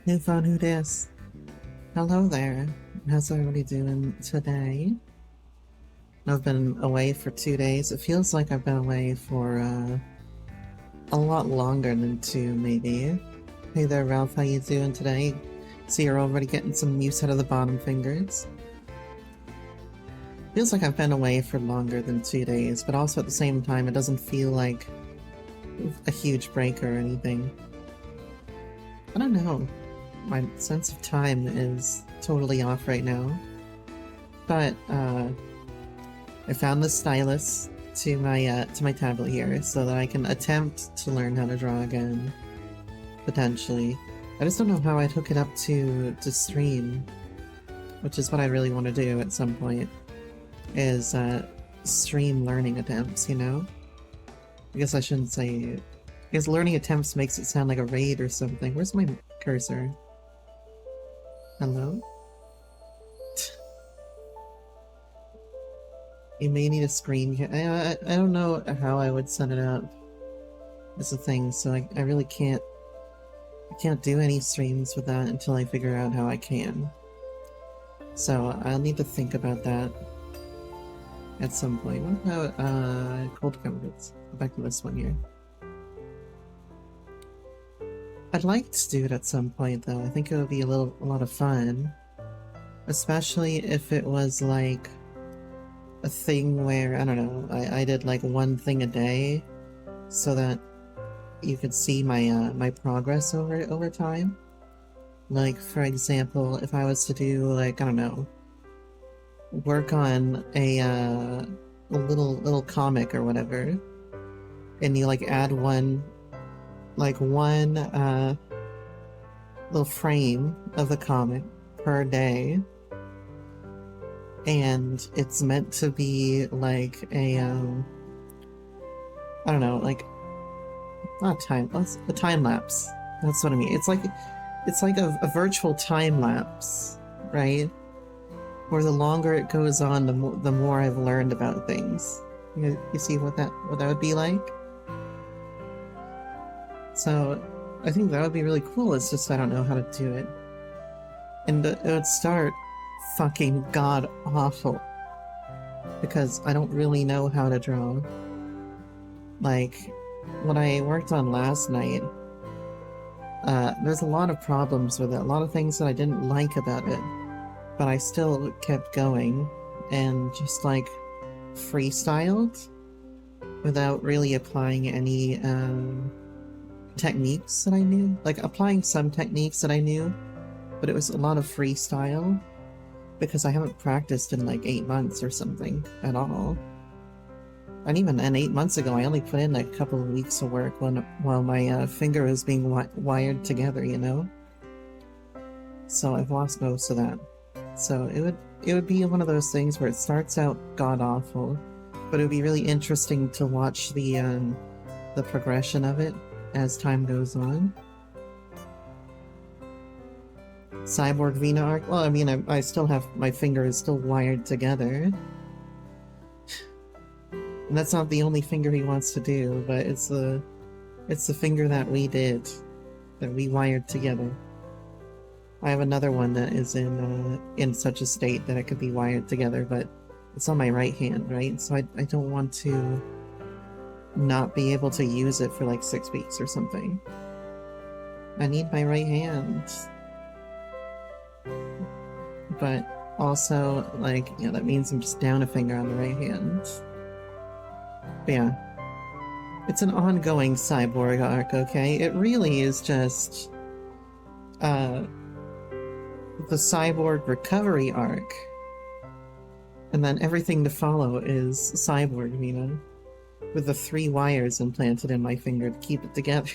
New phone, who dis? Hello there. How's everybody doing today? I've been away for 2 days. It feels like I've been away for a lot longer than two, maybe. Hey there, Ralph. How you doing today? See, you're already getting some use out of the bottom fingers. Feels like I've been away for longer than 2 days, but also at the same time, it doesn't feel like a huge break or anything. I don't know. My sense of time is totally off right now. But I found the stylus to my tablet here so that I can attempt to learn how to draw again, potentially. I just don't know how I'd hook it up to stream, which is what I really want to do at some point, is stream learning attempts, you know? I guess I shouldn't say... I guess learning attempts makes it sound like a raid or something. Where's my cursor? Hello? You may need a screen. I don't know how I would set it up. It's a thing, so I really can't... I can't do any streams with that until I figure out how I can. So I'll need to think about that at some point. What about cold comforts? Go back to this one here. I'd like to do it at some point though. I think it would be a lot of fun. Especially if it was like a thing where, I don't know, I did like one thing a day so that you could see my my progress over time. Like, for example, if I was to do, like, I don't know, work on a little comic or whatever, and you like add one little frame of the comic per day, and it's meant to be like a I don't know, like not a time lapse. That's what I mean. It's like a virtual time lapse, right? Where the longer it goes on, the more I've learned about things. You see what that would be like? So I think that would be really cool. It's just I don't know how to do it. And it would start fucking god awful. Because I don't really know how to draw. Like, what I worked on last night, there's a lot of problems with it, a lot of things that I didn't like about it, but I still kept going and just like freestyled without really applying any techniques that I knew. Like applying some techniques that I knew, but it was a lot of freestyle because I haven't practiced in like 8 months or something at all. And even 8 months ago, I only put in a couple of weeks of work while my finger was being wired together, you know? So I've lost most of that. So it would be one of those things where it starts out god-awful, but it would be really interesting to watch the progression of it as time goes on. Cyborg Vena arc? Well, I mean, I still have... my finger is still wired together. And that's not the only finger he wants to do, but it's the finger that we did, that we wired together. I have another one that is in such a state that it could be wired together, but it's on my right hand, right? So I don't want to not be able to use it for like 6 weeks or something. I need my right hand. But also, like, yeah, that means I'm just down a finger on the right hand. But yeah, it's an ongoing cyborg arc, okay? It really is just the cyborg recovery arc, and then everything to follow is cyborg Vena, with the 3 wires implanted in my finger to keep it together.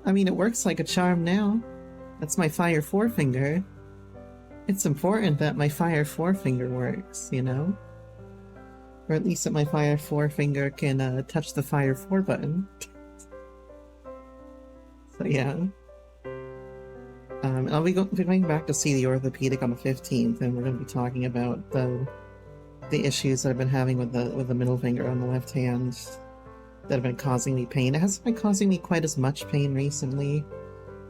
I mean, it works like a charm now. That's my Fire forefinger. It's important that my Fire forefinger works, you know? Or at least that my Fire forefinger can touch the Fire 4 button. So yeah. I'll be going back to see the orthopedic on the 15th, and we're going to be talking about the issues that I've been having with the middle finger on the left hand that have been causing me pain. It hasn't been causing me quite as much pain recently,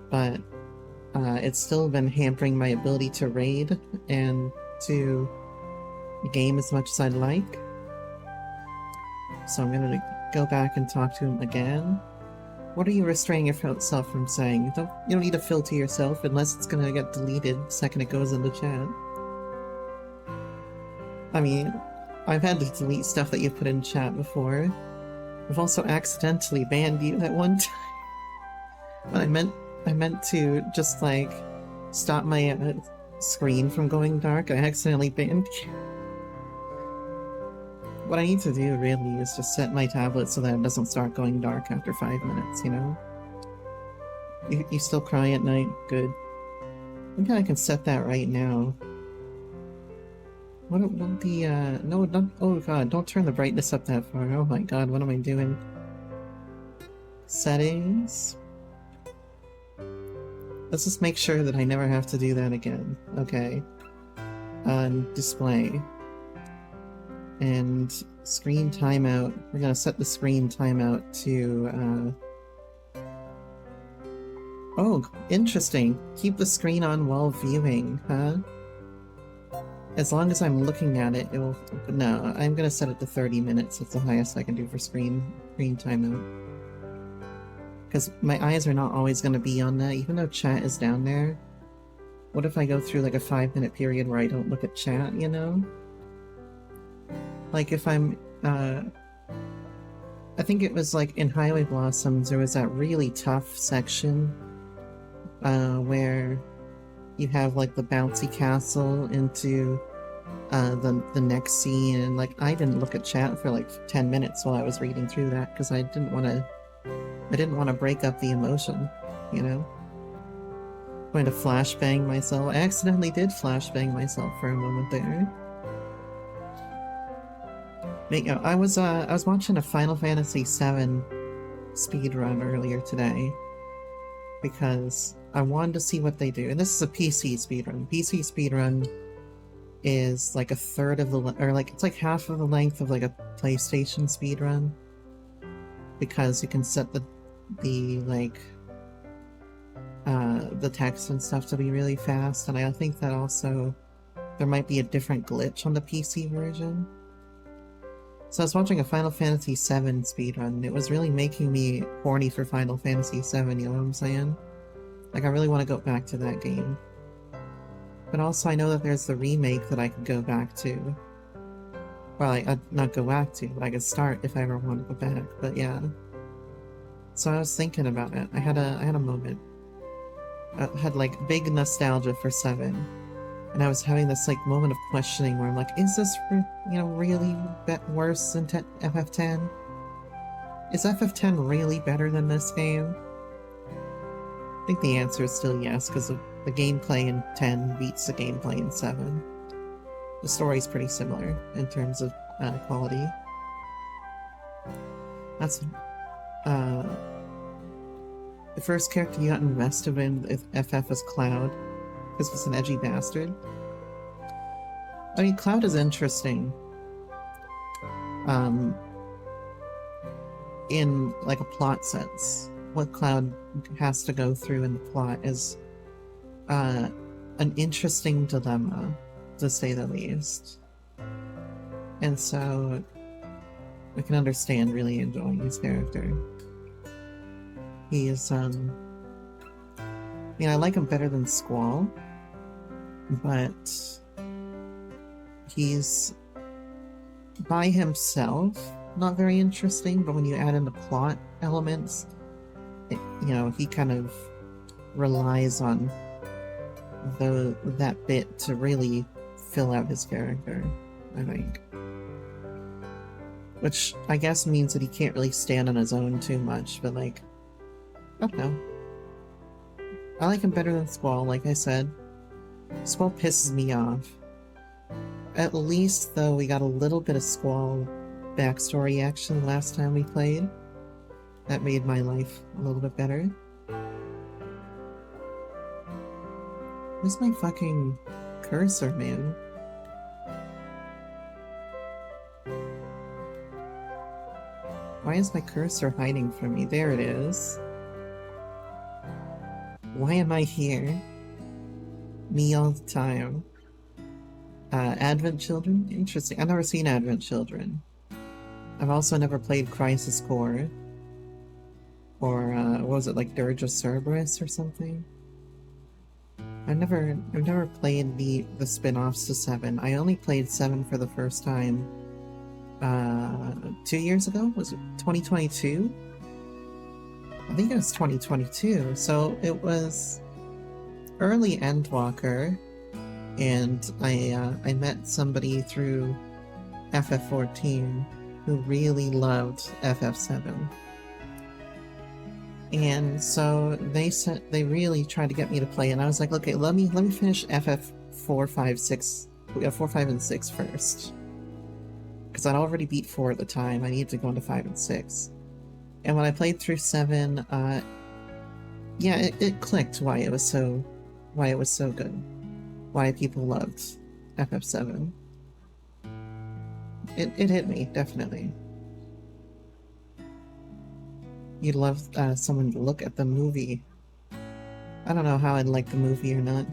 but it's still been hampering my ability to raid and to game as much as I'd like. So I'm gonna go back and talk to him again. What are you restraining yourself from saying? You don't need to filter yourself unless it's gonna get deleted the second it goes into chat. I mean, I've had to delete stuff that you put in chat before. I've also accidentally banned you at one time. But I meant to just like stop my screen from going dark. I accidentally banned you. What I need to do really is just set my tablet so that it doesn't start going dark after 5 minutes, you know? You still cry at night? Good. Maybe I can set that right now. What the, no, don't, oh god, don't turn the brightness up that far. Oh my god, what am I doing? Settings. Let's just make sure that I never have to do that again. Okay. Display. And screen timeout. We're gonna set the screen timeout to, oh, interesting. Keep the screen on while viewing, huh? As long as I'm looking at it, it will... No, I'm gonna set it to 30 minutes. That's the highest I can do for screen timeout. Because my eyes are not always gonna be on that, even though chat is down there. What if I go through like a 5-minute period where I don't look at chat, you know? Like if I'm, I think it was like in Highway Blossoms, there was that really tough section, where you have like the bouncy castle into, the next scene, and like I didn't look at chat for like 10 minutes while I was reading through that, because I didn't want to break up the emotion, you know? Going to flashbang myself. I accidentally did flashbang myself for a moment there. I was watching a Final Fantasy VII speedrun earlier today because I wanted to see what they do. And this is a PC speedrun. PC speedrun is like a third of the, or like it's like half of the length of like a PlayStation speedrun, because you can set the text and stuff to be really fast. And I think that also there might be a different glitch on the PC version. So I was watching a Final Fantasy VII speedrun, and it was really making me horny for Final Fantasy VII, you know what I'm saying? Like, I really want to go back to that game. But also, I know that there's the remake that I could go back to. Well, I'd not go back to, but I could start if I ever want to go back, but yeah. So I was thinking about it. I had a moment. I had, like, big nostalgia for 7. And I was having this like moment of questioning where I'm like, is this, really worse than FF10? Is FF10 really better than this game? I think the answer is still yes, because the gameplay in 10 beats the gameplay in 7. The story's pretty similar in terms of quality. That's... the first character you got invested in FF was Cloud, because he's an edgy bastard. I mean, Cloud is interesting. In, like, a plot sense. What Cloud has to go through in the plot is, an interesting dilemma, to say the least. And so, I can understand really enjoying his character. He is, I like him better than Squall, but he's by himself not very interesting, but when you add in the plot elements, he kind of relies on that bit to really fill out his character, I think. Which I guess means that he can't really stand on his own too much, but like, I don't know. I like him better than Squall, like I said. Squall pisses me off. At least, though, we got a little bit of Squall backstory action last time we played. That made my life a little bit better. Where's my fucking cursor, man? Why is my cursor hiding from me? There it is. Why am I here? Me all the time. Advent Children? Interesting. I've never seen Advent Children. I've also never played Crisis Core. Or, what was it, like Dirge of Cerberus or something? I've never played the spin-offs to 7. I only played 7 for the first time, 2 years ago? Was it 2022? I think it was 2022, so it was early Endwalker, and I met somebody through FF14 who really loved FF7. And so they really tried to get me to play, and I was like, okay, let me finish FF 4, 5, 6, 4, 5, and 6 first. Because I'd already beat 4 at the time, I needed to go into 5 and 6. And when I played through 7, yeah, it clicked why it was so good. Why people loved FF7. It hit me, definitely. You'd love someone to look at the movie. I don't know how I'd like the movie or not.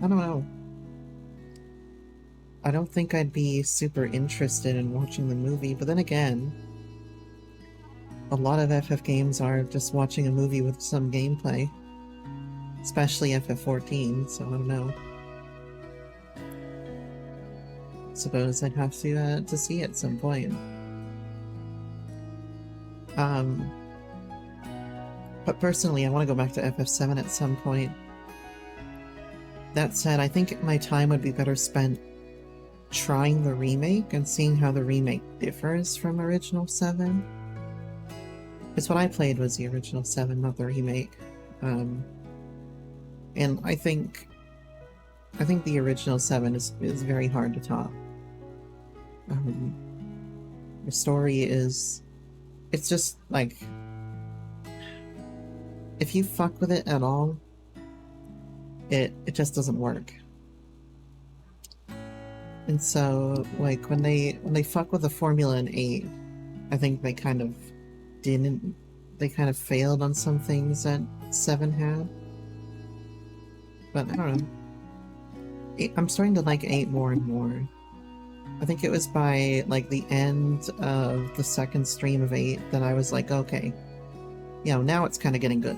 I don't know. I don't think I'd be super interested in watching the movie, but then again, a lot of FF games are just watching a movie with some gameplay. Especially FF14, so I don't know. Suppose I'd have to see it at some point. But personally, I want to go back to FF7 at some point. That said, I think my time would be better spent trying the remake and seeing how the remake differs from original 7. Because what I played was the original 7, not the remake. And I think the original 7 is very hard to top. The story is... It's just, like... If you fuck with it at all, it just doesn't work. And so, like, when they fuck with the formula in 8, I think they kind of didn't... They kind of failed on some things that 7 had. But I don't know. I'm starting to like 8 more and more. I think it was by, like, the end of the second stream of 8 that I was like, okay, you know, now it's kind of getting good.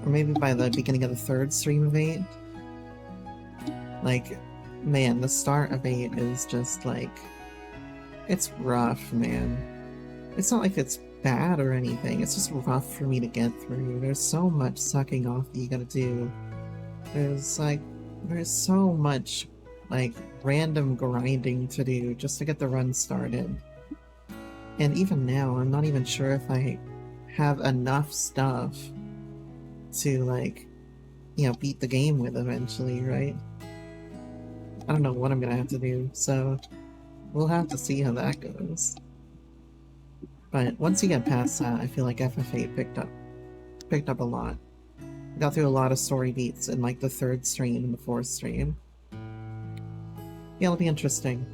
Or maybe by the beginning of the third stream of 8. Like, man, the start of 8 is just, like... It's rough, man. It's not like it's bad or anything, it's just rough for me to get through. There's so much sucking off that you gotta do. There's so much, like, random grinding to do just to get the run started. And even now, I'm not even sure if I have enough stuff to, like, you know, beat the game with eventually, right? I don't know what I'm gonna have to do, so we'll have to see how that goes. But once you get past that, I feel like FF8 picked up a lot. Got through a lot of story beats in, like, the 3rd stream and the 4th stream. Yeah, it'll be interesting.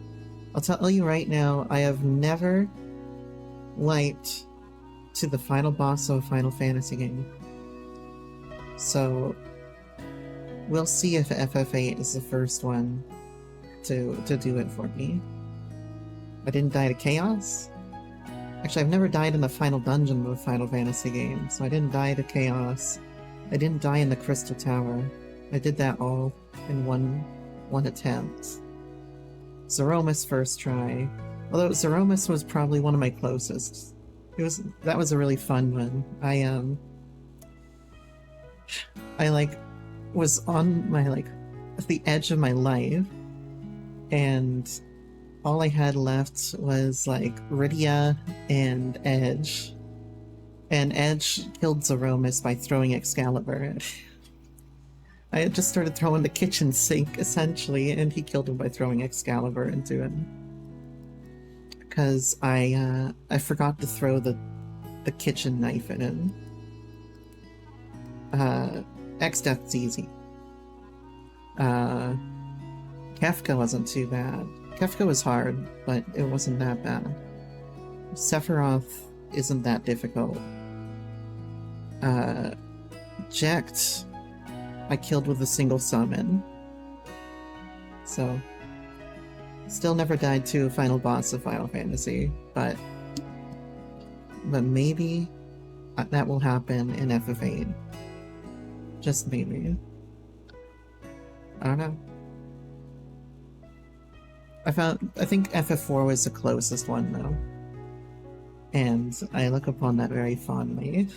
I'll tell you right now, I have never wiped to the final boss of a Final Fantasy game. So, we'll see if FF8 is the first one to do it for me. I didn't die to Chaos? Actually, I've never died in the final dungeon of a Final Fantasy game, so I didn't die to Chaos. I didn't die in the Crystal Tower. I did that all in one attempt. Zeromus first try. Although Zeromus was probably one of my closest. That was a really fun one. I like was on my, like, at the edge of my life, and all I had left was, like, Rydia and Edge. And Edge killed Zeromus by throwing Excalibur. I had just started throwing the kitchen sink, essentially, and he killed him by throwing Excalibur into him. Because I forgot to throw the kitchen knife at him. X-Death's easy. Kefka wasn't too bad. Kefka was hard, but it wasn't that bad. Sephiroth isn't that difficult. Jekt, I killed with a single summon. So, still never died to a final boss of Final Fantasy, but maybe that will happen in FF8. Just maybe. I don't know. I think FF4 was the closest one though. And I look upon that very fondly.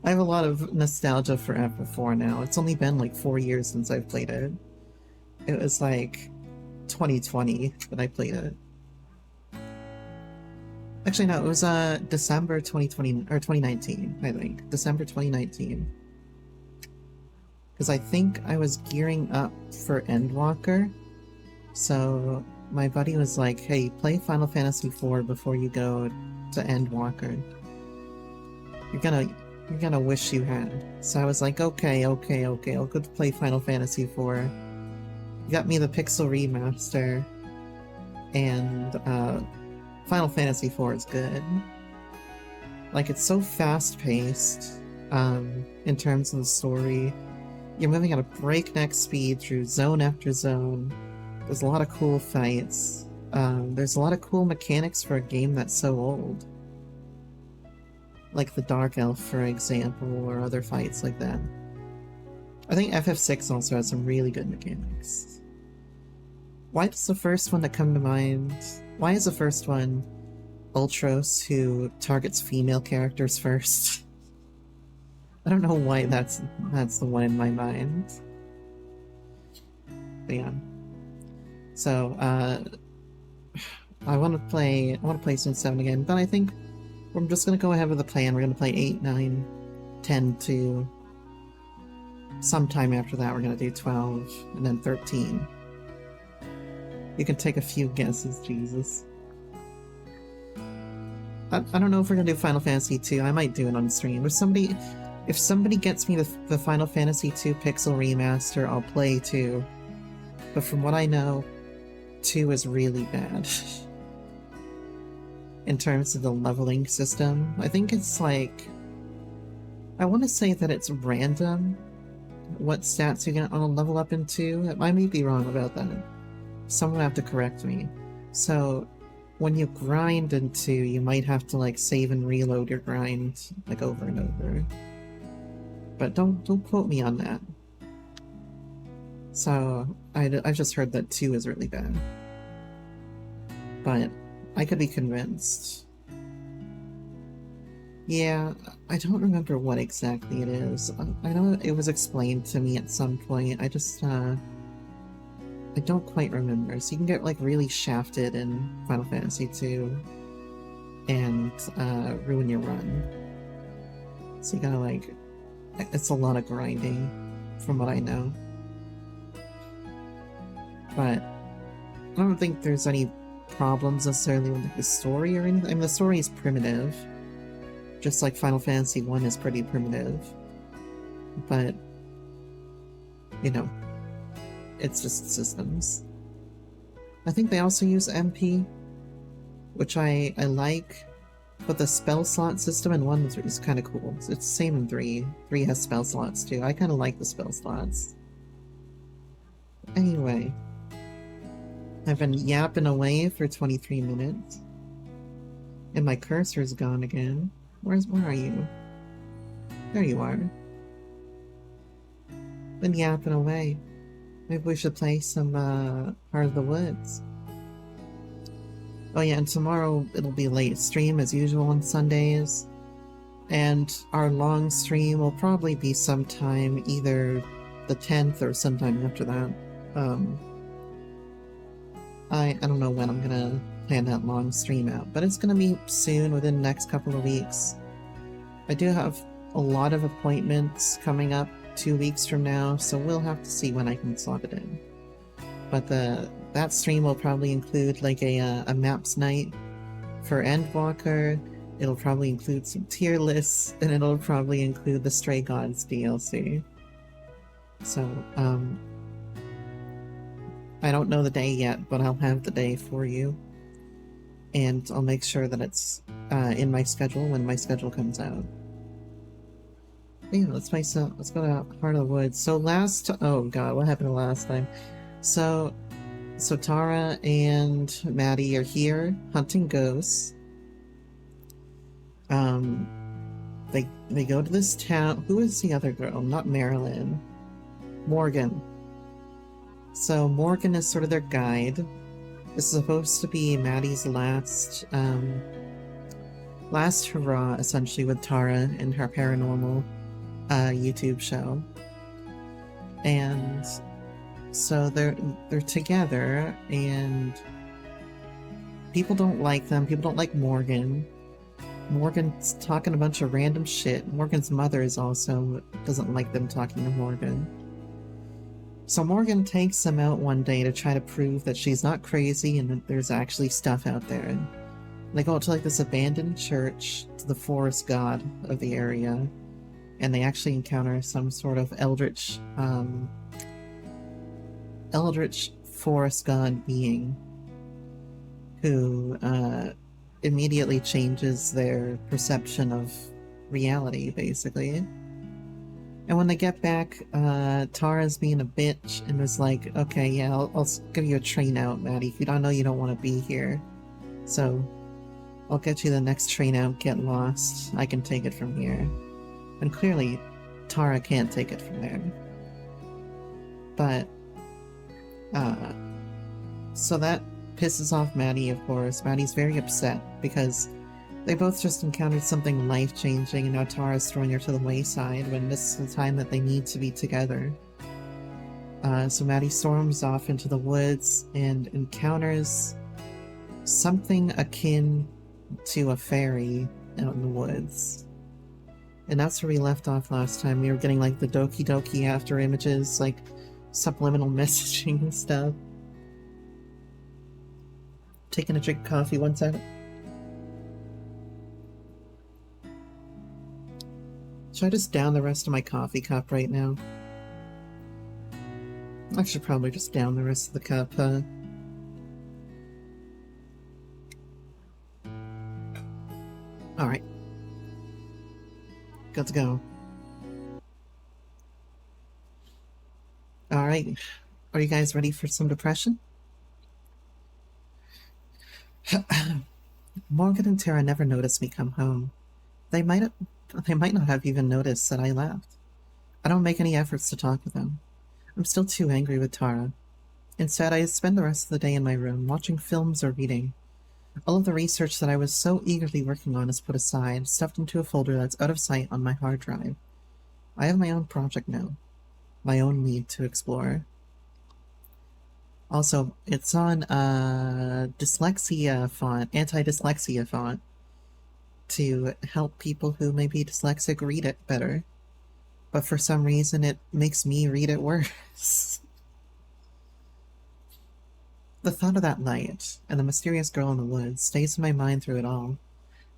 I have a lot of nostalgia for FF4 now. It's only been like 4 years since I've played it. It was like 2020 that I played it. Actually, no, it was December 2020 or 2019, I think. December 2019. Because I think I was gearing up for Endwalker. So my buddy was like, hey, play Final Fantasy IV before you go to Endwalker. You're gonna wish you had. So I was like, okay, I'll go play Final Fantasy IV. You got me the Pixel Remaster, and Final Fantasy IV is good. Like, it's so fast-paced, in terms of the story. You're moving at a breakneck speed through zone after zone. There's a lot of cool fights. There's a lot of cool mechanics for a game that's so old. Like the Dark Elf, for example, or other fights like that. I think FF6 also has some really good mechanics. Why does the first one that come to mind... Why is the first one Ultros, who targets female characters first? I don't know why that's the one in my mind. But yeah. So, I want to play Zone 7 again, but I think we're just gonna go ahead with the plan. We're gonna play 8, 9, 10, 2. Sometime after that, we're gonna do 12, and then 13. You can take a few guesses, Jesus. I don't know if we're gonna do Final Fantasy 2. I might do it on stream. If somebody gets me the Final Fantasy 2 Pixel Remaster, I'll play 2. But from what I know, 2 is really bad. In terms of the leveling system. I think it's like... I want to say that it's random what stats you're gonna level up into. I may be wrong about that. Someone will have to correct me. So, when you grind in 2, you might have to like save and reload your grind like over and over. But don't quote me on that. So, I've just heard that 2 is really bad. But I could be convinced. Yeah, I don't remember what exactly it is. I know it was explained to me at some point. I just, I don't quite remember. So you can get like really shafted in Final Fantasy 2 and ruin your run. So you gotta like... It's a lot of grinding, from what I know. But I don't think there's any problems necessarily with the story or anything. I mean, the story is primitive, just like Final Fantasy 1 is pretty primitive. But, you know, it's just systems. I think they also use MP, which I like, but the spell slot system in 1 is kind of cool. It's the same in 3. 3 has spell slots too. I kind of like the spell slots. Anyway, I've been yapping away for 23 minutes. And my cursor's gone again. Where are you? There you are. Been yapping away. Maybe we should play some, Heart of the Woods. Oh yeah, and tomorrow it'll be late stream as usual on Sundays. And our long stream will probably be sometime either the 10th or sometime after that. I don't know when I'm gonna plan that long stream out, but it's gonna be soon, within the next couple of weeks. I do have a lot of appointments coming up 2 weeks from now, so we'll have to see when I can slot it in. But that stream will probably include like a maps night for Endwalker. It'll probably include some tier lists, and it'll probably include the Stray Gods DLC. So, I don't know the day yet, but I'll have the day for you. And I'll make sure that it's in my schedule when my schedule comes out. Yeah, let's go to Heart of the Woods. So oh god, what happened last time? So Tara and Maddie are here hunting ghosts. They go to this town. Who is the other girl? Not Marilyn. Morgan. So Morgan is sort of their guide. This is supposed to be Maddie's last hurrah, essentially, with Tara and her paranormal YouTube show. And so they're together, and people don't like them. People don't like Morgan. Morgan's talking a bunch of random shit. Morgan's mother is also doesn't like them talking to Morgan. So Morgan takes them out one day to try to prove that she's not crazy and that there's actually stuff out there. And they go out to like this abandoned church to the forest god of the area, and they actually encounter some sort of eldritch forest god being who immediately changes their perception of reality, basically. And when they get back, Tara's being a bitch and was like, okay, yeah, I'll give you a train out, Maddie. I know you don't want to be here. So, I'll get you the next train out, get lost. I can take it from here. And clearly, Tara can't take it from there. But, so that pisses off Maddie, of course. Maddie's very upset because they both just encountered something life-changing, and now Tara's throwing her to the wayside when this is the time that they need to be together. So Maddie storms off into the woods and encounters something akin to a fairy out in the woods. And that's where we left off last time. We were getting like the Doki Doki after images, like subliminal messaging and stuff. Taking a drink of coffee, one second. Should I just down the rest of my coffee cup right now? I should probably just down the rest of the cup, huh? Alright. Good to go. Alright. Are you guys ready for some depression? Morgan and Tara never noticed me come home. They might not have even noticed that I left. I don't make any efforts to talk with them. I'm still too angry with Tara. Instead, I spend the rest of the day in my room, watching films or reading. All of the research that I was so eagerly working on is put aside, stuffed into a folder that's out of sight on my hard drive. I have my own project now. My own need to explore. Also, it's on dyslexia font, anti-dyslexia font, to help people who may be dyslexic read it better. But for some reason, it makes me read it worse. The thought of that night, and the mysterious girl in the woods, stays in my mind through it all.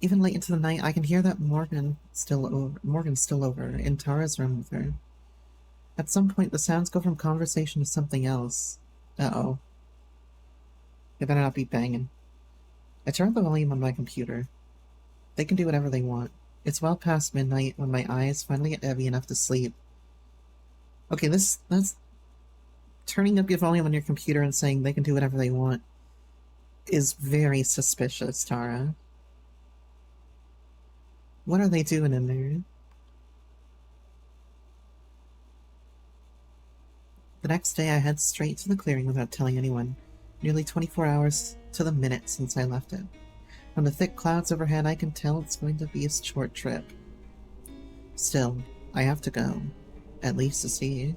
Even late into the night, I can hear that Morgan's still over, in Tara's room with her. At some point, the sounds go from conversation to something else. Uh-oh. They better not be banging. I turn up the volume on my computer. They can do whatever they want. It's well past midnight when my eyes finally get heavy enough to sleep. Okay, that's... Turning up your volume on your computer and saying they can do whatever they want is very suspicious, Tara. What are they doing in there? The next day I head straight to the clearing without telling anyone. Nearly 24 hours to the minute since I left it. From the thick clouds overhead, I can tell it's going to be a short trip. Still, I have to go. At least to see.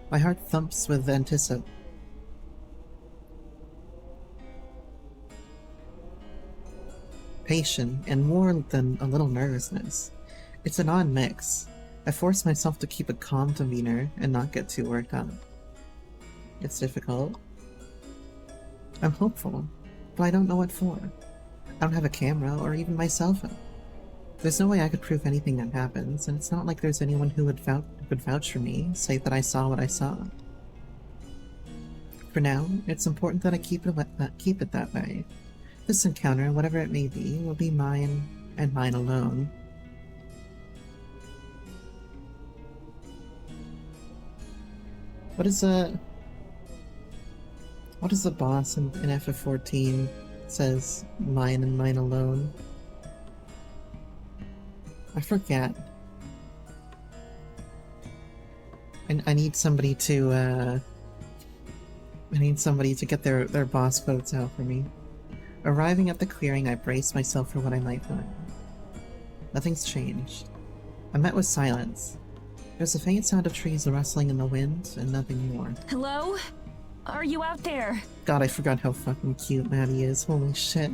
My heart thumps with anticipation and more than a little nervousness. It's an odd mix. I force myself to keep a calm demeanor and not get too worked up. It's difficult. I'm hopeful, but I don't know what for. I don't have a camera or even my cell phone. There's no way I could prove anything that happens, and it's not like there's anyone who would vouch for me, say that I saw what I saw. For now, it's important that I keep it that way. This encounter, whatever it may be, will be mine and mine alone. What is a... What is the boss in FF14 says, mine and mine alone? I forget. I need somebody to, I need somebody to get their boss quotes out for me. Arriving at the clearing, I braced myself for what I might find. Nothing's changed. I met with silence. There's a faint sound of trees rustling in the wind, and nothing more. Hello? Are you out there? God, I forgot how fucking cute Maddie is. Holy shit.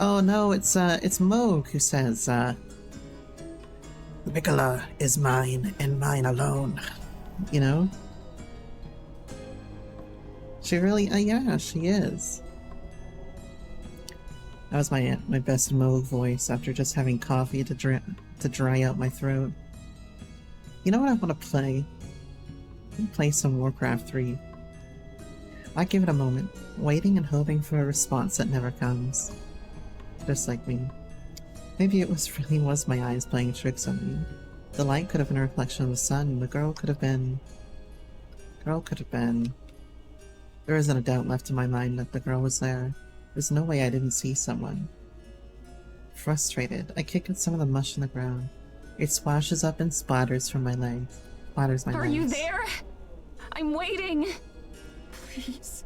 Oh no, it's Moog who says, Nicola is mine and mine alone. You know? She really, yeah, she is. That was my best Moog voice after just having coffee to dry out my throat. You know what I want to play? Play some Warcraft 3. I give it a moment, waiting and hoping for a response that never comes. Just like me. Maybe it really was my eyes playing tricks on me. The light could have been a reflection of the sun. The girl could have been... There isn't a doubt left in my mind that the girl was there. There's no way I didn't see someone. Frustrated, I kick at some of the mush on the ground. It splashes up and splatters from my legs. Splatters my legs. Are you there? I'm waiting. Please.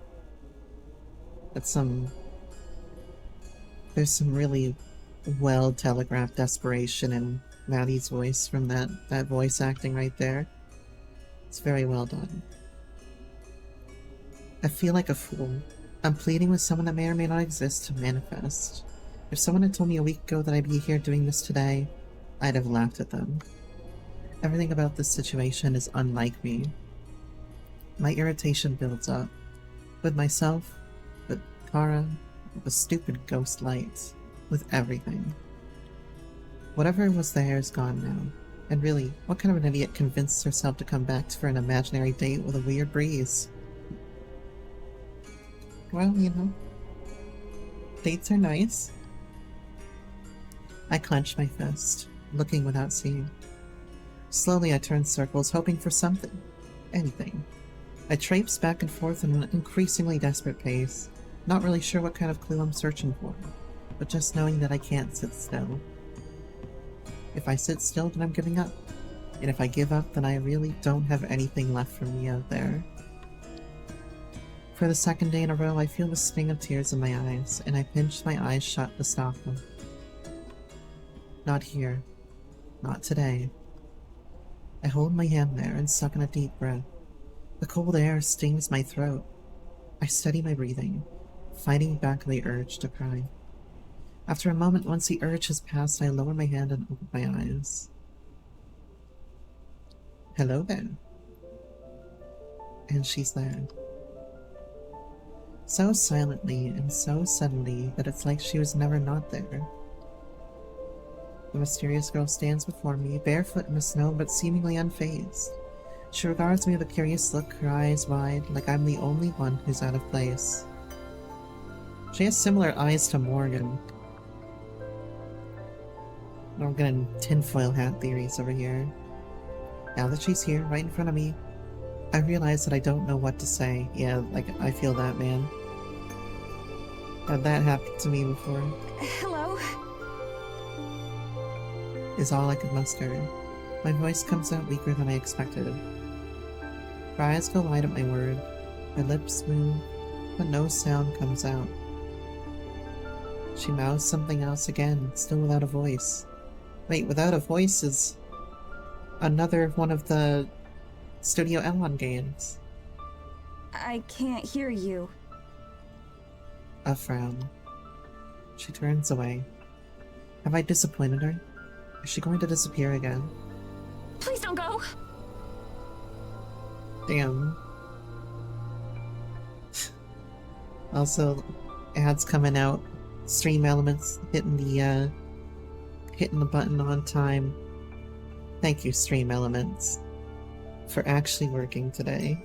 There's some really well telegraphed desperation in Maddie's voice from that voice acting right there. It's very well done. I feel like a fool. I'm pleading with someone that may or may not exist to manifest. If someone had told me a week ago that I'd be here doing this today, I'd have laughed at them. Everything about this situation is unlike me. My irritation builds up. With myself, with Kara, with the stupid ghost lights, with everything. Whatever was there is gone now. And really, what kind of an idiot convinced herself to come back for an imaginary date with a weird breeze? Well, you know, dates are nice. I clench my fist, looking without seeing. Slowly I turn circles, hoping for something. Anything. I traipse back and forth at an increasingly desperate pace, not really sure what kind of clue I'm searching for, but just knowing that I can't sit still. If I sit still, then I'm giving up. And if I give up, then I really don't have anything left for me out there. For the second day in a row, I feel the sting of tears in my eyes, and I pinch my eyes shut to stop them. Not here. Not today. I hold my hand there and suck in a deep breath. The cold air stings my throat. I steady my breathing, fighting back the urge to cry. After a moment, once the urge has passed, I lower my hand and open my eyes. Hello there. And she's there. So silently and so suddenly that it's like she was never not there. The mysterious girl stands before me, barefoot in the snow but seemingly unfazed. She regards me with a curious look, her eyes wide, like I'm the only one who's out of place. She has similar eyes to Morgan. I'm getting tinfoil hat theories over here. Now that she's here, right in front of me, I realize that I don't know what to say. Yeah, like, I feel that, man. Had that happened to me before. Hello? Is all I could muster. My voice comes out weaker than I expected. Her eyes go wide at my word. My lips move, but no sound comes out. She mouths something else again, still without a voice. Wait, without a voice is another one of the Studio Elon games. I can't hear you. A frown. She turns away. Have I disappointed her? Is she going to disappear again? Please don't go! Damn. Also, ads coming out. Stream elements hitting the button on time. Thank you, Stream Elements, for actually working today.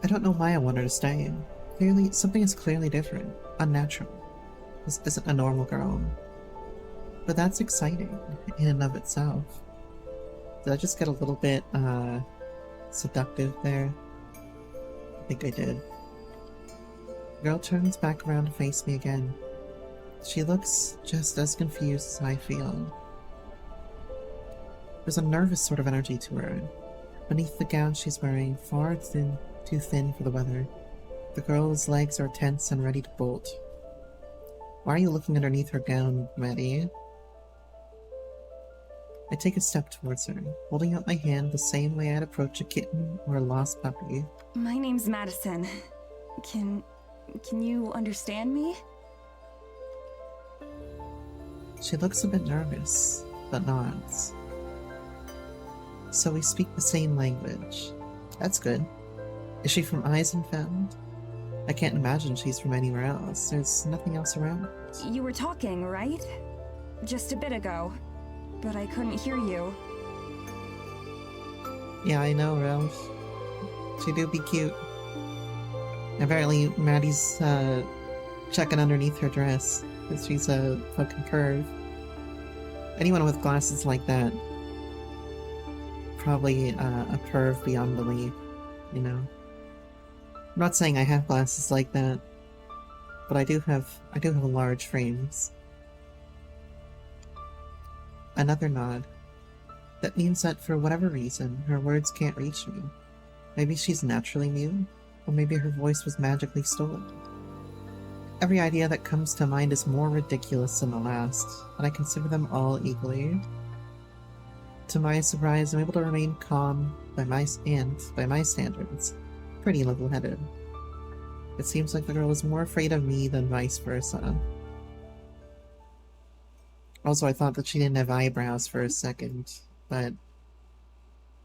I don't know why I want her to stay. Something is clearly different, unnatural. This isn't a normal girl. But that's exciting in and of itself. Did I just get a little bit, seductive there? I think I did. The girl turns back around to face me again. She looks just as confused as I feel. There's a nervous sort of energy to her. Beneath the gown she's wearing, too thin for the weather, the girl's legs are tense and ready to bolt. Why are you looking underneath her gown, Maddie? I take a step towards her, holding out my hand the same way I'd approach a kitten or a lost puppy. My name's Madison. Can you understand me? She looks a bit nervous, but nods. So we speak the same language. That's good. Is she from Eisenfeld? I can't imagine she's from anywhere else. There's nothing else around. You were talking, right? Just a bit ago. But I couldn't hear you. Yeah, I know, Ralph. She do be cute. Apparently, Maddie's, checking underneath her dress, because she's a fucking perv. Anyone with glasses like that, probably, a perv beyond belief, you know? I'm not saying I have glasses like that, but I do have large frames. Another nod. That means that for whatever reason, her words can't reach me. Maybe she's naturally mute, or maybe her voice was magically stolen. Every idea that comes to mind is more ridiculous than the last, but I consider them all equally. To my surprise, I'm able to remain calm by my standards, pretty level-headed. It seems like the girl is more afraid of me than vice versa. Also, I thought that she didn't have eyebrows for a second, but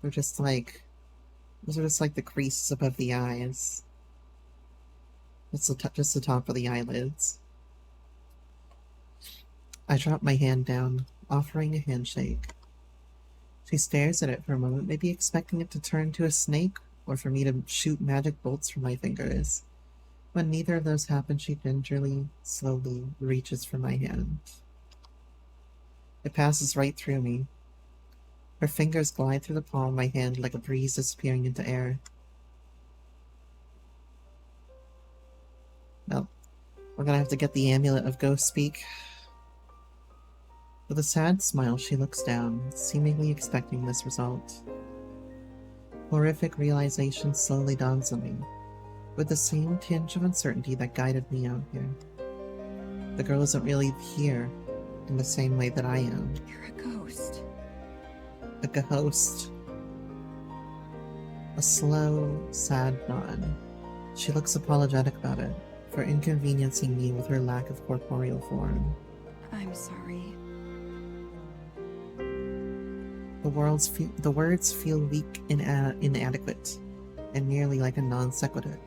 they're just like, those are just like the creases above the eyes. It's just the top of the eyelids. I drop my hand down, offering a handshake. She stares at it for a moment, maybe expecting it to turn to a snake, or for me to shoot magic bolts from my fingers. When neither of those happen, she gingerly, slowly reaches for my hand. It passes right through me. Her fingers glide through the palm of my hand like a breeze disappearing into air. Well, we're gonna have to get the amulet of ghost speak. With a sad smile, she looks down, seemingly expecting this result. Horrific realization slowly dawns on me, with the same tinge of uncertainty that guided me out here. The girl isn't really here in the same way that I am. You're a ghost. A ghost. A slow, sad nod. She looks apologetic about it, for inconveniencing me with her lack of corporeal form. I'm sorry. The words feel weak and inadequate, and merely like a non sequitur.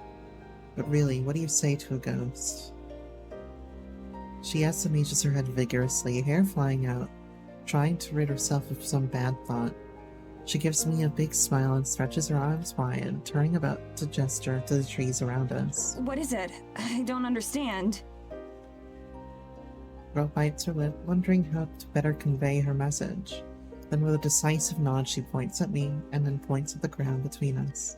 But really, what do you say to a ghost? She SMHs her head vigorously, hair flying out, trying to rid herself of some bad thought. She gives me a big smile and stretches her arms wide, turning about to gesture to the trees around us. What is it? I don't understand. Girl bites her lip, wondering how to better convey her message. Then with a decisive nod, she points at me, and then points at the ground between us.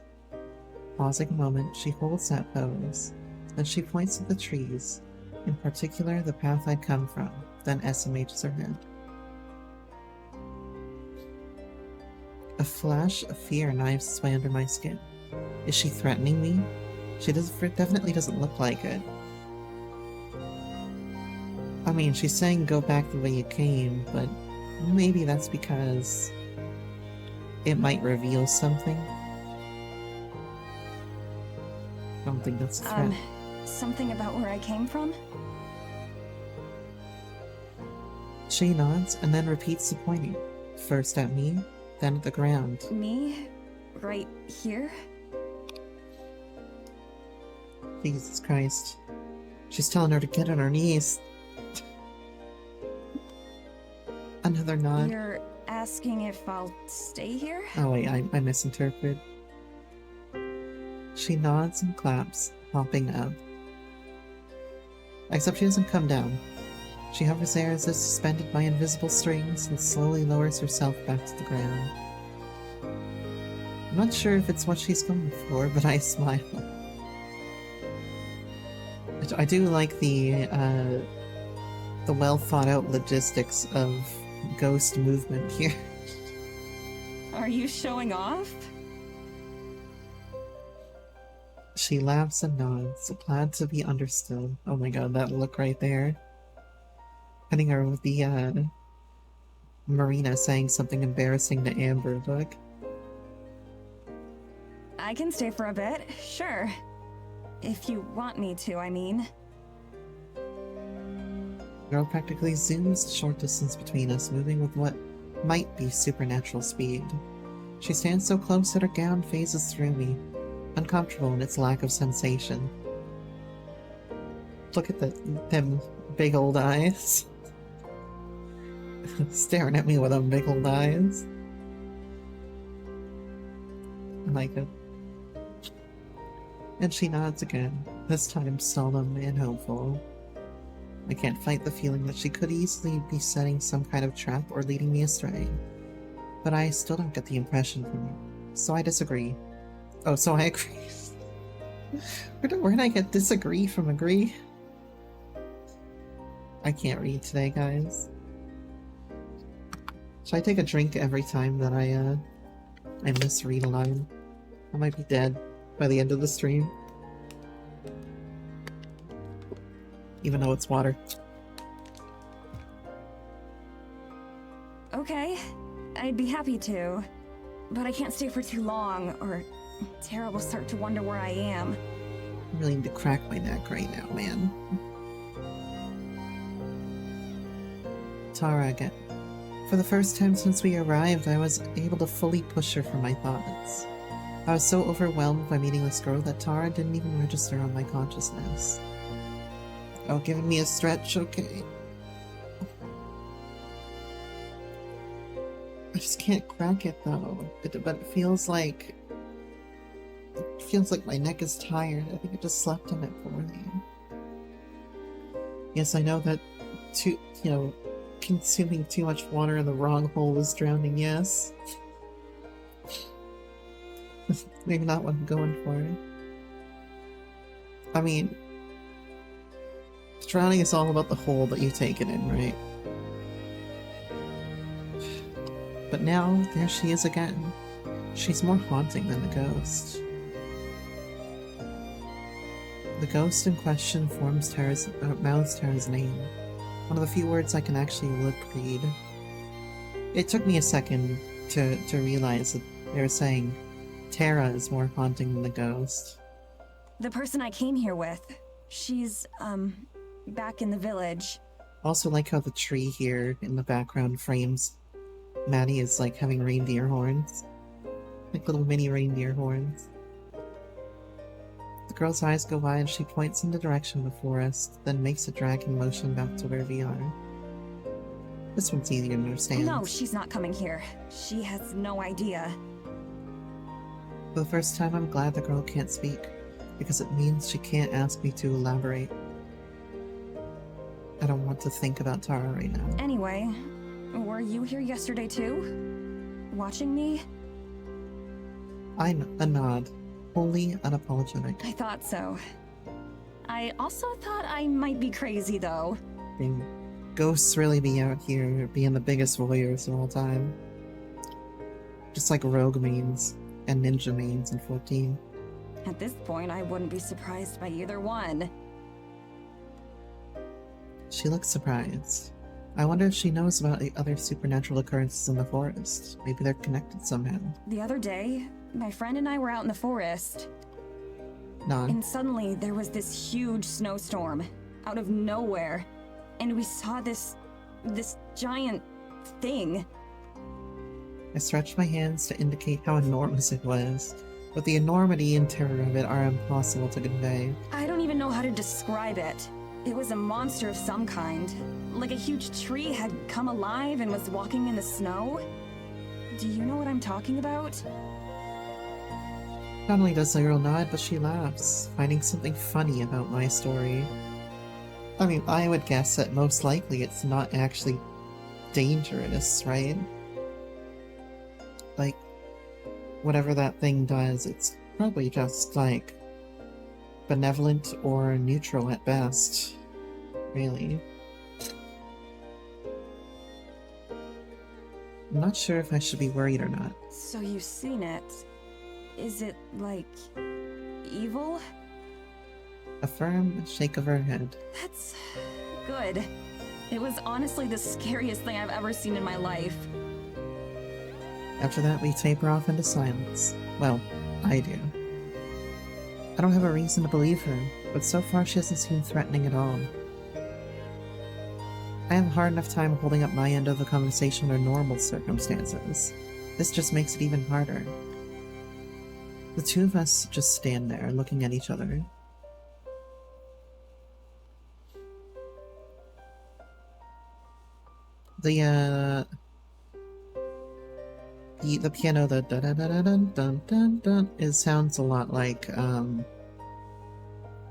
Pausing a moment, she holds that pose. Then she points at the trees, in particular the path I'd come from, then SMHs her head. A flash of fear knives its way under my skin. Is she threatening me? She definitely doesn't look like it. I mean, she's saying go back the way you came, but maybe that's because it might reveal something. I don't think that's a threat. Something about where I came from? She nods and then repeats the pointing. First at me, then at the ground. Me? Right here? Jesus Christ. She's telling her to get on her knees. Another nod. You're asking if I'll stay here? Oh wait, I misinterpreted. She nods and claps, hopping up. Except she doesn't come down. She hovers there as if suspended by invisible strings and slowly lowers herself back to the ground. I'm not sure if it's what she's going for, but I smile. I do like the well thought out logistics of ghost movement here. Are you showing off? She laughs and nods, glad to be understood. Oh my god, that look right there. Hitting her with the Marina saying something embarrassing to Amber look. I can stay for a bit, sure. If you want me to, I mean. The girl practically zooms the short distance between us, moving with what might be supernatural speed. She stands so close that her gown phases through me, uncomfortable in its lack of sensation. Look at them big old eyes. Staring at me with them big old eyes. I like it. And she nods again, this time solemn and hopeful. I can't fight the feeling that she could easily be setting some kind of trap or leading me astray. But I still don't get the impression from her, so I disagree. Oh, so I agree. Where did I get disagree from agree? I can't read today, guys. Should I take a drink every time that I misread a line? I might be dead by the end of the stream. Even though it's water. Okay, I'd be happy to. But I can't stay for too long, or Tara will start to wonder where I am. I really need to crack my neck right now, man. Tara again. For the first time since we arrived, I was able to fully push her from my thoughts. I was so overwhelmed by meeting this girl that Tara didn't even register on my consciousness. Oh, giving me a stretch, okay. I just can't crack it though. But it feels like my neck is tired. I think I just slept on it poorly. Yes, I know that consuming too much water in the wrong hole is drowning, yes. Maybe not what I'm going for. I mean, drowning is all about the hole that you take it in, right? But now, there she is again. She's more haunting than the ghost. The ghost in question mouths Tara's name. One of the few words I can actually lip read. It took me a second to realize that they were saying Tara is more haunting than the ghost. The person I came here with, she's, back in the village. Also like how the tree here in the background frames Maddie is like having reindeer horns. Like little mini reindeer horns. The girl's eyes go wide and she points in the direction before us, then makes a dragging motion back to where we are. This one's easier to understand. No, she's not coming here. She has no idea. For the first time, I'm glad the girl can't speak, because it means she can't ask me to elaborate. I don't want to think about Tara right now. Anyway, were you here yesterday too? Watching me? A nod. Wholly unapologetic. I thought so. I also thought I might be crazy though. Ghosts really be out here being the biggest voyeurs of all time. Just like rogue mains and ninja mains in 14. At this point, I wouldn't be surprised by either one. She looks surprised. I wonder if she knows about the other supernatural occurrences in the forest. Maybe they're connected somehow. The other day, my friend and I were out in the forest. Nod. And suddenly, there was this huge snowstorm, out of nowhere. And we saw this giant thing. I stretched my hands to indicate how enormous it was, but the enormity and terror of it are impossible to convey. I don't even know how to describe it. It was a monster of some kind. Like a huge tree had come alive and was walking in the snow. Do you know what I'm talking about? Not only does the girl nod, but she laughs, finding something funny about my story. I mean, I would guess that most likely it's not actually dangerous, right? Like, whatever that thing does, it's probably just, like, benevolent or neutral at best, really. I'm not sure if I should be worried or not. So you've seen it. Is it, like, evil? A firm shake of her head. That's good. It was honestly the scariest thing I've ever seen in my life. After that, we taper off into silence. Well, I do. I don't have a reason to believe her, but so far she doesn't seem threatening at all. I have a hard enough time holding up my end of the conversation under normal circumstances. This just makes it even harder. The two of us just stand there, looking at each other. The piano, the da da da da dun dun dun dun, it sounds a lot like,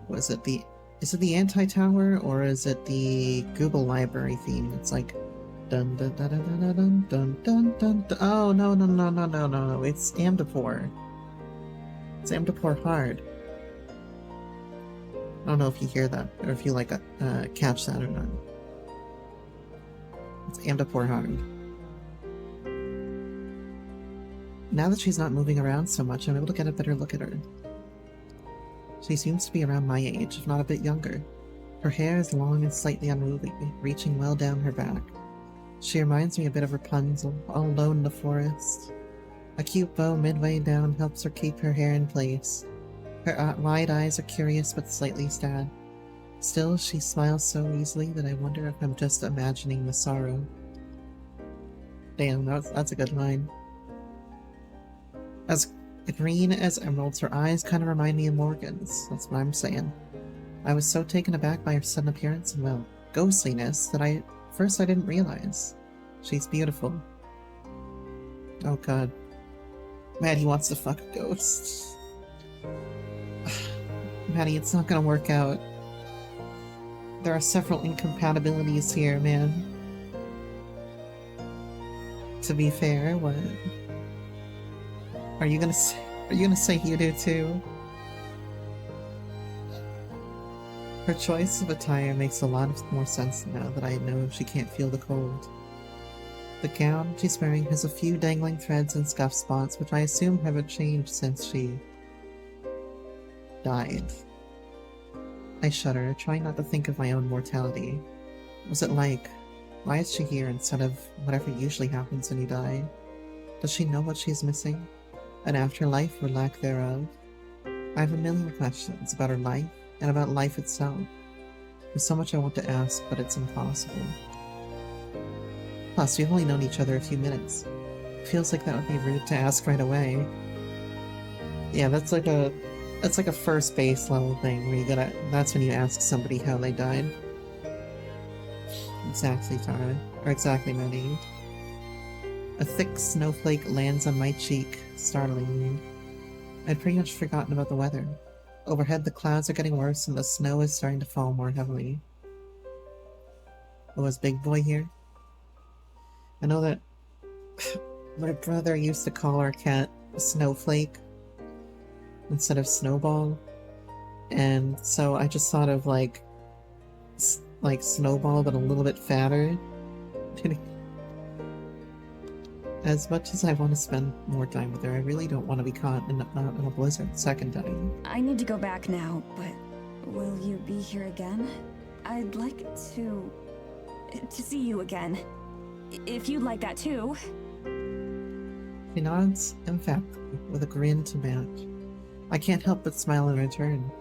was it is it the Anti-Tower, or is it the Google Library theme? It's like, dun dun dun dun dun dun dun dun dun dun. Oh, no, it's Amdapor. It's Amdapor Hard. I don't know if you hear that, or if you, like, catch that or not. It's Amdapor Hard. Now that she's not moving around so much, I'm able to get a better look at her. She seems to be around my age, if not a bit younger. Her hair is long and slightly unruly, reaching well down her back. She reminds me a bit of Rapunzel, all alone in the forest. A cute bow midway down helps her keep her hair in place. Her wide eyes are curious but slightly sad. Still, she smiles so easily that I wonder if I'm just imagining the sorrow. Damn, that's a good line. As green as emeralds, her eyes kind of remind me of Morgan's. That's what I'm saying. I was so taken aback by her sudden appearance and, well, ghostliness that first I didn't realize. She's beautiful. Oh god. Maddie wants to fuck a ghost. Maddie, it's not gonna work out. There are several incompatibilities here, man. To be fair, what? Are you gonna say you do too? Her choice of attire makes a lot more sense now that I know she can't feel the cold. The gown she's wearing has a few dangling threads and scuff spots, which I assume haven't changed since she died. I shudder, trying not to think of my own mortality. Was it like, why is she here instead of whatever usually happens when you die? Does she know what she's missing? An afterlife or lack thereof? I have a million questions about her life and about life itself. There's so much I want to ask, but it's impossible. Plus, we've only known each other a few minutes. It feels like that would be rude to ask right away. Yeah, that's like a first base level thing where that's when you ask somebody how they died. Exactly, Tara. Or exactly, Maddie. A thick snowflake lands on my cheek, startling me. I'd pretty much forgotten about the weather. Overhead, the clouds are getting worse and the snow is starting to fall more heavily. Was Big Boy here? I know that my brother used to call our cat Snowflake instead of Snowball, and so I just thought of like Snowball but a little bit fatter. As much as I want to spend more time with her, I really don't want to be caught in a blizzard second time. I need to go back now, but will you be here again? I'd like to see you again. If you'd like that too. She nods emphatically, with a grin to match. I can't help but smile in return.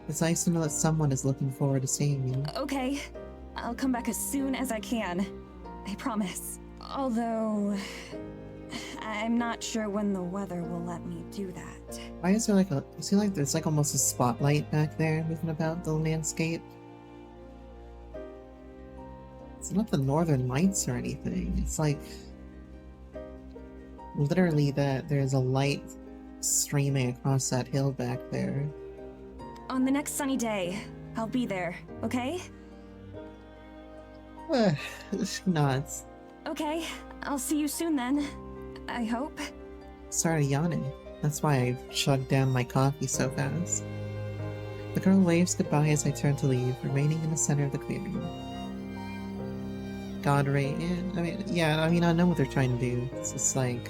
It's nice to know that someone is looking forward to seeing me. Okay. I'll come back as soon as I can. I promise. Although, I'm not sure when the weather will let me do that. Why is there there's like almost a spotlight back there moving about the landscape? It's not the northern lights or anything. It's like literally that there's a light streaming across that hill back there. On the next sunny day, I'll be there, okay? She nods. Okay, I'll see you soon then. I hope. Started yawning. That's why I chugged down my coffee so fast. The girl waves goodbye as I turn to leave, remaining in the center of the clearing. God ray in. I know what they're trying to do. It's just like...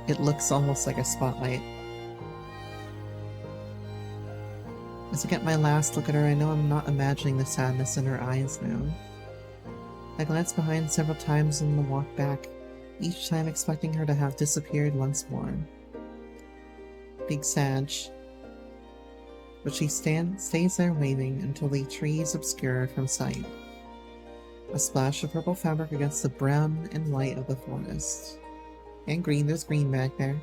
It looks almost like a spotlight. As I get my last look at her, I know I'm not imagining the sadness in her eyes now. I glance behind several times in the walk back, each time expecting her to have disappeared once more. Big Sag. But she stays there waving until the trees obscure her from sight. A splash of purple fabric against the brown and white of the forest. And green, there's green back there.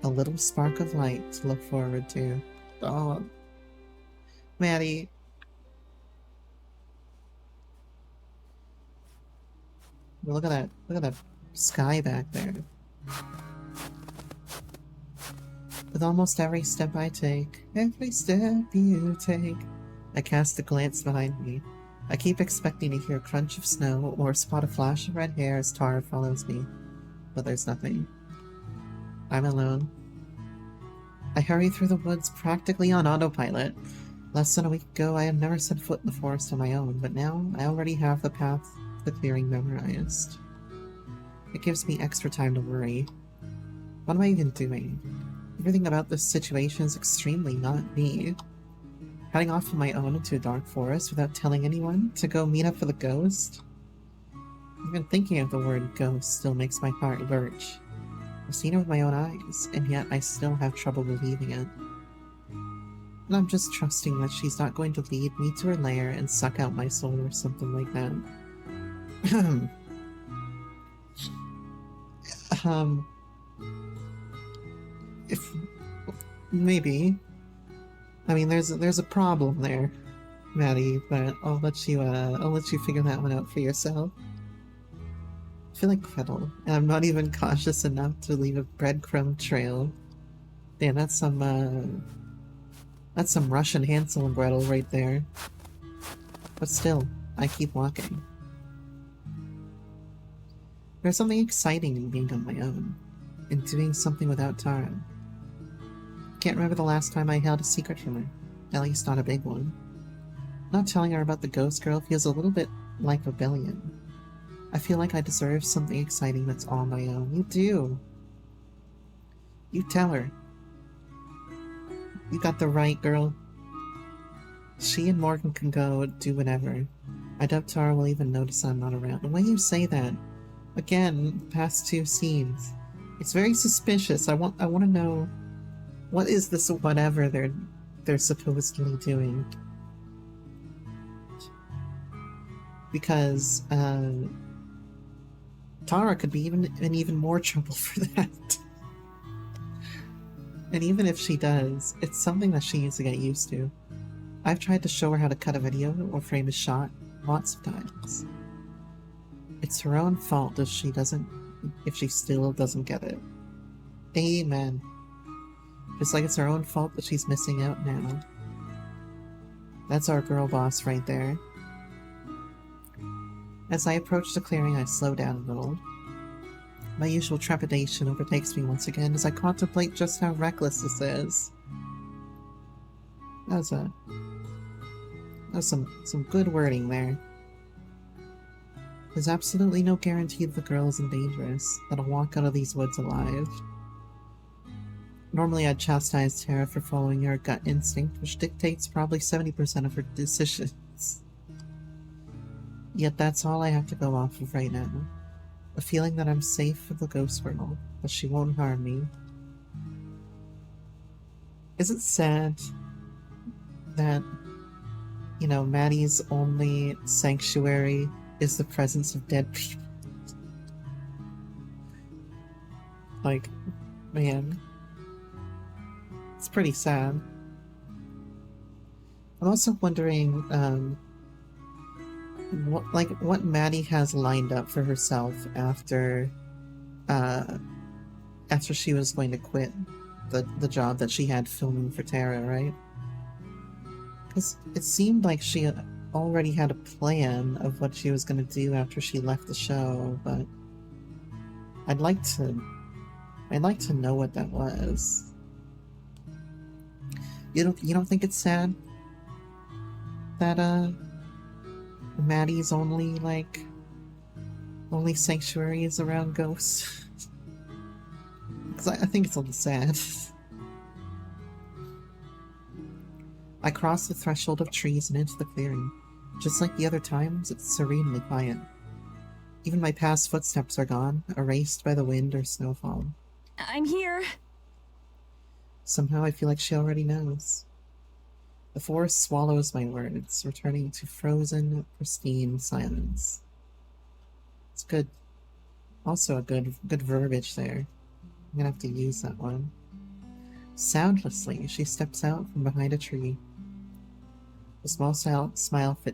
A little spark of light to look forward to. Oh, Maddie. Look at that sky back there. With almost every step I take, every step you take, I cast a glance behind me. I keep expecting to hear a crunch of snow or spot a flash of red hair as Tara follows me, but there's nothing. I'm alone. I hurry through the woods practically on autopilot. Less than a week ago, I had never set foot in the forest on my own, but now I already have the path to the clearing memorized. It gives me extra time to worry. What am I even doing? Everything about this situation is extremely not me. Heading off on my own into a dark forest without telling anyone to go meet up with a ghost? Even thinking of the word ghost still makes my heart lurch. I've seen it with my own eyes, and yet I still have trouble believing it. And I'm just trusting that she's not going to lead me to her lair and suck out my soul or something like that. If... maybe. I mean, there's a problem there, Maddie, but I'll let you figure that one out for yourself. I feel like Gretel, and I'm not even cautious enough to leave a breadcrumb trail. Damn, that's some Russian Hansel and Gretel right there. But still, I keep walking. There's something exciting in being on my own, in doing something without Tara. Can't remember the last time I held a secret from her, at least not a big one. Not telling her about the ghost girl feels a little bit like rebellion. I feel like I deserve something exciting that's all my own. You do. You tell her. You got the right, girl. She and Morgan can go do whatever. I doubt Tara will even notice I'm not around. The way you say that, again, past two scenes, it's very suspicious. I want to know, what is this whatever they're supposedly doing? Because Tara could be in even more trouble for that. And even if she does, it's something that she needs to get used to. I've tried to show her how to cut a video or frame a shot lots of times. It's her own fault if she still doesn't get it. Amen. Just like it's her own fault that she's missing out now. That's our girl boss right there. As I approach the clearing, I slow down a little. My usual trepidation overtakes me once again as I contemplate just how reckless this is. That was some good wording there. There's absolutely no guarantee that the girl isn't dangerous, that I'll walk out of these woods alive. Normally I'd chastise Tara for following her gut instinct, which dictates probably 70% of her decisions. Yet that's all I have to go off of right now. A feeling that I'm safe with the ghost girl, that she won't harm me. Is it sad that, you know, Maddie's only sanctuary is the presence of dead people? Like, man. It's pretty sad. I'm also wondering, what Maddie has lined up for herself after she was going to quit the job that she had filming for Tara, right? Because it seemed like she already had a plan of what she was going to do after she left the show, but I'd like to know what that was. You don't think it's sad that Maddie's only sanctuary is around ghosts? 'Cause I think it's a little sad. I cross the threshold of trees and into the clearing. Just like the other times, it's serenely quiet. Even my past footsteps are gone, erased by the wind or snowfall. I'm here. Somehow I feel like she already knows. The forest swallows my words, returning to frozen, pristine silence. It's good. Also a good verbiage there. I'm gonna have to use that one. Soundlessly, she steps out from behind a tree. A small smile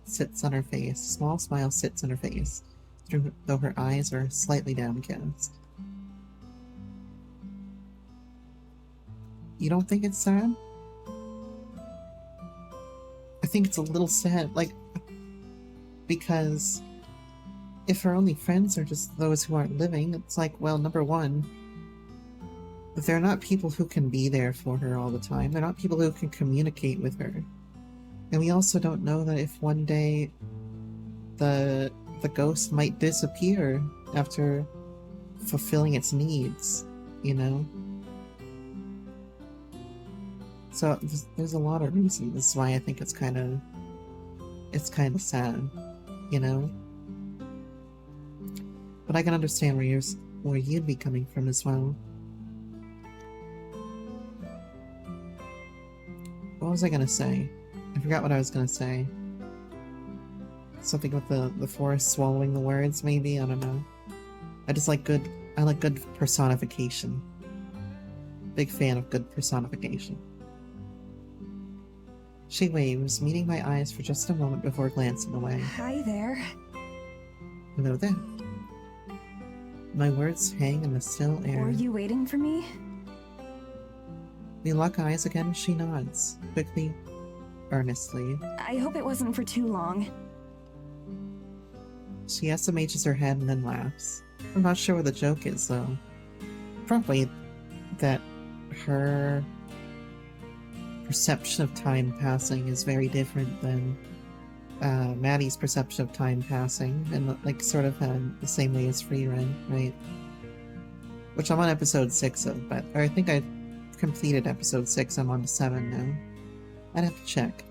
sits on her face. Small smile sits on her face, though her eyes are slightly downcast. You don't think it's sad? I think it's a little sad, because if her only friends are just those who aren't living, it's like, well, number one, they're not people who can be there for her all the time. They're not people who can communicate with her. And we also don't know that if one day the ghost might disappear after fulfilling its needs, you know? So there's a lot of reasons why I think it's kind of sad, you know? But I can understand where you'd be coming from as well. What was I gonna say? I forgot what I was gonna say. Something with the forest swallowing the words, maybe? I don't know. I like good personification. Big fan of good personification. She waves, meeting my eyes for just a moment before glancing away. Hi there. Hello there. My words hang in the still air. Were you waiting for me? We lock eyes again. She nods, quickly, earnestly. I hope it wasn't for too long. She SMHs her head and then laughs. I'm not sure what the joke is, though. Probably that her perception of time passing is very different than Maddie's perception of time passing, and sort of the same way as free rent, right? Which I'm on episode 6 of, or I think I completed episode 6. I'm on to 7 now. I'd have to check.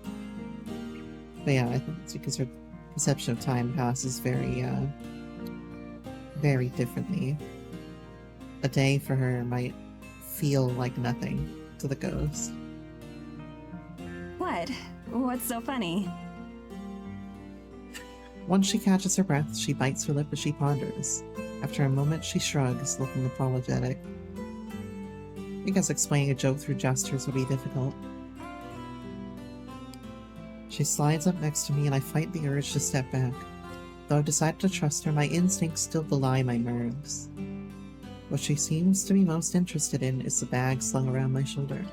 But yeah, I think it's because her perception of time passes very differently. A day for her might feel like nothing to the ghost. What? What's so funny? Once she catches her breath, she bites her lip as she ponders. After a moment, she shrugs, looking apologetic. I guess explaining a joke through gestures would be difficult. She slides up next to me and I fight the urge to step back. Though I've decided to trust her, my instincts still belie my nerves. What she seems to be most interested in is the bag slung around my shoulder.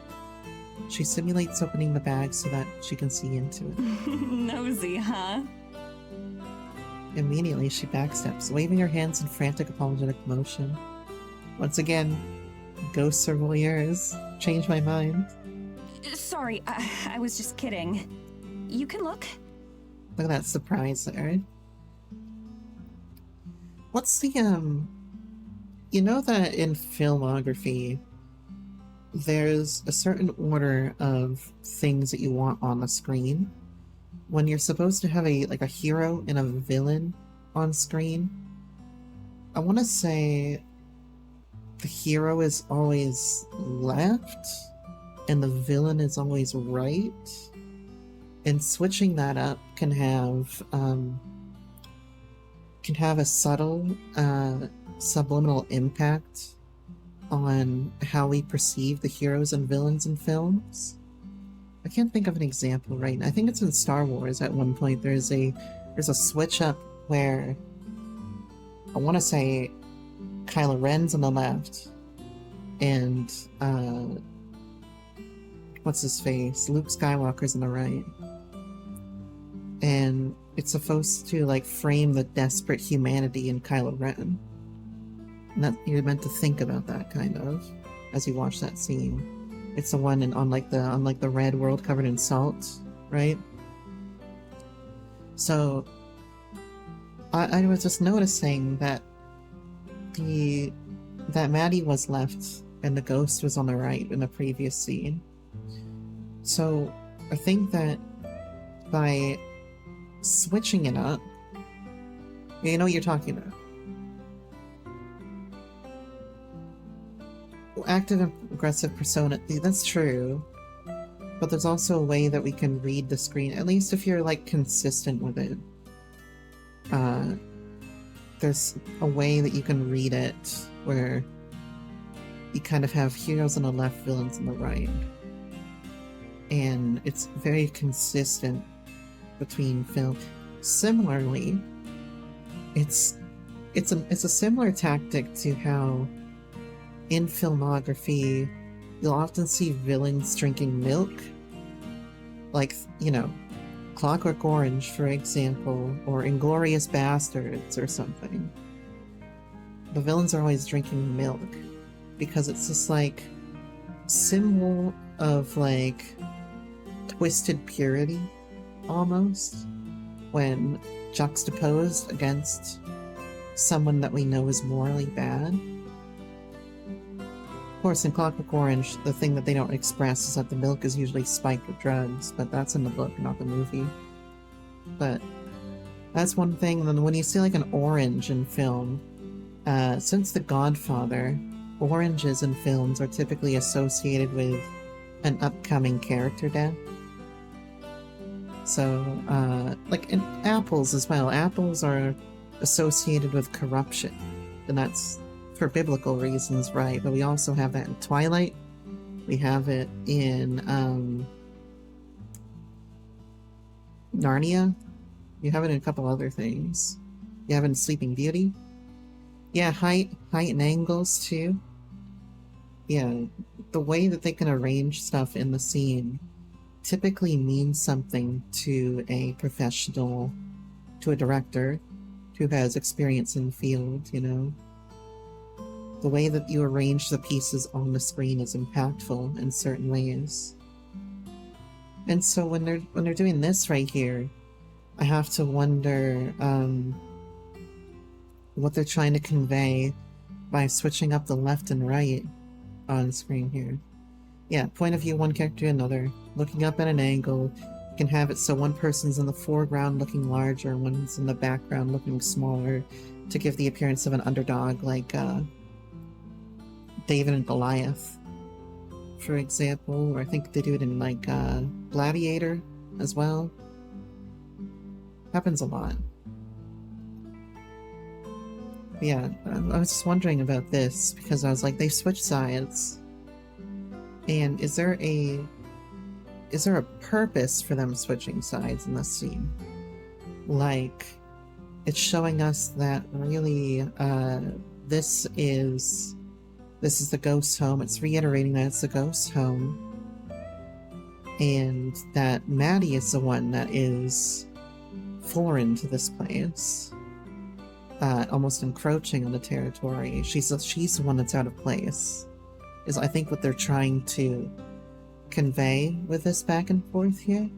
She simulates opening the bag so that she can see into it. Nosy, huh? Immediately, she backsteps, waving her hands in frantic apologetic motion. Once again, ghosts are voyeurs. Change my mind. Sorry, I was just kidding. You can look. Look at that surprise there. What's the, You know that in filmography, there's a certain order of things that you want on the screen. When you're supposed to have a hero and a villain on screen, I want to say the hero is always left and the villain is always right. And switching that up can have a subtle subliminal impact on how we perceive the heroes and villains in films. I can't think of an example right now. I think it's in Star Wars at one point. There's a switch up where I want to say Kylo Ren's on the left and what's his face? Luke Skywalker's on the right. and it's supposed to like frame the desperate humanity in Kylo Ren. And that you're meant to think about that kind of as you watch that scene. It's the one on the red world covered in salt, right? So I was just noticing that Maddie was left and the ghost was on the right in the previous scene. So I think that by switching it up, you know what you're talking about. Active and aggressive persona, that's true. But there's also a way that we can read the screen, at least if you're like consistent with it. There's a way that you can read it where you kind of have heroes on the left, villains on the right. And it's very consistent between film. Similarly, it's a similar tactic to how in filmography you'll often see villains drinking milk, like, you know, Clockwork Orange, for example, or Inglourious Bastards or something. The villains are always drinking milk because it's this like symbol of like twisted purity almost when juxtaposed against someone that we know is morally bad. Of course, in Clockwork Orange, the thing that they don't express is that the milk is usually spiked with drugs, but that's in the book, not the movie. But that's one thing. And then when you see like an orange in film, since The Godfather, oranges in films are typically associated with an upcoming character death. So, like in apples as well. Apples are associated with corruption, and that's for biblical reasons, right? But we also have that in Twilight. We have it in Narnia. You have it in a couple other things. You have it in Sleeping Beauty. Yeah, height and angles too. Yeah, the way that they can arrange stuff in the scene typically means something to a professional, to a director who has experience in the field, you know? The way that you arrange the pieces on the screen is impactful in certain ways. And so when they're doing this right here, I have to wonder what they're trying to convey by switching up the left and right on screen here. Yeah, point of view one character to another, looking up at an angle. You can have it so one person's in the foreground looking larger, one's in the background looking smaller, to give the appearance of an underdog, like David and Goliath, for example, or I think they do it in like Gladiator as well. Happens a lot. But yeah, I was just wondering about this because I was like, they switched sides, and is there a purpose for them switching sides in this scene? Like, it's showing us that really this is the ghost home. It's reiterating that it's the ghost home, and that Maddie is the one that is foreign to this place, almost encroaching on the territory. She's the one that's out of place, is I think what they're trying to convey with this back and forth here.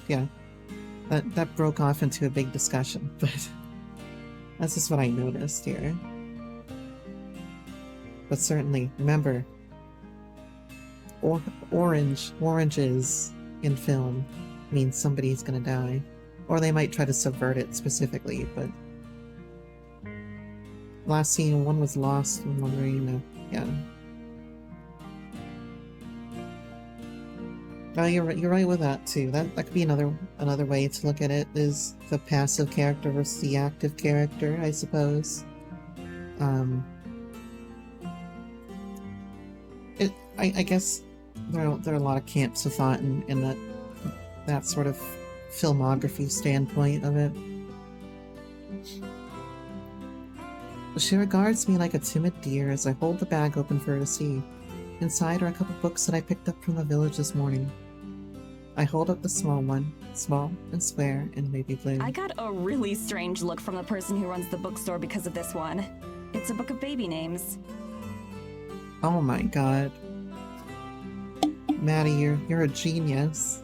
Yeah, that broke off into a big discussion, but that's just what I noticed here. But certainly, remember, oranges in film means somebody's gonna die. Or they might try to subvert it specifically, but last scene, one was lost and one arena. Yeah. Oh, you're right with that too. That could be another way to look at it, is the passive character versus the active character, I suppose. I guess there are a lot of camps of thought in that sort of filmography standpoint of it. She regards me like a timid deer as I hold the bag open for her to see. Inside are a couple books that I picked up from the village this morning. I hold up the small one, small and square and baby blue. I got a really strange look from the person who runs the bookstore because of this one. It's a book of baby names. Oh my god. Maddie, you're a genius.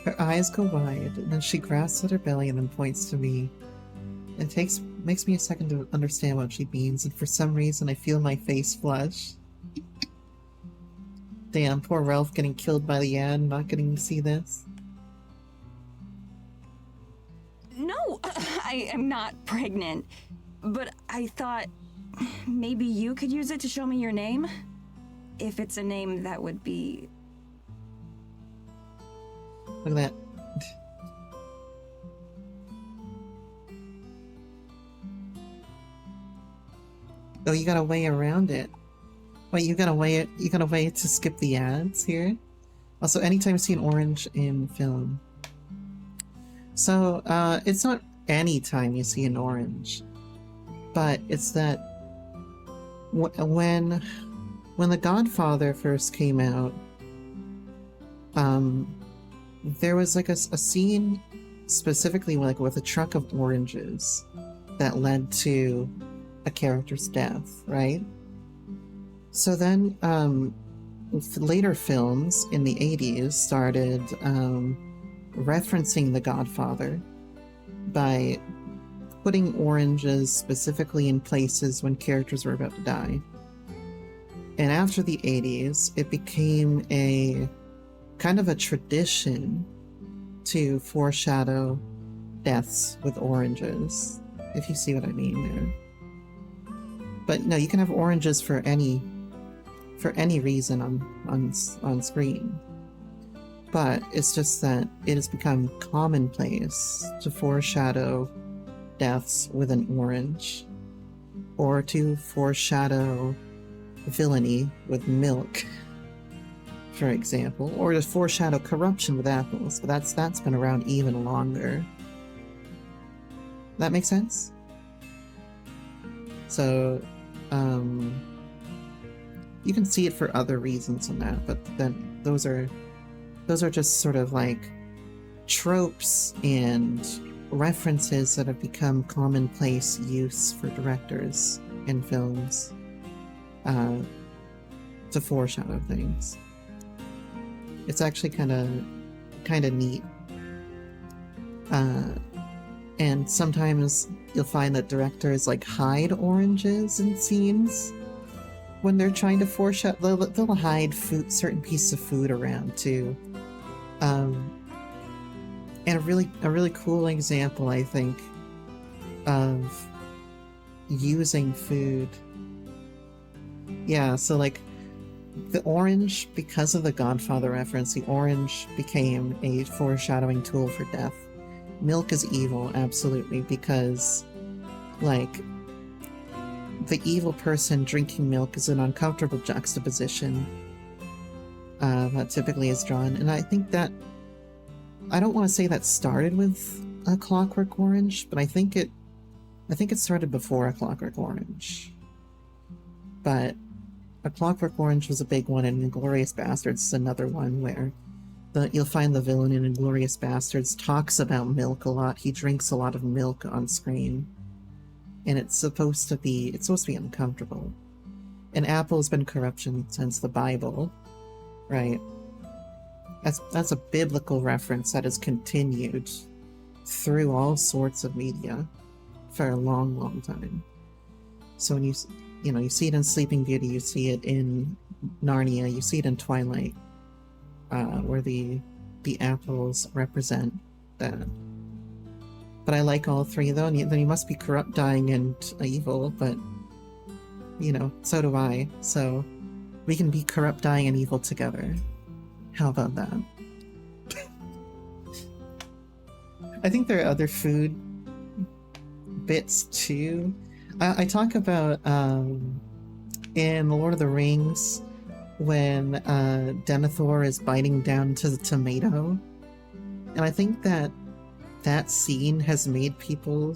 Her eyes go wide, and then she grasps at her belly and then points to me. It makes me a second to understand what she means, and for some reason I feel my face flush. Damn, poor Ralph getting killed by the ad, not getting to see this. No, I am not pregnant. But I thought maybe you could use it to show me your name? If it's a name that would be... Look at that. Oh, you got a way around it. Wait, you got a way to skip the ads here? Also, anytime you see an orange in film. So, it's not any time you see an orange, but it's that when The Godfather first came out, there was like a scene specifically like with a truck of oranges that led to a character's death, right? So then later films in the 80s started referencing The Godfather by putting oranges specifically in places when characters were about to die. And after the 80s, it became a kind of a tradition to foreshadow deaths with oranges, if you see what I mean there. But no, you can have oranges for any reason on screen. But it's just that it has become commonplace to foreshadow deaths with an orange, or to foreshadow villainy with milk, for example, or to foreshadow corruption with apples. But that's been around even longer. That makes sense? So, you can see it for other reasons than that, but then those are just sort of like tropes and references that have become commonplace use for directors in films to foreshadow things. It's actually kind of neat. And sometimes you'll find that directors like hide oranges in scenes when they're trying to foreshadow. They'll hide certain pieces of food around too. And a really cool example, I think, of using food. Yeah, so like the orange, because of the Godfather reference, the orange became a foreshadowing tool for death. Milk is evil, absolutely, because like the evil person drinking milk is an uncomfortable juxtaposition that typically is drawn. And I think that, I don't want to say that started with A Clockwork Orange, but I think it started before A Clockwork Orange. But A Clockwork Orange was a big one, and Inglourious Basterds is another one where you'll find the villain in Inglourious Basterds talks about milk a lot. He drinks a lot of milk on screen. And it's supposed to be uncomfortable. And apple's been corruption since the Bible, right? That's a biblical reference that has continued through all sorts of media for a long, long time. So when you see it in Sleeping Beauty, you see it in Narnia, you see it in Twilight, where the apples represent that. But I like all three, though, and then you must be corrupt, dying, and evil, but, so do I. So we can be corrupt, dying, and evil together. How about that? I think there are other food bits, too. I talk about, in The Lord of the Rings, when Denethor is biting down to the tomato. And I think that scene has made people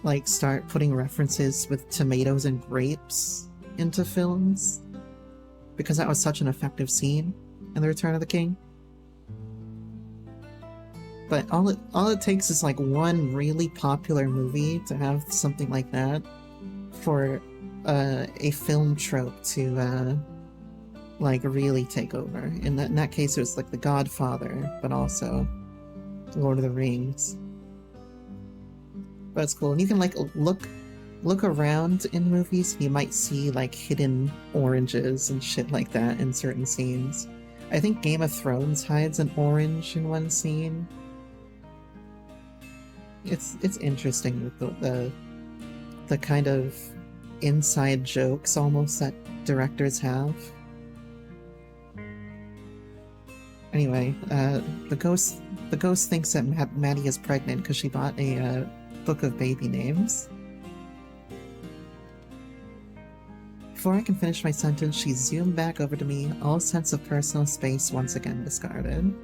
like start putting references with tomatoes and grapes into films. because that was such an effective scene in The Return of the King. But all it takes is like one really popular movie to have something like that for a film trope to like really take over. In that case, it was like The Godfather, but also Lord of the Rings. But it's cool, and you can like look around in movies. You might see like hidden oranges and shit like that in certain scenes. I think Game of Thrones hides an orange in one scene. It's interesting with the kind of inside jokes almost that directors have. Anyway, the ghost thinks that Maddie is pregnant because she bought a book of baby names. Before I can finish my sentence, she zoomed back over to me, all sense of personal space once again discarded.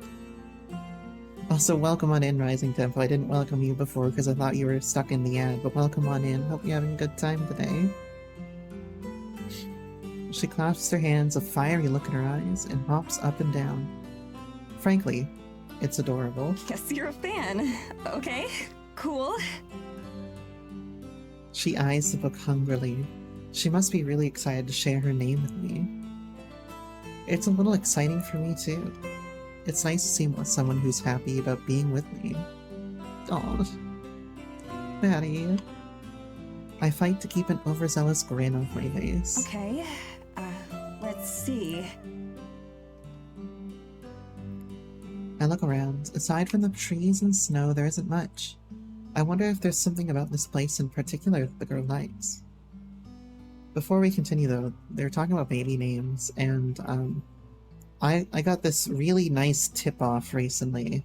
Also, welcome on in, Rising Tempo. I didn't welcome you before because I thought you were stuck in the ad, but welcome on in. Hope you're having a good time today. She clasps her hands, a fiery look in her eyes, and hops up and down. Frankly, it's adorable. Guess you're a fan. Okay, cool. She eyes the book hungrily. She must be really excited to share her name with me. It's a little exciting for me too. It's nice to see someone who's happy about being with me. Aw. Maddie. I fight to keep an overzealous grin off my face. Okay, let's see. I look around. Aside from the trees and snow, there isn't much. I wonder if there's something about this place in particular that the girl likes. Before we continue though, they're talking about baby names, and I got this really nice tip-off recently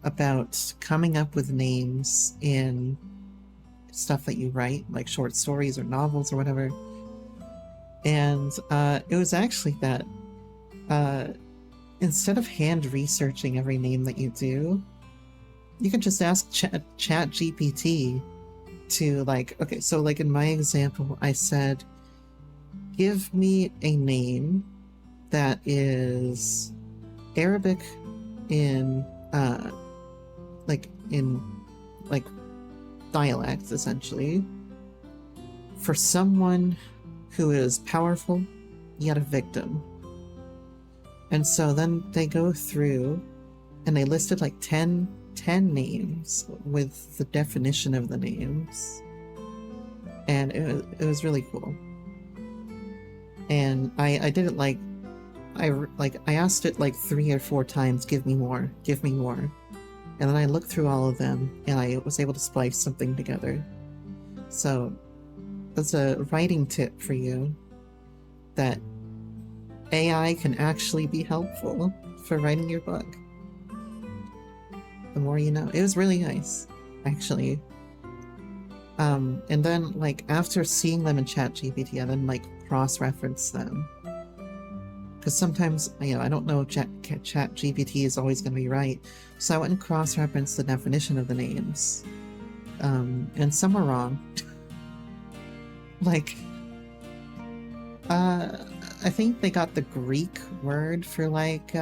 about coming up with names in stuff that you write, like short stories or novels or whatever. And it was actually that instead of hand researching every name that you do, you can just ask Chat GPT to like, okay, so like in my example, I said, give me a name that is Arabic in dialects, essentially, for someone who is powerful yet a victim. And so then they go through and they listed like 10 names with the definition of the names, and it was really cool. And I did it like I asked it like 3 or 4 times, give me more, and then I looked through all of them and I was able to splice something together. So that's a writing tip for you, that AI can actually be helpful for writing your book. The more you know. It was really nice, actually. And then, like, after seeing them in ChatGPT, I then, like, cross-reference them. Because sometimes, you know, I don't know if ChatGPT is always going to be right. So I went and cross-referenced the definition of the names. And some were wrong. Like, I think they got the Greek word for, like,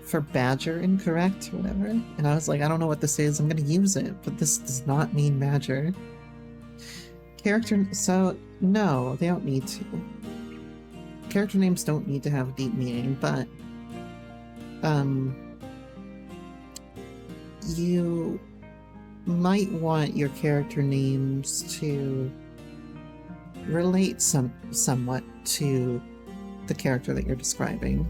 for badger incorrect or whatever, and I was like, I don't know what this is, I'm gonna use it, but this does not mean badger. So no, they don't need to. Character names don't need to have deep meaning, but you might want your character names to relate somewhat to the character that you're describing.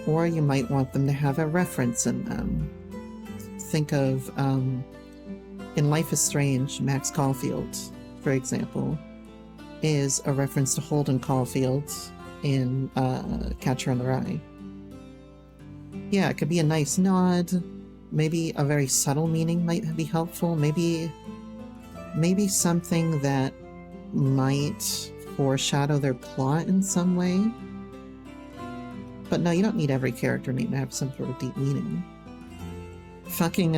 Or you might want them to have a reference in them. Think of, in Life is Strange, Max Caulfield, for example, is a reference to Holden Caulfield in Catcher in the Rye. Yeah, it could be a nice nod. Maybe a very subtle meaning might be helpful. Maybe something that might foreshadow their plot in some way. But no, you don't need every character name to have some sort of deep meaning. Fucking,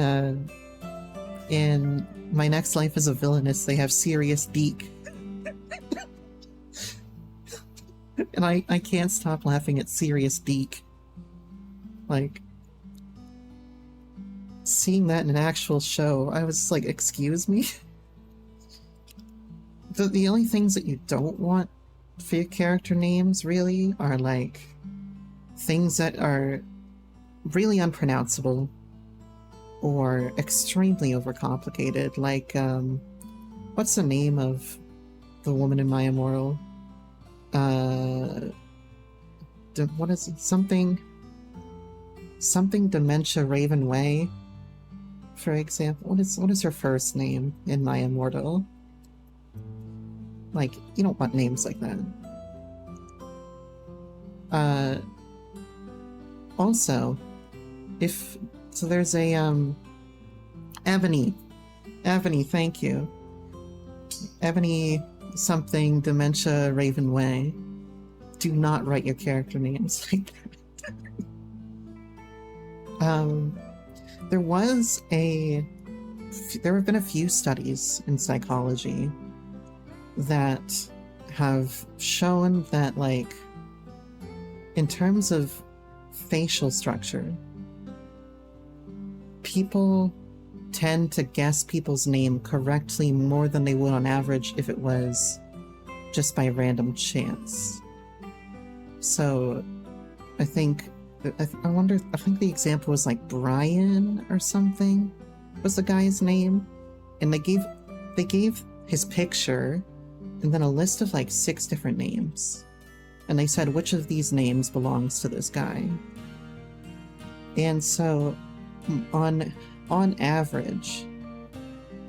in My Next Life as a Villainess, they have Serious Beak. And I can't stop laughing at Serious Beak. Like, seeing that in an actual show, I was like, excuse me? The only things that you don't want for your character names, really, are like things that are really unpronounceable or extremely overcomplicated. Like, what's the name of the woman in My Immortal? What is it? Something Dementia Raven Way, for example. What is her first name in My Immortal? Like, you don't want names like that. Also, so there's a, Ebony, thank you. Ebony something Dementia Raven Way. Do not write your character names like that. There have been a few studies in psychology that have shown that, like, in terms of facial structure, people tend to guess people's name correctly more than they would on average if it was just by random chance. So I think the example was like Brian or something was the guy's name, and they gave his picture and then a list of like 6 different names, and they said which of these names belongs to this guy. And so on average,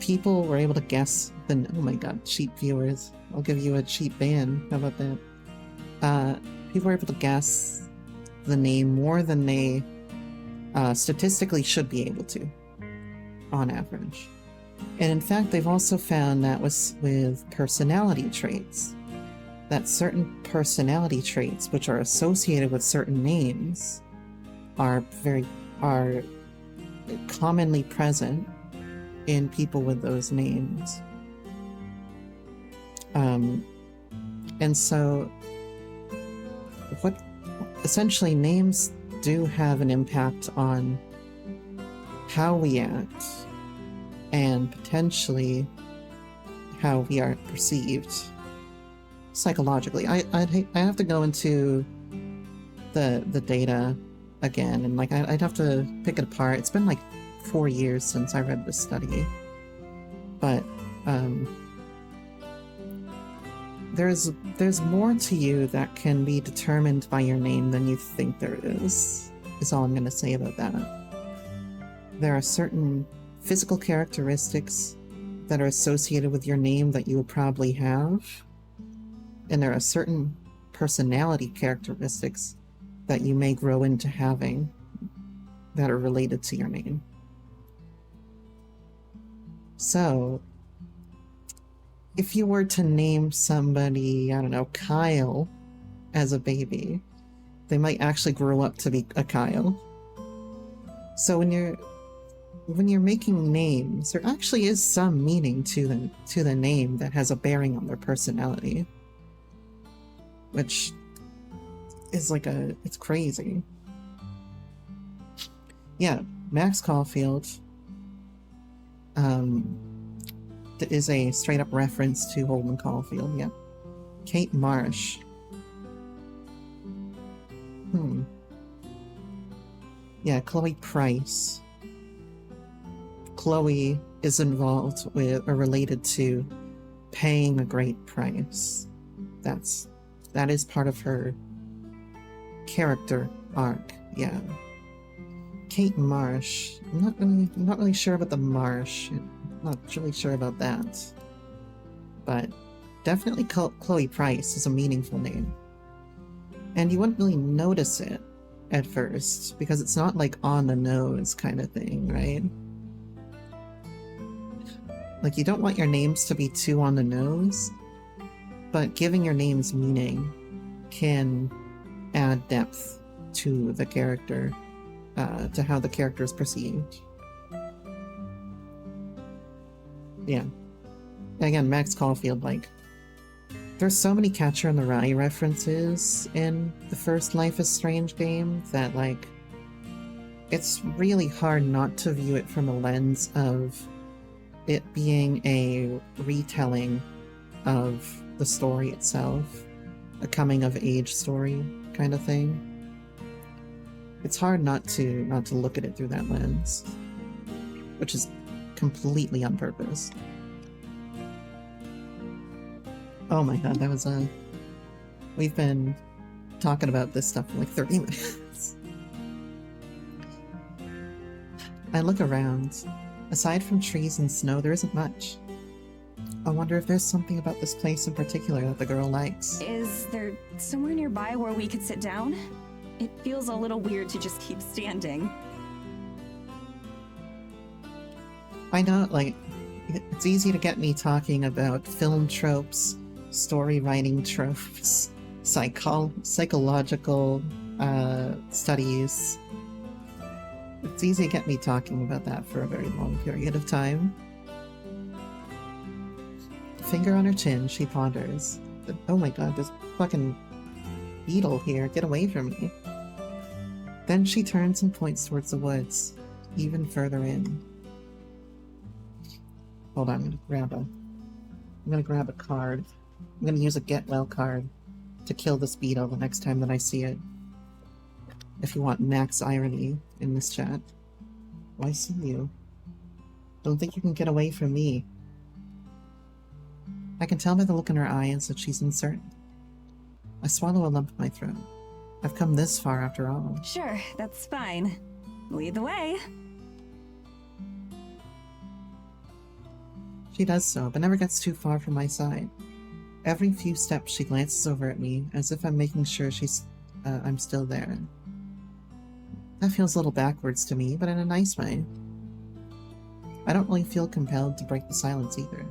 people were able to guess the, oh my god, cheap viewers, I'll give you a cheap ban, how about that? People were able to guess the name more than they statistically should be able to, on average. And in fact, they've also found that with personality traits, that certain personality traits which are associated with certain names are commonly present in people with those names. And so essentially names do have an impact on how we act and potentially how we are perceived psychologically. I have to go into the data again, and like I'd have to pick it apart. It's been like 4 years since I read this study, but there's more to you that can be determined by your name than you think there is all I'm going to say about that. There are certain physical characteristics that are associated with your name that you will probably have, and there are certain personality characteristics that you may grow into having that are related to your name. So, if you were to name somebody, I don't know, Kyle, as a baby, they might actually grow up to be a Kyle. So when you're making names, there actually is some meaning to the name that has a bearing on their personality, which is like it's crazy. Yeah, Max Caulfield is a straight up reference to Holden Caulfield. Yeah. Kate Marsh. Yeah, Chloe Price. Chloe is involved with or related to paying a great price. That is part of her character arc. Yeah. Kate Marsh. I'm not really sure about the Marsh. I'm not really sure about that. But definitely Chloe Price is a meaningful name. And you wouldn't really notice it at first, because it's not like on the nose kind of thing, right? Like, you don't want your names to be too on the nose, but giving your names meaning can add depth to the character, to how the character is perceived. Yeah. Again, Max Caulfield, like, there's so many Catcher in the Rye references in the first Life is Strange game that, like, it's really hard not to view it from a lens of it being a retelling of the story itself, a coming-of-age story kind of thing. It's hard not to look at it through that lens, which is completely on purpose. Oh my god, that was a... We've been talking about this stuff for like 30 minutes. I look around. Aside from trees and snow, there isn't much. I wonder if there's something about this place in particular that the girl likes. Is there somewhere nearby where we could sit down? It feels a little weird to just keep standing. I know, like, it's easy to get me talking about film tropes, story writing tropes, psychological studies. It's easy to get me talking about that for a very long period of time. Finger on her chin, she ponders. Oh my god, there's a fucking beetle here. Get away from me. Then she turns and points towards the woods, even further in. Hold on, I'm gonna grab a card. I'm gonna use a get well card to kill this beetle the next time that I see it. If you want max irony in this chat. Oh, I see you. Don't think you can get away from me. I can tell by the look in her eyes that she's uncertain. I swallow a lump in my throat. I've come this far after all. Sure, that's fine. Lead the way. She does so, but never gets too far from my side. Every few steps she glances over at me, as if I'm making sure I'm still there. That feels a little backwards to me, but in a nice way. I don't really feel compelled to break the silence either.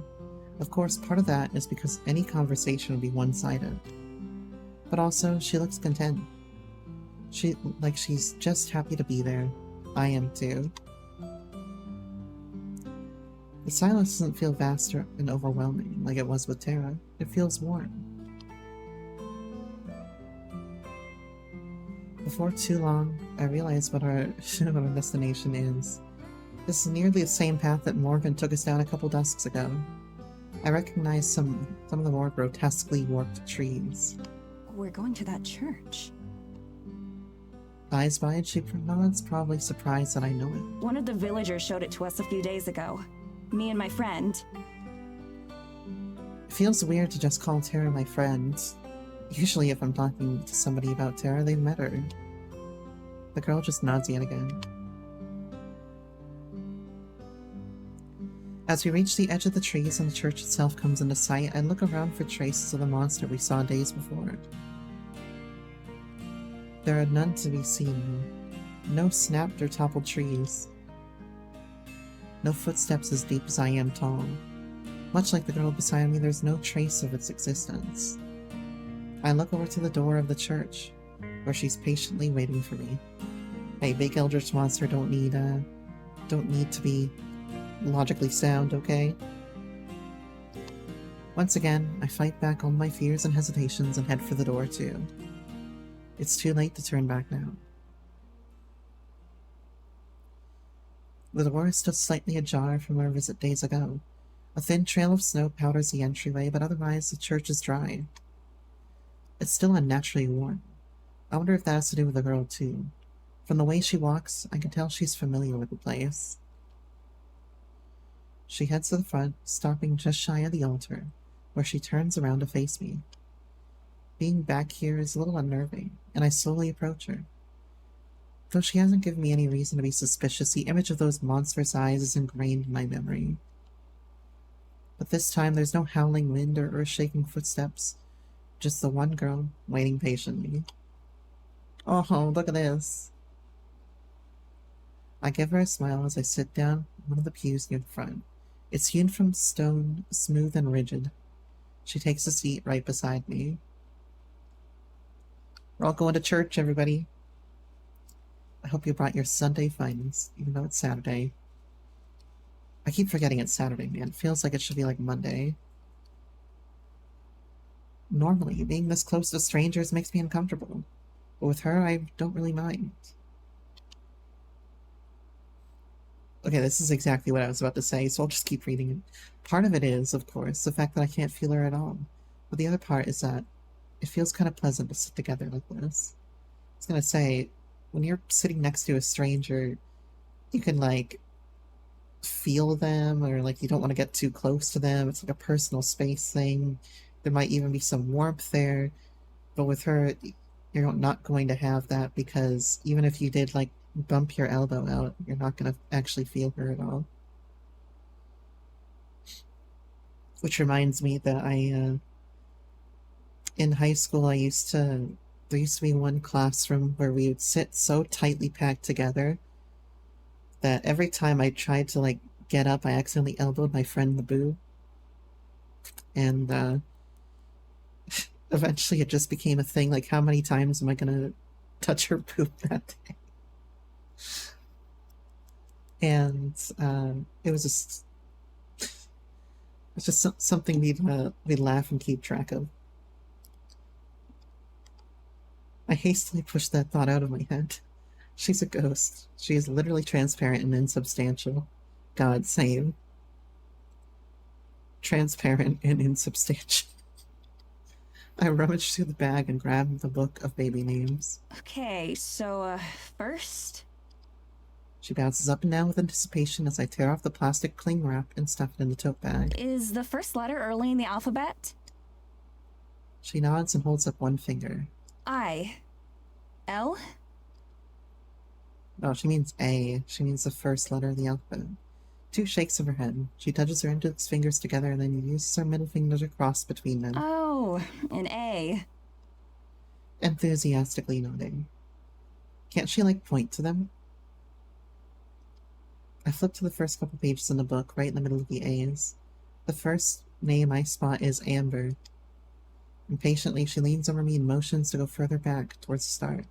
Of course, part of that is because any conversation would be one-sided. But also, she looks content. She's just happy to be there. I am too. The silence doesn't feel vast and overwhelming like it was with Tara. It feels warm. Before too long, I realize what our destination is. This is nearly the same path that Morgan took us down a couple dusks ago. I recognize some of the more grotesquely warped trees. We're going to that church. Eyes wide, she nods, probably surprised that I know it. One of the villagers showed it to us a few days ago. Me and my friend. It feels weird to just call Tara my friend. Usually if I'm talking to somebody about Tara, they've met her. The girl just nods yet again. As we reach the edge of the trees and the church itself comes into sight, I look around for traces of the monster we saw days before. There are none to be seen. No snapped or toppled trees. No footsteps as deep as I am tall. Much like the girl beside me, there's no trace of its existence. I look over to the door of the church, where she's patiently waiting for me. Hey, big eldritch monster don't need to be logically sound, okay? Once again, I fight back all my fears and hesitations and head for the door too. It's too late to turn back now. The door is still slightly ajar from our visit days ago. A thin trail of snow powders the entryway, but otherwise the church is dry. It's still unnaturally warm. I wonder if that has to do with the girl too. From the way she walks, I can tell she's familiar with the place. She heads to the front, stopping just shy of the altar, where she turns around to face me. Being back here is a little unnerving, and I slowly approach her. Though she hasn't given me any reason to be suspicious, the image of those monstrous eyes is ingrained in my memory. But this time there's no howling wind or earth-shaking footsteps, just the one girl waiting patiently. Oh, look at this. I give her a smile as I sit down on one of the pews near the front. It's hewn from stone, smooth and rigid. She takes a seat right beside me. We're all going to church, everybody. I hope you brought your Sunday finest, even though it's Saturday. I keep forgetting it's Saturday, man. It feels like it should be like Monday. Normally, being this close to strangers makes me uncomfortable. But with her, I don't really mind. Okay, this is exactly what I was about to say, so I'll just keep reading it. Part of it is, of course, the fact that I can't feel her at all. But the other part is that it feels kind of pleasant to sit together like this. I was gonna say, when you're sitting next to a stranger, you can, like, feel them, or, like, you don't want to get too close to them. It's like a personal space thing. There might even be some warmth there. But with her, you're not going to have that because even if you did, like, bump your elbow out, you're not going to actually feel her at all. Which reminds me that in high school, there used to be one classroom where we would sit so tightly packed together that every time I tried to, like, get up, I accidentally elbowed my friend in the boob. And eventually it just became a thing. Like, how many times am I gonna touch her boob that day? And it was just something we'd laugh and keep track of. I hastily pushed that thought out of my head. She's a ghost. She is literally transparent and insubstantial. God, same. Transparent and insubstantial. I rummaged through the bag and grabbed the book of baby names. Okay, so, first? She bounces up and down with anticipation as I tear off the plastic cling wrap and stuff it in the tote bag. Is the first letter early in the alphabet? She nods and holds up one finger. I. L? No, she means A. She means the first letter of the alphabet. 2 shakes of her head. She touches her index fingers together and then uses her middle finger to cross between them. Oh, an A. Enthusiastically nodding. Can't she, like, point to them? I flip to the first couple pages in the book, right in the middle of the A's. The first name I spot is Amber. Impatiently, she leans over me and motions to go further back, towards the start.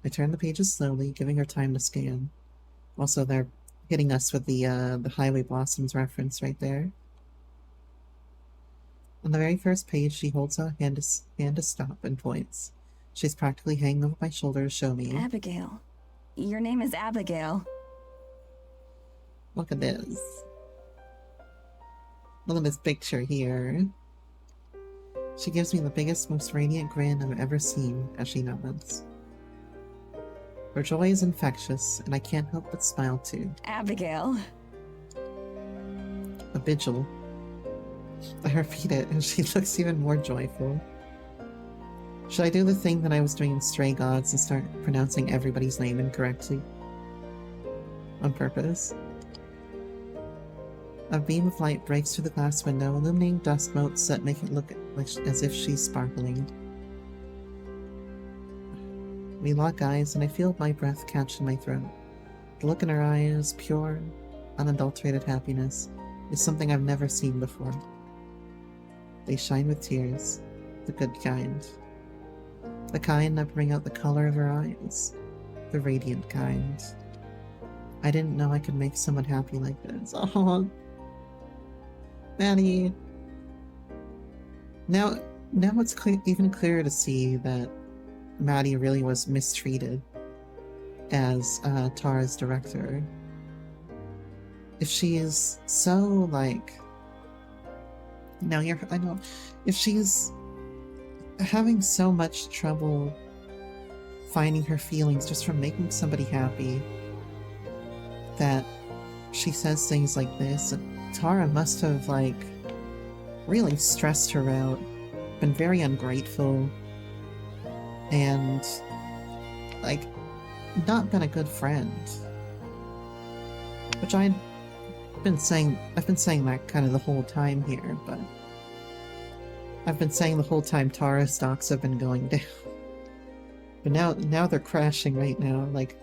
I turn the pages slowly, giving her time to scan. Also, they're hitting us with the Highway Blossoms reference right there. On the very first page, she holds out a hand to stop and points. She's practically hanging over my shoulder to show me. Abigail. Your name is Abigail. Look at this. Look at this picture here. She gives me the biggest, most radiant grin I've ever seen as she nods. Her joy is infectious, and I can't help but smile too. Abigail. A vigil. I repeat it, and she looks even more joyful. Should I do the thing that I was doing in Stray Gods and start pronouncing everybody's name incorrectly? On purpose? A beam of light breaks through the glass window, illuminating dust motes that make it look as if she's sparkling. We lock eyes, and I feel my breath catch in my throat. The look in her eyes, pure, unadulterated happiness, is something I've never seen before. They shine with tears, the good kind. The kind that bring out the color of her eyes. The radiant kind. I didn't know I could make someone happy like this. Oh, Maddie. Now it's even clearer to see that Maddie really was mistreated as Tara's director. If she is so, like... I know. If she's having so much trouble finding her feelings just from making somebody happy, that she says things like this, Tara must have, like, really stressed her out, been very ungrateful, and, like, not been a good friend. Which I've been saying that kind of the whole time here, but I've been saying the whole time Tara stocks have been going down. But now they're crashing right now. Like,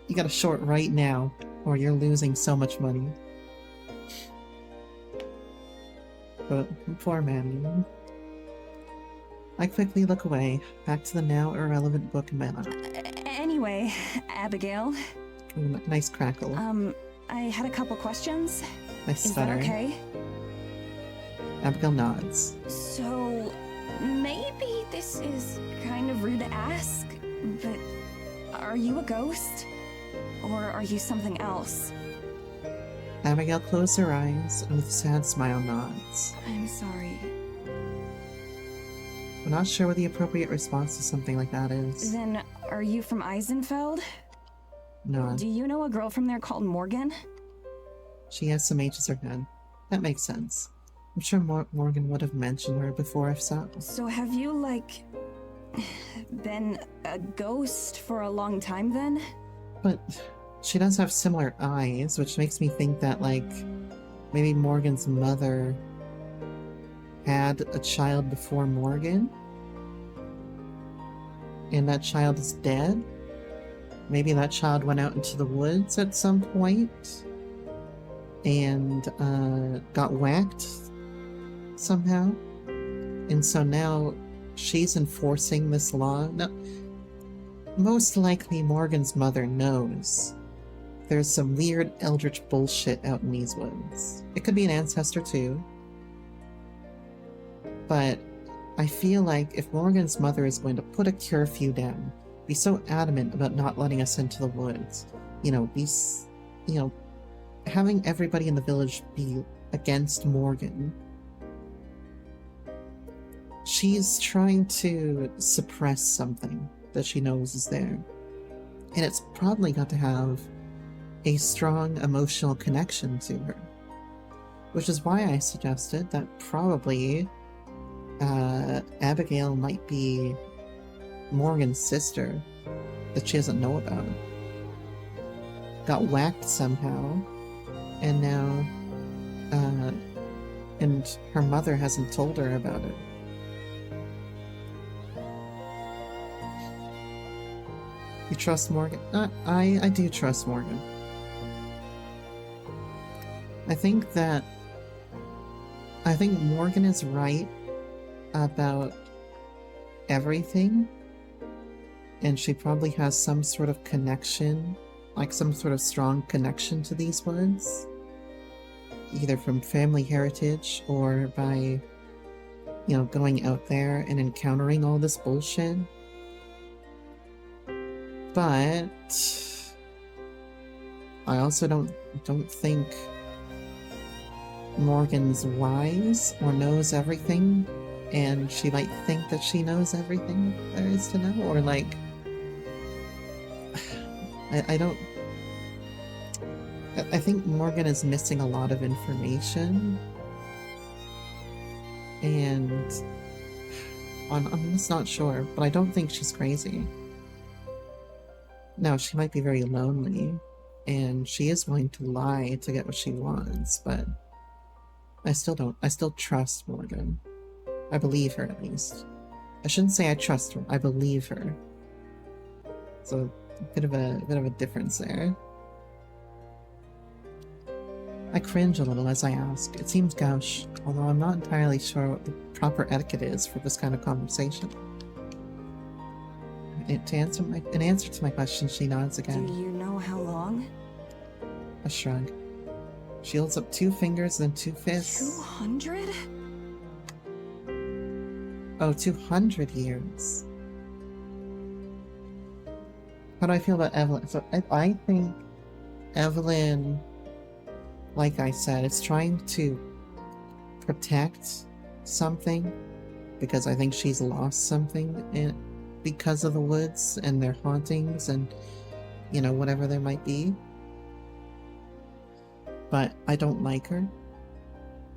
you gotta short right now, or you're losing so much money. But poor man. I quickly look away, back to the now irrelevant book in my lap. Anyway, Abigail. Ooh, nice crackle. I had a couple questions. I Is that stutter. okay? Abigail nods. So, maybe this is kind of rude to ask, but are you a ghost? Or are you something else? Abigail closed her eyes and with a sad smile nods. I'm sorry. I'm not sure what the appropriate response to something like that is. Then, are you from Eisenfeld? No. Do you know a girl from there called Morgan? She estimates her head. That makes sense. I'm sure Morgan would have mentioned her before if so. So have you, like, been a ghost for a long time then? But she does have similar eyes, which makes me think that, like, maybe Morgan's mother had a child before Morgan? And that child is dead? Maybe that child went out into the woods at some point and got whacked somehow. And so now she's enforcing this law. No, most likely Morgan's mother knows there's some weird eldritch bullshit out in these woods. It could be an ancestor too. But I feel like if Morgan's mother is going to put a curfew down, be so adamant about not letting us into the woods, having everybody in the village be against Morgan, she's trying to suppress something that she knows is there. And it's probably got to have a strong emotional connection to her. Which is why I suggested that probably Abigail might be Morgan's sister that she doesn't know about. Got whacked somehow, and now, and her mother hasn't told her about it. You trust Morgan? I do trust Morgan. I think Morgan is right about everything, and she probably has some sort of connection, like some sort of strong connection to these woods, either from family heritage or by, going out there and encountering all this bullshit. But I also don't think Morgan's wise or knows everything, and she might think that she knows everything there is to know, or like, I think Morgan is missing a lot of information, and I'm just not sure, but I don't think she's crazy. No, she might be very lonely, and she is willing to lie to get what she wants, but I still trust Morgan. I believe her, at least. I shouldn't say I trust her, I believe her. So, a bit of a difference there. I cringe a little as I ask. It seems gauche, although I'm not entirely sure what the proper etiquette is for this kind of conversation. In answer to my question, she nods again. Do you know how long? A shrug. She holds up 2 fingers, then 2 fists. 200? Oh, 200 years. How do I feel about Evelyn? So I think Evelyn, like I said, is trying to protect something, because I think she's lost something because of the woods and their hauntings and, whatever there might be. But I don't like her.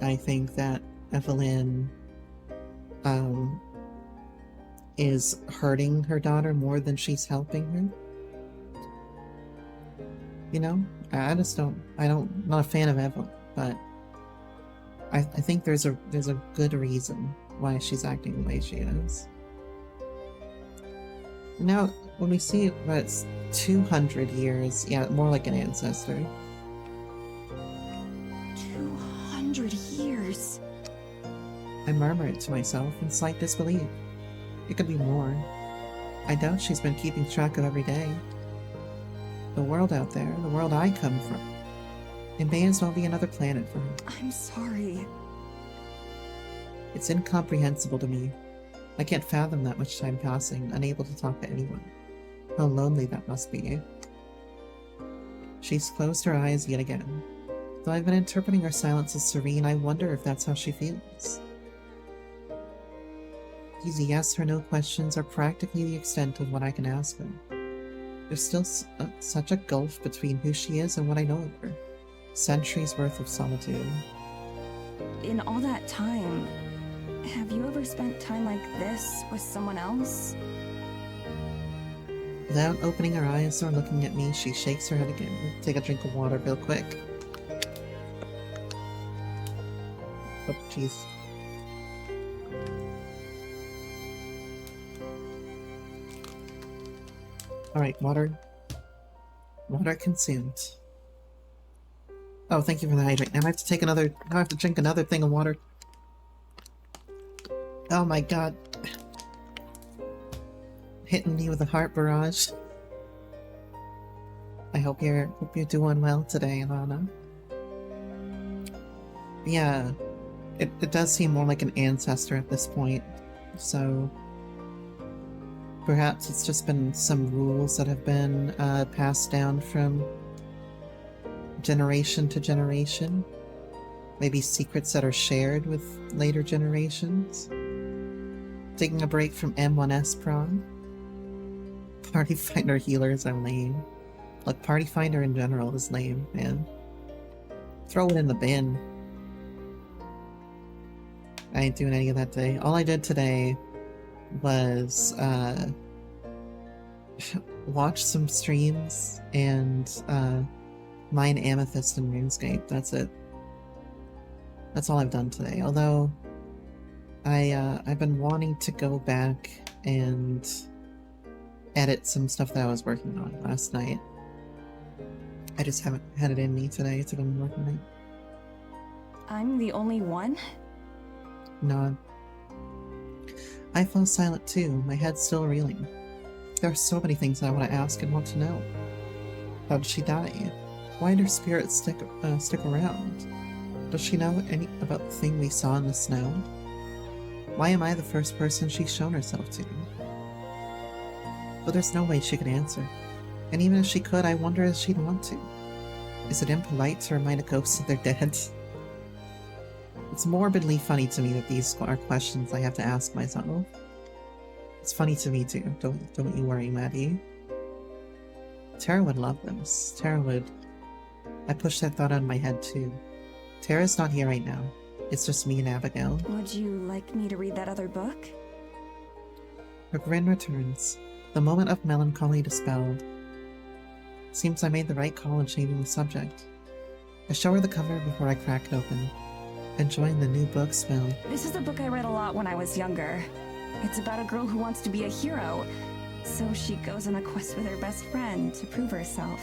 I think that Evelyn is hurting her daughter more than she's helping her. I'm not a fan of Evelyn, but I think there's a good reason why she's acting the way she is. Now, when we see that it's 200 years, yeah, more like an ancestor. 200 years? I murmur it to myself in slight disbelief. It could be more. I doubt she's been keeping track of every day. The world out there, the world I come from, It may as well be another planet for her. I'm sorry. It's incomprehensible to me. I can't fathom that much time passing, unable to talk to anyone. How lonely that must be. She's closed her eyes yet again. Though I've been interpreting her silence as serene, I wonder if that's how she feels. These yes or no questions are practically the extent of what I can ask her. There's still such a gulf between who she is and what I know of her. Centuries worth of solitude. In all that time, have you ever spent time like this with someone else? Without opening her eyes or looking at me, she shakes her head again. Take a drink of water real quick. Oh, jeez. Alright, water. Water consumed. Oh, thank you for the hydrate. Now I have to take another. Now I have to drink another thing of water. Oh my god. Hitting me with a heart barrage. I hope you're doing well today, Alana. Yeah, it does seem more like an ancestor at this point, so perhaps it's just been some rules that have been passed down from generation to generation. Maybe secrets that are shared with later generations. Taking a break from M1S prom. Party Finder healers are lame. Look, Party Finder in general is lame, man. Throw it in the bin. I ain't doing any of that today. All I did today was watch some streams and mine Amethyst and RuneScape. That's it. That's all I've done today. Although I've been wanting to go back and edit some stuff that I was working on last night. I just haven't had it in me today to go and work on it. I'm the only one? No. I fell silent too, my head still reeling. There are so many things I want to ask and want to know. How did she die? Why did her spirit stick around? Does she know any about the thing we saw in the snow? Why am I the first person she's shown herself to? But there's no way she could answer. And even if she could, I wonder if she'd want to. Is it impolite to remind a ghost that they're dead? It's morbidly funny to me that these are questions I have to ask myself. It's funny to me too, don't you worry, Maddie. Tara would love this. Tara would... I pushed that thought out of my head too. Tara's not here right now. It's just me and Abigail. Would you like me to read that other book? Her grin returns. The moment of melancholy dispelled. Seems I made the right call in changing the subject. I show her the cover before I crack it open, enjoying the new book smell. This is a book I read a lot when I was younger. It's about a girl who wants to be a hero, so she goes on a quest with her best friend to prove herself.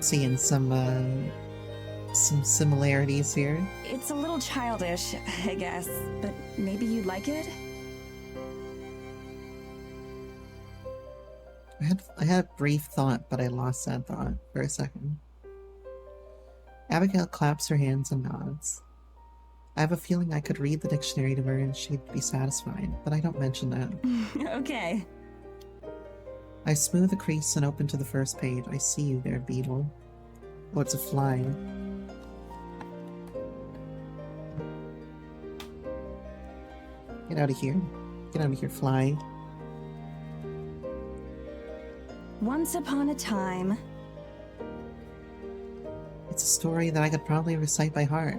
Seeing some similarities here. It's a little childish, I guess, but maybe you'd like it? I had a brief thought, but I lost that thought for a second. Abigail claps her hands and nods. I have a feeling I could read the dictionary to her and she'd be satisfied, but I don't mention that. Okay. I smooth the crease and open to the first page. I see you there, Beetle. Oh, it's a fly. Get out of here. Get out of here, fly. Once upon a time... It's a story that I could probably recite by heart.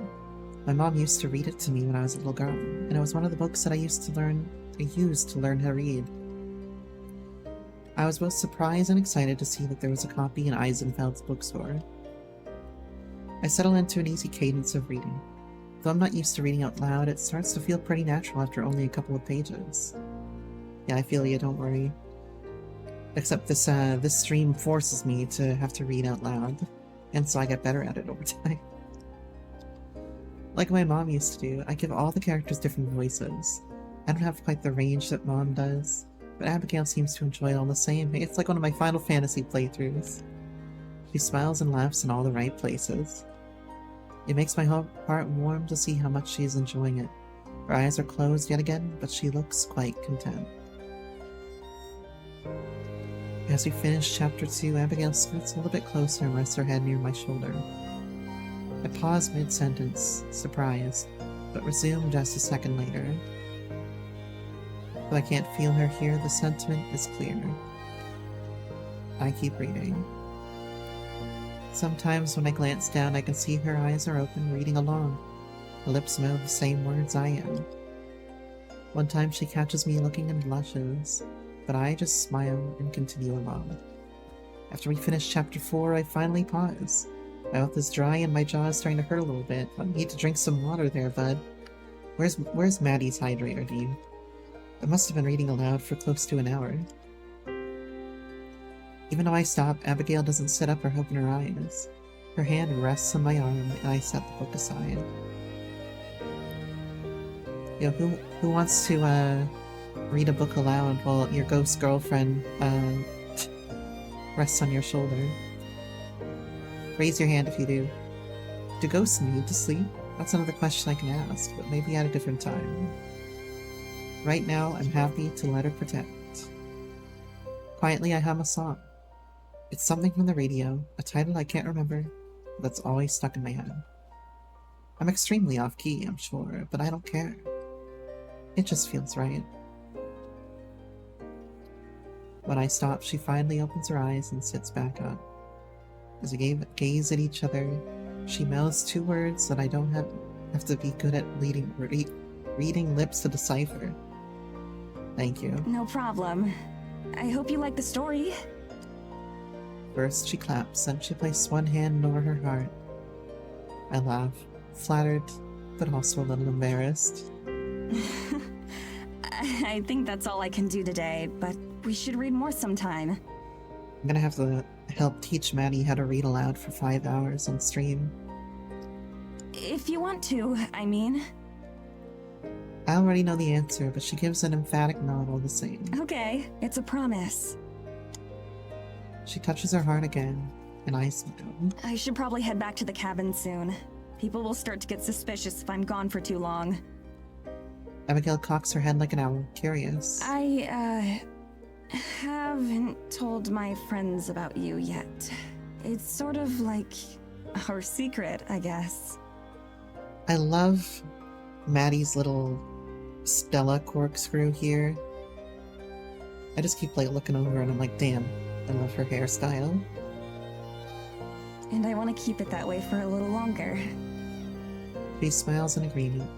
My mom used to read it to me when I was a little girl, and it was one of the books that I used to learn how to read. I was both surprised and excited to see that there was a copy in Eisenfeld's bookstore. I settle into an easy cadence of reading. Though I'm not used to reading out loud, it starts to feel pretty natural after only a couple of pages. Yeah, I feel you, don't worry. Except this stream forces me to have to read out loud, and so I get better at it over time. Like my mom used to do, I give all the characters different voices. I don't have quite the range that Mom does, but Abigail seems to enjoy it all the same. It's like one of my Final Fantasy playthroughs. She smiles and laughs in all the right places. It makes my heart warm to see how much she is enjoying it. Her eyes are closed yet again, but she looks quite content. As we finish chapter 2, Abigail scoots a little bit closer and rests her head near my shoulder. I pause mid-sentence, surprised, but resume just a second later. Though I can't feel her here, the sentiment is clear. I keep reading. Sometimes when I glance down, I can see her eyes are open, reading along. Her lips move the same words I am. One time she catches me looking and blushes, but I just smile and continue along. After we finish chapter 4, I finally pause. My mouth is dry and my jaw is starting to hurt a little bit. I need to drink some water there, bud. Where's Maddie's hydrator, dude? I must have been reading aloud for close to an hour. Even though I stop, Abigail doesn't sit up or open her eyes. Her hand rests on my arm and I set the book aside. Yo, who wants to read a book aloud while your ghost girlfriend rests on your shoulder? Raise your hand if you do. Do ghosts need to sleep? That's another question I can ask, but maybe at a different time. Right now, I'm happy to let her protect. Quietly, I hum a song. It's something from the radio, a title I can't remember, but that's always stuck in my head. I'm extremely off-key, I'm sure, but I don't care. It just feels right. When I stop, she finally opens her eyes and sits back up. As we gaze at each other, she mouths two words that I don't have to be good at reading lips to decipher. Thank you. No problem. I hope you like the story. First she claps, then she places one hand over her heart. I laugh, flattered, but also a little embarrassed. I think that's all I can do today, but we should read more sometime. I'm gonna have to help teach Maddie how to read aloud for 5 hours on stream. If you want to, I mean. I already know the answer, but she gives an emphatic nod all the same. Okay, it's a promise. She touches her heart again, and I smile. I should probably head back to the cabin soon. People will start to get suspicious if I'm gone for too long. Abigail cocks her head like an owl, curious. I, haven't told my friends about you yet. It's sort of like our secret, I guess. I love Maddie's little Stella corkscrew here. I just keep like looking over and I'm like, damn, I love her hairstyle. And I want to keep it that way for a little longer. She smiles in agreement.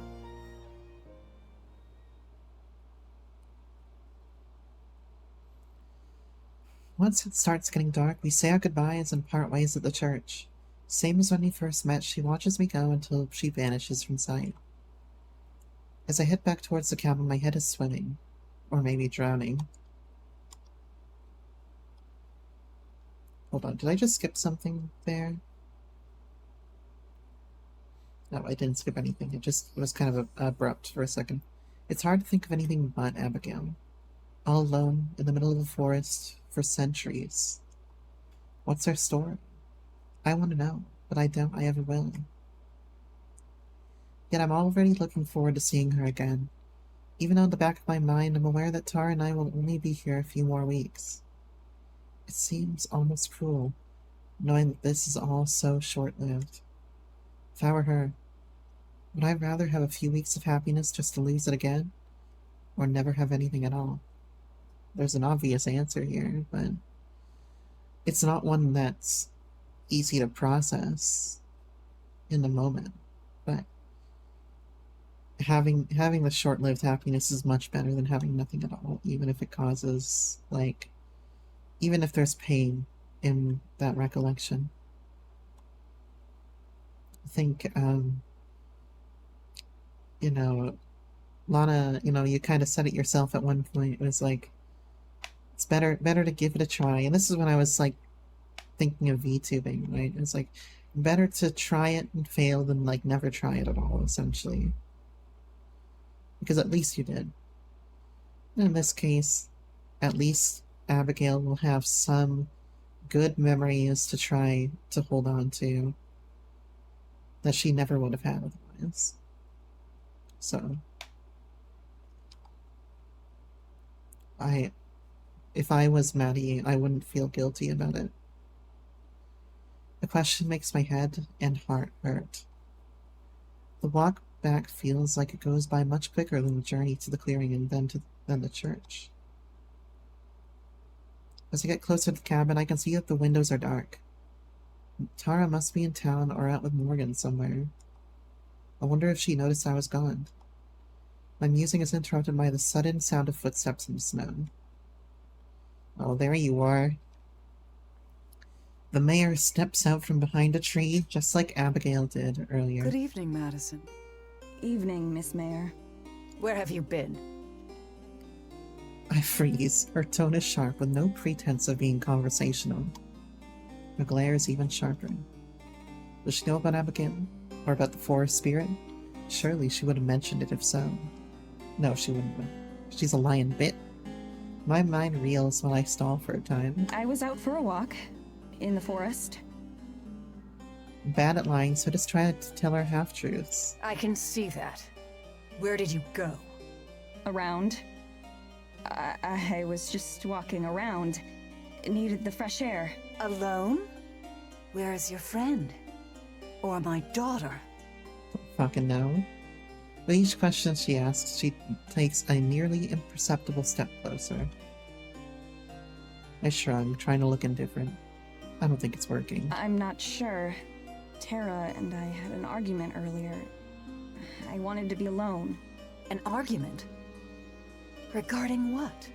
Once it starts getting dark, we say our goodbyes and part ways at the church. Same as when we first met, she watches me go until she vanishes from sight. As I head back towards the cabin, my head is swimming. Or maybe drowning. Hold on, did I just skip something there? No, I didn't skip anything. It was kind of abrupt for a second. It's hard to think of anything but Abigail. All alone, in the middle of a forest, for centuries. What's her story? I want to know, but I doubt I ever will. Yet I'm already looking forward to seeing her again. Even on the back of my mind, I'm aware that Tara and I will only be here a few more weeks. It seems almost cruel, knowing that this is all so short-lived. If I were her, would I rather have a few weeks of happiness just to lose it again, or never have anything at all? There's an obvious answer here, but it's not one that's easy to process in the moment. But having the short-lived happiness is much better than having nothing at all, even if it causes, like, even if there's pain in that recollection. I think, Lana, you kind of said it yourself at one point. It was like, it's better to give it a try. And this is when I was like thinking of VTubing, right? It's like better to try it and fail than like never try it at all, essentially. Because at least you did. And in this case, at least Abigail will have some good memories to try to hold on to that she never would have had otherwise. So, if I was Maddie, I wouldn't feel guilty about it. The question makes my head and heart hurt. The walk back feels like it goes by much quicker than the journey to the clearing and then the church. As I get closer to the cabin, I can see that the windows are dark. Tara must be in town or out with Morgan somewhere. I wonder if she noticed I was gone. My musing is interrupted by the sudden sound of footsteps in the snow. Oh, there you are. The mayor steps out from behind a tree, just like Abigail did earlier. Good evening, Madison. Evening, Miss Mayor. Where have you been? I freeze. Her tone is sharp, with no pretense of being conversational. Her glare is even sharper. Does she know about Abigail? Or about the forest spirit? Surely she would have mentioned it if so. No, she wouldn't have. She's a lion bit. My mind reels when I stall for a time. I was out for a walk. In the forest. Bad at lying, so just try to tell her half-truths. I can see that. Where did you go? Around. I was just walking around. Needed the fresh air. Alone? Where is your friend? Or my daughter? Don't fucking know. With each question she asks, she takes a nearly imperceptible step closer. I shrug, trying to look indifferent. I don't think it's working. I'm not sure. Tara and I had an argument earlier. I wanted to be alone. An argument? Regarding what?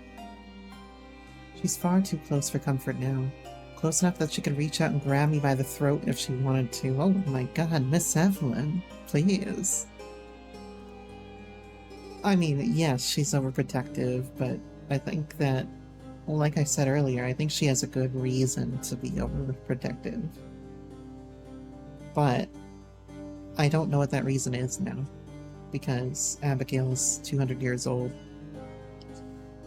She's far too close for comfort now. Close enough that she could reach out and grab me by the throat if she wanted to. Oh my god, Miss Evelyn, please. I mean, yes, she's overprotective, but I think that, well, like I said earlier, I think she has a good reason to be overprotective. But I don't know what that reason is now, because Abigail's 200 years old.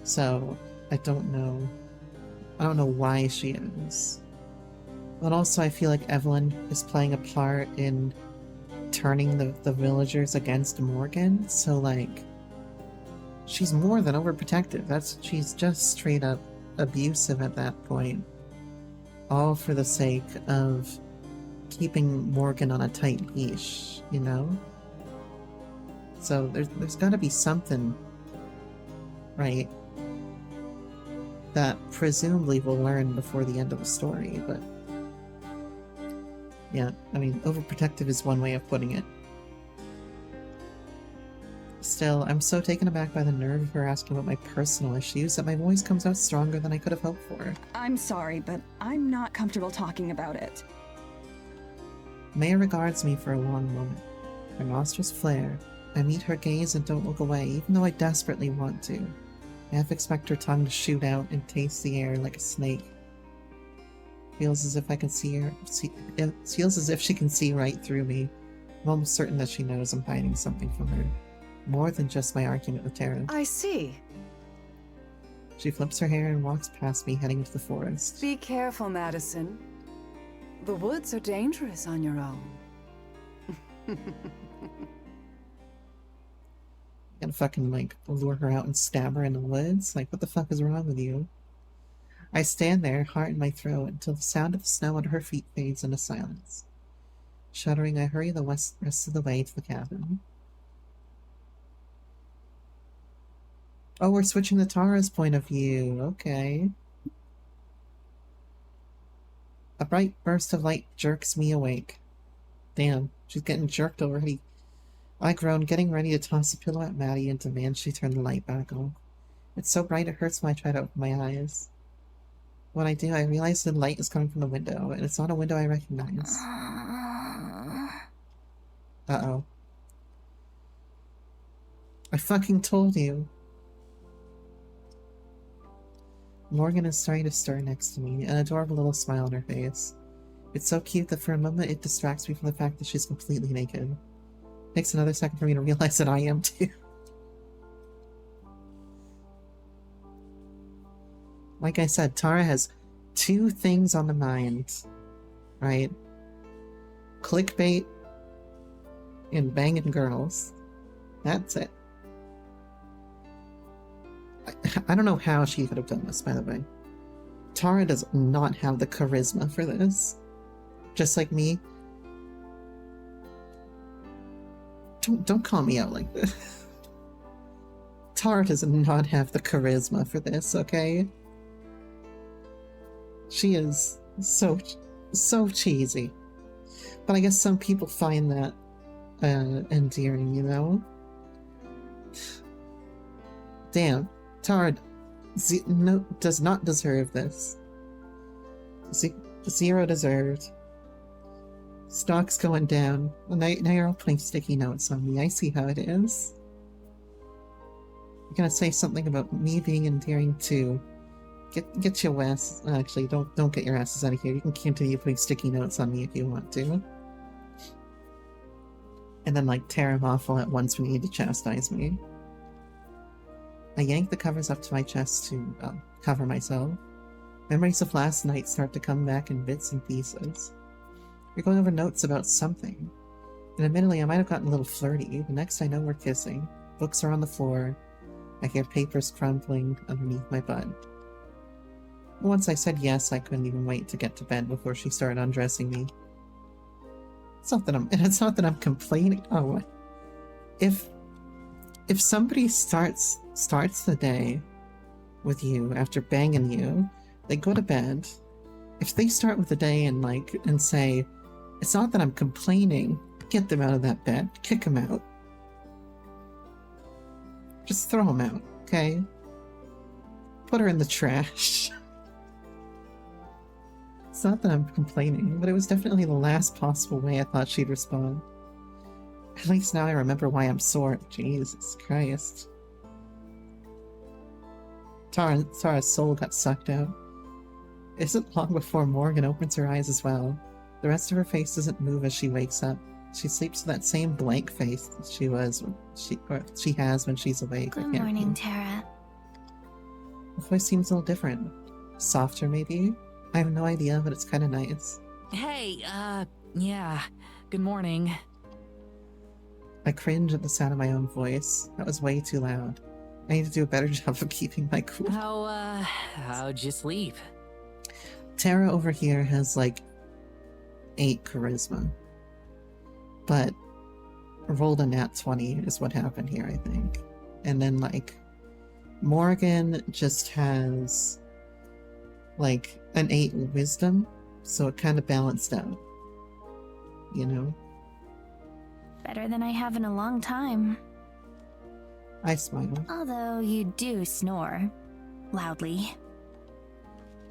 So I don't know. I don't know why she is. But also I feel like Evelyn is playing a part in turning the villagers against Morgan, so like she's more than overprotective. She's just straight up abusive at that point. All for the sake of keeping Morgan on a tight leash, you know? So there's gotta be something, right, that presumably we'll learn before the end of the story, but yeah, I mean, overprotective is one way of putting it. Still, I'm so taken aback by the nerve of her asking about my personal issues that my voice comes out stronger than I could have hoped for. I'm sorry, but I'm not comfortable talking about it. Maya regards me for a long moment. Her nostrils flare. I meet her gaze and don't look away, even though I desperately want to. I half expect her tongue to shoot out and taste the air like a snake. Feels as if I can see her. It feels as if she can see right through me. I'm almost certain that she knows I'm hiding something from her. More than just my argument with Tara. I see. She flips her hair and walks past me, heading into the forest. Be careful, Madison. The woods are dangerous on your own. Gonna fucking, like, lure her out and stab her in the woods? Like, what the fuck is wrong with you? I stand there, heart in my throat, until the sound of the snow under her feet fades into silence. Shuddering, I hurry the rest of the way to the cabin. Oh, we're switching to Tara's point of view. Okay. A bright burst of light jerks me awake. Damn, she's getting jerked already. I groan, getting ready to toss a pillow at Maddie and demand she turn the light back on. It's so bright it hurts when I try to open my eyes. When I do, I realize the light is coming from the window, and it's not a window I recognize. Uh-oh. I fucking told you. Morgan is starting to stir next to me, an adorable little smile on her face. It's so cute that for a moment it distracts me from the fact that she's completely naked. It takes another second for me to realize that I am too. Like I said, Tara has two things on the mind, right? Clickbait and banging girls. That's it. I don't know how she could have done this, by the way. Tara does not have the charisma for this. Just like me. Don't call me out like this. Tara does not have the charisma for this, okay? She is so cheesy. But I guess some people find that endearing, you know? Damn, Tara does not deserve this. Zero deserved. Stock's going down. Now you're all putting sticky notes on me. I see how it is. You're gonna say something about me being endearing too. Get your ass. Actually, don't get your asses out of here. You can continue putting sticky notes on me if you want to. And then like tear them off all at once when you need to chastise me. I yank the covers up to my chest to cover myself. Memories of last night start to come back in bits and pieces. We're going over notes about something. And admittedly, I might have gotten a little flirty, but next I know we're kissing. Books are on the floor. I hear papers crumpling underneath my butt. Once I said yes, I couldn't even wait to get to bed before she started undressing me. It's not that I'm complaining. Oh, if somebody starts the day with you after banging you, they go to bed. If they start with the day and say, it's not that I'm complaining, get them out of that bed, kick them out. Just throw them out, okay? Put her in the trash. It's not that I'm complaining, but it was definitely the last possible way I thought she'd respond. At least now I remember why I'm sore. Jesus Christ. Tara's soul got sucked out. It isn't long before Morgan opens her eyes as well. The rest of her face doesn't move as she wakes up. She sleeps with that same blank face that she has when she's awake. Good morning, Tara. Her voice seems a little different. Softer, maybe? I have no idea, but it's kind of nice. Hey, yeah. Good morning. I cringe at the sound of my own voice. That was way too loud. I need to do a better job of keeping my cool. How'd you sleep? Tara over here has like 8 charisma. But rolled a nat 20 is what happened here, I think. And then like Morgan just has like an 8 wisdom, so it kind of balanced out. You know? Better than I have in a long time. I smile. Although you do snore. Loudly.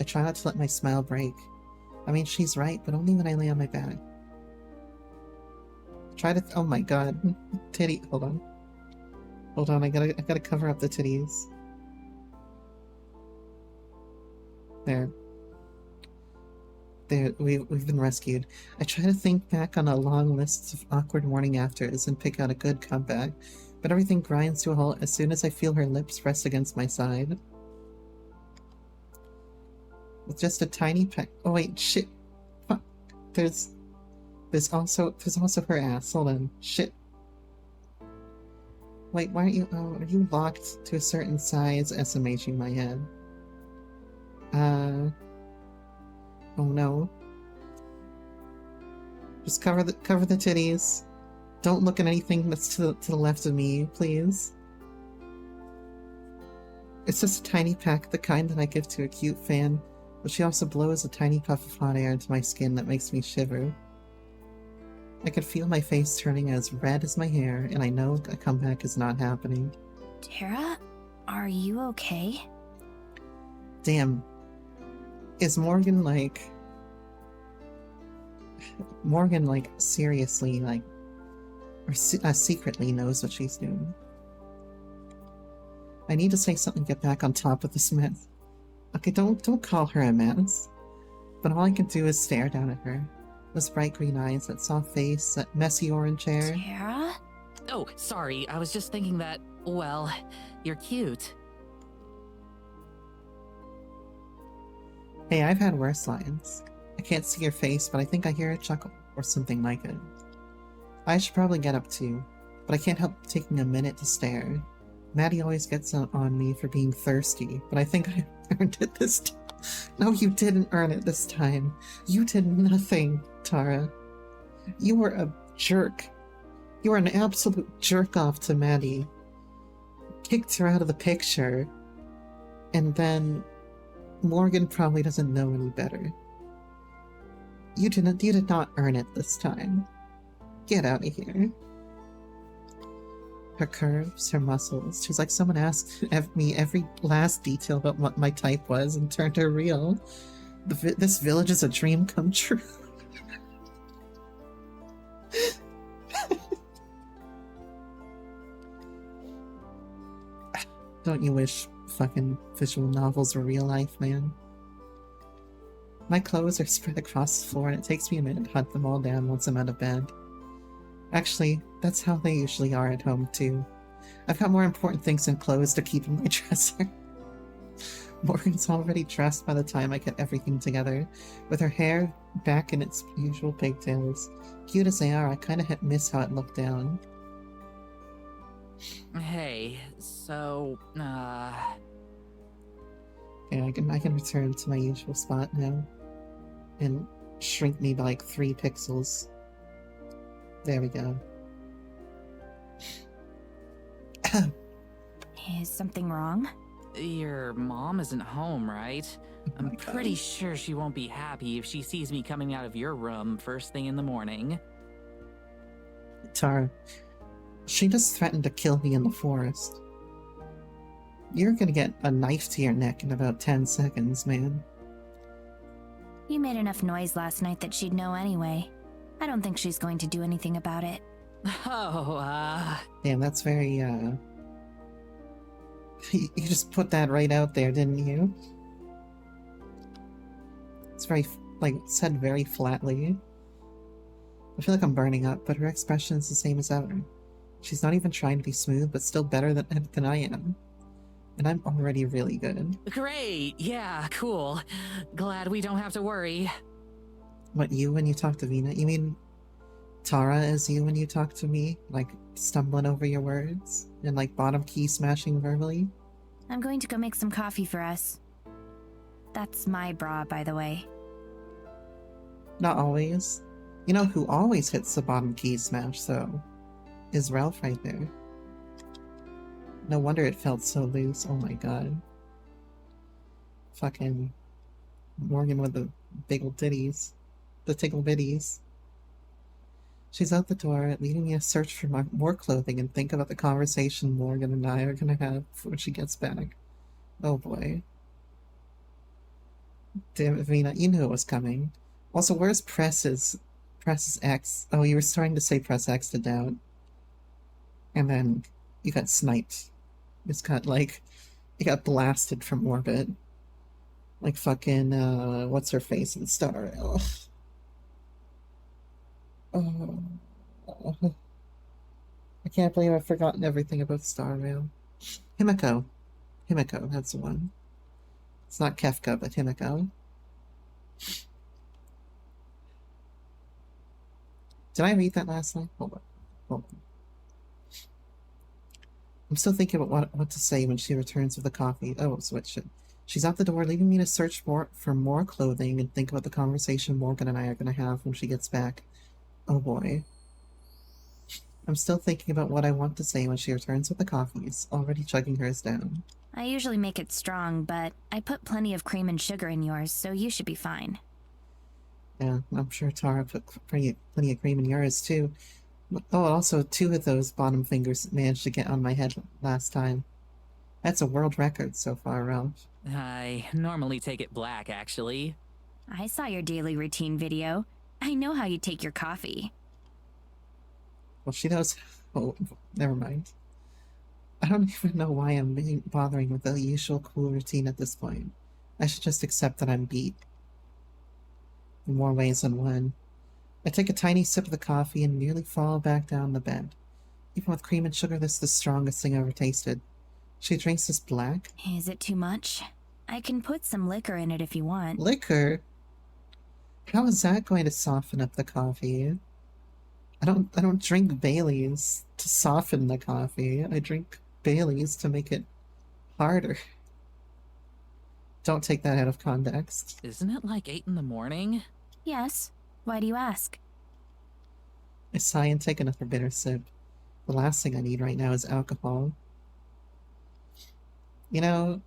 I try not to let my smile break. I mean, she's right, but only when I lay on my back. Oh my god. Titty. Hold on, I gotta cover up the titties. There, we've been rescued. I try to think back on a long list of awkward morning afters and pick out a good comeback, but everything grinds to a halt as soon as I feel her lips press against my side. With just a tiny peck. Oh wait, shit. Fuck. There's also her ass. Hold on. Shit. Wait, why aren't you? Oh, are you locked to a certain size? SMHing my head. Oh no. Just cover the titties. Don't look at anything that's to the left of me, please. It's just a tiny peck, the kind that I give to a cute fan, but she also blows a tiny puff of hot air into my skin that makes me shiver. I can feel my face turning as red as my hair, and I know a comeback is not happening. Tara, are you okay? Damn. Is Morgan like seriously like, or secretly knows what she's doing? I need to say something to get back on top of this mess. Okay, don't call her a mess. But all I can do is stare down at her. Those bright green eyes, that soft face, that messy orange hair. Tara? Oh, sorry. I was just thinking that, well, you're cute. Hey, I've had worse lines. I can't see your face, but I think I hear a chuckle, or something like it. I should probably get up too, but I can't help taking a minute to stare. Maddie always gets on me for being thirsty, but I think I earned it this time. No, you didn't earn it this time. You did nothing, Tara. You were a jerk. You were an absolute jerk-off to Maddie. Kicked her out of the picture. And then Morgan probably doesn't know any better. You did not earn it this time. Get out of here. Her curves, her muscles. She's like someone asked me every last detail about what my type was and turned her real. This village is a dream come true. Don't you wish fucking visual novels were real life, man? My clothes are spread across the floor and it takes me a minute to hunt them all down once I'm out of bed. Actually, that's how they usually are at home, too. I've got more important things than clothes to keep in my dresser. Morgan's already dressed by the time I get everything together, with her hair back in its usual pigtails. Cute as they are, I kinda miss how it looked down. Hey, so, Yeah, I can return to my usual spot now. And shrink me by like 3 pixels. There we go. Is something wrong? your mom isn't home, right? I'm pretty sure she won't be happy if she sees me coming out of your room first thing in the morning. Tara, she just threatened to kill me in the forest. You're gonna get a knife to your neck in about 10 seconds, man. You made enough noise last night that she'd know anyway. I don't think she's going to do anything about it. Oh, Damn, that's very, You just put that right out there, didn't you? It's very, like, said very flatly. I feel like I'm burning up, but her expression is the same as ever. She's not even trying to be smooth, but still better than I am. And I'm already really good. great! Yeah, cool. Glad we don't have to worry. What, you when you talk to Vina? You mean Tara is you when you talk to me? Like, stumbling over your words? And, like, bottom key smashing verbally? I'm going to go make some coffee for us. That's my bra, by the way. Not always. You know who always hits the bottom key smash, though? Is Ralph right there. No wonder it felt so loose. Oh my god. Fucking Morgan with the big ol' titties. The tickle bitties. She's out the door, leading me to search for more clothing and think about the conversation Morgan and I are gonna have before she gets back. Oh boy. Damn it, Vina, you knew it was coming. Also, where's Press's X? Oh, you were starting to say press X to doubt. And then you got sniped. It's got, like, it got blasted from orbit. Like fucking, what's her face in Star Rail? Oh, I can't believe I've forgotten everything about Star Rail. Himiko. Himiko, that's the one. It's not Kefka, but Himiko. Did I read that last night? Hold on. Hold on. I'm still thinking about what to say when she returns with the coffee. Oh, switch it. She's out the door, leaving me to search for more clothing and think about the conversation Morgan and I are going to have when she gets back. Oh boy. I'm still thinking about what I want to say when she returns with the coffees, already chugging hers down. I usually make it strong, but I put plenty of cream and sugar in yours, so you should be fine. Yeah, I'm sure Tara put plenty of cream in yours too. Oh, also 2 of those bottom fingers managed to get on my head last time. That's a world record so far, Ralph. I normally take it black, actually. I saw your daily routine video. I know how you take your coffee. Well, she knows. Oh, never mind. I don't even know why I'm bothering with the usual cool routine at this point. I should just accept that I'm beat. In more ways than one. I take a tiny sip of the coffee and nearly fall back down the bed. Even with cream and sugar, this is the strongest thing I ever tasted. She drinks this black? Is it too much? I can put some liquor in it if you want. Liquor? How is that going to soften up the coffee? I don't drink Baileys to soften the coffee. I drink Baileys to make it harder. Don't take that out of context. Isn't it like 8 in the morning? Yes. Why do you ask? I sigh and take another bitter sip. The last thing I need right now is alcohol. You know,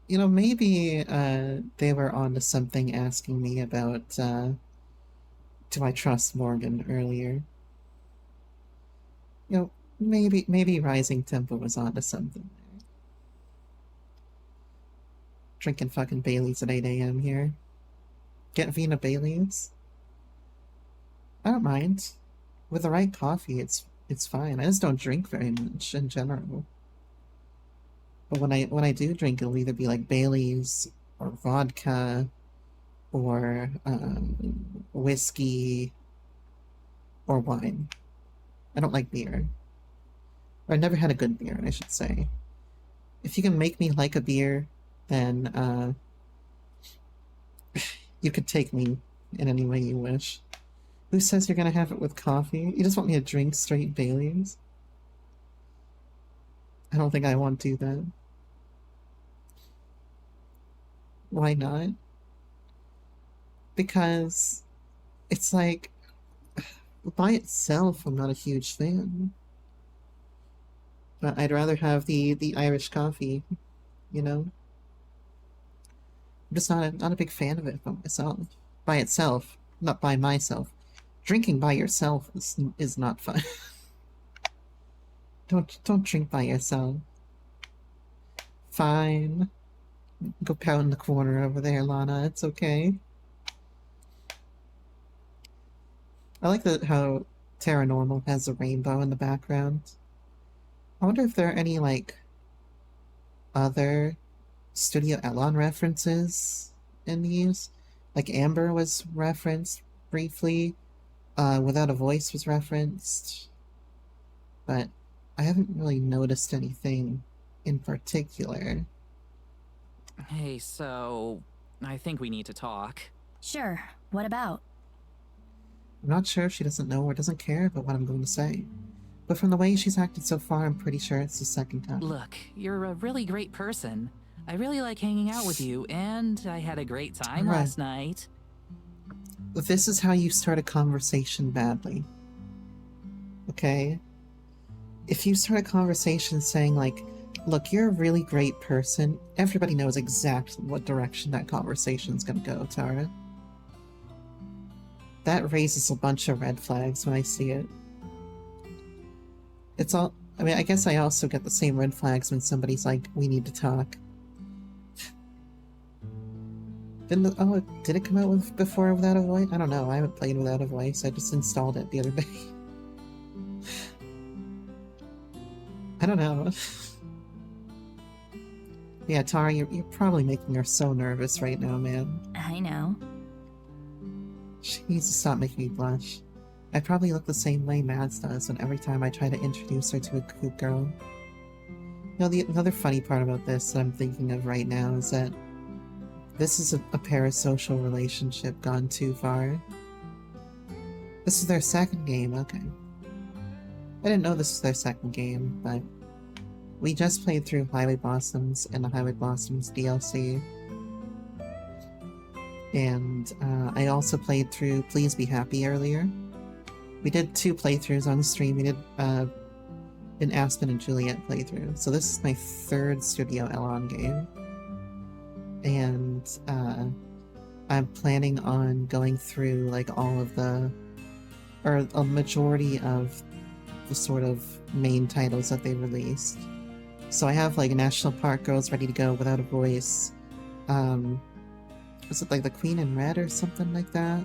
maybe they were onto something asking me about do I trust Morgan earlier. Maybe Rising Tempo was onto something there. Drinking fucking Baileys at 8 a.m. here. Get Vina Baileys? I don't mind. With the right coffee, it's fine. I just don't drink very much in general. But when I do drink, it'll either be like Baileys or vodka or whiskey or wine. I don't like beer. Or I never had a good beer, I should say. If you can make me like a beer, then you could take me in any way you wish. Who says you're gonna have it with coffee? You just want me to drink straight Baileys? I don't think I want to do that. Why not? Because it's like, by itself, I'm not a huge fan. But I'd rather have the Irish coffee, you know? I'm just not a big fan of it by myself. By itself, not by myself. Drinking by yourself is not fun. Don't drink by yourself. Fine. Go pout in the corner over there, Lana. It's okay. I like how Terra Normal has a rainbow in the background. I wonder if there are any, like, other Studio Elon references in these. Like, Amber was referenced briefly. Without a Voice was referenced. But I haven't really noticed anything in particular. Hey, so I think we need to talk. Sure. What about? I'm not sure if she doesn't know or doesn't care about what I'm going to say. But from the way she's acted so far, I'm pretty sure it's the second time. Look, you're a really great person. I really like hanging out with you, and I had a great time Right. last night. This is how you start a conversation badly. Okay? If you start a conversation saying, like, look, you're a really great person, everybody knows exactly what direction that conversation's gonna go, Tara. That raises a bunch of red flags when I see it. It's all... I mean, I guess I also get the same red flags when somebody's like, we need to talk. Did it come out before Without a Voice? I don't know. I haven't played Without a Voice. I just installed it the other day. I don't know. Yeah, Tara, you're probably making her so nervous right now, man. I know. She needs to stop making me blush. I probably look the same way Mads does when every time I try to introduce her to a cool girl. You know, another funny part about this that I'm thinking of right now is that this is a parasocial relationship gone too far. This is their second game, okay. I didn't know this was their second game, but we just played through Highway Blossoms and the Highway Blossoms DLC. And I also played through Please Be Happy earlier. We did 2 playthroughs on stream. We did an Aspen and Juliet playthrough. So this is my 3rd Studio Elon game. And I'm planning on going through like all of or a majority of the sort of main titles that they released. So I have like National Park Girls ready to go, Without a Voice. Was it like the Queen in Red or something like that?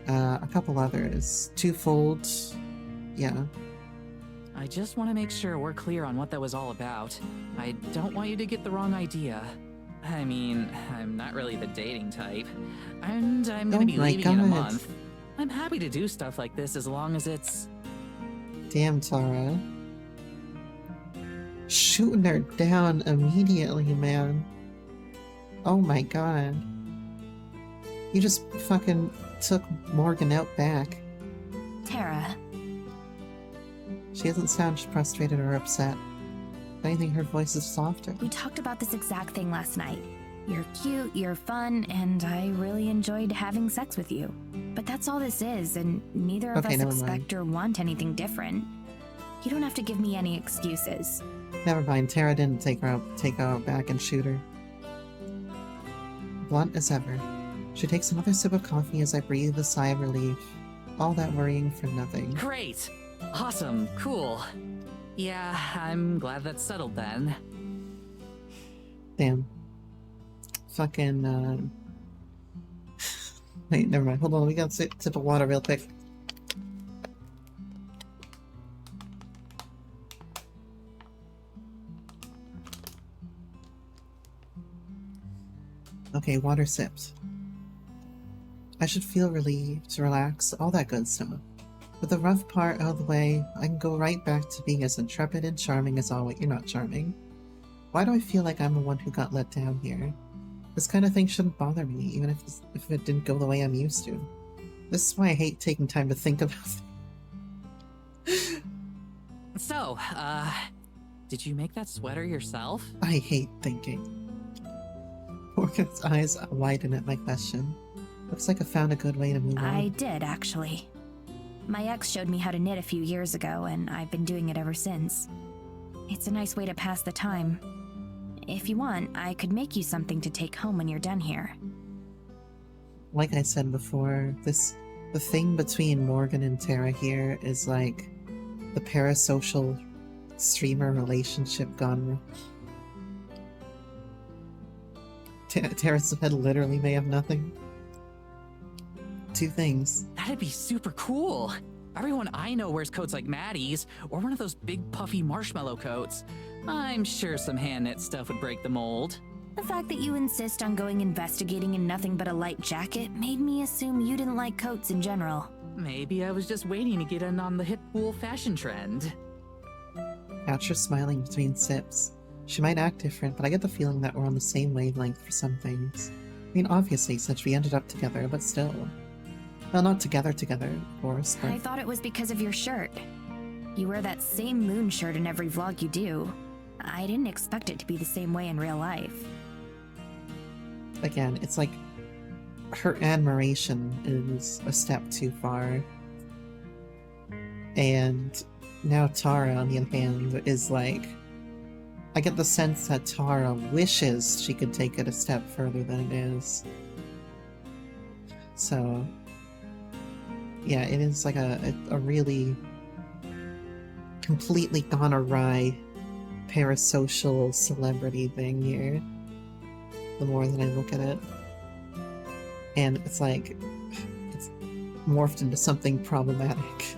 A couple others. Twofold. Yeah. I just want to make sure we're clear on what that was all about. I don't want you to get the wrong idea. I mean, I'm not really the dating type. And I'm gonna be leaving in a month. I'm happy to do stuff like this as long as it's... Damn, Tara. shooting her down immediately, man. Oh my god. You just fucking took Morgan out back. Tara, She doesn't sound frustrated or upset. If anything, her voice is softer. we talked about this exact thing last night. You're cute, you're fun, and I really enjoyed having sex with you. But that's all this is, and neither of Okay, us never expect mind. or want anything different. You don't have to give me any excuses. Never mind, Tara didn't take her out back and shoot her. Blunt as ever. She takes another sip of coffee as I breathe a sigh of relief. All that worrying for nothing. Great! Awesome, cool. Yeah, I'm glad that's settled then. Damn. Fucking, Wait, never mind. Hold on, we got a sip of water real quick. Okay, water sipped. I should feel relieved, relaxed, all that good stuff. With the rough part out of the way, I can go right back to being as intrepid and charming as always. You're not charming. Why do I feel like I'm the one who got let down here? This kind of thing shouldn't bother me, even if it didn't go the way I'm used to. This is why I hate taking time to think about things. So, did you make that sweater yourself? I hate thinking. Morgan's eyes widen at my question. Looks like I found a good way to move I on. did, actually. My ex showed me how to knit a few years ago, and I've been doing it ever since. It's a nice way to pass the time. If you want, I could make you something to take home when you're done here. Like I said before, the thing between Morgan and Tara here is like the parasocial streamer relationship gone wrong. Tara's head literally may have nothing. Two things. That'd be super cool. Everyone I know wears coats like Maddie's, or one of those big puffy marshmallow coats. I'm sure some hand-knit stuff would break the mold. The fact that you insist on going investigating in nothing but a light jacket made me assume you didn't like coats in general. Maybe I was just waiting to get in on the hip cool fashion trend. Catch her smiling between sips. She might act different, but I get the feeling that we're on the same wavelength for some things. I mean, obviously, since we ended up together, but still. Well, not together, of course, but... I thought it was because of your shirt. You wear that same moon shirt in every vlog you do. I didn't expect it to be the same way in real life. Again, it's like her admiration is a step too far. And now Tara, on the other hand, is like... I get the sense that Tara wishes she could take it a step further than it is. So... yeah, it is like a really completely gone awry parasocial celebrity thing here. The more that I look at it. And it's like, it's morphed into something problematic.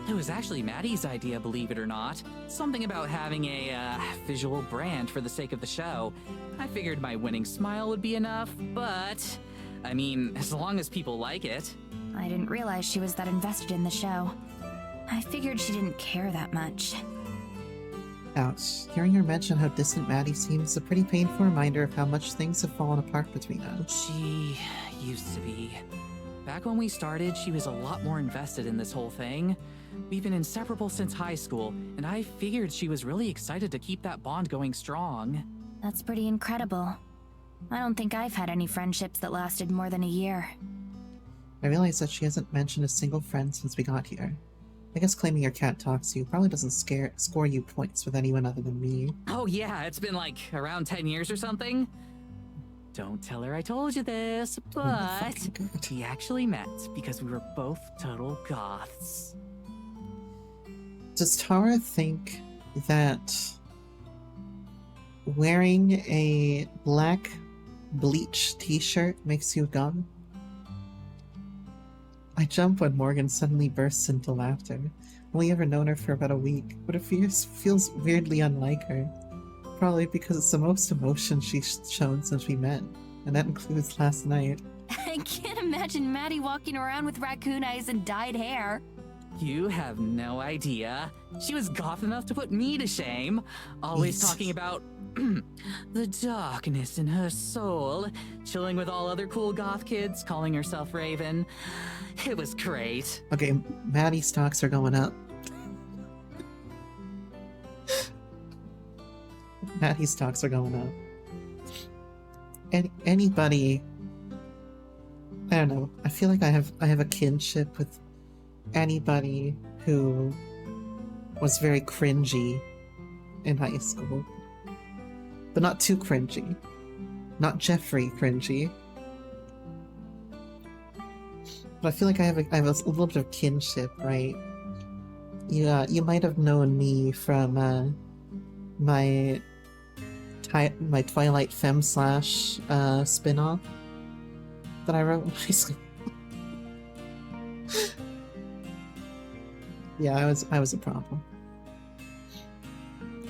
It was actually Maddie's idea, believe it or not. Something about having a visual brand for the sake of the show. I figured my winning smile would be enough, but... I mean, as long as people like it. I didn't realize she was that invested in the show. I figured she didn't care that much. Ouch. Hearing her mention how distant Maddie seems a pretty painful reminder of how much things have fallen apart between us. She used to be. Back when we started, she was a lot more invested in this whole thing. We've been inseparable since high school, and I figured she was really excited to keep that bond going strong. That's pretty incredible. I don't think I've had any friendships that lasted more than a year. I realize that she hasn't mentioned a single friend since we got here. I guess claiming your cat talks to you probably doesn't score you points with anyone other than me. Oh yeah, it's been like around 10 years or something. Don't tell her I told you this, but we actually met because we were both total goths. Does Tara think that wearing a black bleach t-shirt makes you a goth? I jump when Morgan suddenly bursts into laughter. Only ever known her for about a week, but it feels weirdly unlike her. Probably because it's the most emotion she's shown since we met, and that includes last night. I can't imagine Maddie walking around with raccoon eyes and dyed hair. You have no idea. She was goth enough to put me to shame. Always Jesus. talking about the darkness in her soul, chilling with all other cool goth kids, calling herself Raven. It was great. Okay, Maddie's stocks are going up. Maddie's stocks are going up. Anybody, I don't know. I feel like I have a kinship with anybody who was very cringy in high school, but not too cringy. Not Jeffrey cringy. But I feel like I have a little bit of kinship, right? You might have known me from my Twilight Femme Slash spin-off that I wrote in high school. Yeah, I was a problem.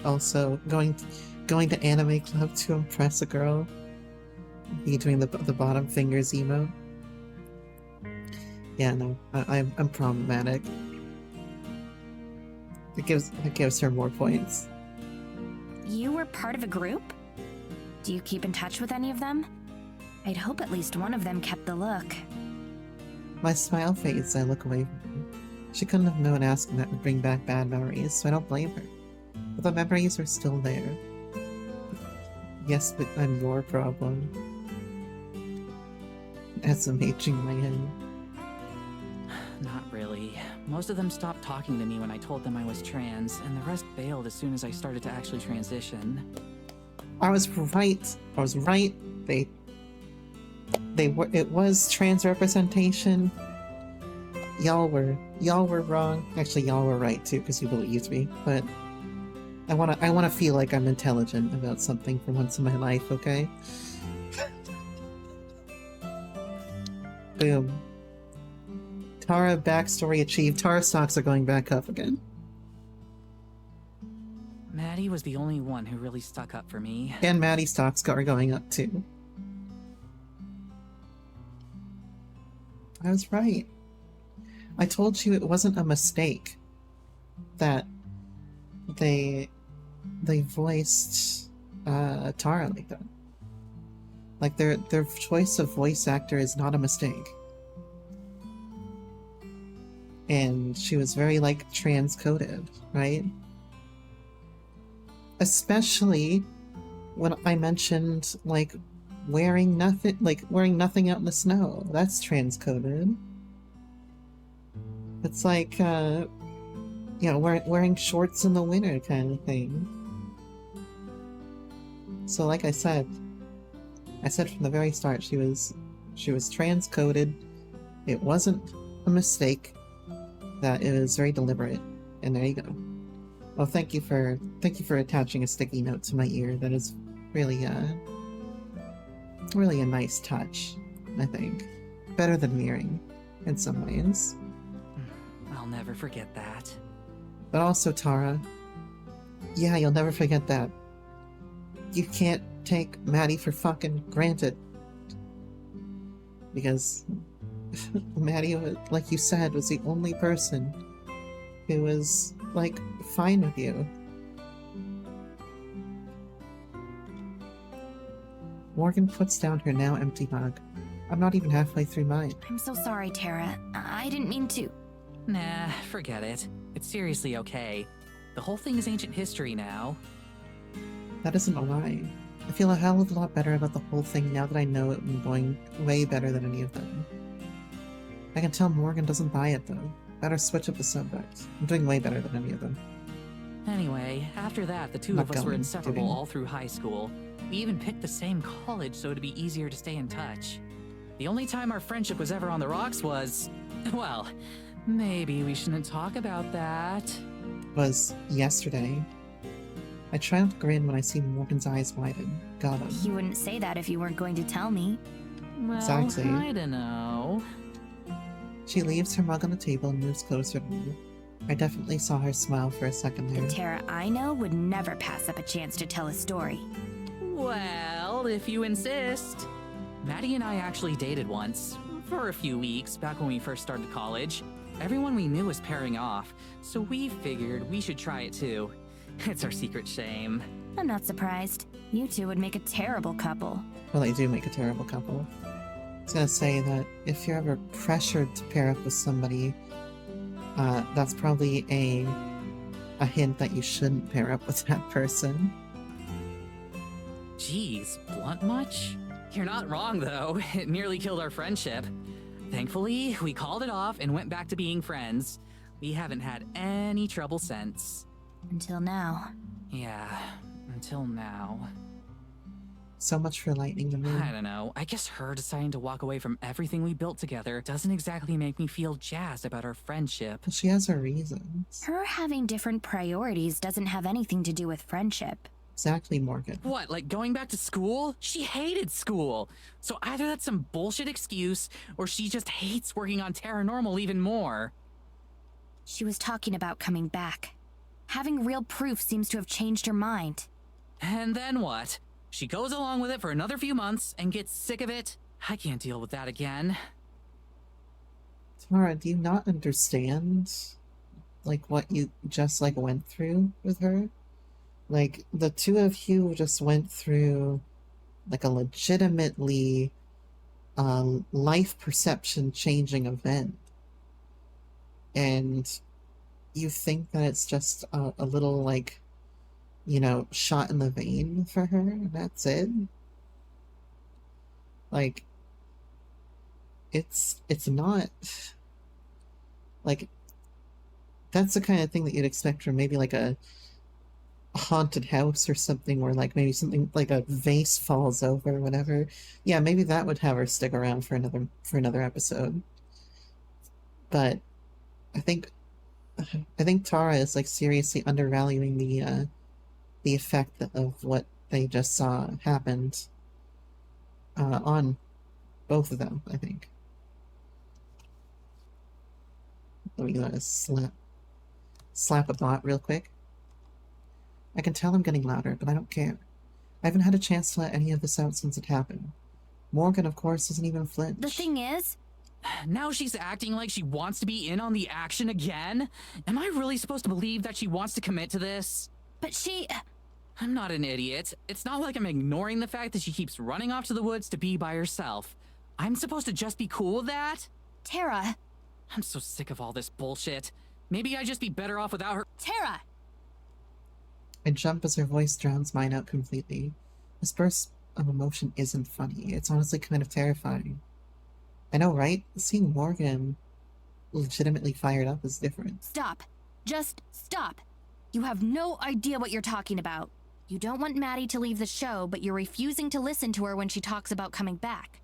Also, going to anime club to impress a girl, be doing the bottom fingers emo. Yeah, no, I'm problematic. It gives her more points. You were part of a group? Do you keep in touch with any of them? I'd hope at least one of them kept the look. My smile fades, I look away from her. She couldn't have known asking that would bring back bad memories, so I don't blame her. But the memories are still there. Yes, but I'm your problem. SMHing my head. Not really. Most of them stopped talking to me when I told them I was trans, and the rest bailed as soon as I started to actually transition. I was right. It was trans representation. Y'all were wrong. Actually, y'all were right too, because you believed me. But I wanna feel like I'm intelligent about something for once in my life, okay? Boom. Tara backstory achieved. Tara stocks are going back up again. Maddie was the only one who really stuck up for me. And Maddie stocks are going up too. I was right. I told you it wasn't a mistake that they voiced Tara like that. Like their choice of voice actor is not a mistake. And she was very like transcoded, right? Especially when I mentioned like wearing nothing out in the snow. That's transcoded. It's like wearing shorts in the winter kind of thing. So like I said from the very start, she was transcoded. It wasn't a mistake. That it was very deliberate. And there you go. Well, thank you for attaching a sticky note to my ear. That is really a nice touch, I think. Better than mirroring in some ways. I'll never forget that. But also, Tara, yeah, you'll never forget that. You can't take Maddie for fucking granted. Because Maddie, like you said, was the only person who was, like, fine with you. Morgan puts down her now empty mug. I'm not even halfway through mine. I'm so sorry, Tara. I didn't mean to. Nah, forget it. It's seriously okay. The whole thing is ancient history now. That isn't a lie. I feel a hell of a lot better about the whole thing now that I know it was going way better than any of them. I can tell Morgan doesn't buy it, though. Better switch up the subject. I'm doing way better than any of them. Anyway, after that, the two Not of us were going, inseparable doing. all through high school. We even picked the same college so it'd be easier to stay in touch. The only time our friendship was ever on the rocks was... well, maybe we shouldn't talk about that. Was yesterday. I try not to grin when I see Morgan's eyes widen. Got him. You wouldn't say that if you weren't going to tell me. Well, Exactly. I don't know. She leaves her mug on the table and moves closer to me. I definitely saw her smile for a second The there. Tara I know would never pass up a chance to tell a story. Well, if you insist. Maddie and I actually dated once, for a few weeks, back when we first started college. Everyone we knew was pairing off, so we figured we should try it too. It's our secret shame. I'm not surprised. You two would make a terrible couple. Well, they do make a terrible couple. I was gonna say that if you're ever pressured to pair up with somebody, that's probably a hint that you shouldn't pair up with that person. Geez, blunt much? You're not wrong, though. It nearly killed our friendship. Thankfully, we called it off and went back to being friends. We haven't had any trouble since. Until now. Yeah, until now. So much for lightening the mood. I don't know. I guess her deciding to walk away from everything we built together doesn't exactly make me feel jazzed about our friendship. But she has her reasons. Her having different priorities doesn't have anything to do with friendship. Exactly, Morgan. What, like going back to school? She hated school. So either that's some bullshit excuse, or she just hates working on Terranormal even more. She was talking about coming back. Having real proof seems to have changed her mind. And then what? She goes along with it for another few months and gets sick of it. I can't deal with that again. Tara, do you not understand, like, what you just, like, went through with her? Like, the two of you just went through, like, a legitimately life perception changing event. And you think that it's just a little, like, you know, shot in the vein for her, and that's it? Like, it's not, like, that's the kind of thing that you'd expect from maybe, like, a haunted house or something, where, like, maybe something like a vase falls over or whatever. Yeah, maybe that would have her stick around for another episode. But I think Tara is, like, seriously undervaluing the effect of what they just saw happened on both of them, I think. Let me slap a bot real quick. I can tell I'm getting louder, but I don't care. I haven't had a chance to let any of this out since it happened. Morgan, of course, doesn't even flinch. The thing is, Now she's acting like she wants to be in on the action again? Am I really supposed to believe that she wants to commit to this? but she... I'm not an idiot. It's not like I'm ignoring the fact that she keeps running off to the woods to be by herself. I'm supposed to just be cool with that? Tara! I'm so sick of all this bullshit. Maybe I'd just be better off without her. Tara! I jump as her voice drowns mine out completely. This burst of emotion isn't funny. It's honestly kind of terrifying. I know, right? Seeing Morgan legitimately fired up is different. Stop. Just stop. You have no idea what you're talking about. You don't want Maddie to leave the show, but you're refusing to listen to her when she talks about coming back.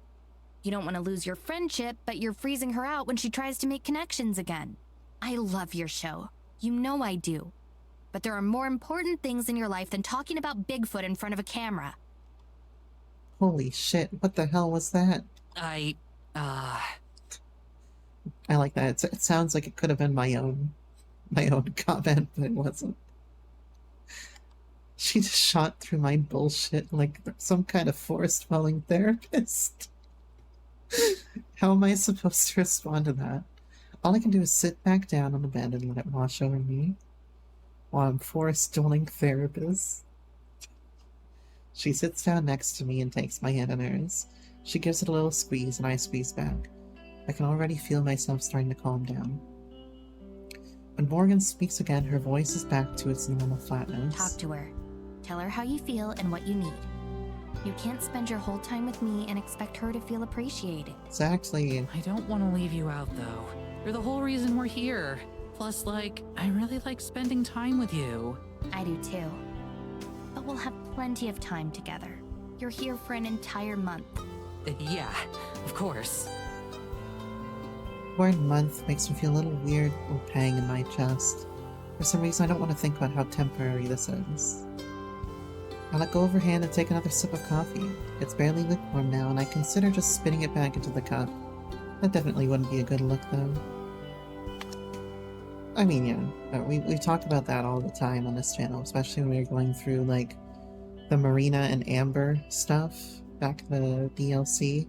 You don't want to lose your friendship, but you're freezing her out when she tries to make connections again. I love your show. You know I do. But there are more important things in your life than talking about Bigfoot in front of a camera. Holy shit, what the hell was that? I like that. It sounds like it could have been my own comment, but it wasn't. She just shot through my bullshit like some kind of forest-dwelling therapist. How am I supposed to respond to that? All I can do is sit back down on the bed and let it wash over me while I'm forest-dwelling therapist. She sits down next to me and takes my hand in hers. She gives it a little squeeze and I squeeze back. I can already feel myself starting to calm down. When Morgan speaks again, her voice is back to its normal flatness. Talk to her. Tell her how you feel and what you need. You can't spend your whole time with me and expect her to feel appreciated. Exactly. I don't want to leave you out, though. You're the whole reason we're here. Plus, like, I really like spending time with you. I do too. But we'll have plenty of time together. You're here for an entire month. Yeah, of course. The word month makes me feel a little weird little pang in my chest. For some reason, I don't want to think about how temporary this is. I let go of her hand and take another sip of coffee. It's barely lukewarm now, and I consider just spitting it back into the cup. That definitely wouldn't be a good look, though. I mean, yeah, we talked about that all the time on this channel, especially when we were going through, like, the Marina and Amber stuff back in the DLC.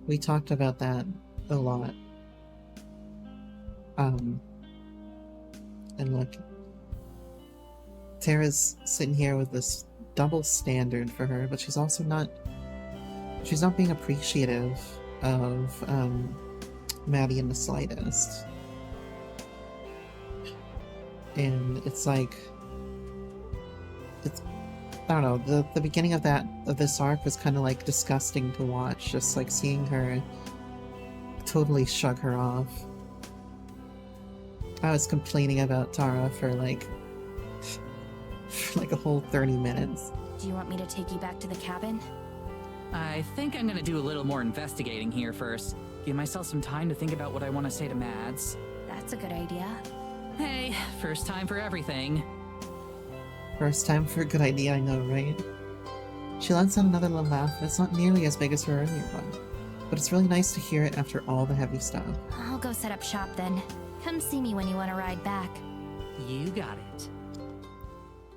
We talked about that a lot. And look, Tara's sitting here with this double standard for her, but she's also not being appreciative of Maddie in the slightest. And it's like, I don't know, the beginning of this arc was kind of like disgusting to watch, just like seeing her totally shrug her off. I was complaining about Tara for like a whole 30 minutes. Do you want me to take you back to the cabin? I think I'm gonna do a little more investigating here first. Give myself some time to think about what I want to say to Mads. That's a good idea. Hey, first time for everything. First time for a good idea, I know, right? She lets out another little laugh, and it's not nearly as big as her earlier one. But it's really nice to hear it after all the heavy stuff. I'll go set up shop then. Come see me when you want to ride back. You got it.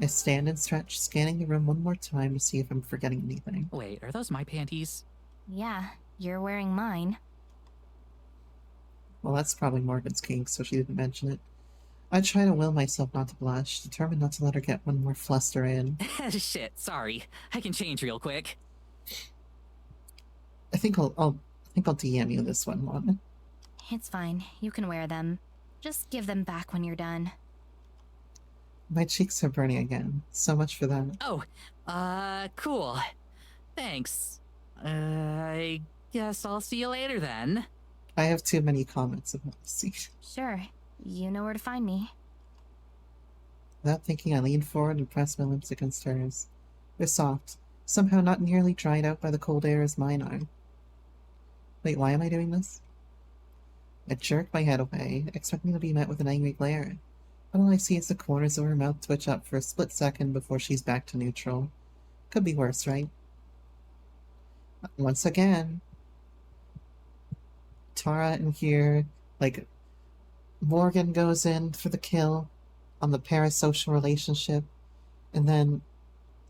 I stand and stretch, scanning the room one more time to see if I'm forgetting anything. Wait, are those my panties? Yeah, you're wearing mine. Well, that's probably Morgan's kink, so she didn't mention it. I try to will myself not to blush, determined not to let her get one more fluster in. Shit, sorry. I can change real quick. I think I'll DM you this one, Morgan. It's fine. You can wear them. Just give them back when you're done. My cheeks are burning again. So much for that. Oh, cool. Thanks. I guess I'll see you later then. I have too many comments about this scene. Sure. You know where to find me. Without thinking, I lean forward and press my lips against hers. They're soft, somehow not nearly dried out by the cold air as mine are. Wait, why am I doing this? I jerk my head away, expecting to be met with an angry glare. But all I see is the corners of her mouth twitch up for a split second before she's back to neutral. Could be worse, right? Once again, Tara in here, like, Morgan goes in for the kill on the parasocial relationship, and then,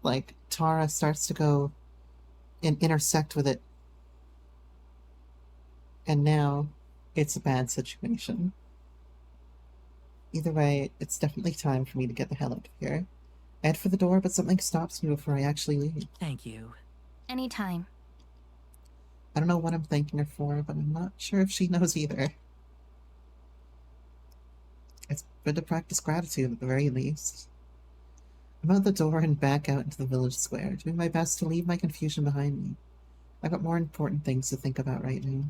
like, Tara starts to go and intersect with it. And now, it's a bad situation. Either way, it's definitely time for me to get the hell out of here. I head for the door, but something stops me before I actually leave. Thank you. Anytime. I don't know what I'm thanking her for, but I'm not sure if she knows either. It's good to practice gratitude at the very least. I'm out the door and back out into the village square, doing my best to leave my confusion behind me. I've got more important things to think about right now.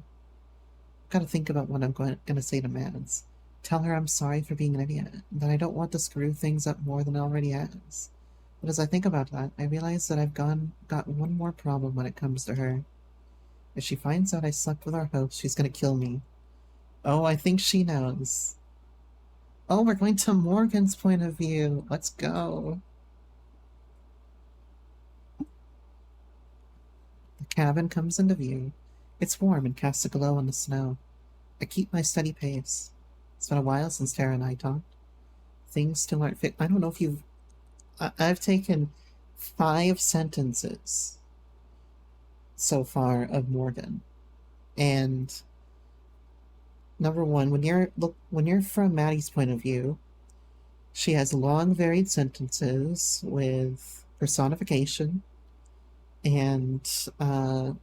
I've got to think about what I'm going to say to Mads. Tell her I'm sorry for being an idiot, and that I don't want to screw things up more than it already has. But as I think about that, I realize that I've got one more problem when it comes to her. If she finds out I slept with our host, she's going to kill me. Oh, I think she knows. Oh, we're going to Morgan's point of view. Let's go. The cabin comes into view. It's warm and casts a glow on the snow. I keep my steady pace. It's been a while since Tara and I talked. Things still aren't fit. I don't know if you've... I've taken 5 sentences so far of Morgan. And number one, when you're from Maddie's point of view, she has long, varied sentences with personification and a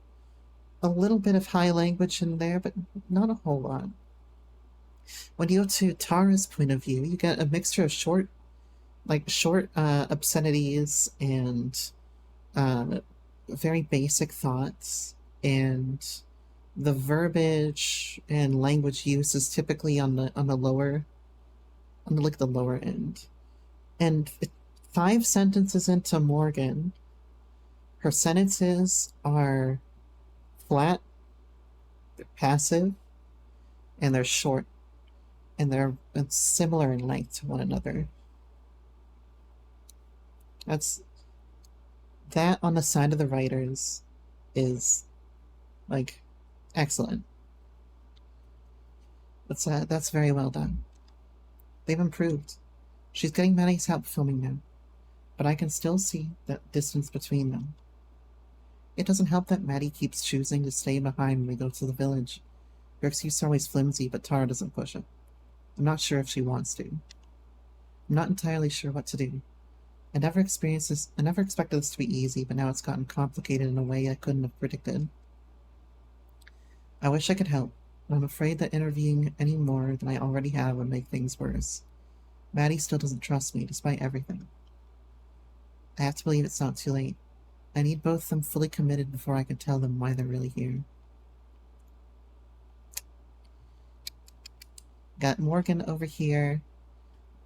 little bit of high language in there, but not a whole lot. When you go to Tara's point of view, you get a mixture of short obscenities and very basic thoughts, and the verbiage and language use is typically on the lower end. And 5 sentences into Morgan, her sentences are flat, they're passive, and they're short. And they're similar in length to one another. That on the side of the writers is, like, excellent. That's very well done. They've improved. She's getting Maddie's help filming now, but I can still see that distance between them. It doesn't help that Maddie keeps choosing to stay behind when we go to the village. Her excuses are always flimsy, but Tara doesn't push it. I'm not sure if she wants to. I'm not entirely sure what to do. I never expected this to be easy, but now it's gotten complicated in a way I couldn't have predicted. I wish I could help, but I'm afraid that intervening any more than I already have would make things worse. Maddie still doesn't trust me, despite everything. I have to believe it's not too late. I need both of them fully committed before I can tell them why they're really here. Got Morgan over here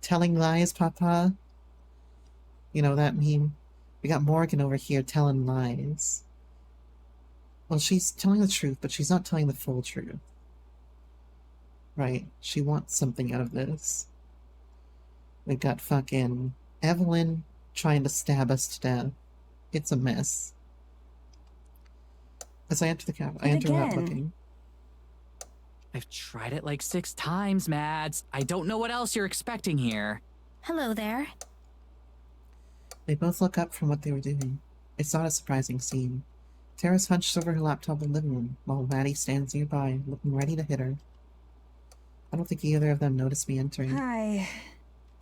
telling lies, Papa. You know that meme? We got Morgan over here telling lies. Well, she's telling the truth, but she's not telling the full truth. Right? She wants something out of this. We got fucking Evelyn trying to stab us to death. It's a mess. As I enter the cabin, I enter without looking. I've tried it like 6 times, Mads. I don't know what else you're expecting here. Hello there. They both look up from what they were doing. It's not a surprising scene. Tara's hunched over her laptop in the living room, while Maddie stands nearby, looking ready to hit her. I don't think either of them noticed me entering. Hi.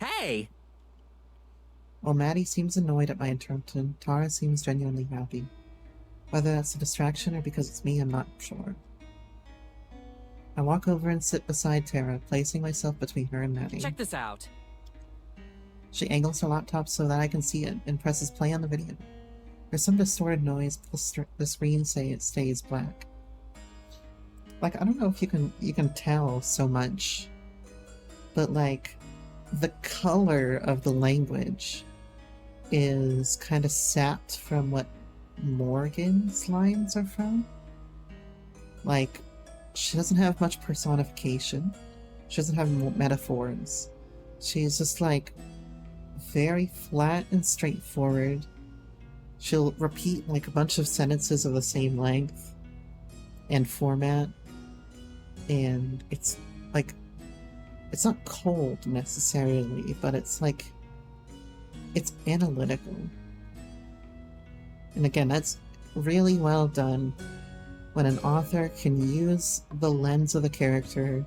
Hey! While Maddie seems annoyed at my interruption, Tara seems genuinely happy. Whether that's a distraction or because it's me, I'm not sure. I walk over and sit beside Tara, placing myself between her and Maddie. Check this out. She angles her laptop so that I can see it and presses play on the video. There's some distorted noise, but the screen stays black. Like, I don't know if you can tell so much, but like, the color of the language is kind of sapped from what Morgan's lines are from. Like, she doesn't have much personification. She doesn't have metaphors. She's just like very flat and straightforward. She'll repeat like a bunch of sentences of the same length and format, and it's like, it's not cold necessarily, but it's like, it's analytical. And again, that's really well done when an author can use the lens of the character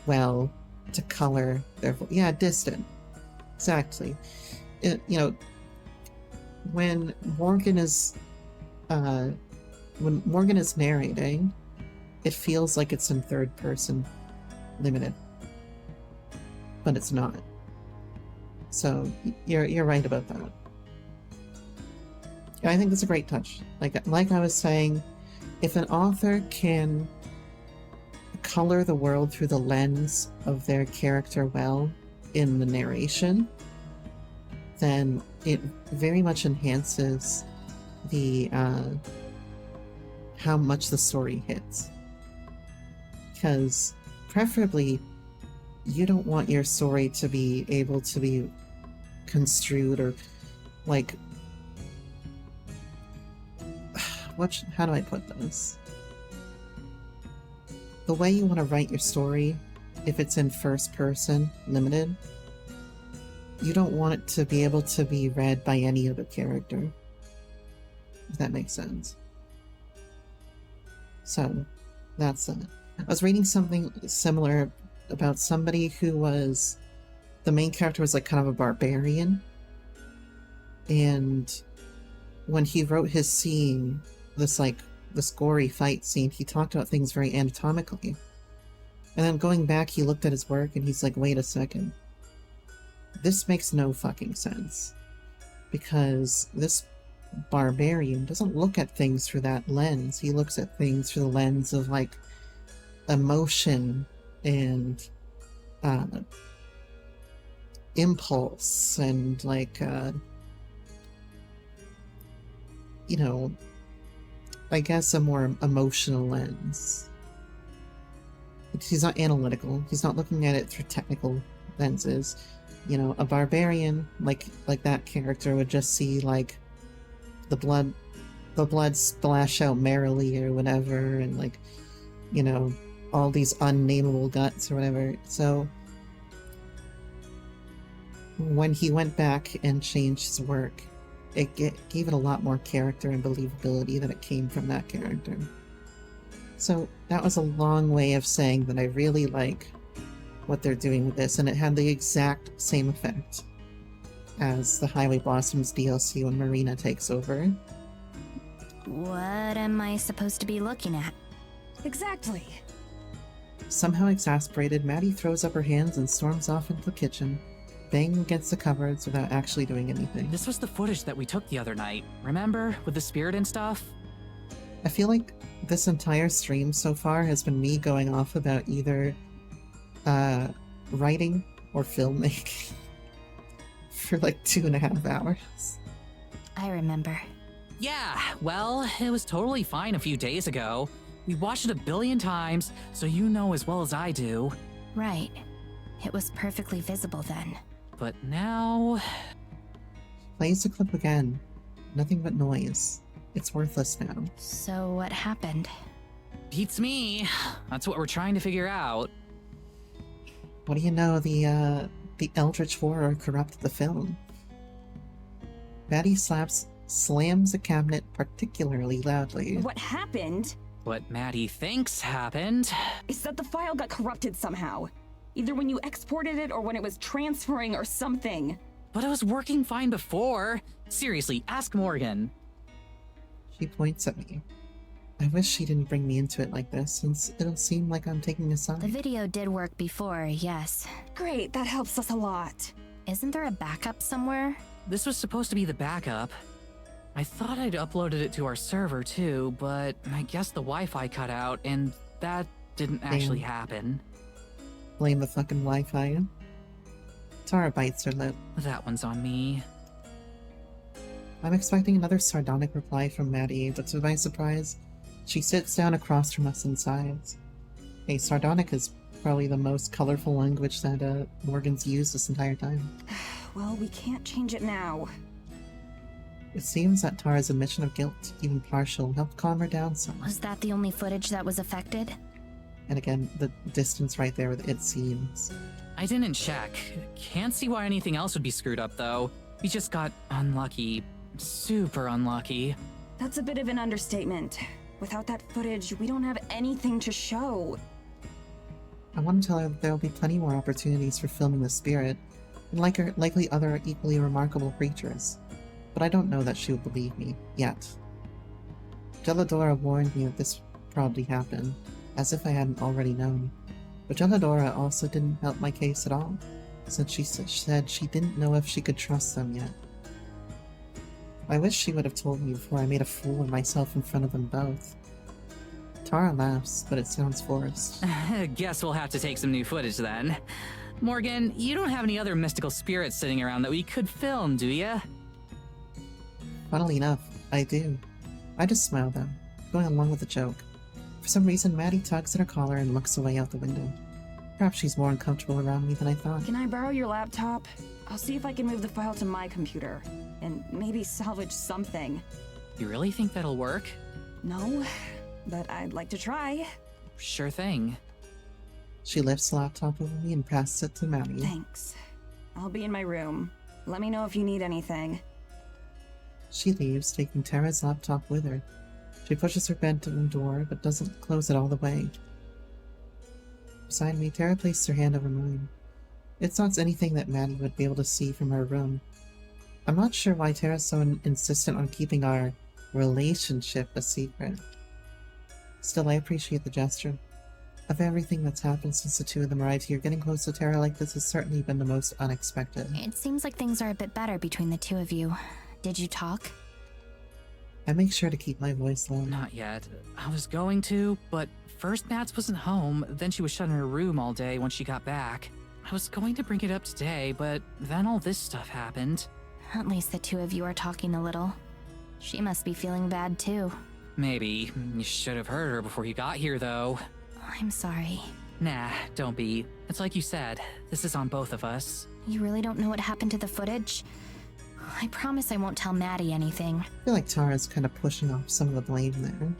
well to color their distant. Exactly. You know, when Morgan is narrating, it feels like it's in third person limited, but it's not. So you're right about that. I think that's a great touch. Like I was saying, if an author can color the world through the lens of their character well in the narration, then it very much enhances the how much the story hits. Because preferably, you don't want your story to be able to be construed or like, how do I put this? The way you want to write your story, if it's in first person limited, you don't want it to be able to be read by any other character, if that makes sense. So that's it. I was reading something similar about somebody who was, the main character was like kind of a barbarian, and when he wrote his scene, this gory fight scene, he talked about things very anatomically. And then going back, he looked at his work and he's like, wait a second. This makes no fucking sense. Because this barbarian doesn't look at things through that lens. He looks at things through the lens of like emotion and impulse and like you know, I guess a more emotional lens. He's not analytical. He's not looking at it through technical lenses. You know, a barbarian like that character would just see like the blood splash out merrily or whatever, and like, you know, all these unnameable guts or whatever. So when he went back and changed his work, it gave it a lot more character and believability that it came from that character. So that was a long way of saying that I really like what they're doing with this, and it had the exact same effect as the Highway Blossoms DLC when Marina takes over. What am I supposed to be looking at? Exactly. Somehow exasperated, Maddie throws up her hands and storms off into the kitchen, banging against the cupboards without actually doing anything. This was the footage that we took the other night. Remember? With the spirit and stuff? I feel like this entire stream so far has been me going off about either writing or filmmaking for like 2.5 hours. I remember. Yeah, well, it was totally fine a few days ago. We watched it a billion times, so you know as well as I do. Right. It was perfectly visible then. But now... Plays the clip again. Nothing but noise. It's worthless now. So what happened? Beats me. That's what we're trying to figure out. What do you know, the Eldritch Horror corrupted the film. Maddie slams a cabinet particularly loudly. What happened What Maddie thinks happened. is that the file got corrupted somehow. Either when you exported it or when it was transferring or something. But it was working fine before. Seriously, ask Morgan. She points at me. I wish she didn't bring me into it like this, since it'll seem like I'm taking a side. The video did work before, yes. Great, that helps us a lot. Isn't there a backup somewhere? This was supposed to be the backup. I thought I'd uploaded it to our server too, but I guess the Wi-Fi cut out, and that didn't actually happen. Blame the fucking Wi-Fi. Tara bites her lip. That one's on me. I'm expecting another sardonic reply from Maddie, but to my surprise, she sits down across from us and sighs. Hey, sardonic is probably the most colorful language that Morgan's used this entire time. Well, we can't change it now. It seems that Tara's admission of guilt, even partial, helped calm her down some. Was that the only footage that was affected? And again, the distance right there with it seems. I didn't check. Can't see why anything else would be screwed up though. We just got unlucky. Super unlucky. That's a bit of an understatement. Without that footage, we don't have anything to show. I want to tell her that there'll be plenty more opportunities for filming the spirit, and likely other equally remarkable creatures. But I don't know that she would believe me, yet. Gelladora warned me that this would probably happen, as if I hadn't already known. But Gelladora also didn't help my case at all, since she said she didn't know if she could trust them yet. I wish she would have told me before I made a fool of myself in front of them both. Tara laughs, but it sounds forced. Guess we'll have to take some new footage then. Morgan, you don't have any other mystical spirits sitting around that we could film, do ya? Funnily enough, I do. I just smile though, going along with the joke. For some reason, Maddie tugs at her collar and looks away out the window. Perhaps she's more uncomfortable around me than I thought. Can I borrow your laptop? I'll see if I can move the file to my computer. And maybe salvage something. You really think that'll work? No, but I'd like to try. Sure thing. She lifts the laptop over me and passes it to Maddie. Thanks. I'll be in my room. Let me know if you need anything. She leaves, taking Tara's laptop with her. She pushes her bedroom door, but doesn't close it all the way. Beside me, Tara places her hand over mine. It's not anything that Maddie would be able to see from her room. I'm not sure why Tara's so insistent on keeping our relationship a secret. Still, I appreciate the gesture. Of everything that's happened since the two of them arrived here, getting close to Tara like this has certainly been the most unexpected. It seems like things are a bit better between the two of you. Did you talk? I make sure to keep my voice low. Not yet. I was going to, but first Nats wasn't home, then she was shut in her room all day when she got back. I was going to bring it up today, but then all this stuff happened. At least the two of you are talking a little. She must be feeling bad too. Maybe. You should have heard her before you got here, though. I'm sorry. Nah, don't be. It's like you said, this is on both of us. You really don't know what happened to the footage? I promise I won't tell Maddie anything. I feel like Tara's kind of pushing off some of the blame there.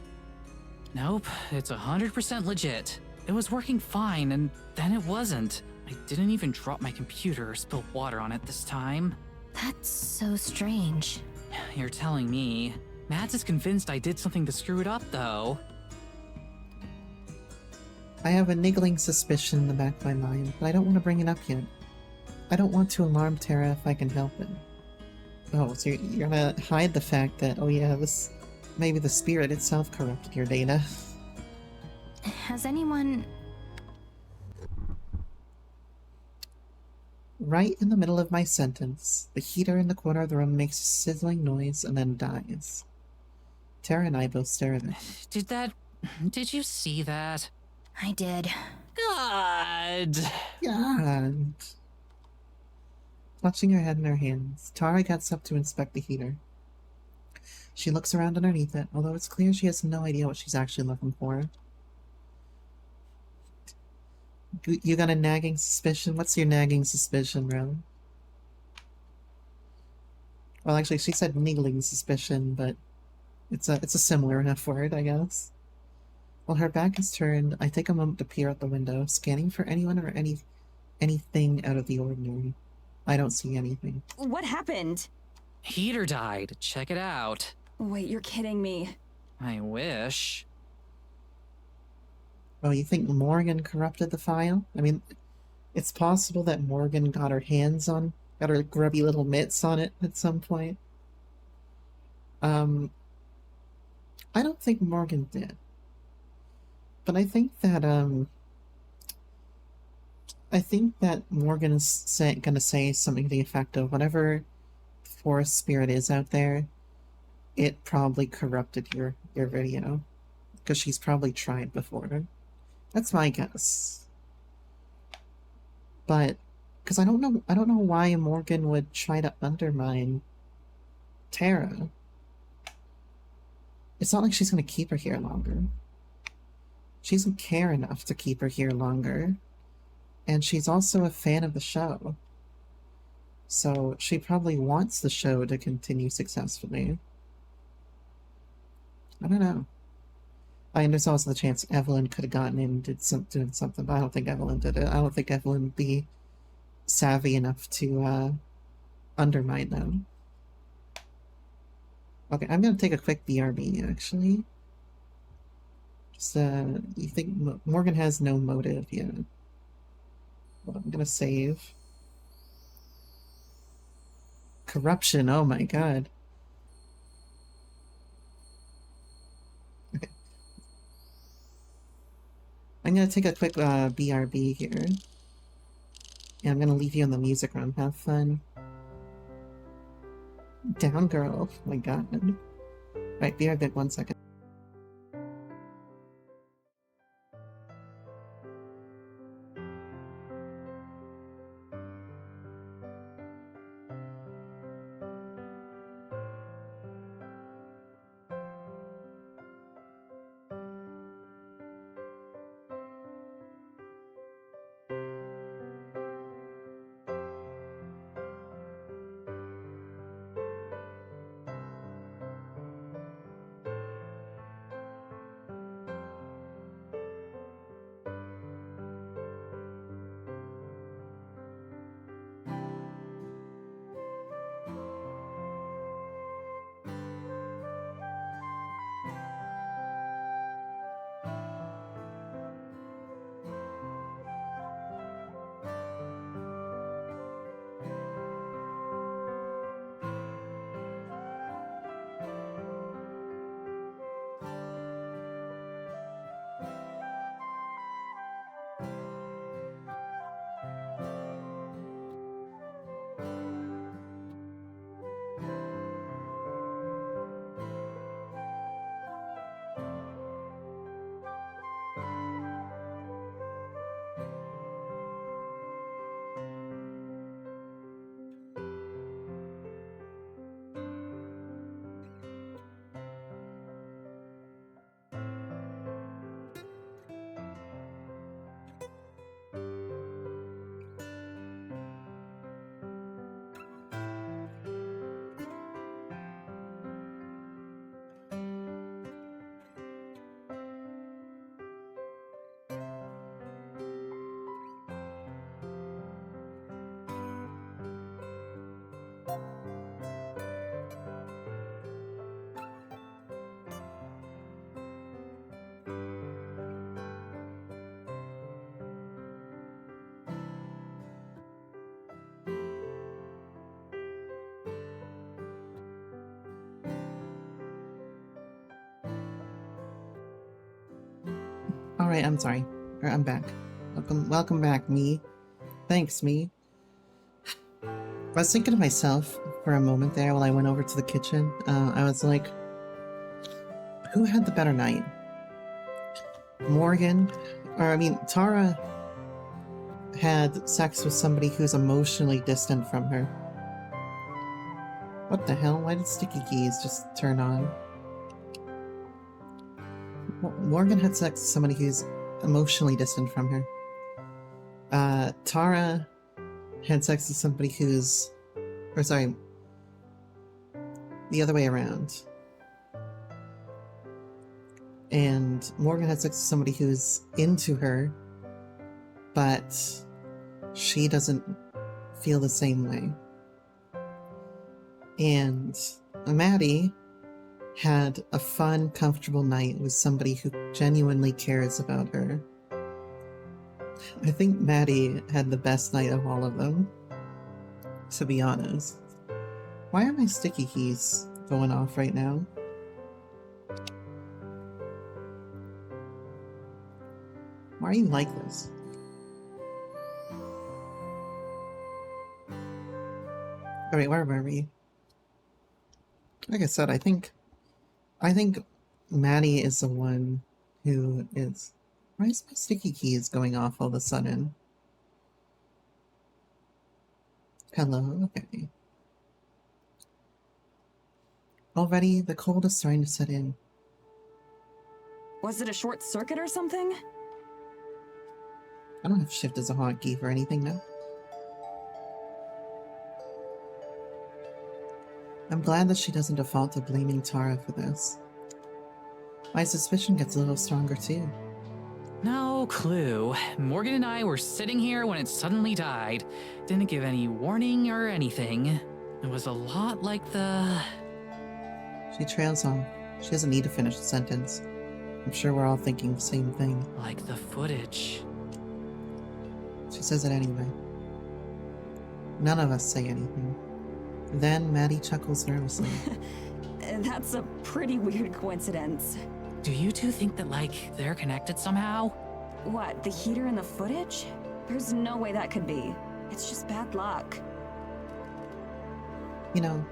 Nope, it's 100% legit. It was working fine, and then it wasn't. I didn't even drop my computer or spill water on it this time. That's so strange. You're telling me. Mads is convinced I did something to screw it up, though. I have a niggling suspicion in the back of my mind, but I don't want to bring it up yet. I don't want to alarm Tara if I can help it. Oh, so you're gonna hide the fact that, oh yeah, maybe the spirit itself corrupted your data. Has anyone... Right in the middle of my sentence, the heater in the corner of the room makes a sizzling noise and then dies. Tara and I both stare at it. Did you see that? I did. God! God. Clutching her head in her hands, Tara gets up to inspect the heater. She looks around underneath it, although it's clear she has no idea what she's actually looking for. You got a nagging suspicion? What's your nagging suspicion, Ro? Well, actually, she said niggling suspicion, but it's a similar enough word, I guess. While her back is turned, I take a moment to peer out the window, scanning for anyone or anything out of the ordinary. I don't see anything. What happened? Heater died. Check it out. Wait, you're kidding me. I wish. Oh, you think Morgan corrupted the file? I mean, it's possible that Morgan got her grubby little mitts on it at some point. I don't think Morgan did. But I think that Morgan is gonna say something to the effect of, whatever forest spirit is out there, it probably corrupted your video. Because she's probably tried before. That's my guess. But because I don't know why Morgan would try to undermine Tara. It's not like she's gonna keep her here longer. She doesn't care enough to keep her here longer. And she's also a fan of the show. So she probably wants the show to continue successfully. I don't know. And there's also the chance Evelyn could have gotten in and doing something, but I don't think Evelyn did it. I don't think Evelyn would be savvy enough to undermine them. Okay, I'm gonna take a quick BRB, actually. Just, you think Morgan has no motive yet. Well, I'm gonna save. Corruption, oh my god. Okay. I'm gonna take a quick BRB here. And I'm gonna leave you in the music room. Have fun. Down, girl. Oh my god. Right, be right back 1 second. Alright, I'm sorry. I'm back. Welcome back, me. Thanks, me. I was thinking to myself for a moment there while I went over to the kitchen. I was like, who had the better night? Morgan? Tara had sex with somebody who's emotionally distant from her. What the hell? Why did sticky keys just turn on? Morgan had sex with somebody who's emotionally distant from her. Tara had sex with somebody who's... Or sorry, the other way around. And Morgan had sex with somebody who's into her, but she doesn't feel the same way. And Maddie had a fun, comfortable night with somebody who genuinely cares about her. I think Maddie had the best night of all of them, to be honest. Why are my sticky keys going off right now? Why are you like this? Alright, where were we? Like I said, I think Maddie is the one who is... Why is my sticky keys going off all of a sudden? Hello? Okay. Already, the cold is starting to set in. Was it a short circuit or something? I don't have shift as a hotkey for anything now. I'm glad that she doesn't default to blaming Tara for this. My suspicion gets a little stronger too. No clue. Morgan and I were sitting here when it suddenly died. Didn't give any warning or anything. It was a lot like the... She trails on. She doesn't need to finish the sentence. I'm sure we're all thinking the same thing. Like the footage. She says it anyway. None of us say anything. Then Maddie chuckles nervously. That's a pretty weird coincidence. Do you two think that, like, they're connected somehow? What, the heater and the footage? There's no way that could be. It's just bad luck. You know,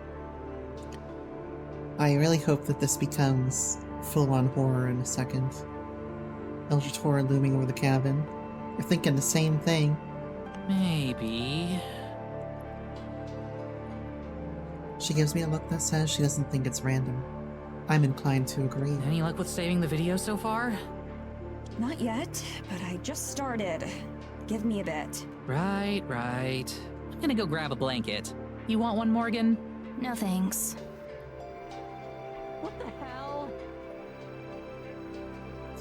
I really hope that this becomes full-on horror in a second. Eldritch horror looming over the cabin. You're thinking the same thing. Maybe. She gives me a look that says she doesn't think it's random. I'm inclined to agree. Any luck with saving the video so far? Not yet, but I just started. Give me a bit. Right. I'm gonna go grab a blanket. You want one, Morgan? No thanks. What the hell?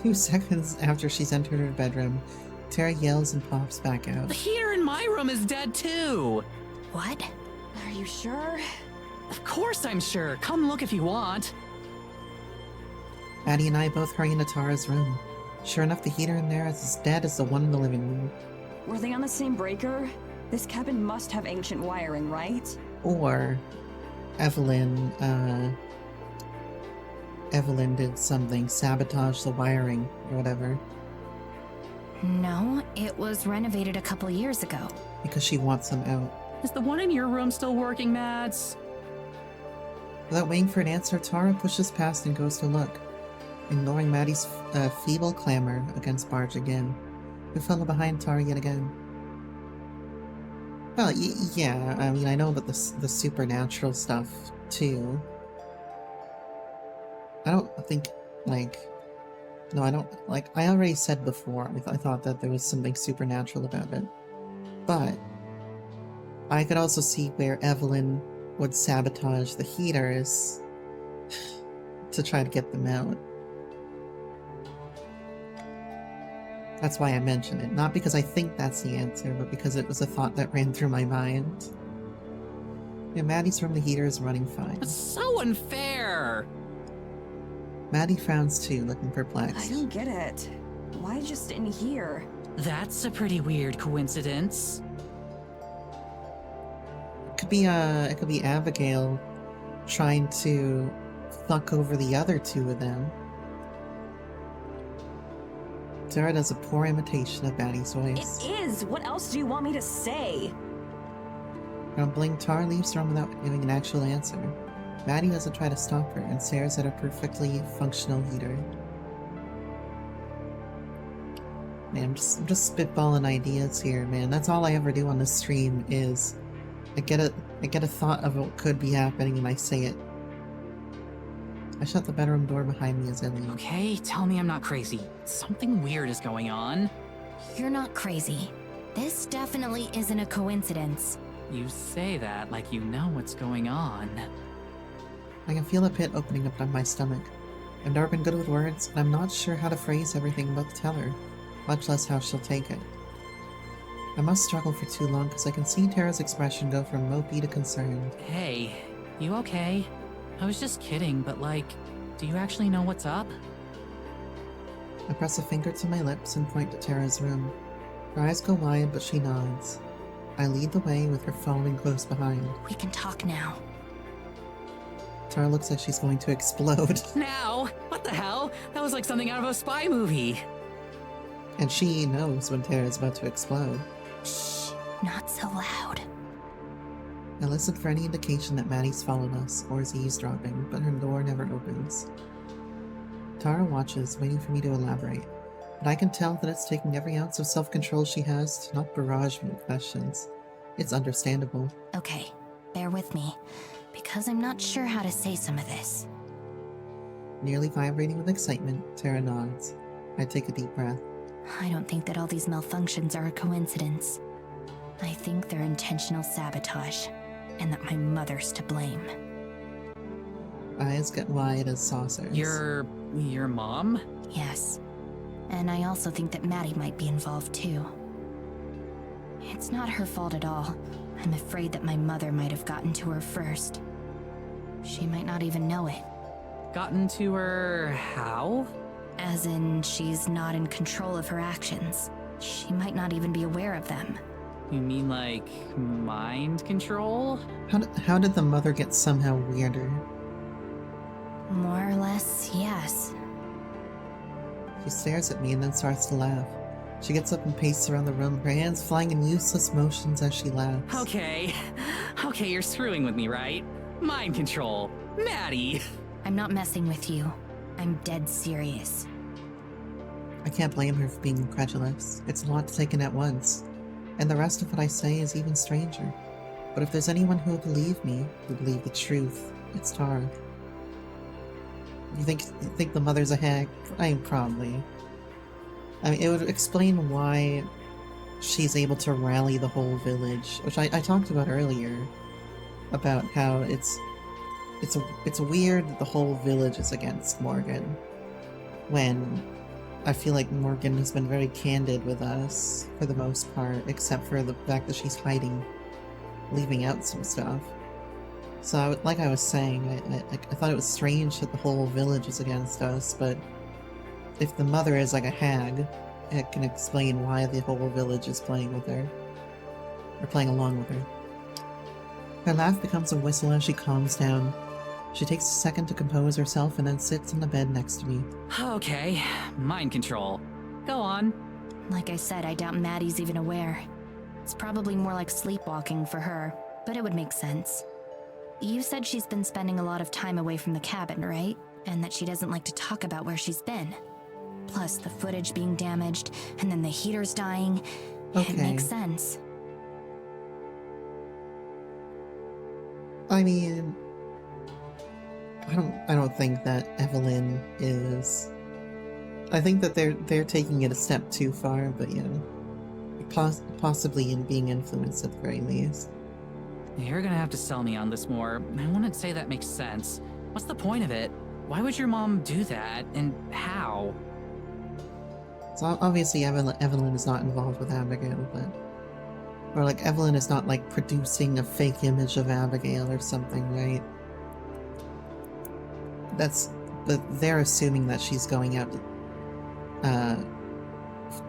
2 seconds after she's entered her bedroom, Tara yells and pops back out. The heater in my room is dead too! What? Are you sure? Of course I'm sure. Come look if you want. Maddie and I both hurry into Tara's room. Sure enough, the heater in there is as dead as the one in the living room. Were they on the same breaker? This cabin must have ancient wiring, right? Or Evelyn did something, sabotage the wiring or whatever, No, it was renovated a couple years ago. because she wants them out. Is the one in your room still working, Mads? Without waiting for an answer, Tara pushes past and goes to look, ignoring Maddie's feeble clamor against Barge again, who fell behind Tara yet again. Well, yeah, I mean, I know about the supernatural stuff, too. I don't think, like... No, I don't, like, I already said before, I thought that there was something supernatural about it. But I could also see where Evelyn would sabotage the heaters to try to get them out. That's why I mentioned it. Not because I think that's the answer, but because it was a thought that ran through my mind. Yeah, Maddie's room, the heater is running fine. That's so unfair! Maddie frowns too, looking I perplexed. don't get it. Why just in here? That's a pretty weird coincidence. It could be Abigail trying to fuck over the other two of them. Tara does a poor imitation of Maddie's voice. It is! What else do you want me to say? Grumbling, Tara leaves the room without giving an actual answer. Maddie doesn't try to stop her and stares at her perfectly functional heater. Man, I'm just spitballing ideas here, man. That's all I ever do on this stream is I get a thought of what could be happening and I say it. I shut the bedroom door behind me as I leave. Okay, tell me I'm not crazy. Something weird is going on. You're not crazy. This definitely isn't a coincidence. You say that like you know what's going on. I can feel a pit opening up in my stomach. I've never been good with words, and I'm not sure how to phrase everything I'm about to tell her, much less how she'll take it. I must struggle for too long because I can see Tara's expression go from mopey to concerned. Hey, you okay? I was just kidding, but like, do you actually know what's up? I press a finger to my lips and point to Tara's room. Her eyes go wide, but she nods. I lead the way with her following close behind. We can talk now. Tara looks like she's going to explode. Now? What the hell? That was like something out of a spy movie. And she knows when Tara's about to explode. Shh, not so loud. I listen for any indication that Maddie's followed us or is eavesdropping, but her door never opens. Tara watches, waiting for me to elaborate, but I can tell that it's taking every ounce of self-control she has to not barrage me with questions. It's understandable. Okay, bear with me, because I'm not sure how to say some of this. Nearly vibrating with excitement, Tara nods. I take a deep breath. I don't think that all these malfunctions are a coincidence. I think they're intentional sabotage, and that my mother's to blame. Eyes get wide as saucers. Your mom? Yes. And I also think that Maddie might be involved too. It's not her fault at all. I'm afraid that my mother might have gotten to her first. She might not even know it. Gotten to her how? As in, she's not in control of her actions. She might not even be aware of them. You mean like mind control? How did the mother get somehow weirder? More or less, yes. She stares at me and then starts to laugh. She gets up and paces around the room, her hands flying in useless motions as she laughs. Okay, you're screwing with me, right? Mind control. Maddie! I'm not messing with you. I'm dead serious. I can't blame her for being incredulous. It's a lot to take in at once. And the rest of what I say is even stranger. But if there's anyone who will believe me, who will believe the truth, it's Tara. You think the mother's a hack? I mean, probably. I mean, it would explain why she's able to rally the whole village, which I talked about earlier, about how it's weird that the whole village is against Morgan, when I feel like Morgan has been very candid with us for the most part, except for the fact that she's hiding, leaving out some stuff. So, like I was saying, I thought it was strange that the whole village is against us, but if the mother is like a hag, it can explain why the whole village is playing with her. Or playing along with her. Her laugh becomes a whistle as she calms down. She takes a second to compose herself and then sits on the bed next to me. Okay, mind control. Go on. Like I said, I doubt Maddie's even aware. It's probably more like sleepwalking for her, but it would make sense. You said she's been spending a lot of time away from the cabin, right? And that she doesn't like to talk about where she's been. Plus the footage being damaged, and then the heaters dying. Okay. It makes sense. I mean, I don't think that Evelyn is. I think that they're taking it a step too far, but yeah, possibly in being influenced at the very least. You're gonna have to sell me on this more. I wouldn't say that makes sense. What's the point of it? Why would your mom do that, and how? So obviously Evelyn is not involved with Abigail, but or like Evelyn is not like producing a fake image of Abigail or something, right? But they're assuming that she's going out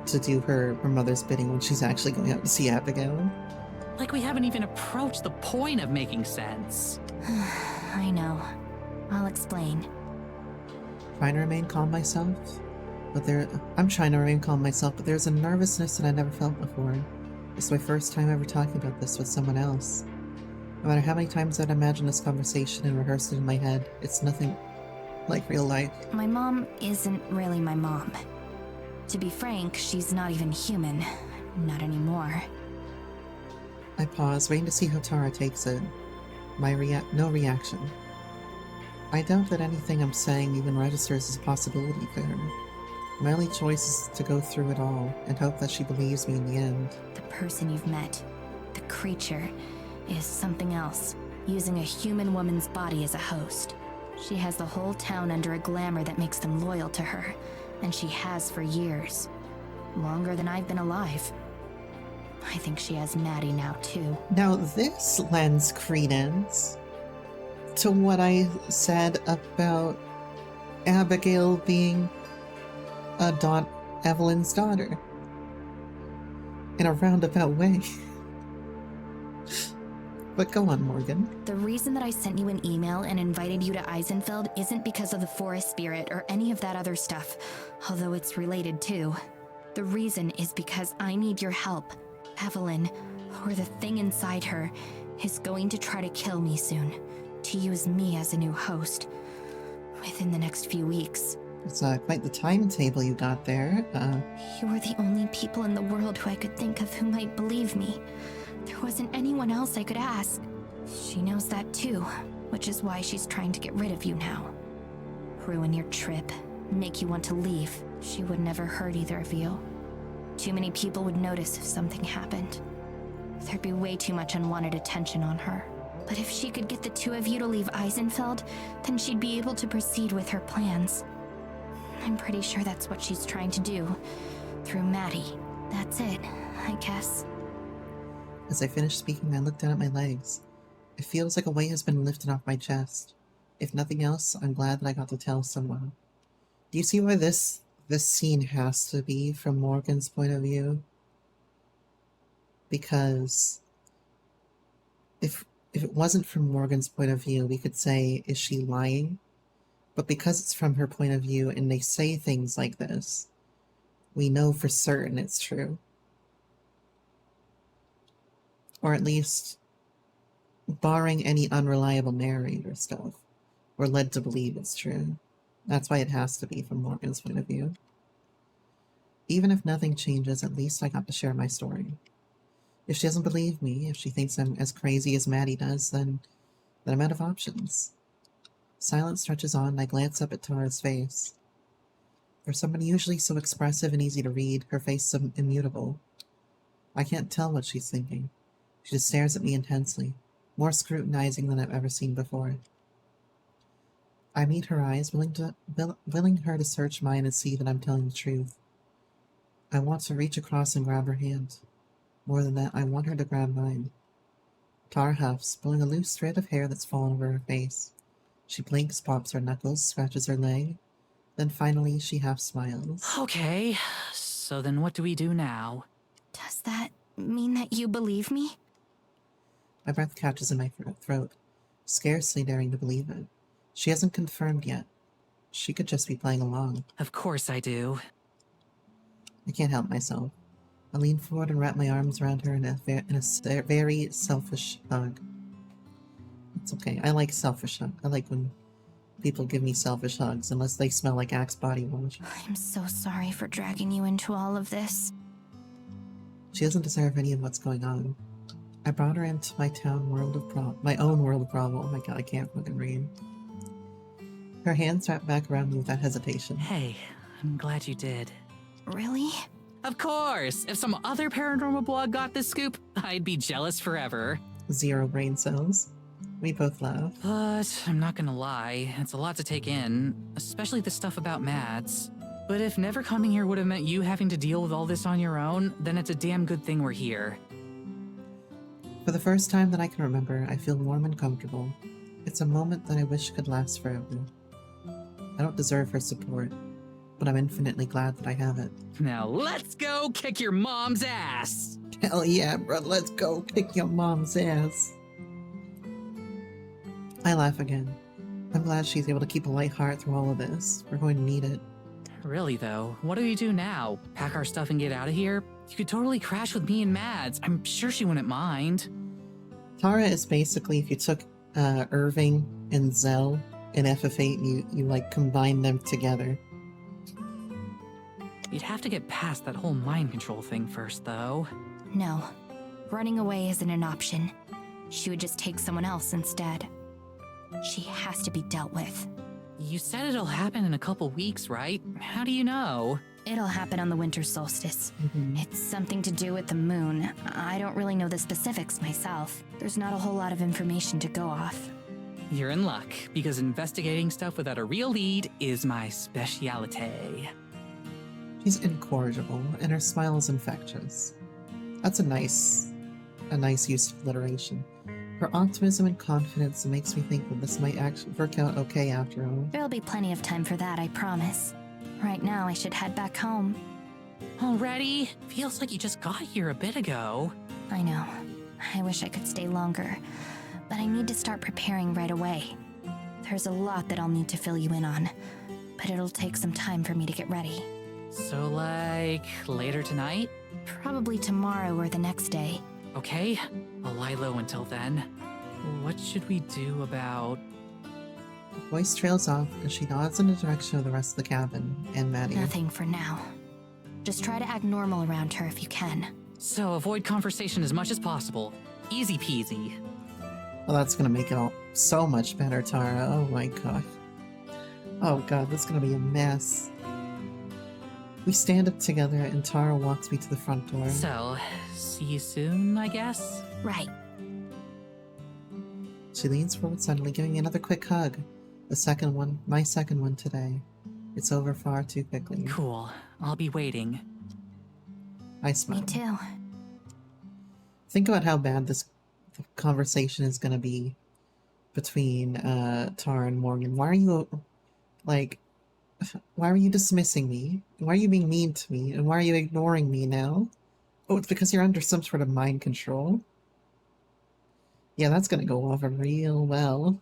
to do her mother's bidding when she's actually going out to see Abigail. Like we haven't even approached the point of making sense. I know. I'll explain. Trying to remain calm myself, But I'm trying to remain calm myself, but there's a nervousness that I never felt before. It's my first time ever talking about this with someone else. No matter how many times I'd imagined this conversation and rehearsed it in my head, it's nothing like real life. My mom isn't really my mom. To be frank, she's not even human. Not anymore. I pause, waiting to see how Tara takes it. No reaction. I doubt that anything I'm saying even registers as a possibility for her. My only choice is to go through it all and hope that she believes me in the end. The person you've met, the creature, is something else, using a human woman's body as a host. She has the whole town under a glamour that makes them loyal to her, and she has for years. Longer than I've been alive. I think she has Maddie now, too. Now this lends credence to what I said about Abigail being Evelyn's daughter. In a roundabout way. But go on, Morgan. The reason that I sent you an email and invited you to Eisenfeld isn't because of the forest spirit or any of that other stuff, although it's related too. The reason is because I need your help. Evelyn, or the thing inside her, is going to try to kill me soon, to use me as a new host, within the next few weeks. It's quite the timetable you got there. You were the only people in the world who I could think of who might believe me. There wasn't anyone else I could ask. She knows that too, which is why she's trying to get rid of you now. Ruin your trip, make you want to leave. She would never hurt either of you. Too many people would notice if something happened. There'd be way too much unwanted attention on her. But if she could get the two of you to leave Eisenfeld, then she'd be able to proceed with her plans. I'm pretty sure that's what she's trying to do. Through Maddie. That's it, I guess. As I finish speaking, I look down at my legs. It feels like a weight has been lifted off my chest. If nothing else, I'm glad that I got to tell someone. Do you see why this scene has to be from Morgan's point of view? Because if it wasn't from Morgan's point of view, we could say, is she lying? But because it's from her point of view and they say things like this, we know for certain it's true. Or at least, barring any unreliable narrator stuff, we're led to believe it's true. That's why it has to be from Morgan's point of view. Even if nothing changes, at least I got to share my story. If she doesn't believe me, if she thinks I'm as crazy as Maddie does, then I'm out of options. Silence stretches on, and I glance up at Tara's face. For someone usually so expressive and easy to read, her face is immutable. I can't tell what she's thinking. She just stares at me intensely, more scrutinizing than I've ever seen before. I meet her eyes, willing her to search mine and see that I'm telling the truth. I want to reach across and grab her hand. More than that, I want her to grab mine. Tara huffs, pulling a loose thread of hair that's fallen over her face. She blinks, pops her knuckles, scratches her leg. Then finally, she half smiles. Okay, so then what do we do now? Does that mean that you believe me? My breath catches in my throat, scarcely daring to believe it. She hasn't confirmed yet. She could just be playing along. Of course I do. I can't help myself. I lean forward and wrap my arms around her in a very selfish hug. It's okay. I like selfish hugs. I like when people give me selfish hugs, unless they smell like Axe body wash. I'm so sorry for dragging you into all of this. She doesn't deserve any of what's going on. I brought her into my own world of problem. Oh my god, I can't fucking read. Her hands wrapped back around me without hesitation. Hey, I'm glad you did. Really? Of course! If some other paranormal blog got this scoop, I'd be jealous forever. 0 brain cells. We both laugh. But I'm not gonna lie, it's a lot to take in, especially the stuff about Mads. But if never coming here would have meant you having to deal with all this on your own, then it's a damn good thing we're here. For the first time that I can remember, I feel warm and comfortable. It's a moment that I wish could last forever. I don't deserve her support, but I'm infinitely glad that I have it. Now let's go kick your mom's ass! Hell yeah, bro, let's go kick your mom's ass. I laugh again. I'm glad she's able to keep a light heart through all of this. We're going to need it. Really though, what do we do now? Pack our stuff and get out of here? You could totally crash with me and Mads. I'm sure she wouldn't mind. Tara is basically if you took Irving and Zell in FF8 and you like combine them together. You'd have to get past that whole mind control thing first, though. No. Running away isn't an option. She would just take someone else instead. She has to be dealt with. You said it'll happen in a couple weeks, right? How do you know? It'll happen on the winter solstice. It's something to do with the moon. I don't really know the specifics myself. There's not a whole lot of information to go off. You're in luck, because investigating stuff without a real lead is my speciality. She's incorrigible, and her smile is infectious. That's a nice use of alliteration. Her optimism and confidence makes me think that this might actually work out okay after all. There'll be plenty of time for that, I promise. Right now, I should head back home. Already? Feels like you just got here a bit ago. I know. I wish I could stay longer, but I need to start preparing right away. There's a lot that I'll need to fill you in on, but it'll take some time for me to get ready. So, like, later tonight? Probably tomorrow or the next day. Okay, I'll lie low until then. What should we do about... The voice trails off, and she nods in the direction of the rest of the cabin, and Maddie. Nothing for now. Just try to act normal around her if you can. So avoid conversation as much as possible. Easy peasy. Well, that's gonna make it all so much better, Tara. Oh my god. Oh god, that's gonna be a mess. We stand up together, and Tara walks me to the front door. So, see you soon, I guess? Right. She leans forward suddenly, giving me another quick hug. The second one, my second one today. It's over far too quickly. Cool. I'll be waiting. I smile. Me too. Think about how bad the conversation is gonna be between Tara and Morgan. Why are you, like, why are you dismissing me? Why are you being mean to me? And why are you ignoring me now? Oh, it's because you're under some sort of mind control? Yeah, that's gonna go over real well.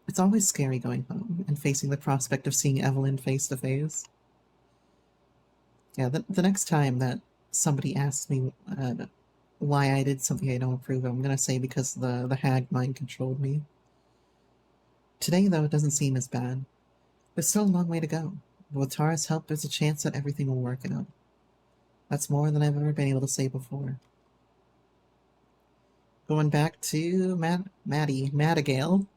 It's always scary going home and facing the prospect of seeing Evelyn face to face. Yeah, the next time that somebody asks me why I did something I don't approve of, I'm gonna say because the hag mind controlled me. Today, though, it doesn't seem as bad. There's still a long way to go. But with Tara's help, there's a chance that everything will work out. That's more than I've ever been able to say before. Going back to Madrigal.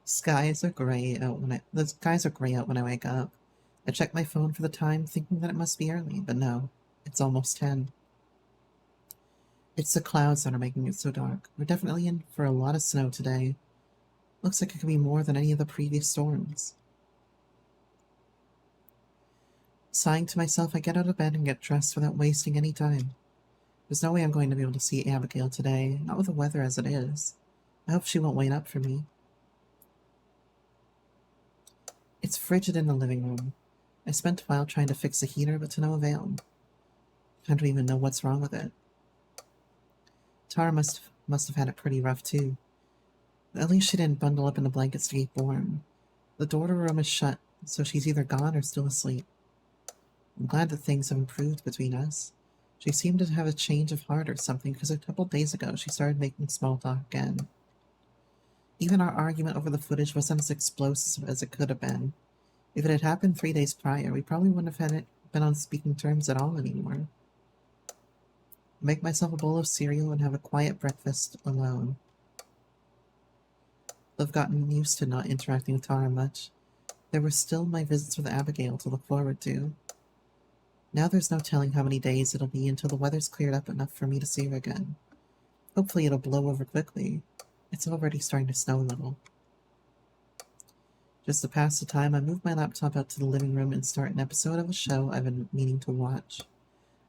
Skies are gray out the skies are gray out when I wake up. I check my phone for the time, thinking that it must be early, but no, it's almost 10. It's the clouds that are making it so dark. We're definitely in for a lot of snow today. Looks like it could be more than any of the previous storms. Sighing to myself, I get out of bed and get dressed without wasting any time. There's no way I'm going to be able to see Abigail today, not with the weather as it is. I hope she won't wait up for me. It's frigid in the living room. I spent a while trying to fix the heater, but to no avail. I don't even know what's wrong with it. Tara must have had it pretty rough too. At least she didn't bundle up in the blankets to keep warm. The door to her room is shut, so she's either gone or still asleep. I'm glad that things have improved between us. She seemed to have a change of heart or something, because a couple days ago she started making small talk again. Even our argument over the footage wasn't as explosive as it could have been. If it had happened 3 days prior, we probably wouldn't have been on speaking terms at all anymore. Make myself a bowl of cereal and have a quiet breakfast alone. I've gotten used to not interacting with Tara much. There were still my visits with Abigail to look forward to. Now there's no telling how many days it'll be until the weather's cleared up enough for me to see her again. Hopefully it'll blow over quickly. It's already starting to snow a little. Just to pass the time, I move my laptop out to the living room and start an episode of a show I've been meaning to watch.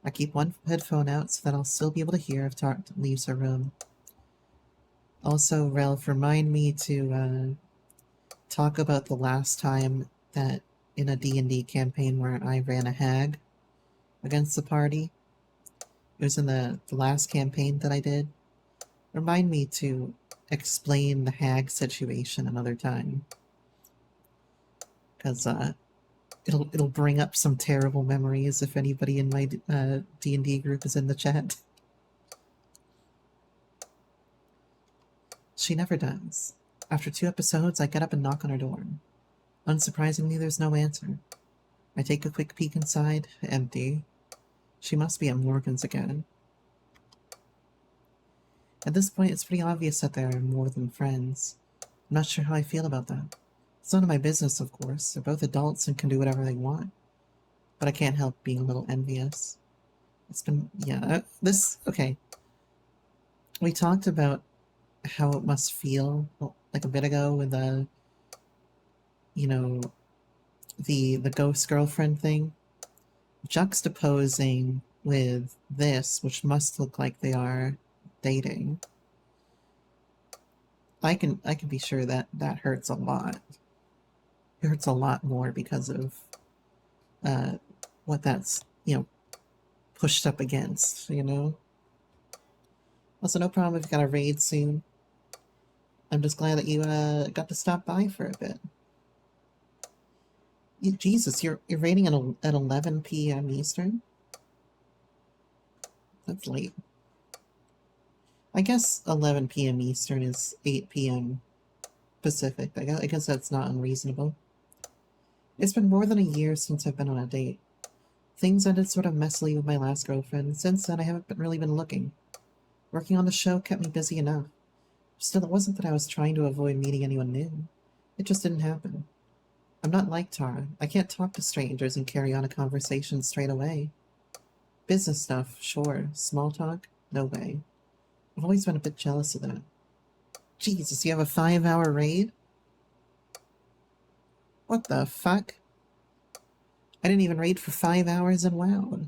I keep one headphone out so that I'll still be able to hear if Tara leaves her room. Also, Ralph, remind me to talk about the last time that in a D&D campaign where I ran a hag against the party. It was in the last campaign that I did. Remind me to explain the hag situation another time. Because, it'll bring up some terrible memories if anybody in my D&D group is in the chat. She never does. After 2 episodes, I get up and knock on her door. Unsurprisingly, there's no answer. I take a quick peek inside, empty. She must be at Morgan's again. At this point, it's pretty obvious that they're more than friends. I'm not sure how I feel about that. It's none of my business, of course. They're both adults and can do whatever they want. But I can't help being a little envious. It's been, yeah, okay. We talked about how it must feel, like a bit ago with the, you know, the ghost girlfriend thing. Juxtaposing with this, which must look like they are dating. I can be sure that that hurts a lot. It hurts a lot more because of what that's, you know, pushed up against, you know? Also, no problem if you got a raid soon. I'm just glad that you got to stop by for a bit. Jesus, you're raiding at 11 p.m. Eastern? That's late. I guess 11 p.m. Eastern is 8 p.m. Pacific. I guess that's not unreasonable. It's been more than a year since I've been on a date. Things ended sort of messily with my last girlfriend. Since then, I haven't really been looking. Working on the show kept me busy enough. Still, it wasn't that I was trying to avoid meeting anyone new. It just didn't happen. I'm not like Tara. I can't talk to strangers and carry on a conversation straight away. Business stuff, sure. Small talk? No way. I've always been a bit jealous of that. Jesus, you have a 5-hour raid? What the fuck? I didn't even raid for 5 hours in WoW.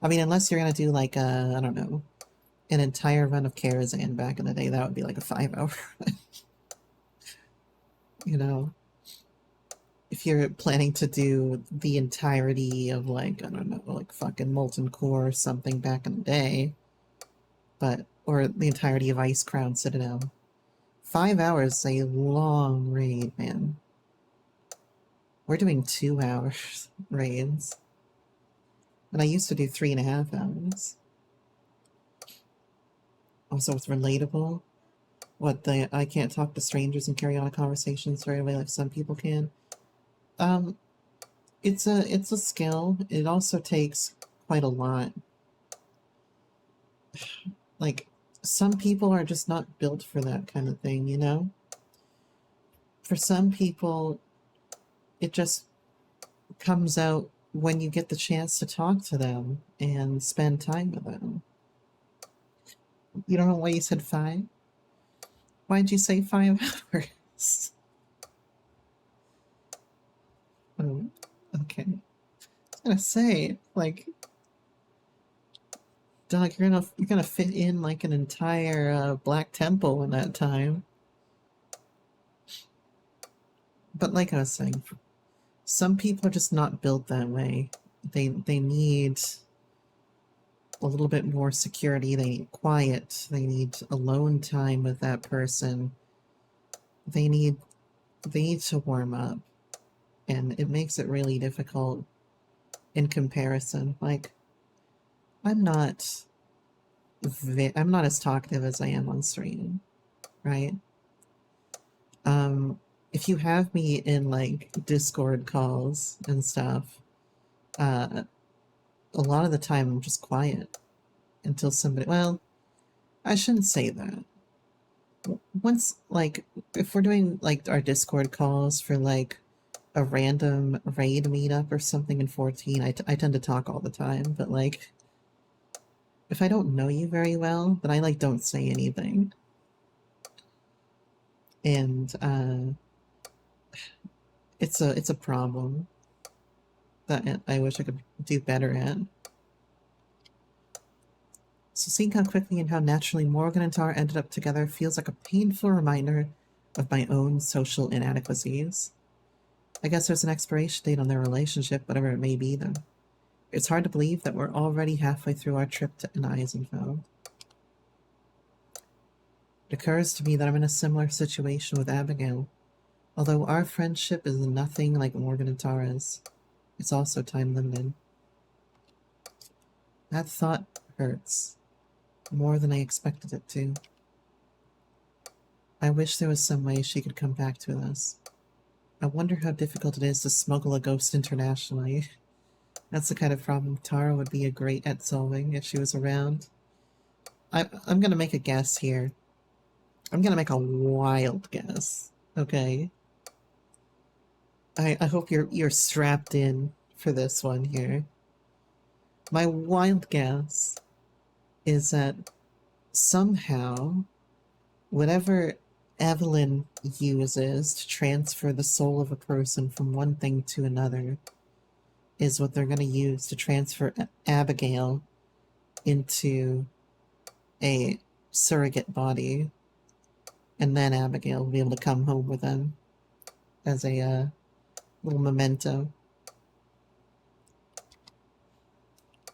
I mean, unless you're gonna do like a, I don't know, an entire run of Karazhan back in the day, that would be like a 5-hour run. You know? If you're planning to do the entirety of like, I don't know, like fucking Molten Core or something back in the day, but, or the entirety of Ice Crown Citadel. 5 hours is a long raid, man. We're doing 2 hours raids. And I used to do 3.5 hours. Also, it's relatable. What, I can't talk to strangers and carry on a conversation straight away like some people can. It's a skill. It also takes quite a lot. Like, some people are just not built for that kind of thing, you know? For some people, it just comes out when you get the chance to talk to them and spend time with them. You don't know why you said 5? Why'd you say 5 hours? Oh, okay. I was gonna say, like, dog, you're gonna fit in like an entire Black Temple in that time. But like I was saying, some people are just not built that way. They need a little bit more security. They need quiet. They need alone time with that person. They need to warm up. And it makes it really difficult in comparison. Like, I'm not as talkative as I am on stream, right? If you have me in like Discord calls and stuff, a lot of the time I'm just quiet until somebody, well, I shouldn't say that. Once, like, if we're doing like our Discord calls for like a random raid meetup or something in 14, I tend to talk all the time, but like, if I don't know you very well, then I like don't say anything. And it's a problem that I wish I could do better at. So seeing how quickly and how naturally Morgan and Tar ended up together feels like a painful reminder of my own social inadequacies. I guess there's an expiration date on their relationship, whatever it may be, though. It's hard to believe that we're already halfway through our trip to an Eisenfeld. It occurs to me that I'm in a similar situation with Abigail. Although our friendship is nothing like Morgan and Tara's, it's also time limited. That thought hurts. More than I expected it to. I wish there was some way she could come back to us. I wonder how difficult it is to smuggle a ghost internationally. That's the kind of problem Tara would be great at solving if she was around. I'm gonna make a guess here. I'm gonna make a wild guess. Okay. I hope you're strapped in for this one here. My wild guess is that somehow whatever Evelyn uses to transfer the soul of a person from one thing to another is what they're going to use to transfer Abigail into a surrogate body. And then Abigail will be able to come home with them as a little memento.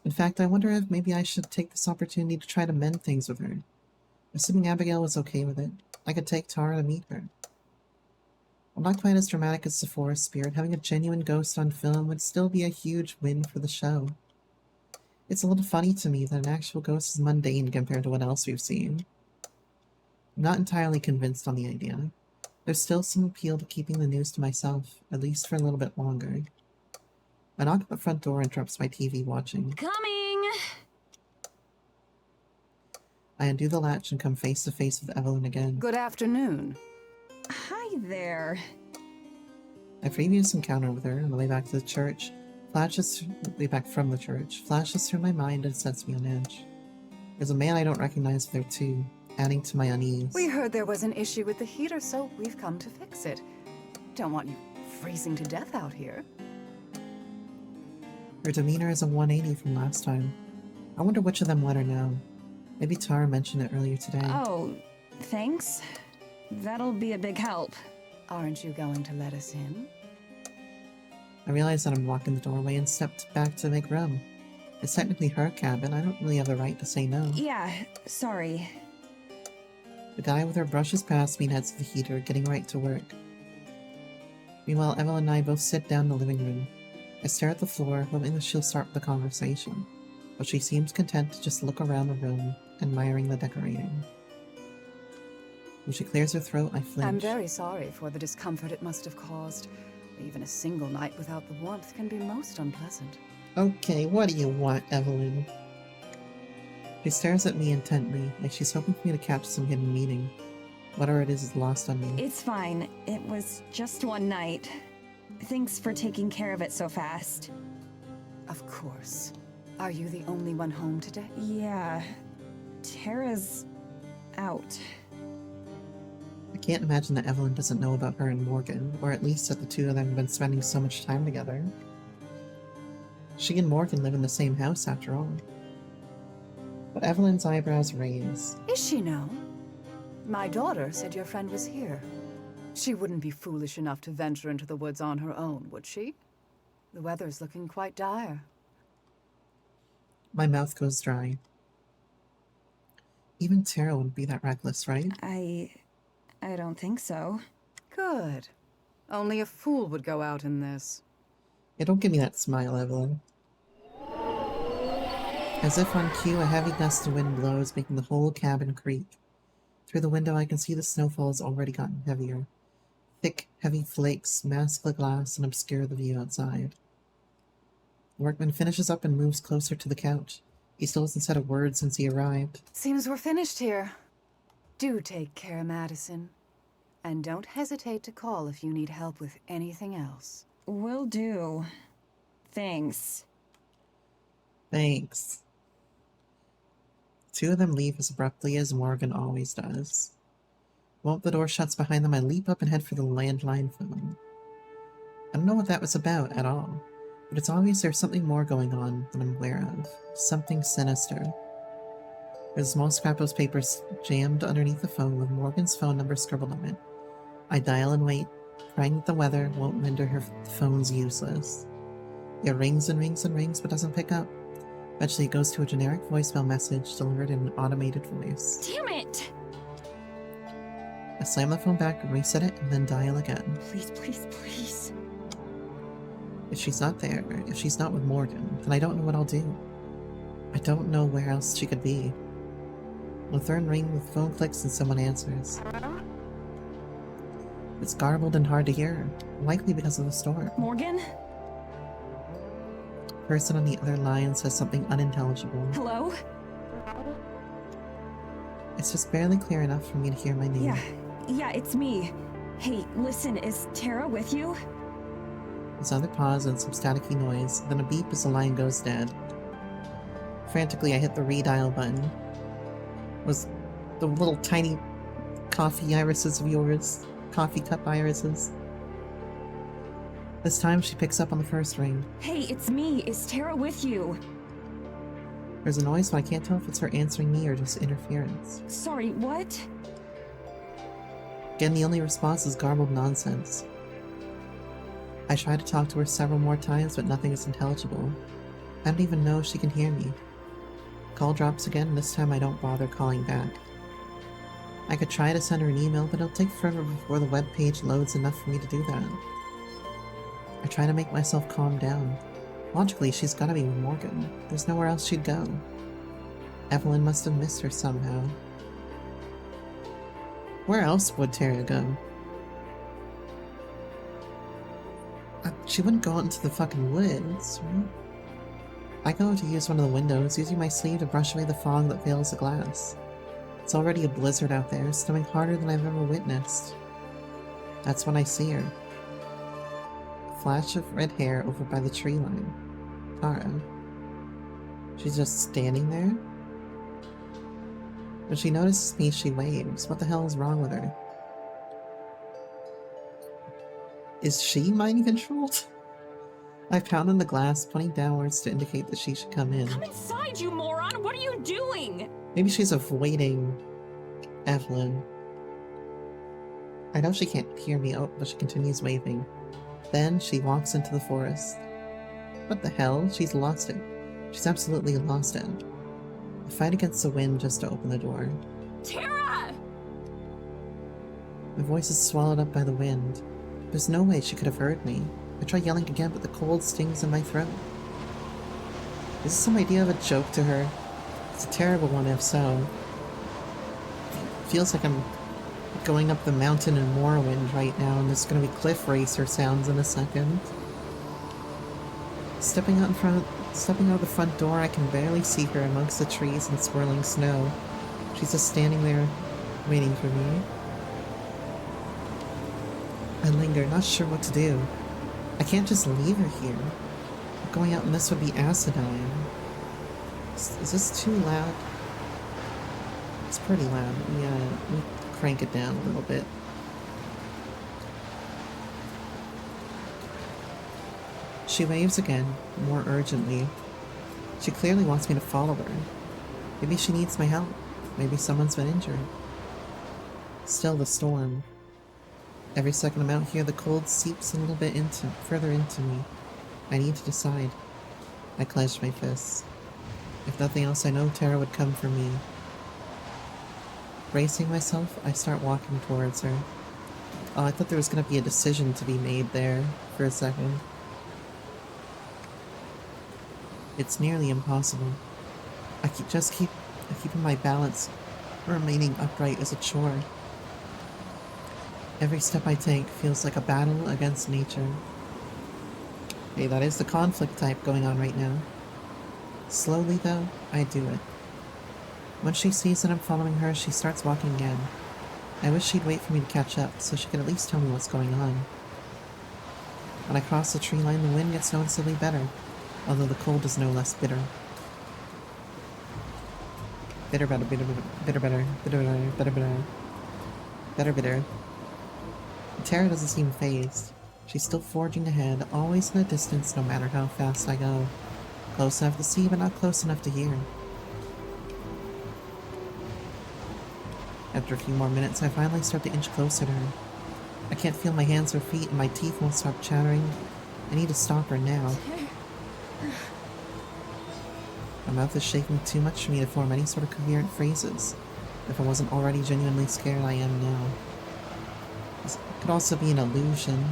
In fact, I wonder if maybe I should take this opportunity to try to mend things with her. Assuming Abigail was okay with it, I could take Tara to meet her. While not quite as dramatic as the Forest Spirit, having a genuine ghost on film would still be a huge win for the show. It's a little funny to me that an actual ghost is mundane compared to what else we've seen. I'm not entirely convinced on the idea. There's still some appeal to keeping the news to myself, at least for a little bit longer. A knock at the front door interrupts my TV watching. Coming! I undo the latch and come face to face with Evelyn again. Good afternoon. Hi there. My previous encounter with her on the way back to the church flashes through my mind and sets me on edge. There's a man I don't recognize there too, adding to my unease. We heard there was an issue with the heater, so we've come to fix it. Don't want you freezing to death out here. Her demeanor is a 180 from last time. I wonder which of them let her know. Maybe Tara mentioned it earlier today. Oh, thanks. That'll be a big help. Aren't you going to let us in? I realize that I'm blocking the doorway and stepped back to make room. It's technically her cabin. I don't really have the right to say no. Yeah, sorry. The guy with her brushes past me and heads to the heater, getting right to work. Meanwhile, Evelyn and I both sit down in the living room. I stare at the floor, hoping that she'll start the conversation, but she seems content to just look around the room, admiring the decorating. When she clears her throat, I flinch. I'm very sorry for the discomfort it must have caused. Even a single night without the warmth can be most unpleasant. Okay, what do you want, Evelyn? She stares at me intently, like she's hoping for me to catch some hidden meaning. Whatever it is lost on me. It's fine. It was just one night. Thanks for taking care of it so fast. Of course. Are you the only one home today? Yeah. Tara's out. I can't imagine that Evelyn doesn't know about her and Morgan, or at least that the two of them have been spending so much time together. She and Morgan live in the same house, after all. But Evelyn's eyebrows raise. Is she now? My daughter said your friend was here. She wouldn't be foolish enough to venture into the woods on her own, would she? The weather's looking quite dire. My mouth goes dry. Even Tara wouldn't be that reckless, right? I don't think so. Good. Only a fool would go out in this. Yeah, don't give me that smile, Evelyn. As if on cue, a heavy gust of wind blows, making the whole cabin creak. Through the window, I can see the snowfall has already gotten heavier. Thick, heavy flakes mask the glass and obscure the view outside. The workman finishes up and moves closer to the couch. He still hasn't said a word since he arrived. Seems we're finished here. Do take care, Madison. And don't hesitate to call if you need help with anything else. Will do. Thanks. Thanks. Two of them leave as abruptly as Morgan always does. The moment the door shuts behind them, I leap up and head for the landline phone. I don't know what that was about at all, but it's obvious there's something more going on than I'm aware of. Something sinister. There's a small scrap of paper jammed underneath the phone with Morgan's phone number scribbled on it. I dial and wait, praying that the weather won't render her phones useless. It rings and rings and rings, but doesn't pick up. Eventually it goes to a generic voicemail message delivered in an automated voice. Damn it! I slam the phone back and reset it and then dial again. Please, please, please. If she's not there, if she's not with Morgan, then I don't know what I'll do. I don't know where else she could be. The third ring, the phone clicks and someone answers. It's garbled and hard to hear, likely because of the storm. Morgan? The person on the other line says something unintelligible. Hello? It's just barely clear enough for me to hear my name. Yeah, it's me. Hey, listen, is Tara with you? There's another pause and some staticky noise, then a beep as the line goes dead. Frantically, I hit the redial button. Was the little tiny coffee irises of yours? Coffee cup irises? This time she picks up on the first ring. Hey, it's me. Is Tara with you? There's a noise, but I can't tell if it's her answering me or just interference. Sorry, what? Again, the only response is garbled nonsense. I try to talk to her several more times, but nothing is intelligible. I don't even know if she can hear me. Call drops again, and this time I don't bother calling back. I could try to send her an email, but it'll take forever before the web page loads enough for me to do that. I try to make myself calm down. Logically, she's gotta be with Morgan. There's nowhere else she'd go. Evelyn must have missed her somehow. Where else would Tara go? She wouldn't go out into the fucking woods, right? I go to use one of the windows, using my sleeve to brush away the fog that veils the glass. It's already a blizzard out there, snowing harder than I've ever witnessed. That's when I see her. A flash of red hair over by the tree line. Tara. She's just standing there? When she notices me, she waves. What the hell is wrong with her? Is she mind-controlled? I pound on the glass, pointing downwards to indicate that she should come in. Come inside, you moron! What are you doing? Maybe she's avoiding Evelyn. I know she can't hear me, but she continues waving. Then she walks into the forest. What the hell? She's lost it. She's absolutely lost it. I fight against the wind just to open the door. Tara! My voice is swallowed up by the wind. There's no way she could have heard me. I try yelling again, but the cold stings in my throat. Is this some idea of a joke to her? It's a terrible one if so. It feels like I'm going up the mountain in Morrowind right now, and there's gonna be cliff racer sounds in a second. Stepping out the front door, I can barely see her amongst the trees and swirling snow. She's just standing there, waiting for me. I linger, not sure what to do. I can't just leave her here. Going out in this would be asinine. Is this too loud? It's pretty loud. Yeah, let me crank it down a little bit. She waves again, more urgently. She clearly wants me to follow her. Maybe she needs my help. Maybe someone's been injured. Still the storm. Every second I'm out here, the cold seeps a little bit further into me. I need to decide. I clench my fists. If nothing else, I know Tara would come for me. Bracing myself, I start walking towards her. Oh, I thought there was going to be a decision to be made there for a second. It's nearly impossible. Keeping my balance, remaining upright is a chore. Every step I take feels like a battle against nature. Hey, that is the conflict type going on right now. Slowly, though, I do it. When she sees that I'm following her, she starts walking again. I wish she'd wait for me to catch up, so she could at least tell me what's going on. When I cross the tree line, the wind gets noticeably better, although the cold is no less bitter. Bitter, better, bitter, bitter, better, bitter, better, bitter, better, better, bitter. Tara doesn't seem fazed. She's still forging ahead, always in the distance no matter how fast I go. Close enough to see, but not close enough to hear. After a few more minutes, I finally start to inch closer to her. I can't feel my hands or feet, and my teeth won't stop chattering. I need to stop her now. My mouth is shaking too much for me to form any sort of coherent phrases. If I wasn't already genuinely scared, I am now. It could also be an illusion.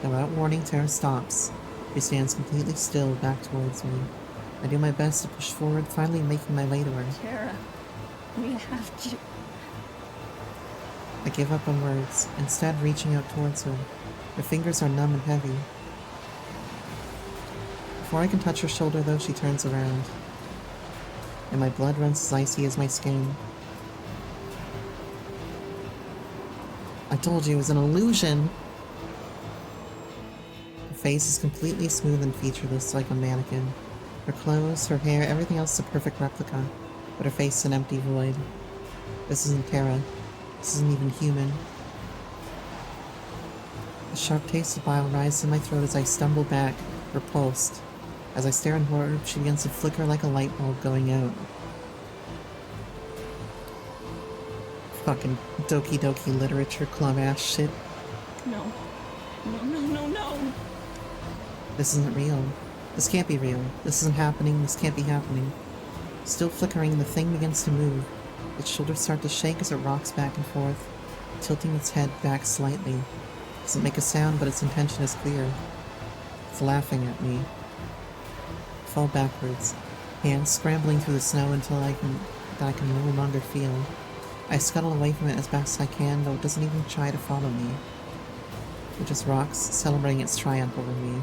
Without warning, Tara stops. She stands completely still, back towards me. I do my best to push forward, finally making my way to her. Tara, we have to... I give up on words, instead reaching out towards her. Her fingers are numb and heavy. Before I can touch her shoulder, though, she turns around, and my blood runs as icy as my skin. I told you it was an illusion! Her face is completely smooth and featureless, like a mannequin. Her clothes, her hair, everything else is a perfect replica, but her face is an empty void. This isn't Tara. This isn't even human. A sharp taste of bile rises in my throat as I stumble back, repulsed. As I stare in horror, she begins to flicker like a light bulb going out. Fucking Doki Doki Literature Club ass shit. No. No. This isn't real. This can't be real. This isn't happening. This can't be happening. Still flickering, the thing begins to move. Its shoulders start to shake as it rocks back and forth, tilting its head back slightly. It doesn't make a sound, but its intention is clear. It's laughing at me. I fall backwards, hands scrambling through the snow until I can no longer feel. I scuttle away from it as best I can, though it doesn't even try to follow me. It just rocks, celebrating its triumph over me.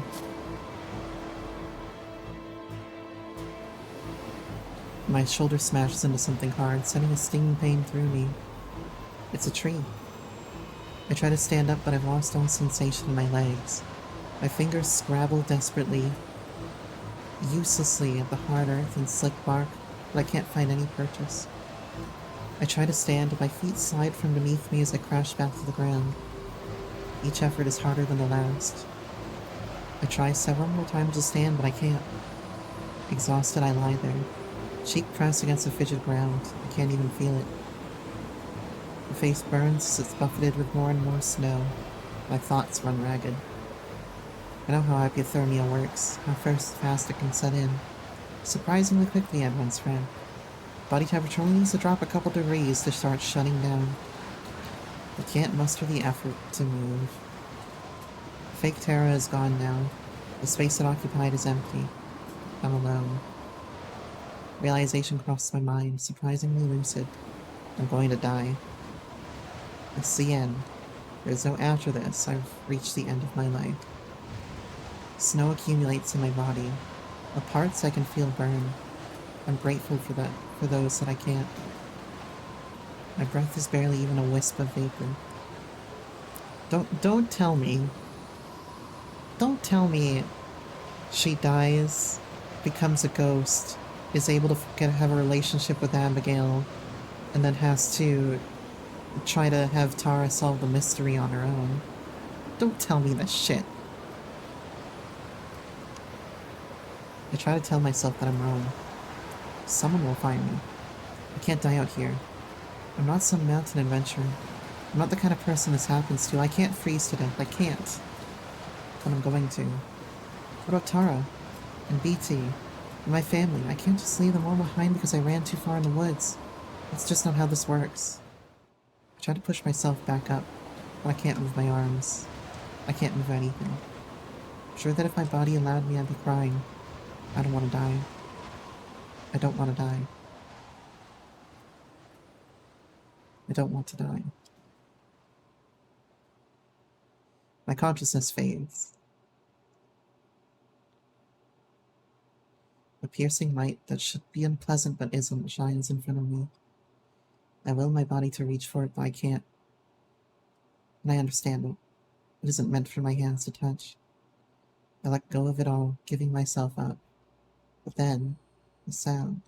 My shoulder smashes into something hard, sending a stinging pain through me. It's a tree. I try to stand up, but I've lost all sensation in my legs. My fingers scrabble desperately, uselessly at the hard earth and slick bark, but I can't find any purchase. I try to stand, but my feet slide from beneath me as I crash back to the ground. Each effort is harder than the last. I try several more times to stand, but I can't. Exhausted, I lie there, cheek pressed against the frigid ground. I can't even feel it. My face burns as it's buffeted with more and more snow. My thoughts run ragged. I know how hypothermia works, how fast it can set in. Surprisingly quickly, I'd once read. Body temperature only needs to drop a couple degrees to start shutting down. I can't muster the effort to move. Fake Tara is gone now. The space it occupied is empty. I'm alone. Realization crosses my mind, surprisingly lucid. I'm going to die. It's the end. There's no after this. I've reached the end of my life. Snow accumulates in my body. The parts I can feel burn. I'm grateful for that, for those that I can't. My breath is barely even a wisp of vapor. Don't tell me. Don't tell me she dies, becomes a ghost, is able to have a relationship with Abigail, and then has to try to have Tara solve the mystery on her own. Don't tell me this shit. I try to tell myself that I'm wrong. Someone will find me. I can't die out here. I'm not some mountain adventurer. I'm not the kind of person this happens to. I can't freeze to death. I can't. But I'm going to. What about Tara? And BT? And my family? I can't just leave them all behind because I ran too far in the woods. That's just not how this works. I try to push myself back up, but I can't move my arms. I can't move anything. I'm sure that if my body allowed me, I'd be crying. I don't want to die. I don't want to die. I don't want to die. My consciousness fades. A piercing light that should be unpleasant but isn't shines in front of me. I will my body to reach for it, but I can't. And I understand it. It isn't meant for my hands to touch. I let go of it all, giving myself up. But then, the sound.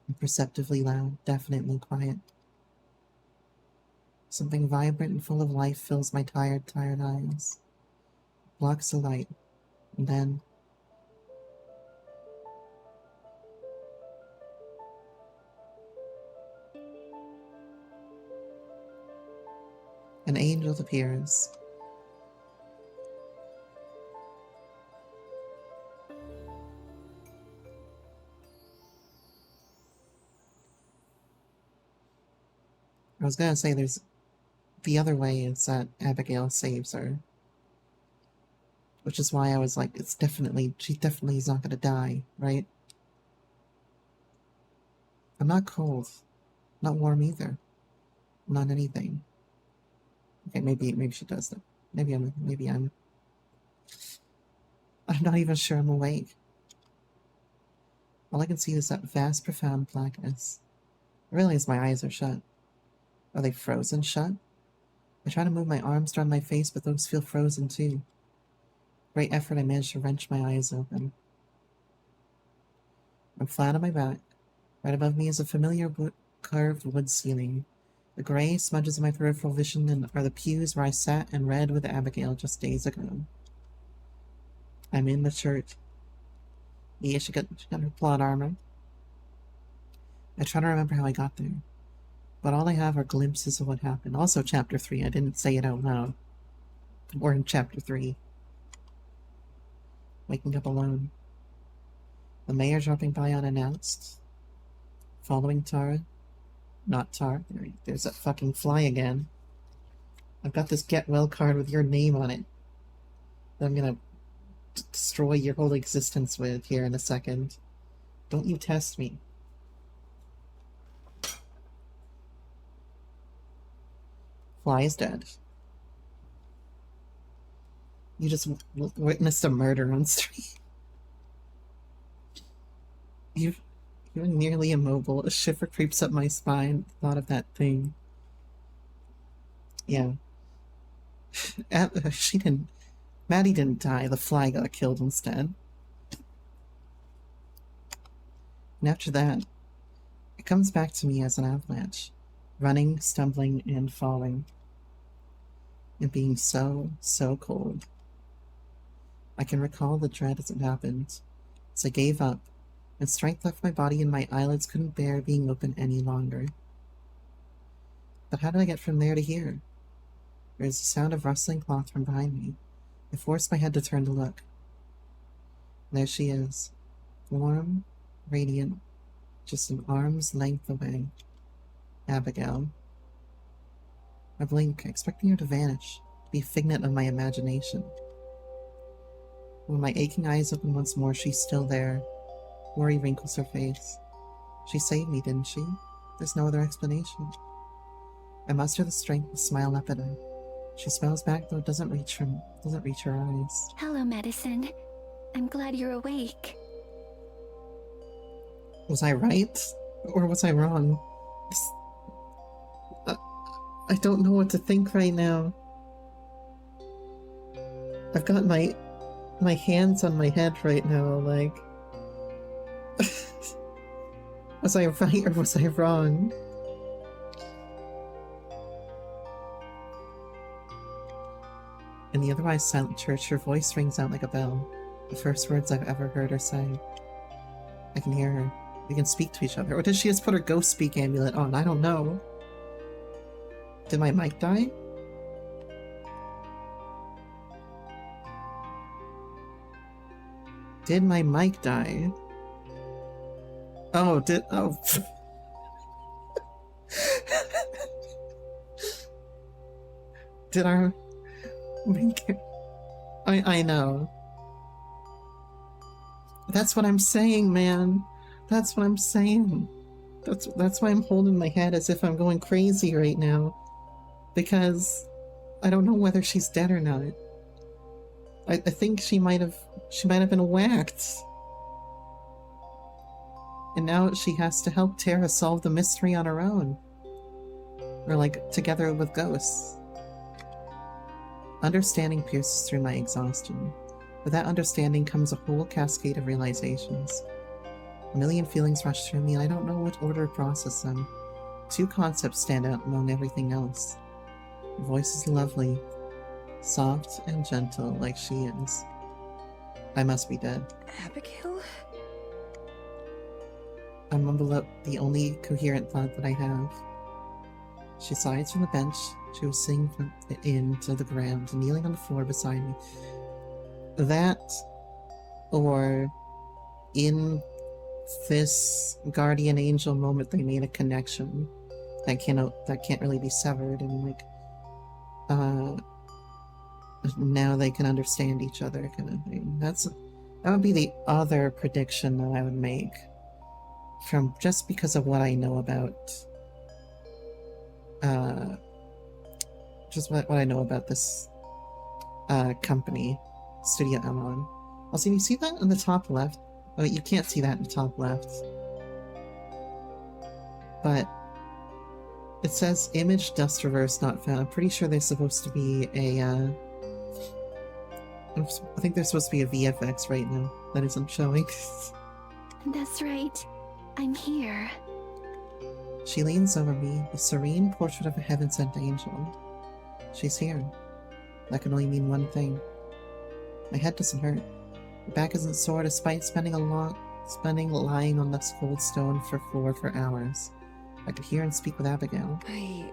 Imperceptibly loud, definitely quiet. Something vibrant and full of life fills my tired eyes. Blocks the light, and then... an angel appears. I was gonna say there's the other way is that Abigail saves her. Which is why I was like, she definitely is not gonna die, right? I'm not cold. Not warm either. Not anything. Okay, maybe she does that. Maybe I'm not even sure I'm awake. All I can see is that vast, profound blackness. I realize my eyes are shut. Are they frozen shut? I try to move my arms around my face, but those feel frozen too. Great effort, I managed to wrench my eyes open. I'm flat on my back. Right above me is a familiar carved wood ceiling. The gray smudges of my peripheral vision are the pews where I sat and read with Abigail just days ago. I'm in the church. Yeah, she got her plot armor. I try to remember how I got there, but all I have are glimpses of what happened. Also, Chapter 3, I didn't say it out loud. We're in Chapter 3. Waking up alone. The mayor dropping by unannounced. Following Tara. Not Tara. There's that fucking fly again. I've got this get well card with your name on it that I'm gonna destroy your whole existence with here in a second. Don't you test me. Fly is dead. You just witnessed a murder on street. You're nearly immobile. A shiver creeps up my spine. Thought of that thing. Yeah. Maddie didn't die. The fly got killed instead. And after that, it comes back to me as an avalanche. Running, stumbling, and falling. And being so cold. I can recall the dread as it happened. As I gave up, and strength left my body and my eyelids couldn't bear being open any longer. But how did I get from there to here? There is a sound of rustling cloth from behind me. I forced my head to turn to look. There she is. Warm, radiant, just an arm's length away. Abigail. I blink, expecting her to vanish, to be a figment of my imagination. When my aching eyes open once more, she's still there. Worry wrinkles her face. She saved me, didn't she? There's no other explanation. I muster the strength to smile up at her. She smiles back, though it doesn't reach her eyes. Hello, Medicine. I'm glad you're awake. Was I right? Or was I wrong? I don't know what to think right now. I've got my hands on my head right now, like... Was I right or was I wrong? In the otherwise silent church, her voice rings out like a bell. The first words I've ever heard her say. I can hear her. We can speak to each other. Or did she just put her ghost speak amulet on? I don't know. Did my mic die? Did my mic die? Oh, oh. Did our... I know. That's what I'm saying, man. That's what I'm saying. That's why I'm holding my head as if I'm going crazy right now. Because I don't know whether she's dead or not. I think she might have been whacked. And now she has to help Tara solve the mystery on her own. Or like, together with ghosts. Understanding pierces through my exhaustion. With that understanding comes a whole cascade of realizations. A million feelings rush through me and I don't know what order to process them. Two concepts stand out among everything else. Her voice is lovely. Soft and gentle like she is. I must be dead. Abigail? I mumble up the only coherent thought that I have. She slides from the bench she was sitting to the ground, kneeling on the floor beside me. That, or in this guardian angel moment, they made a connection. that can't really be severed, and like now they can understand each other, kind of thing. That would be the other prediction that I would make, from just because of what I know about just what I know about this company, Studio Elon. Also, you see that in the top left? Oh, you can't see that in the top left. But it says image dust reverse not found. I'm pretty sure there's supposed to be a, I think there's supposed to be a VFX right now that isn't showing. That's right. I'm here. She leans over me, a serene portrait of a heaven-sent angel. She's here. That can only mean one thing. My head doesn't hurt. My back isn't sore despite spending lying on this cold stone floor for hours. I could hear and speak with Abigail. I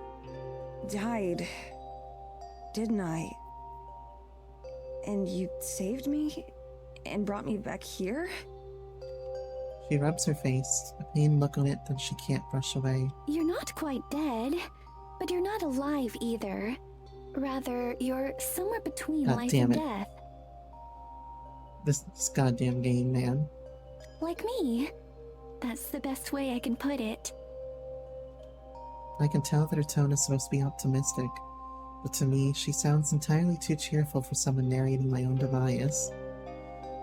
died, didn't I? And you saved me and brought me back here? She rubs her face, a pained look on it that she can't brush away. You're not quite dead, but you're not alive either. Rather, you're somewhere between life and death. This goddamn game, man. Like me. That's the best way I can put it. I can tell that her tone is supposed to be optimistic, but to me, she sounds entirely too cheerful for someone narrating my own demise.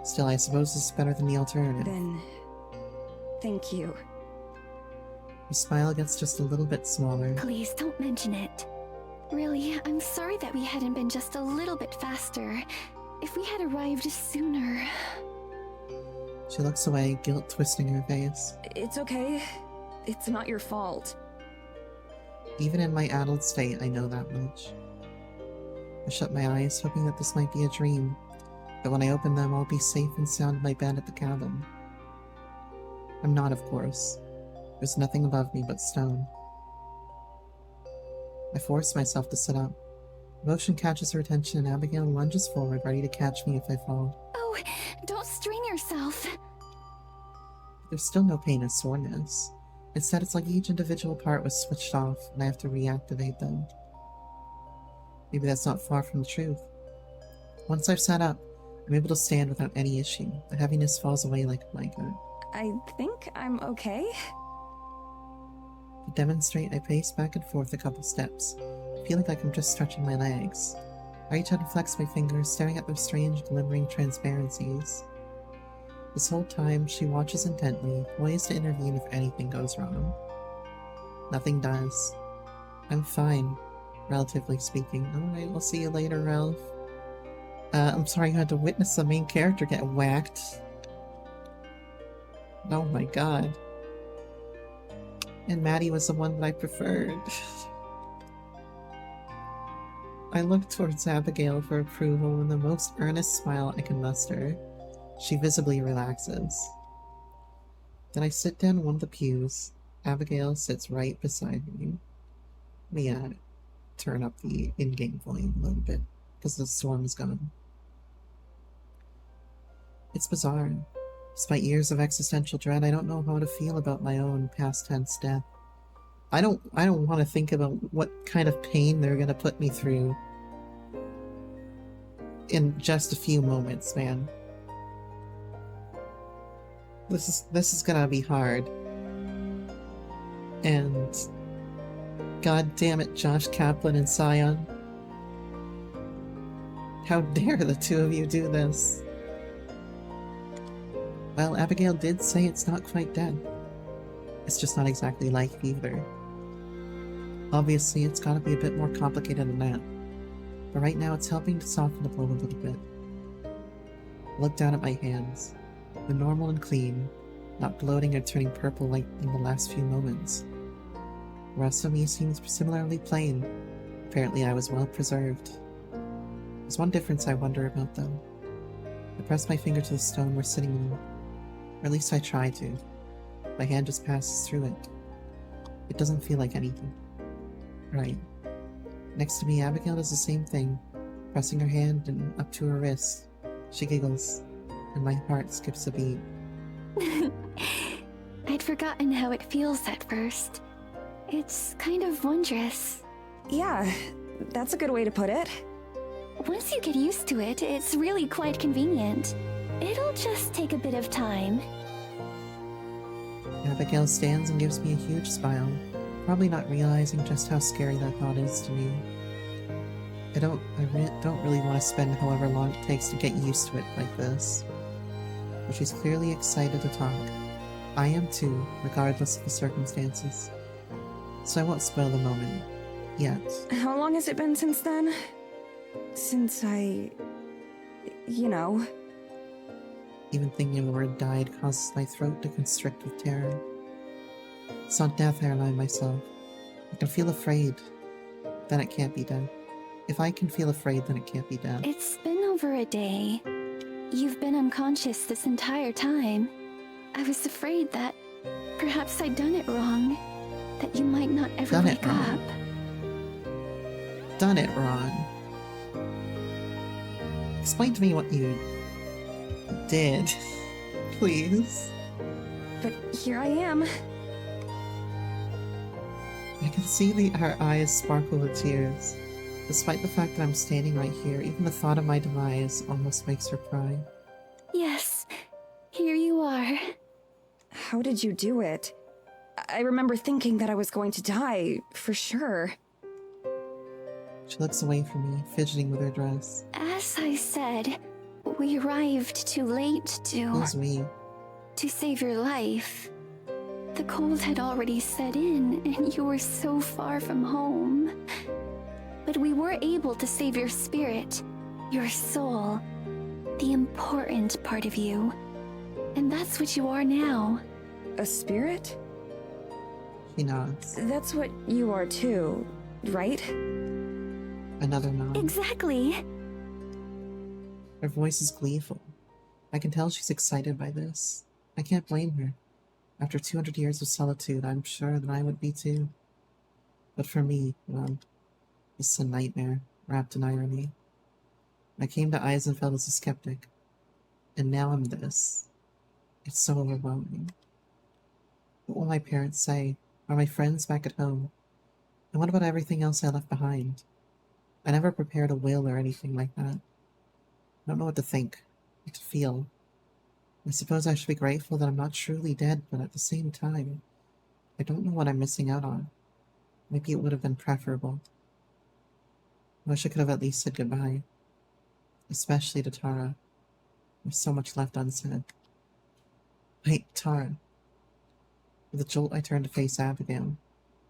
Still, I suppose it's better than the alternative. Then, thank you. Her smile gets just a little bit smaller. Please don't mention it. Really, I'm sorry that we hadn't been just a little bit faster. If we had arrived sooner... She looks away, guilt twisting her face. It's okay. It's not your fault. Even in my addled state, I know that much. I shut my eyes, hoping that this might be a dream, but when I open them, I'll be safe and sound in my bed at the cabin. I'm not, of course. There's nothing above me but stone. I force myself to sit up. Motion catches her attention and Abigail lunges forward, ready to catch me if I fall. Oh, don't strain yourself. There's still no pain or soreness. Instead, it's like each individual part was switched off, and I have to reactivate them. Maybe that's not far from the truth. Once I've sat up, I'm able to stand without any issue. The heaviness falls away like a blanket. I think I'm okay. To demonstrate, I pace back and forth a couple steps, feeling like I'm just stretching my legs. I reach out and flex my fingers, staring at their strange, glimmering transparencies. This whole time, she watches intently, poised to intervene if anything goes wrong. Nothing does. I'm fine, relatively speaking. Alright, we'll see you later, Ralph. I'm sorry you had to witness the main character get whacked. Oh my god. And Maddie was the one that I preferred. I look towards Abigail for approval with the most earnest smile I can muster. She visibly relaxes. Then I sit down in one of the pews. Abigail sits right beside me. Let me turn up the in-game volume a little bit, because the storm is gone. It's bizarre. Despite years of existential dread, I don't know how to feel about my own past tense death. I don't want to think about what kind of pain they're gonna put me through in just a few moments, man. This is gonna be hard. And god damn it, Josh Kaplan and Scion. How dare the two of you do this? Well, Abigail did say it's not quite dead. It's just not exactly life either. Obviously, it's gotta be a bit more complicated than that. But right now, it's helping to soften the blow a little bit. I look down at my hands. They're normal and clean, not bloating or turning purple like in the last few moments. The rest of me seems similarly plain. Apparently, I was well preserved. There's one difference I wonder about, though. I press my finger to the stone we're sitting on, or at least I try to. My hand just passes through it. It doesn't feel like anything. Right. Next to me, Abigail does the same thing, pressing her hand and up to her wrist. She giggles, and my heart skips a beat. I'd forgotten how it feels at first. It's kind of wondrous. Yeah, that's a good way to put it. Once you get used to it, it's really quite convenient. It'll just take a bit of time. Abigail stands and gives me a huge smile, probably not realizing just how scary that thought is to me. I don't really want to spend however long it takes to get used to it like this. But she's clearly excited to talk. I am too, regardless of the circumstances. So I won't spoil the moment. Yet. How long has it been since then? Since I... you know... Even thinking of the word died causes my throat to constrict with terror. It's not death I remind myself. I can feel afraid. Then it can't be death. If I can feel afraid, then it can't be death. It's been over a day. You've been unconscious this entire time. I was afraid that perhaps I'd done it wrong. That you might not ever wake up. Done it wrong. Explain to me what you did, please. But here I am. I can see her eyes sparkle with tears. Despite the fact that I'm standing right here, even the thought of my demise almost makes her cry. Yes, here you are. How did you do it? I remember thinking that I was going to die, for sure. She looks away from me, fidgeting with her dress. As I said, we arrived too late Who's we? to save your life. The cold had already set in, and you were so far from home. But we were able to save your spirit, your soul, the important part of you. And that's what you are now. A spirit? She nods. That's what you are too, right? Another nod. Exactly. Her voice is gleeful. I can tell she's excited by this. I can't blame her. After 200 years of solitude, I'm sure that I would be too. But for me, well, it's a nightmare wrapped in irony. I came to Eisenfeld as a skeptic, and now I'm this. It's so overwhelming. What will my parents say? Are my friends back at home? And what about everything else I left behind? I never prepared a will or anything like that. I don't know what to think, what to feel. I suppose I should be grateful that I'm not truly dead, but at the same time, I don't know what I'm missing out on. Maybe it would have been preferable. I wish I could have at least said goodbye. Especially to Tara. There's so much left unsaid. Wait, Tara. With a jolt, I turn to face Abigail.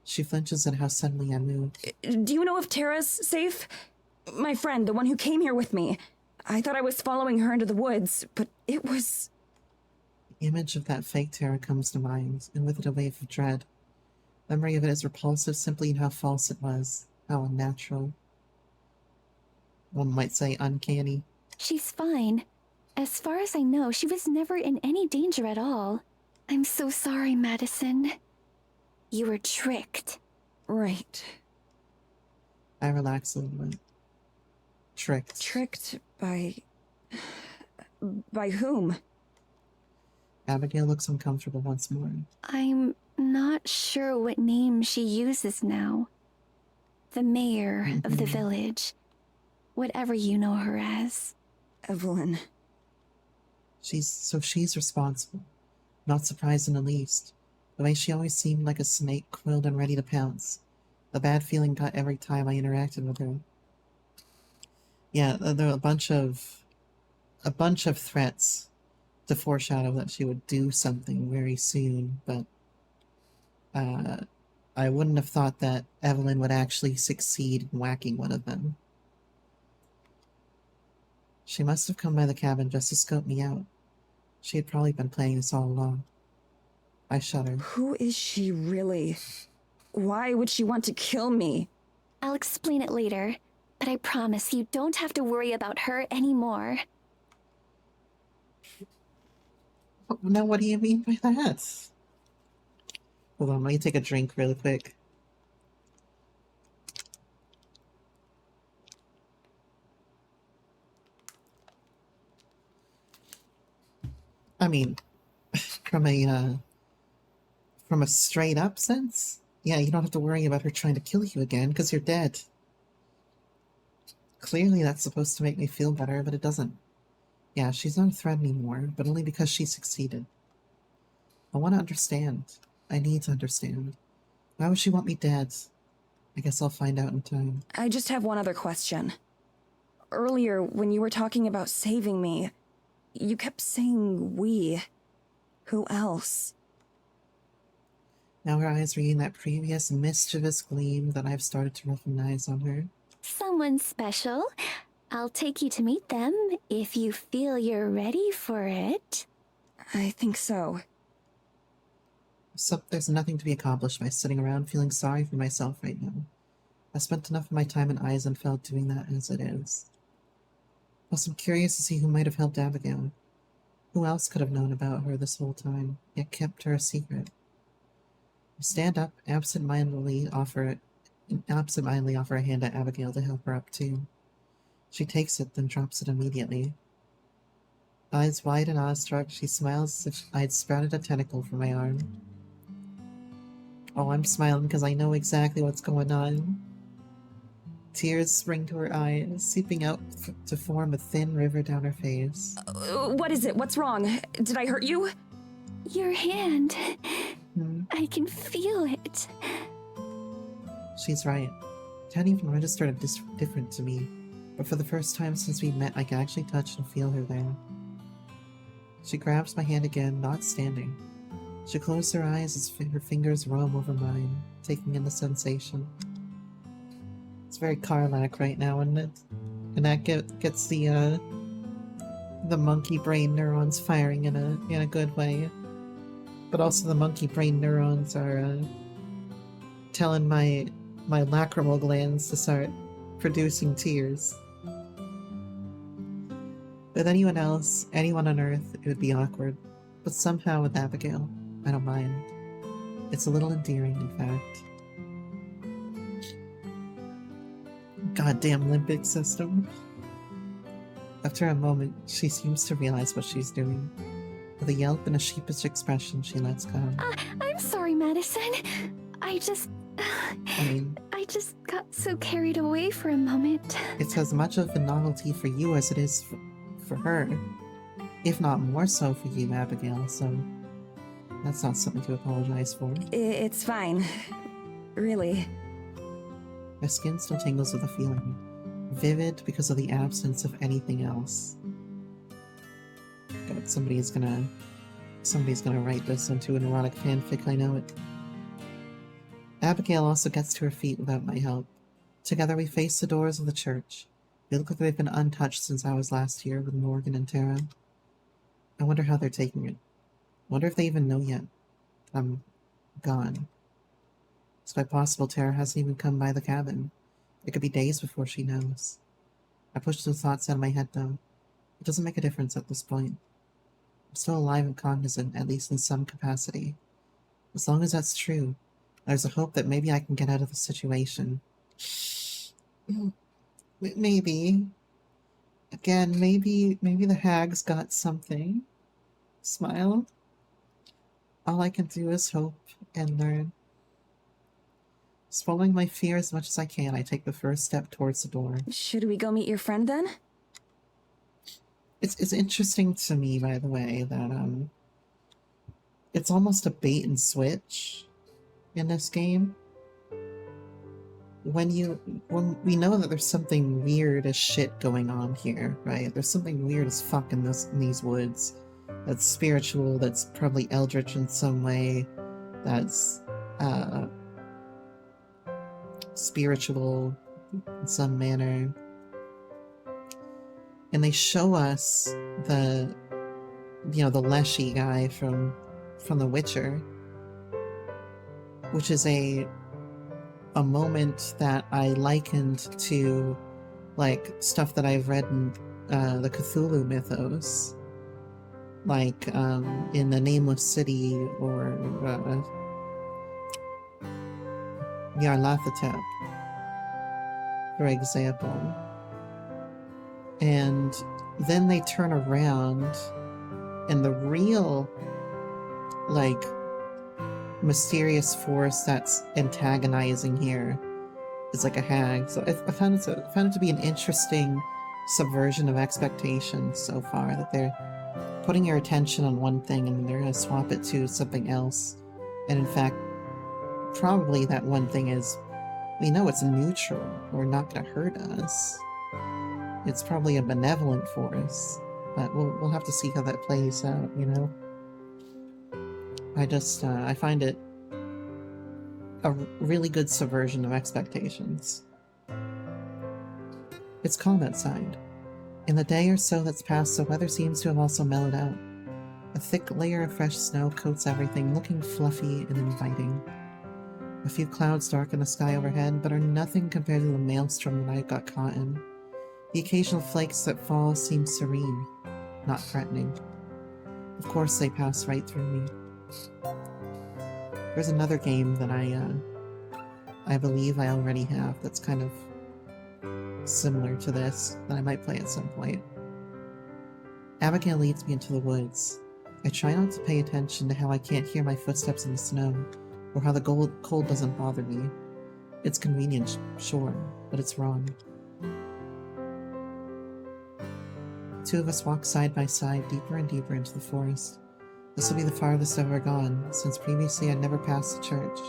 She flinches at how suddenly I moved. Do you know if Tara's safe? My friend, the one who came here with me. I thought I was following her into the woods, but it was... The image of that fake Tara comes to mind, and with it a wave of dread. Memory of it is repulsive simply in how false it was, how unnatural. One might say uncanny. She's fine. As far as I know, she was never in any danger at all. I'm so sorry, Madison. You were tricked. Right. I relax a little bit. Tricked. Tricked by... by whom? Abigail looks uncomfortable once more. I'm not sure what name she uses now. The mayor of the village. Whatever you know her as. Evelyn. She's responsible. Not surprised in the least. The way she always seemed like a snake coiled and ready to pounce. The bad feeling got every time I interacted with her. Yeah, there were a bunch of threats to foreshadow that she would do something very soon, but I wouldn't have thought that Evelyn would actually succeed in whacking one of them. She must have come by the cabin just to scope me out. She had probably been planning this all along. I shudder. Who is she really? Why would she want to kill me? I'll explain it later, but I promise you don't have to worry about her anymore. Now, what do you mean by that? Hold on, let me take a drink really quick. I mean, from a straight up sense, Yeah, you don't have to worry about her trying to kill you again, because you're dead. Clearly that's supposed to make me feel better, but it doesn't. Yeah, she's not a threat anymore, but only because she succeeded. I want to understand. I need to understand. Why would she want me dead? I guess I'll find out in time. I just have one other question. Earlier, when you were talking about saving me, you kept saying we. Who else? Now her eyes regain that previous mischievous gleam that I've started to recognize on her. Someone special. I'll take you to meet them if you feel you're ready for it. I think so. So there's nothing to be accomplished by sitting around feeling sorry for myself right now. I spent enough of my time in Eisenfeld doing that as it is. Plus, I'm curious to see who might have helped Abigail. Who else could have known about her this whole time, yet kept her a secret? I stand up, absent-mindedly offer a hand at Abigail to help her up too. She takes it, then drops it immediately. Eyes wide and awestruck, she smiles as if I'd sprouted a tentacle from my arm. Oh, I'm smiling because I know exactly what's going on. Tears spring to her eyes, seeping out to form a thin river down her face. What is it? What's wrong? Did I hurt you? Your hand. I can feel it. She's right. It hadn't even registered as different to me, but for the first time since we met, I can actually touch and feel her there. She grabs my hand again, not standing. She closes her eyes as her fingers roam over mine, taking in the sensation. It's very Karlak right now, isn't it? And that gets the monkey brain neurons firing in a good way. But also the monkey brain neurons are telling my lacrimal glands to start producing tears. With anyone else, anyone on Earth, it would be awkward. But somehow with Abigail, I don't mind. It's a little endearing, in fact. Goddamn limbic system. After a moment, she seems to realize what she's doing. With a yelp and a sheepish expression, she lets go. I'm sorry, Madison. I just got so carried away for a moment. It's as much of a novelty for you as it is for her. If not more so for you, Abigail, so that's not something to apologize for. It's fine. Really. My skin still tingles with the feeling. Vivid because of the absence of anything else. God, somebody's gonna write this into an erotic fanfic, I know it. Abigail also gets to her feet without my help. Together we face the doors of the church. They look like they've been untouched since I was last here with Morgan and Tara. I wonder how they're taking it. Wonder if they even know yet that I'm gone. It's quite possible Tara hasn't even come by the cabin. It could be days before she knows. I push those thoughts out of my head though. It doesn't make a difference at this point. I'm still alive and cognizant, at least in some capacity. As long as that's true, there's a hope that maybe I can get out of the situation. Maybe. Again, maybe the hag's got something. Smile. All I can do is hope and learn. Swallowing my fear as much as I can, I take the first step towards the door. Should we go meet your friend then? It's interesting to me, by the way, that it's almost a bait and switch in this game. When we know that there's something weird as shit going on here, right? There's something weird as fuck in these woods. That's spiritual, that's probably eldritch in some way, that's spiritual in some manner. And they show us the Leshy guy from The Witcher, which is a moment that I likened to like stuff that I've read in the Cthulhu mythos, like in the Nameless City or Nyarlathotep, for example. And then they turn around and the real, like, mysterious force that's antagonizing here is like a hag. So I found it to be an interesting subversion of expectations so far, that they're putting your attention on one thing and they're going to swap it to something else. And in fact, probably that one thing is, we know it's neutral or not going to hurt us. It's probably a benevolent force, but we'll have to see how that plays out, you know? I find it a really good subversion of expectations. It's calm outside. In the day or so that's passed, the weather seems to have also mellowed out. A thick layer of fresh snow coats everything, looking fluffy and inviting. A few clouds darken the sky overhead, but are nothing compared to the maelstrom that I got caught in. The occasional flakes that fall seem serene, not threatening. Of course, they pass right through me. There's another game that I believe I already have that's kind of similar to this that I might play at some point. Abigail leads me into the woods. I try not to pay attention to how I can't hear my footsteps in the snow, or how the cold doesn't bother me. It's convenient, sure, but it's wrong. The two of us walk side by side, deeper and deeper into the forest. This will be the farthest I've ever gone, since previously I'd never passed the church.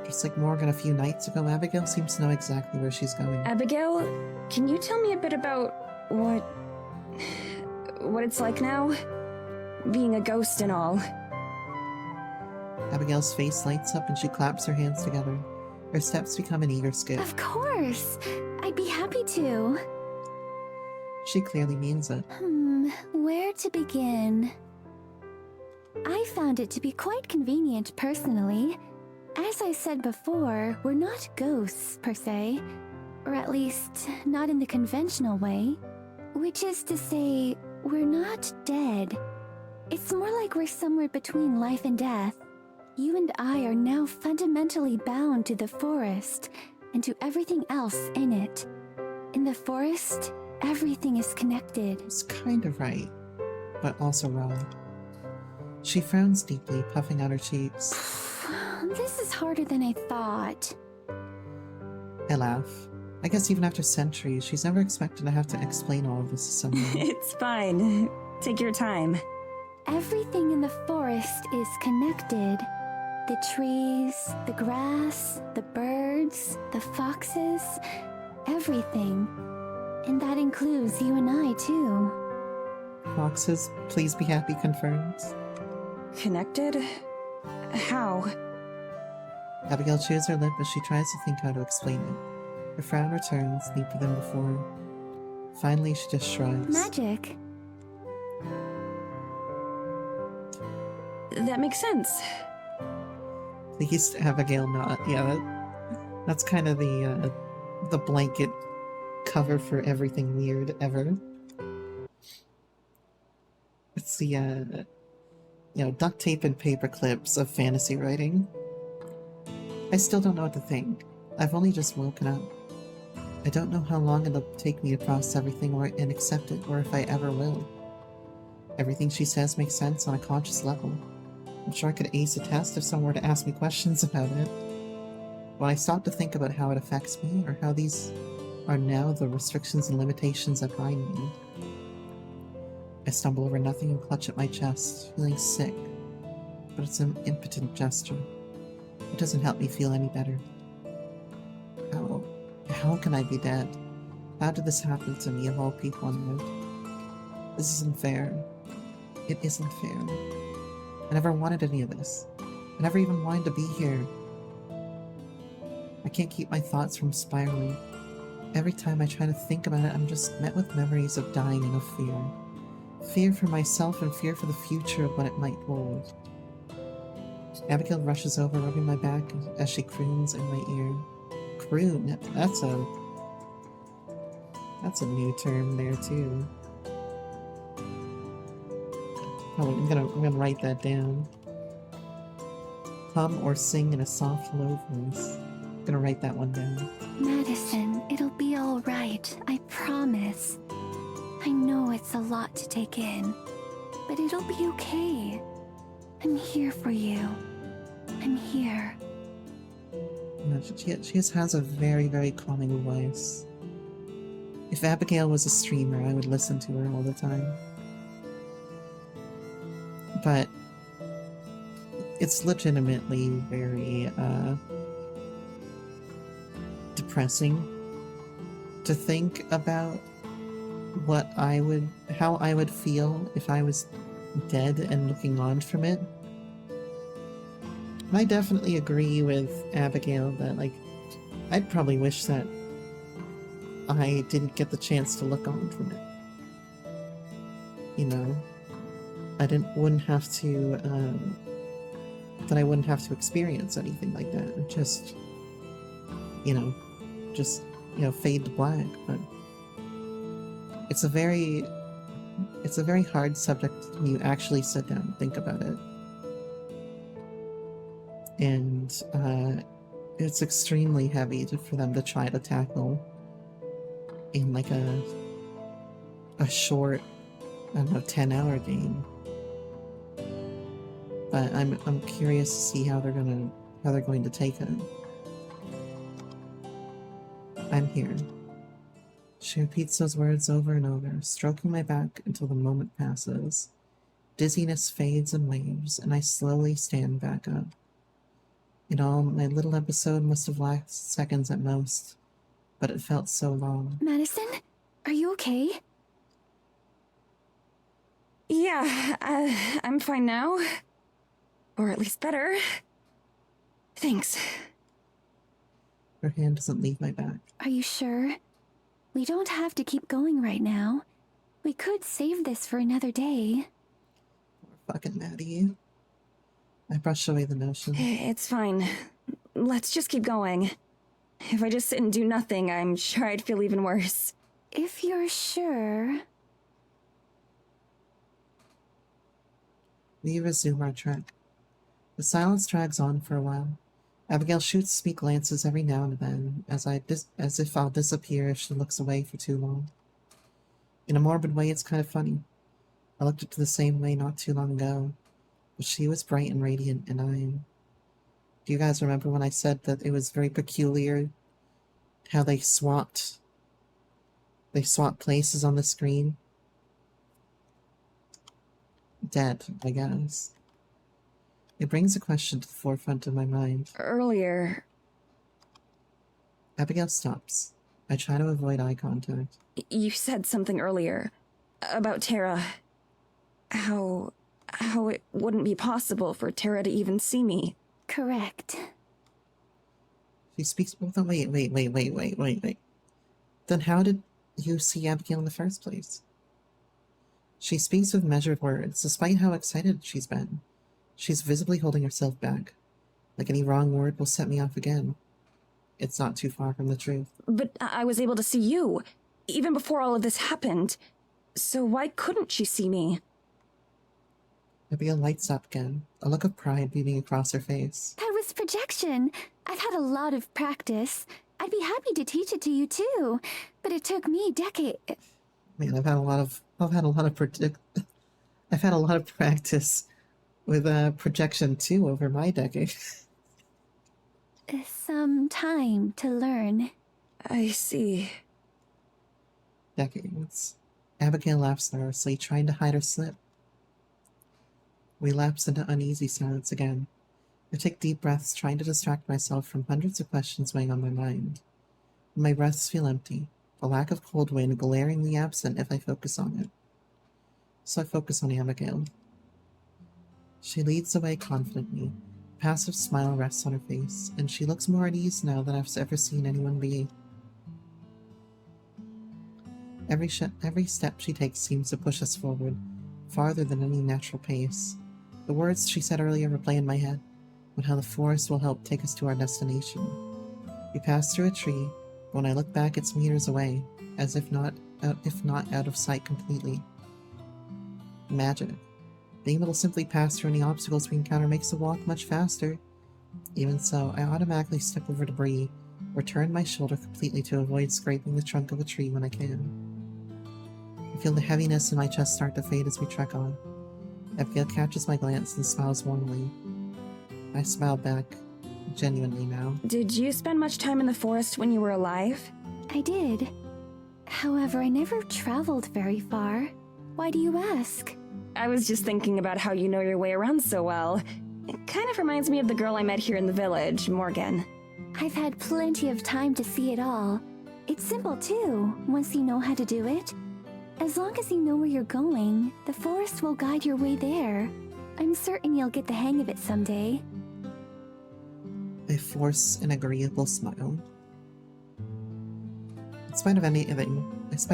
Just like Morgan a few nights ago, Abigail seems to know exactly where she's going. Abigail, can you tell me a bit about what it's like now? Being a ghost and all. Abigail's face lights up and she claps her hands together. Her steps become an eager skip. Of course! I'd be happy to. She clearly means it. Where to begin? I found it to be quite convenient personally. As I said before, we're not ghosts, per se. Or at least, not in the conventional way. Which is to say, we're not dead. It's more like we're somewhere between life and death. You and I are now fundamentally bound to the forest, and to everything else in it. In the forest, everything is connected. It's kind of right, but also wrong. She frowns deeply, puffing out her cheeks. This is harder than I thought. I laugh. I guess even after centuries, she's never expected to have to explain all of this to someone. It's fine. Take your time. Everything in the forest is connected. The trees, the grass, the birds, the foxes, everything. And that includes you and I, too. Foxes, please be happy confirmed. Connected? How? Abigail chews her lip as she tries to think how to explain it. Her frown returns, deeper than before. Finally, she just shrugs. Magic. That makes sense. Please, Abigail, not. Yeah, that's kind of the blanket cover for everything weird ever. It's the duct tape and paper clips of fantasy writing. I still don't know what to think. I've only just woken up. I don't know how long it'll take me to process everything and accept it, or if I ever will. Everything she says makes sense on a conscious level. I'm sure I could ace a test if someone were to ask me questions about it. When I stop to think about how it affects me, or how these are now the restrictions and limitations that bind me, I stumble over nothing and clutch at my chest, feeling sick, but it's an impotent gesture. It doesn't help me feel any better. How can I be dead? How did this happen to me of all people on earth? This isn't fair. It isn't fair. I never wanted any of this. I never even wanted to be here. I can't keep my thoughts from spiraling. Every time I try to think about it, I'm just met with memories of dying and of fear. Fear for myself and fear for the future of what it might hold. Abigail rushes over, rubbing my back as she croons in my ear. Croon? That's a new term there too. Oh, I'm gonna write that down. Hum or sing in a soft, low voice. I'm gonna write that one down. Madison, it'll be all right. I promise. I know it's a lot to take in, but it'll be okay. I'm here for you. I'm here. She just has a very, very calming voice. If Abigail was a streamer, I would listen to her all the time. But it's legitimately very depressing to think about how I would feel if I was dead and looking on from it. I definitely agree with Abigail that, like, I'd probably wish that I didn't get the chance to look on from it. You know, wouldn't have to, that I wouldn't have to experience anything like that. And just, fade to black. But it's a very hard subject when you actually sit down and think about it. And it's extremely heavy for them to try to tackle in like a short, I don't know, 10-hour game. But I'm curious to see how they're going to take it. I'm here. She repeats those words over and over, stroking my back until the moment passes. Dizziness fades and waves, and I slowly stand back up. In all, my little episode must have lasted seconds at most, but it felt so long. Madison, are you okay? Yeah, I'm fine now. Or at least better. Thanks. Her hand doesn't leave my back. Are you sure? We don't have to keep going right now. We could save this for another day. Poor fucking Maddie. I brush away the notion. It's fine. Let's just keep going. If I just sit and do nothing, I'm sure I'd feel even worse. If you're sure... We resume our trek. The silence drags on for a while. Abigail shoots me glances every now and then, as if I'll disappear if she looks away for too long. In a morbid way, it's kind of funny. I looked at her the same way not too long ago, but she was bright and radiant, and do you guys remember when I said that it was very peculiar how they swapped places on the screen? Dead, I guess. It brings a question to the forefront of my mind. Earlier... Abigail stops. I try to avoid eye contact. You said something earlier about Tara. How it wouldn't be possible for Tara to even see me. Correct. She speaks... Well, wait. Then how did you see Abigail in the first place? She speaks with measured words, despite how excited she's been. She's visibly holding herself back. Like any wrong word will set me off again. It's not too far from the truth. But I was able to see you, even before all of this happened. So why couldn't she see me? Abigail lights up again, a look of pride beaming across her face. That was projection. I've had a lot of practice. I'd be happy to teach it to you too, but it took me decades. Man, I've had a lot of practice with projection too over my decade. Some time to learn. I see. Decades. Abigail laughs nervously, trying to hide her slip. We lapse into uneasy silence again. I take deep breaths, trying to distract myself from hundreds of questions weighing on my mind. My breaths feel empty, the lack of cold wind glaringly absent if I focus on it. So I focus on Abigail. She leads the way confidently. A passive smile rests on her face, and she looks more at ease now than I've ever seen anyone be. Every step she takes seems to push us forward, farther than any natural pace. The words she said earlier replay in my head, about how the forest will help take us to our destination. We pass through a tree, but when I look back it's meters away, as if not out of sight completely. Magic. Being able to simply pass through any obstacles we encounter makes the walk much faster. Even so, I automatically step over debris, or turn my shoulder completely to avoid scraping the trunk of a tree when I can. I feel the heaviness in my chest start to fade as we trek on. Abigail catches my glance and smiles warmly. I smile back, genuinely now. Did you spend much time in the forest when you were alive? I did. However, I never traveled very far. Why do you ask? I was just thinking about how you know your way around so well. It kind of reminds me of the girl I met here in the village, Morgan. I've had plenty of time to see it all. It's simple too, once you know how to do it. As long as you know where you're going, the forest will guide your way there. I'm certain you'll get the hang of it someday. I force an agreeable smile. In spite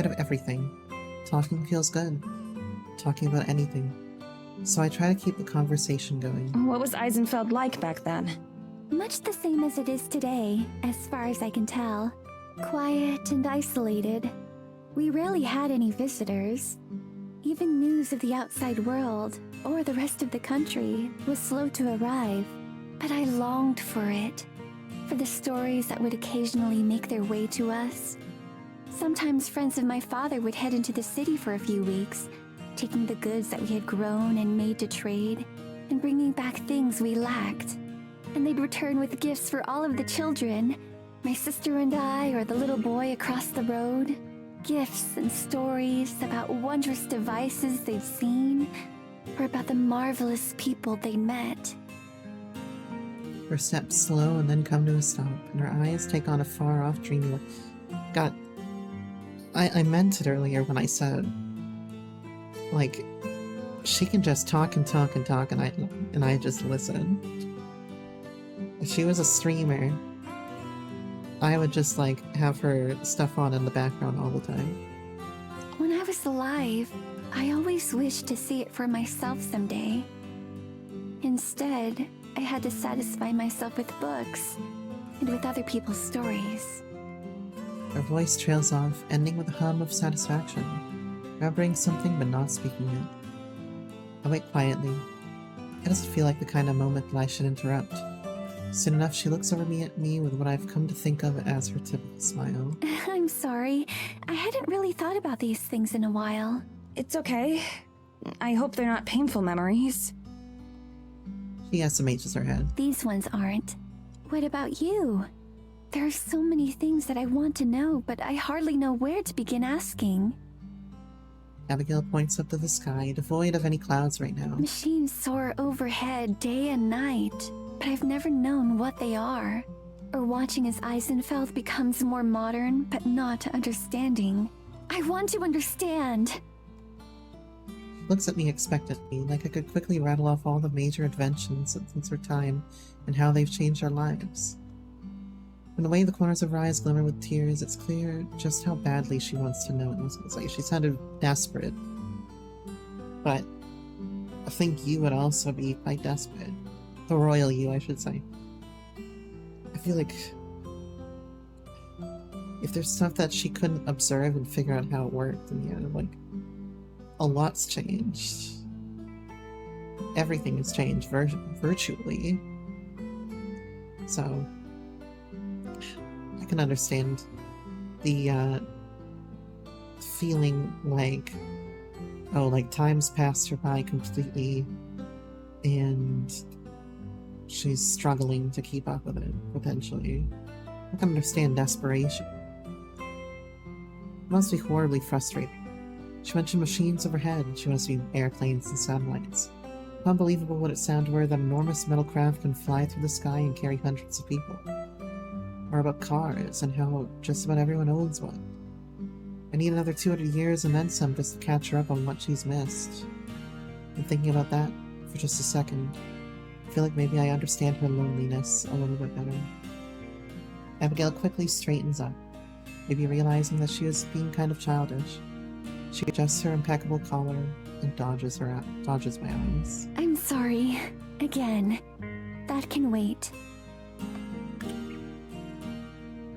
of everything, talking feels good. Talking about anything. So I try to keep the conversation going. What was Eisenfeld like back then? Much the same as it is today, as far as I can tell. Quiet and isolated. We rarely had any visitors. Even news of the outside world, or the rest of the country, was slow to arrive. But I longed for it. For the stories that would occasionally make their way to us. Sometimes friends of my father would head into the city for a few weeks, taking the goods that we had grown and made to trade, and bringing back things we lacked. And they'd return with gifts for all of the children, my sister and I, or the little boy across the road. Gifts and stories about wondrous devices they'd seen, or about the marvelous people they'd met. Her steps slow and then come to a stop, and her eyes take on a far-off dreamy look. God, I meant it earlier when I said, like, she can just talk and talk and talk, and I just listen. If she was a streamer, I would just, like, have her stuff on in the background all the time. When I was alive, I always wished to see it for myself someday. Instead, I had to satisfy myself with books and with other people's stories. Her voice trails off, ending with a hum of satisfaction, remembering something but not speaking it. I wait quietly. It doesn't feel like the kind of moment that I should interrupt. Soon enough, she looks over at me with what I've come to think of as her typical smile. I'm sorry. I hadn't really thought about these things in a while. It's okay. I hope they're not painful memories. She estimates her head. These ones aren't. What about you? There are so many things that I want to know, but I hardly know where to begin asking. Abigail points up to the sky, devoid of any clouds right now. Machines soar overhead day and night, but I've never known what they are. Or watching as Eisenfeld becomes more modern, but not understanding. I want to understand! She looks at me expectantly, like I could quickly rattle off all the major inventions since her time and how they've changed our lives. When the way the corners of her eyes glimmer with tears, it's clear just how badly she wants to know. It's like she sounded desperate. But I think you would also be quite desperate. The royal you, I should say. I feel like if there's stuff that she couldn't observe and figure out how it worked, then yeah, like, a lot's changed. Everything has changed virtually. So I can understand the feeling like, oh, like time's passed her by completely and she's struggling to keep up with it, potentially. I can understand desperation. It must be horribly frustrating. She mentioned machines overhead, and she wants to be airplanes and satellites. How unbelievable would it sound to her that enormous metal craft can fly through the sky and carry hundreds of people? Or about cars, and how just about everyone owns one. I need another 200 years and then some just to catch her up on what she's missed. And thinking about that for just a second, I feel like maybe I understand her loneliness a little bit better. Abigail quickly straightens up, maybe realizing that she was being kind of childish. She adjusts her impeccable collar and dodges my eyes. I'm sorry. Again. That can wait.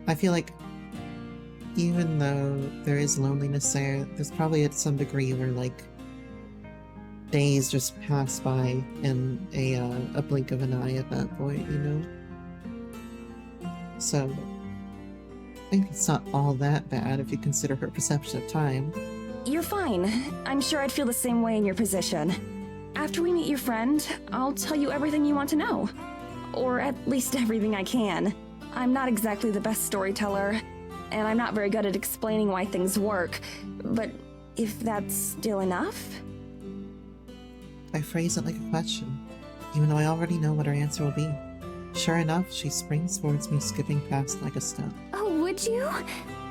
I feel like even though there is loneliness there, there's probably at some degree where like days just pass by in a blink of an eye at that point, you know? So I think it's not all that bad if you consider her perception of time. You're fine. I'm sure I'd feel the same way in your position. After we meet your friend, I'll tell you everything you want to know. Or at least everything I can. I'm not exactly the best storyteller, and I'm not very good at explaining why things work, but if that's still enough? I phrase it like a question, even though I already know what her answer will be. Sure enough, she springs towards me, skipping past like a step. Oh, would you?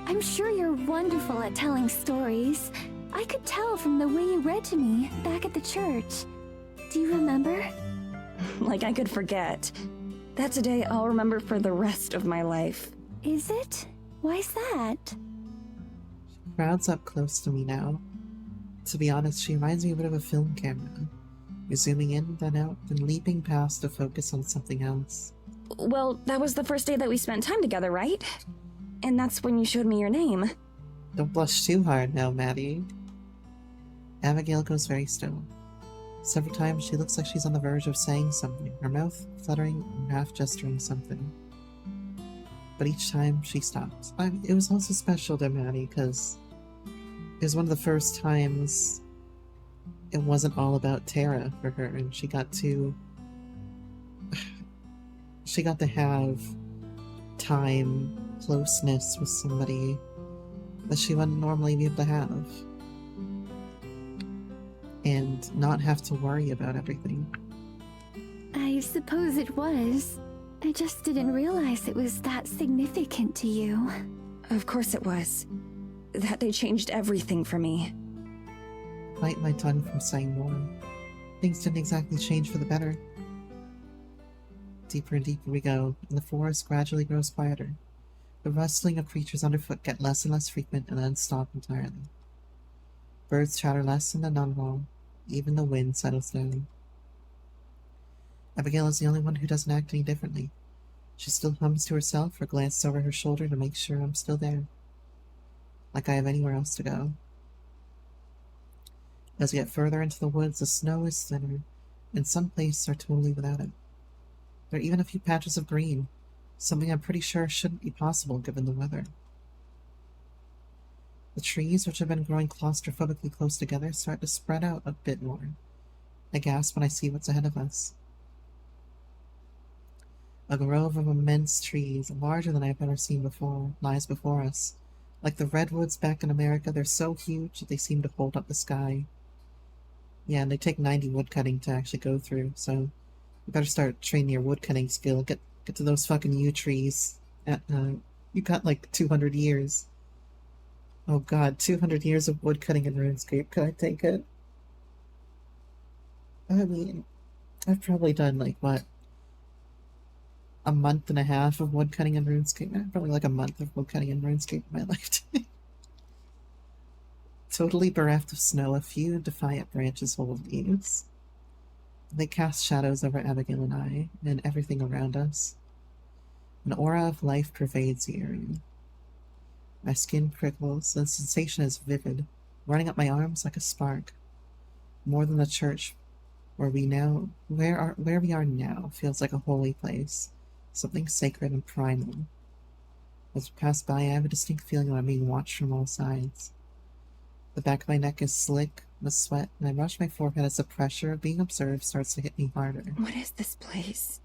I'm sure you're wonderful at telling stories. I could tell from the way you read to me back at the church. Do you remember? Like I could forget. That's a day I'll remember for the rest of my life. Is it? Why's that? She crowds up close to me now. To be honest, she reminds me a bit of a film camera. You're zooming in, then out, then leaping past to focus on something else. Well, that was the first day that we spent time together, right? And that's when you showed me your name. Don't blush too hard now, Maddie. Abigail goes very still. Several times she looks like she's on the verge of saying something, her mouth fluttering and half gesturing something. But each time she stops. It was also special to Maddie because it was one of the first times it wasn't all about Tara for her, and she got to have time, closeness with somebody that she wouldn't normally be able to have. And not have to worry about everything. I suppose it was. I just didn't realize it was that significant to you. Of course it was. That day changed everything for me. Bite my tongue from saying more. Things didn't exactly change for the better. Deeper and deeper we go, and the forest gradually grows quieter. The rustling of creatures underfoot get less and less frequent and then stop entirely. Birds chatter less and then none at all. Even the wind settles down. Abigail is the only one who doesn't act any differently. She still hums to herself or glances over her shoulder to make sure I'm still there. Like I have anywhere else to go. As we get further into the woods, the snow is thinner, and some places are totally without it. There are even a few patches of green, something I'm pretty sure shouldn't be possible given the weather. The trees, which have been growing claustrophobically close together, start to spread out a bit more. I gasp when I see what's ahead of us. A grove of immense trees, larger than I've ever seen before, lies before us. Like the redwoods back in America, they're so huge that they seem to hold up the sky. Yeah, and they take 90 woodcutting to actually go through, so you better start training your woodcutting skill. Get to those fucking yew trees. You got like 200 years. Oh god, 200 years of woodcutting in RuneScape. Could I take it? I mean, I've probably done like, what? A month and a half of woodcutting in RuneScape. Probably like a month of woodcutting in RuneScape in my lifetime. Totally bereft of snow, a few defiant branches hold leaves. They cast shadows over Abigail and I, and everything around us. An aura of life pervades the area. My skin prickles, the sensation is vivid, running up my arms like a spark. More than the church, where we are now feels like a holy place, something sacred and primal. As we pass by, I have a distinct feeling that I'm being watched from all sides. The back of my neck is slick with sweat, and I brush my forehead as the pressure of being observed starts to hit me harder. What is this place?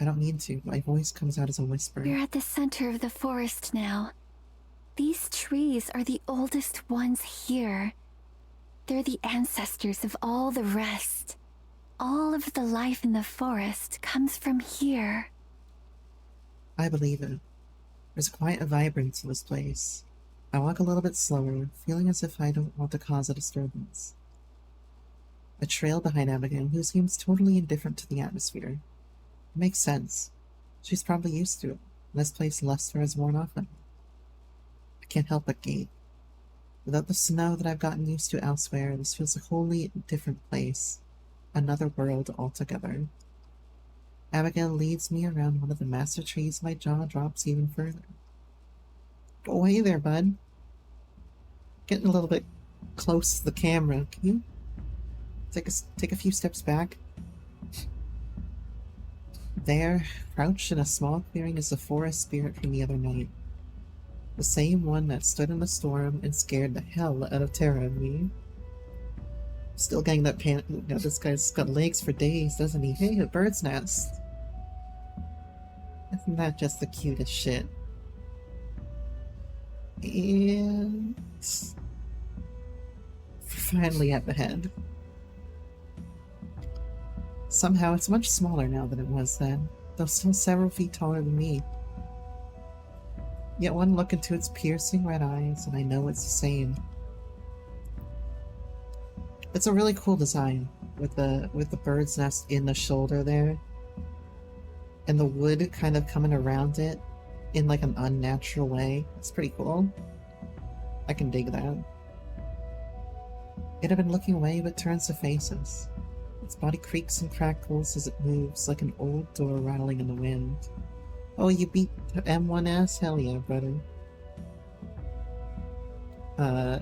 I don't mean to. My voice comes out as a whisper. We're at the center of the forest now. These trees are the oldest ones here. They're the ancestors of all the rest. All of the life in the forest comes from here. I believe it. There's quite a vibrance in this place. I walk a little bit slower, feeling as if I don't want to cause a disturbance. I trail behind Abigail, who seems totally indifferent to the atmosphere. It makes sense. She's probably used to it, and this place lusts her as worn off on. I can't help but gape. Without the snow that I've gotten used to elsewhere, this feels a wholly different place. Another world altogether. Abigail leads me around one of the massive trees, my jaw drops even further. Go away there, bud. Getting a little bit close to the camera. Can you take a few steps back? There, crouched in a small clearing, is the forest spirit from the other night. The same one that stood in the storm and scared the hell out of Tara and me. Still getting that panic. Now this guy's got legs for days, doesn't he? Hey, a bird's nest. Isn't that just the cutest shit? And finally at the head. Somehow it's much smaller now than it was then, though still several feet taller than me. Yet one look into its piercing red eyes, and I know it's the same. It's a really cool design with the bird's nest in the shoulder there, and the wood kind of coming around it in like an unnatural way. It's pretty cool. I can dig that. It had been looking away, but turns to face us. Its body creaks and crackles as it moves, like an old door rattling in the wind. Oh, you beat M1S? Hell yeah, brother. You're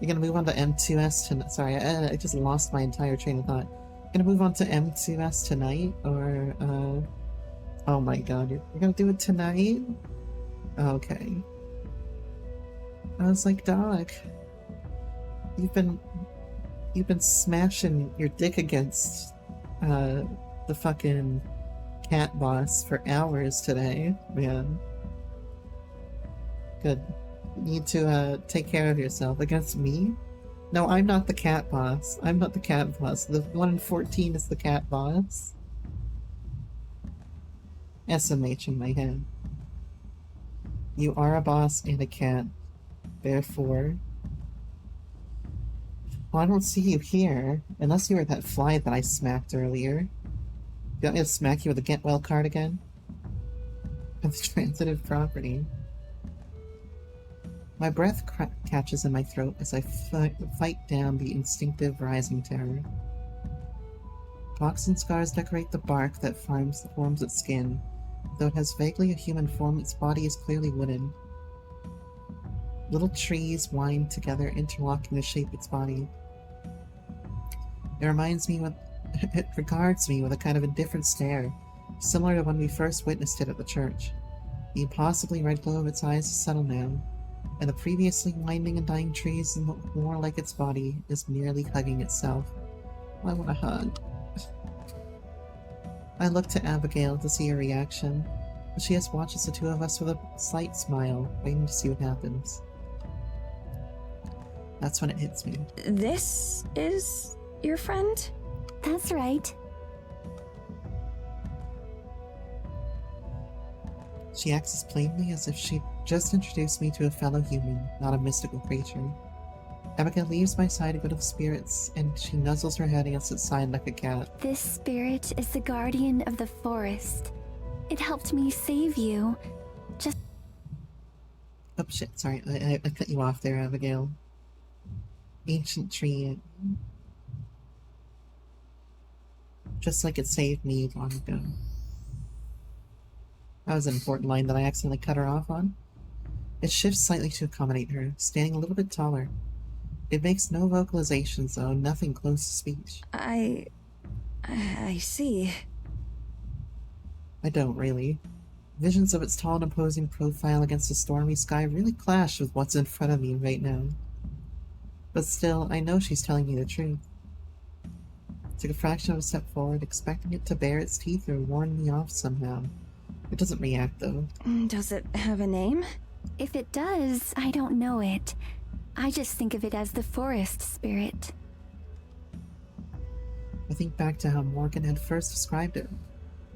gonna move on to M2S tonight? Sorry, I just lost my entire train of thought. Gonna move on to M2S tonight, or, oh my god, you're gonna do it tonight? Okay. I was like, dog, you've been smashing your dick against, the fucking cat boss for hours today, man. Good. You need to, take care of yourself. Against me? No, I'm not the cat boss. I'm not the cat boss. The 1 in 14 is the cat boss. SMH in my head. You are a boss and a cat. Therefore... Well, I don't see you here. Unless you were that fly that I smacked earlier. You want me to smack you with a get well card again? Of transitive property. My breath catches in my throat as I fight down the instinctive rising terror. Pox and scars decorate the bark that forms its skin. Though it has vaguely a human form, its body is clearly wooden. Little trees wind together, interlocking to shape its body. It regards me with a kind of indifferent stare, similar to when we first witnessed it at the church. The impossibly red glow of its eyes is settled now, and the previously winding and dying trees look more like its body is merely hugging itself. I want a hug. I look to Abigail to see her reaction, but she just watches the two of us with a slight smile, waiting to see what happens. That's when it hits me. This is your friend? That's right. She acts as plainly as if she just introduced me to a fellow human, not a mystical creature. Abigail leaves my side to go to the spirits, and she nuzzles her head against its side like a cat. This spirit is the guardian of the forest. It helped me save you. Just... Oh shit, sorry, I cut you off there, Abigail. Ancient tree. Just like it saved me long ago. That was an important line that I accidentally cut her off on. It shifts slightly to accommodate her, standing a little bit taller. It makes no vocalizations, though, nothing close to speech. I see. I don't really. Visions of its tall and imposing profile against the stormy sky really clash with what's in front of me right now. But still, I know she's telling me the truth. Took a fraction of a step forward, expecting it to bare its teeth or warn me off somehow. It doesn't react, though. Does it have a name? If it does, I don't know it. I just think of it as the forest spirit. I think back to how Morgan had first described it,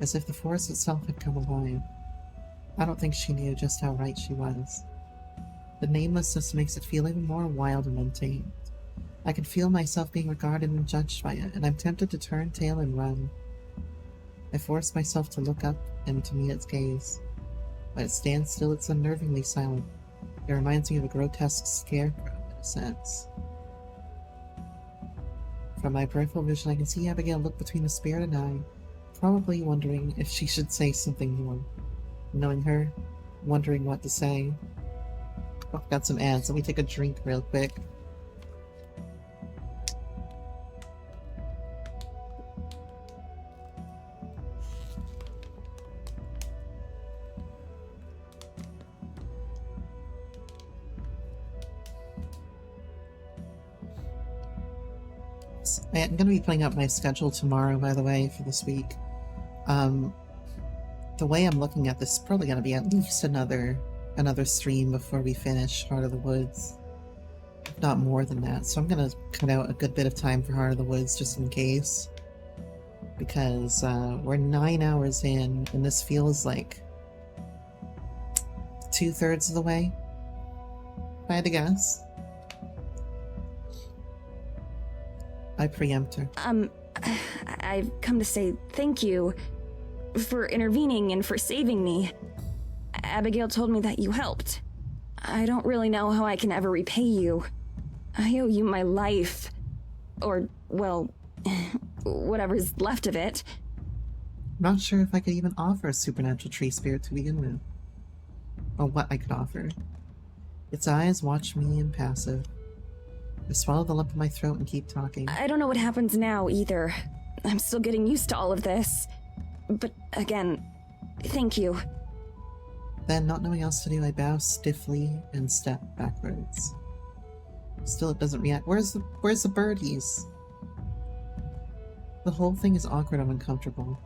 as if the forest itself had come alive. I don't think she knew just how right she was. The namelessness makes it feel even more wild and untamed. I can feel myself being regarded and judged by it, and I'm tempted to turn tail and run. I force myself to look up and to meet its gaze. When it stands still, it's unnervingly silent. It reminds me of a grotesque scarecrow, in a sense. From my peripheral vision, I can see Abigail look between the spirit and I, probably wondering if she should say something more. Knowing her, wondering what to say. Oh, got some ads. Let me take a drink real quick. I'm going to be putting up my schedule tomorrow, by the way, for this week. The way I'm looking at this is probably gonna be at least another stream before we finish Heart of the Woods. If not more than that. So I'm gonna cut out a good bit of time for Heart of the Woods just in case. Because we're 9 hours in, and this feels like 2/3 of the way, if I had to guess. I preempt her. I've come to say thank you for intervening and for saving me. Abigail told me that you helped. I don't really know how I can ever repay you. I owe you my life. Or, well, whatever's left of it. I'm not sure if I could even offer a supernatural tree spirit to begin with. Or what I could offer. Its eyes watch me impassive. I swallow the lump in my throat and keep talking. I don't know what happens now, either. I'm still getting used to all of this. But, again, thank you. Then, not knowing else to do, I bow stiffly and step backwards. Still, it doesn't react. Where's the birdies? The whole thing is awkward and uncomfortable.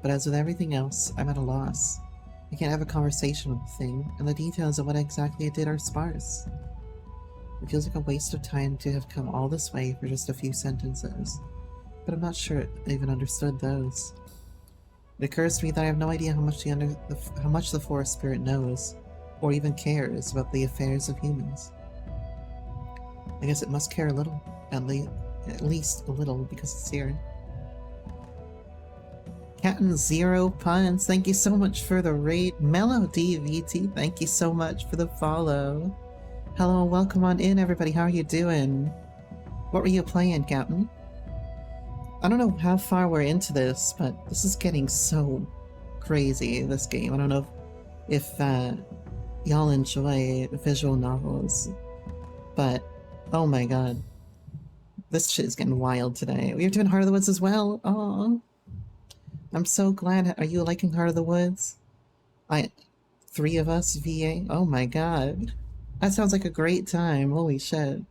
But as with everything else, I'm at a loss. I can't have a conversation with the thing, and the details of what exactly it did are sparse. It feels like a waste of time to have come all this way for just a few sentences. But I'm not sure it even understood those. It occurs to me that I have no idea how much the forest spirit knows, or even cares about the affairs of humans. I guess it must care a little, at least a little, because it's here. Captain Zero Puns, thank you so much for the raid. Melody VT, thank you so much for the follow. Hello, welcome on in, everybody. How are you doing? What were you playing, Captain? I don't know how far we're into this, but this is getting so crazy, this game. I don't know if y'all enjoy visual novels, but oh my god. This shit is getting wild today. We're doing Heart of the Woods as well? Aww. I'm so glad. Are you liking Heart of the Woods? 3 of us, VA? Oh my god. That sounds like a great time. Holy shit.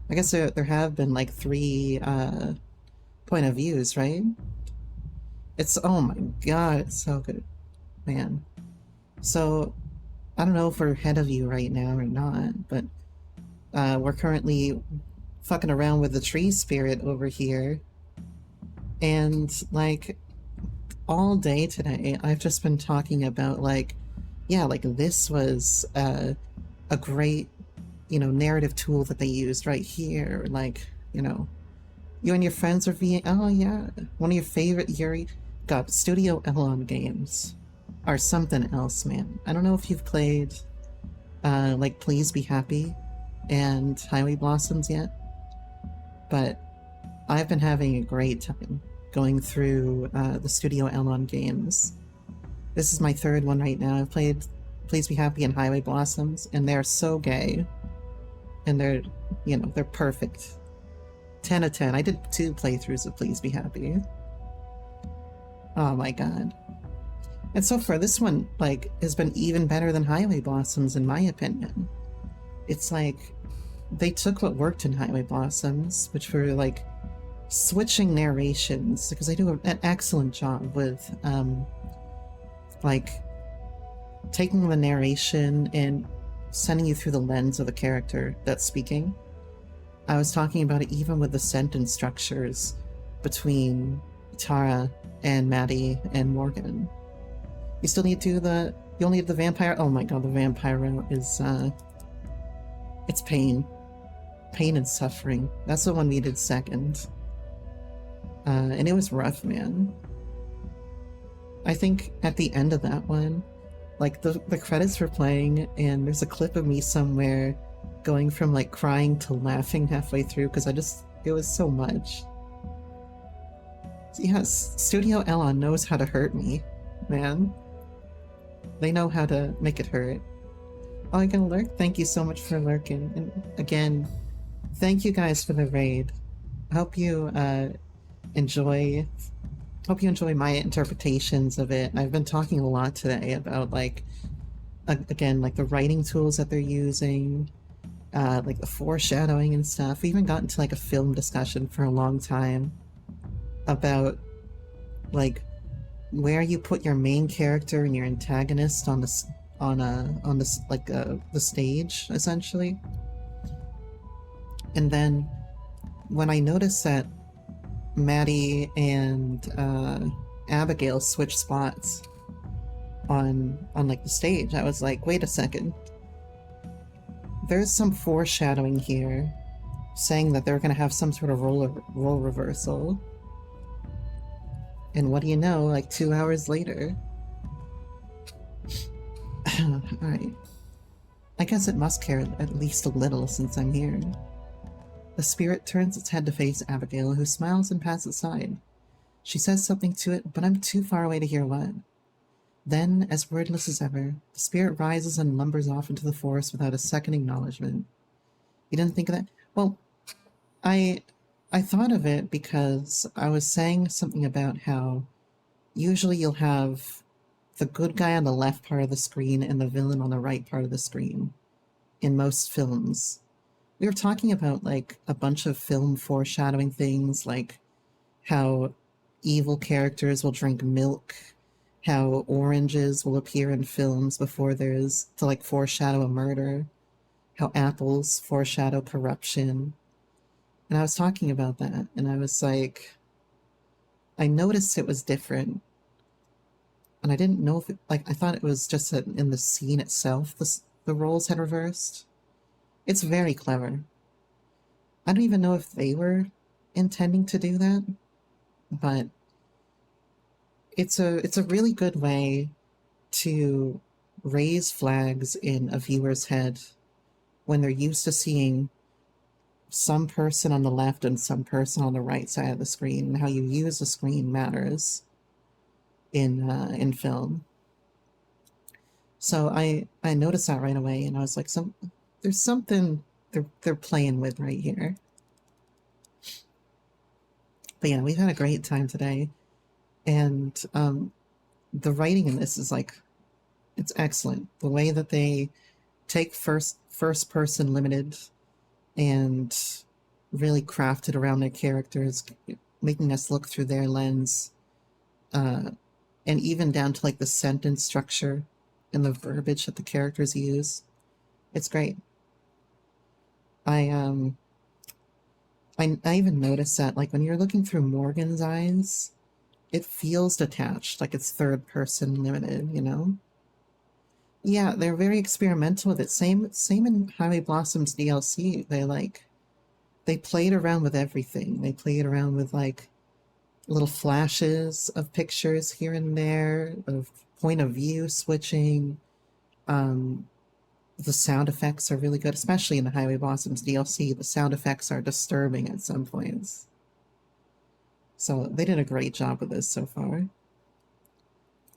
I guess there have been like 3 point of views, right? It's, oh my god, it's so good. Man. So, I don't know if we're ahead of you right now or not, but we're currently fucking around with the tree spirit over here. And, like, all day today, I've just been talking about, like, yeah, like, this was a great, you know, narrative tool that they used right here. Like, you know, you and your friends are oh yeah, one of your favorite Yuri. God, Studio Elon games are something else, man. I don't know if you've played, like, Please Be Happy and Highway Blossoms yet, but I've been having a great time going through the Studio Elon games. This is my 3rd one right now. I've played Please Be Happy and Highway Blossoms, and they're so gay. And they're, you know, they're perfect. 10 out of 10. I did 2 playthroughs of Please Be Happy. Oh my god. And so far, this one, like, has been even better than Highway Blossoms, in my opinion. It's like, they took what worked in Highway Blossoms, which were, like, switching narrations, because they do an excellent job with, like, taking the narration and sending you through the lens of the character that's speaking. I was talking about it even with the sentence structures between Tara and Maddie and Morgan. You still need to you only have the vampire. Oh my god, the vampire is it's pain. Pain and suffering. That's the one we did second. And it was rough, man. I think at the end of that one, like, the credits were playing, and there's a clip of me somewhere going from, like, crying to laughing halfway through, because it was so much. Yes, Studio Elon knows how to hurt me, man. They know how to make it hurt. Oh, I can lurk? Thank you so much for lurking. And again, thank you guys for the raid. I hope you enjoy my interpretations of it. I've been talking a lot today about, like, again, like, the writing tools that they're using, like the foreshadowing and stuff. We even got into, like, a film discussion for a long time about, like, where you put your main character and your antagonist on this the stage, essentially. And then when I noticed that Maddie and Abigail switched spots on like the stage, I was like, wait a second. There's some foreshadowing here saying that they're going to have some sort of role reversal. And what do you know, like 2 hours later. Alright. I guess it must care at least a little since I'm here. The spirit turns its head to face Abigail, who smiles and passes aside. She says something to it, but I'm too far away to hear what. Then, as wordless as ever, the spirit rises and lumbers off into the forest without a second acknowledgement. You didn't think of that? Well, I thought of it because I was saying something about how usually you'll have the good guy on the left part of the screen and the villain on the right part of the screen in most films. We were talking about like a bunch of film foreshadowing things, like how evil characters will drink milk, how oranges will appear in films before there's to like foreshadow a murder, how apples foreshadow corruption. And I was talking about that, and I was like, I noticed it was different. And I didn't know if it, like, I thought it was just that in the scene itself, the roles had reversed. It's very clever. I don't even know if they were intending to do that, but it's a really good way to raise flags in a viewer's head when they're used to seeing some person on the left and some person on the right side of the screen, and how you use the screen matters in film. So I noticed that right away, and I was like, there's something they're playing with right here. But yeah, we've had a great time today, and the writing in this is like, it's excellent. The way that they take first person limited and really crafted around their characters, making us look through their lens, and even down to like the sentence structure and the verbiage that the characters use. It's great. I even noticed that like when you're looking through Morgan's eyes, it feels detached, like it's third person limited, you know? Yeah, they're very experimental with it. Same in Highway Blossoms DLC. They played around with everything. They played around with like little flashes of pictures here and there, of point of view switching. The sound effects are really good, especially in the Highway Blossoms DLC. The sound effects are disturbing at some points. So they did a great job with this so far.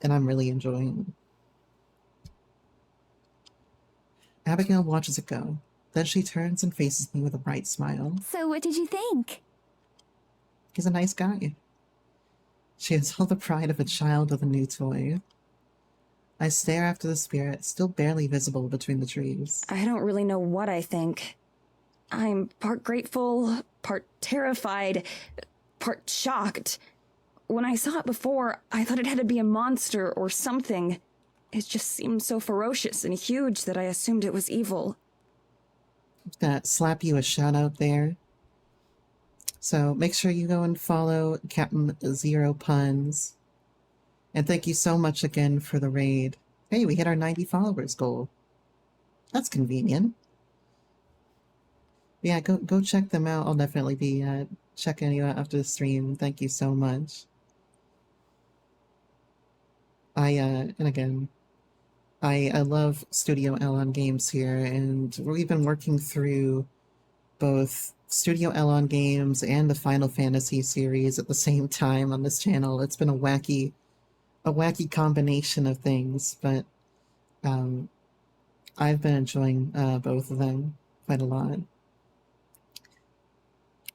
And I'm really enjoying it. Abigail watches it go. Then she turns and faces me with a bright smile. So what did you think? He's a nice guy. She has all the pride of a child with a new toy. I stare after the spirit, still barely visible between the trees. I don't really know what I think. I'm part grateful, part terrified, part shocked. When I saw it before, I thought it had to be a monster or something. It just seemed so ferocious and huge that I assumed it was evil. Gonna slap you a shout out there. So make sure you go and follow Captain Zero Puns. And thank you so much again for the raid. Hey, we hit our 90 followers goal. That's convenient. Yeah, go check them out. I'll definitely be checking you out after the stream. Thank you so much. And again, I love Studio Elon games here, and we've been working through both Studio Elon games and the Final Fantasy series at the same time on this channel. It's been a wacky combination of things, but I've been enjoying both of them quite a lot.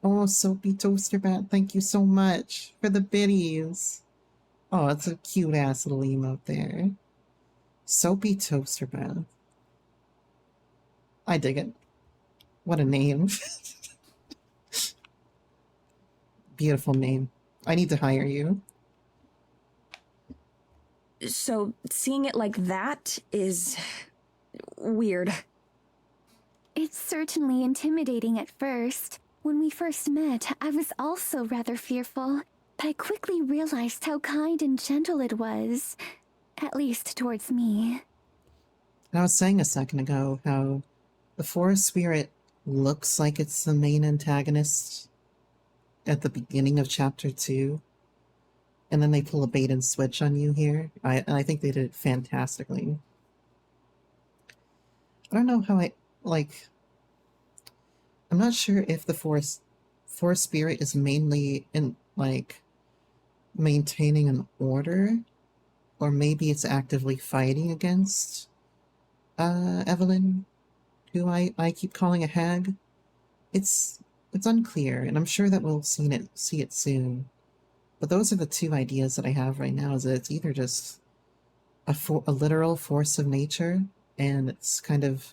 Oh, Soapy Toaster Bat, thank you so much for the biddies. Oh, it's a cute ass little emote there. Soapy Toaster Bat. I dig it. What a name. Beautiful name. I need to hire you. So seeing it like that is weird. It's certainly intimidating at first. When we first met, I was also rather fearful, but I quickly realized how kind and gentle it was. At least towards me. And I was saying a second ago how the forest spirit looks like it's the main antagonist at the beginning of chapter 2, and then they pull a bait and switch on you here. I think they did it fantastically. I don't know how I'm not sure if the forest spirit is mainly in like maintaining an order, or maybe it's actively fighting against Evelyn, who I keep calling a hag. It's unclear, and I'm sure that we'll see it soon. But those are the two ideas that I have right now, is that it's either just a literal force of nature, and it's kind of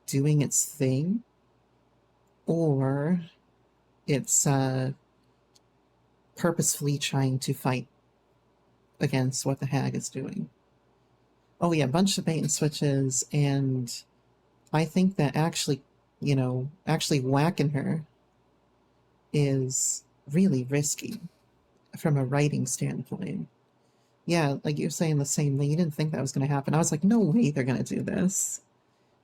doing its thing, or it's purposefully trying to fight against what the hag is doing. Oh yeah, a bunch of bait and switches, and I think that actually whacking her is really risky from a writing standpoint. Yeah, like you're saying the same thing. You didn't think that was going to happen. I was like, no way they're going to do this.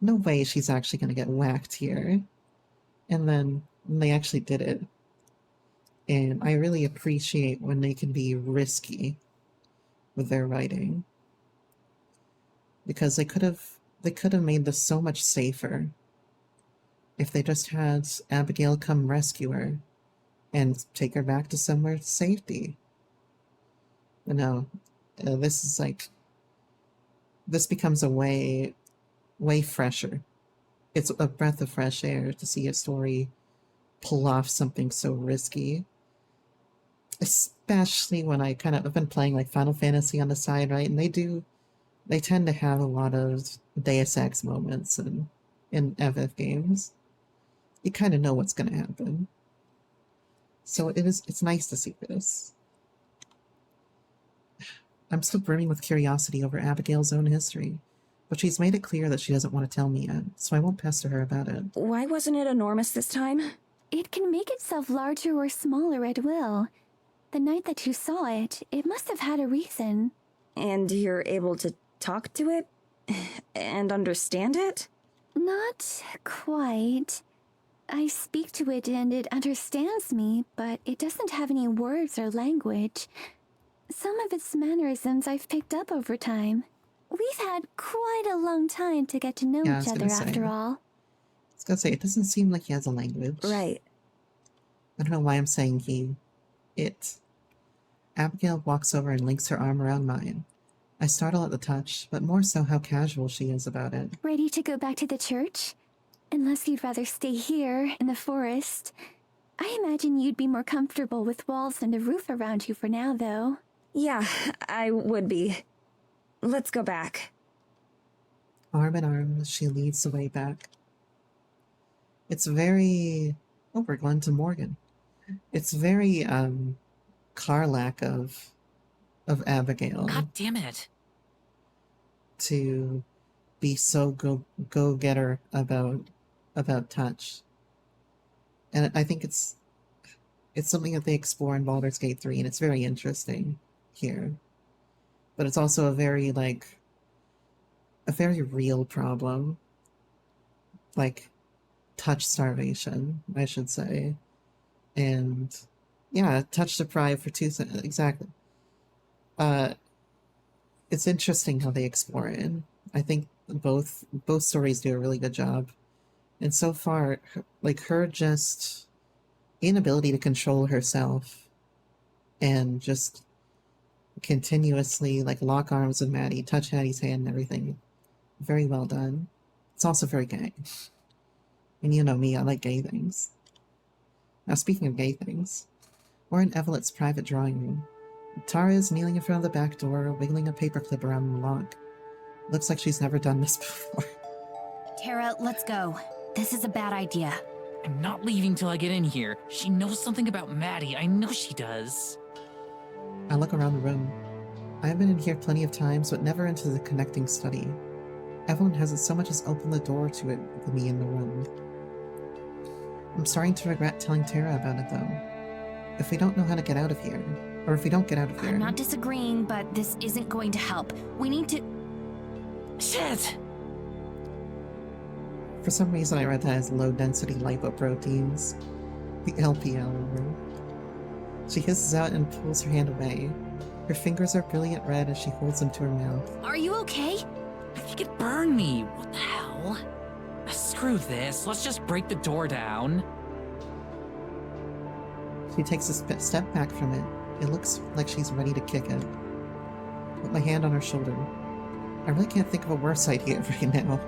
No way she's actually going to get whacked here. And then they actually did it. And I really appreciate when they can be risky with their writing, because they could have made this so much safer if they just had Abigail come rescue her and take her back to somewhere safety. But no, this becomes a way fresher. It's a breath of fresh air to see a story pull off something so risky. Especially when I've been playing like Final Fantasy on the side, right? And they tend to have a lot of Deus Ex moments in FF games. You kind of know what's going to happen. So it's nice to see this. I'm still brimming with curiosity over Abigail's own history, but she's made it clear that she doesn't want to tell me yet, so I won't pester her about it. Why wasn't it enormous this time? It can make itself larger or smaller at will. The night that you saw it, it must have had a reason. And you're able to talk to it? And understand it? Not quite. I speak to it and it understands me, but it doesn't have any words or language. Some of its mannerisms I've picked up over time. We've had quite a long time to get to know each other after all. I was gonna say, it doesn't seem like he has a language. Right. I don't know why I'm saying he. It. Abigail walks over and links her arm around mine. I startle at the touch, but more so how casual she is about it. Ready to go back to the church? Unless you'd rather stay here, in the forest. I imagine you'd be more comfortable with walls and a roof around you for now, though. Yeah, I would be. Let's go back. Arm in arm, she leads the way back. It's very... Oh, we're going to Morgan. It's very, Carlac of Abigail. God damn it. To be so go-getter about touch. And I think it's something that they explore in Baldur's Gate 3, and it's very interesting here. But it's also a very real problem. Like, touch starvation, I should say. And, yeah, touch deprived for 2 seconds. Exactly. It's interesting how they explore it. I think both stories do a really good job. And so far, like, her just inability to control herself and just continuously, like, lock arms with Maddie, touch Maddie's hand and everything. Very well done. It's also very gay. And you know me, I like gay things. Now, speaking of gay things, we're in Evelyn's private drawing room. Tara is kneeling in front of the back door, wiggling a paperclip around the lock. Looks like she's never done this before. Tara, let's go. This is a bad idea. I'm not leaving till I get in here. She knows something about Maddie. I know she does. I look around the room. I've been in here plenty of times, but never into the connecting study. Evelyn hasn't so much as opened the door to it with me in the room. I'm starting to regret telling Tara about it, though. If we don't know how to get out of here, or if we don't get out of here... I'm not disagreeing, but this isn't going to help. We need to... Shit! For some reason, I read that as low-density lipoproteins. The LPL. She hisses out and pulls her hand away. Her fingers are brilliant red as she holds them to her mouth. Are you okay? I think it burned me. What the hell? Screw this. Let's just break the door down. She takes a step back from it. It looks like she's ready to kick it. Put my hand on her shoulder. I really can't think of a worse idea right now.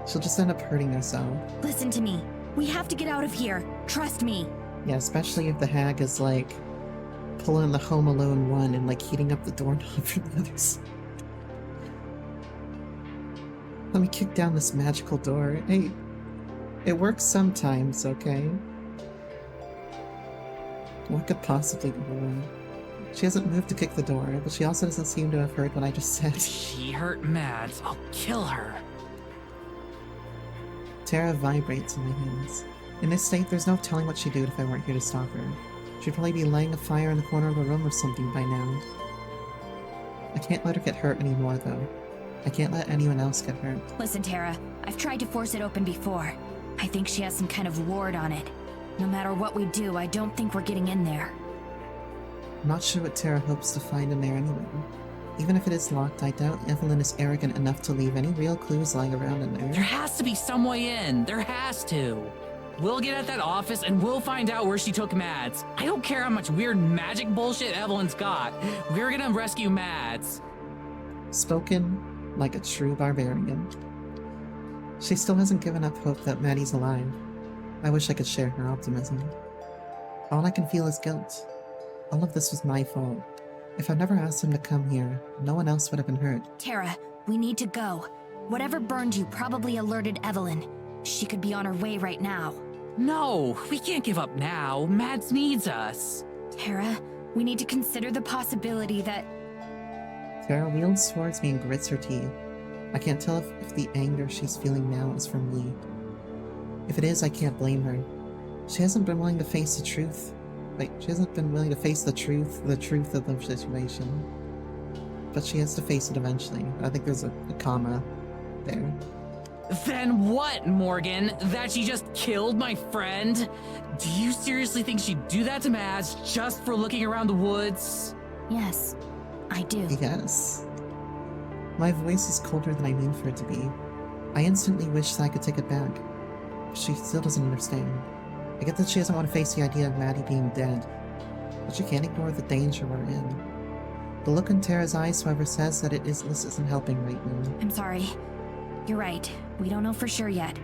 She'll just end up hurting herself. Listen to me. We have to get out of here. Trust me. Yeah, especially if the hag is like pulling the Home Alone 1 and like heating up the doorknob from the other side. Let me kick down this magical door. Hey, it works sometimes, okay? What could possibly go wrong? She hasn't moved to kick the door, but she also doesn't seem to have heard what I just said. She hurt Mads. I'll kill her. Tara vibrates in my hands. In this state, there's no telling what she'd do if I weren't here to stop her. She'd probably be lighting a fire in the corner of the room or something by now. I can't let her get hurt anymore, though. I can't let anyone else get hurt. Listen, Tara. I've tried to force it open before. I think she has some kind of ward on it. No matter what we do, I don't think we're getting in there. I'm not sure what Tara hopes to find in there anyway. Even if it is locked, I doubt Evelyn is arrogant enough to leave any real clues lying around in there. There has to be some way in. There has to. We'll get at that office and we'll find out where she took Mads. I don't care how much weird magic bullshit Evelyn's got. We're gonna rescue Mads. Spoken like a true barbarian. She still hasn't given up hope that Maddie's alive. I wish I could share her optimism. All I can feel is guilt. All of this was my fault. If I'd never asked him to come here, no one else would have been hurt. Tara, we need to go. Whatever burned you probably alerted Evelyn. She could be on her way right now. No, we can't give up now. Mads needs us. Tara, we need to consider the possibility that... Tara wheels towards me and grits her teeth. I can't tell if the anger she's feeling now is from me. If it is, I can't blame her. She hasn't been willing to face the truth. She hasn't been willing to face the truth of the situation. But she has to face it eventually. I think there's a comma there. Then what, Morgan? That she just killed my friend? Do you seriously think she'd do that to Mads just for looking around the woods? Yes, I do. Yes. My voice is colder than I mean for it to be. I instantly wish that I could take it back. But she still doesn't understand. I get that she doesn't want to face the idea of Maddie being dead, but she can't ignore the danger we're in. The look in Tara's eyes, however, says that this isn't helping right now. I'm sorry. You're right. We don't know for sure yet.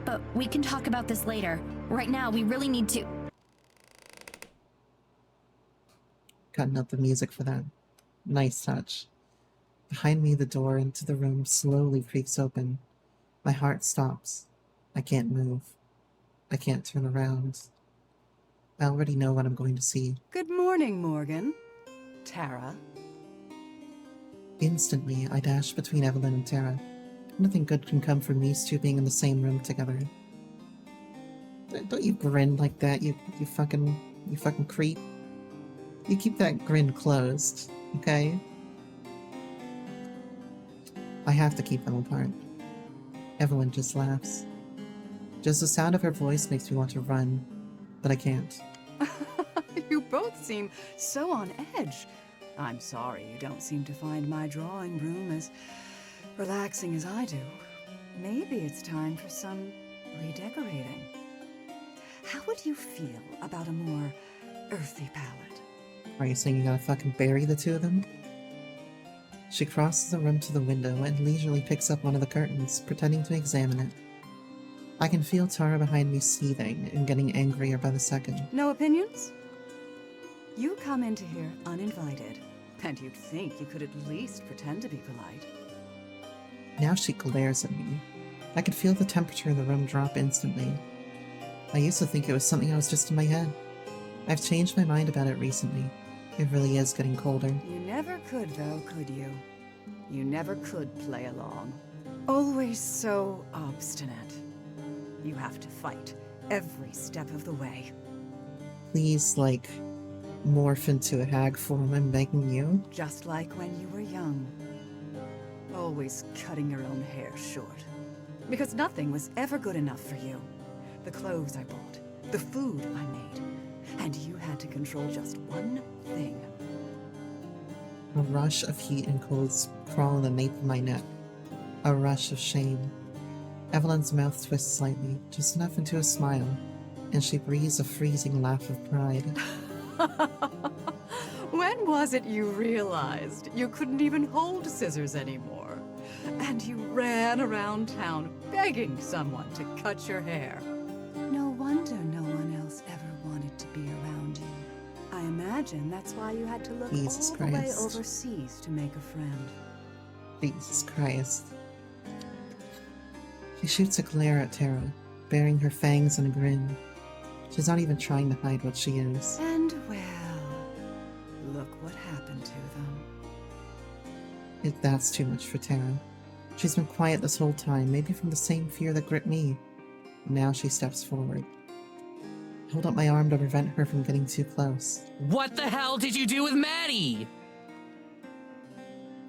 But we can talk about this later. Right now, we really need to... Cutting up the music for that. Nice touch. Behind me, the door into the room slowly creaks open. My heart stops. I can't move. I can't turn around. I already know what I'm going to see. Good morning, Morgan. Tara. Instantly, I dash between Evelyn and Tara. Nothing good can come from these two being in the same room together. Don't you grin like that, you fucking creep. You keep that grin closed, okay? I have to keep them apart. Evelyn just laughs. Just the sound of her voice makes me want to run, but I can't. You both seem so on edge. I'm sorry you don't seem to find my drawing room as relaxing as I do. Maybe it's time for some redecorating. How would you feel about a more earthy palette? Are you saying you gotta fucking bury the two of them? She crosses the room to the window and leisurely picks up one of the curtains, pretending to examine it. I can feel Tara behind me seething and getting angrier by the second. No opinions? You come into here uninvited, and you'd think you could at least pretend to be polite. Now she glares at me. I could feel the temperature in the room drop instantly. I used to think it was something I was just in my head. I've changed my mind about it recently. It really is getting colder. You never could, though, could you? You never could play along. Always so obstinate. You have to fight every step of the way. Please, like, morph into a hag form, I'm begging you. Just like when you were young. Always cutting your own hair short. Because nothing was ever good enough for you. The clothes I bought, the food I made, and you had to control just one thing. A rush of heat and cold crawl in the nape of my neck. A rush of shame. Evelyn's mouth twists slightly, just enough into a smile, and she breathes a freezing laugh of pride. When was it you realized you couldn't even hold scissors anymore? And you ran around town begging someone to cut your hair. No wonder no one else ever wanted to be around you. I imagine that's why you had to look Jesus all the way Christ. overseas to make a friend. Jesus Christ. She shoots a glare at Tara, baring her fangs in a grin. She's not even trying to hide what she is. And well, look what happened to them. That's too much for Tara. She's been quiet this whole time, maybe from the same fear that gripped me. Now she steps forward. I hold up my arm to prevent her from getting too close. What the hell did you do with Maddie?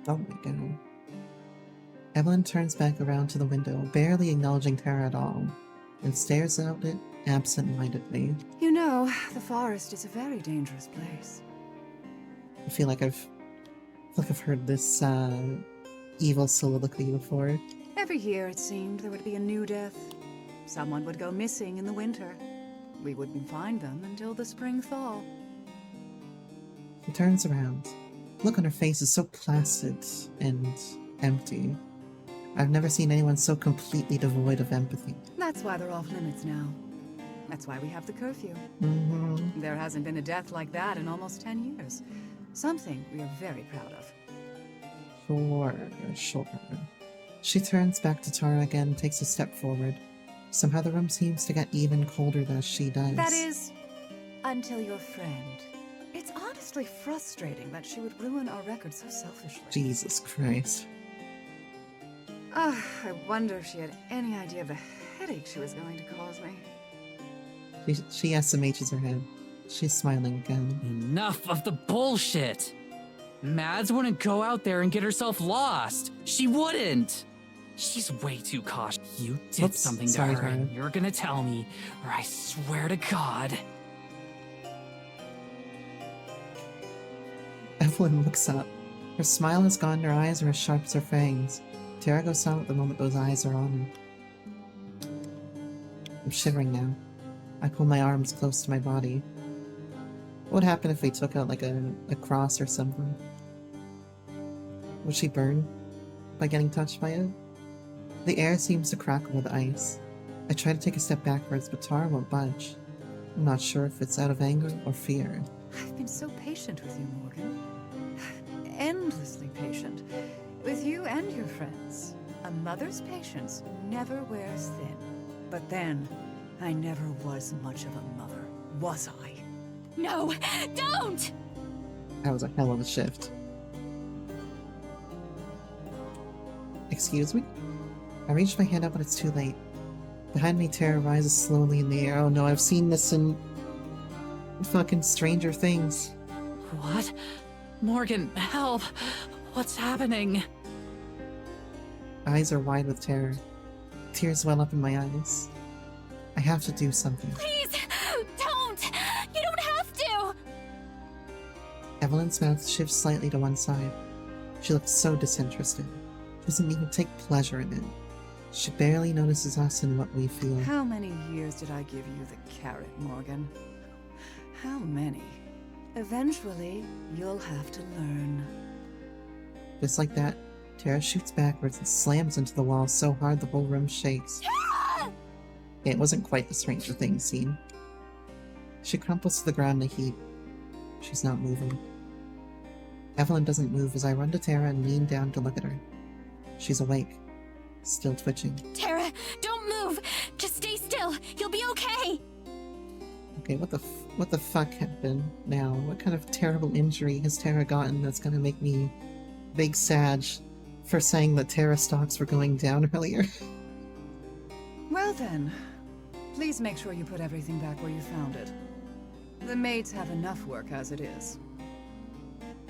Oh my god. Evelyn turns back around to the window, barely acknowledging Tara at all, and stares out it absent-mindedly. You know, the forest is a very dangerous place. I feel like I've heard this evil soliloquy before. Every year, it seemed, there would be a new death. Someone would go missing in the winter. We wouldn't find them until the spring thaw. She turns around. The look on her face is so placid and empty. I've never seen anyone so completely devoid of empathy. That's why they're off limits now. That's why we have the curfew. Mm-hmm. There hasn't been a death like that in almost 10 years. Something we are very proud of. Sure. She turns back to Tara again and takes a step forward. Somehow the room seems to get even colder as she does. That is, until your friend. It's honestly frustrating that she would ruin our record so selfishly. Jesus Christ. I wonder if she had any idea of the headache she was going to cause me. She SMHs her head. She's smiling again. Enough of the bullshit! Mads wouldn't go out there and get herself lost. She wouldn't. She's way too cautious. You did Oops, something to sorry, her, and Ryan. you're gonna tell me, or I swear to God. Evelyn looks up. Her smile is gone, her eyes are as sharp as her fangs. Tara goes silent the moment those eyes are on her. I'm shivering now. I pull my arms close to my body. What would happen if we took out like a cross or something? Would she burn by getting touched by it? The air seems to crackle with ice. I try to take a step backwards, but Tara won't budge. I'm not sure if it's out of anger or fear. I've been so patient with you, Morgan. Endlessly patient. With you and your friends. A mother's patience never wears thin. But then, I never was much of a mother, was I? No, don't! That was a hell of a shift. Excuse me? I reach my hand up, but it's too late. Behind me, Tara rises slowly in the air. Oh no, I've seen this in fucking Stranger Things. What? Morgan, help! What's happening? Eyes are wide with terror. Tears well up in my eyes. I have to do something. Please, don't! You don't have to! Evelyn's mouth shifts slightly to one side. She looks so disinterested. She doesn't even take pleasure in it. She barely notices us and what we feel. How many years did I give you the carrot, Morgan? How many? Eventually, you'll have to learn. Just like that, Tara shoots backwards and slams into the wall so hard the whole room shakes. It wasn't quite the Stranger Things scene. She crumples to the ground in a heap. She's not moving. Evelyn doesn't move as I run to Tara and lean down to look at her. She's awake, still twitching. Tara, don't move! Just stay still! You'll be okay! Okay, what the fuck happened now? What kind of terrible injury has Tara gotten that's gonna make me big sad for saying that Tara stocks were going down earlier? Well then, please make sure you put everything back where you found it. The maids have enough work as it is.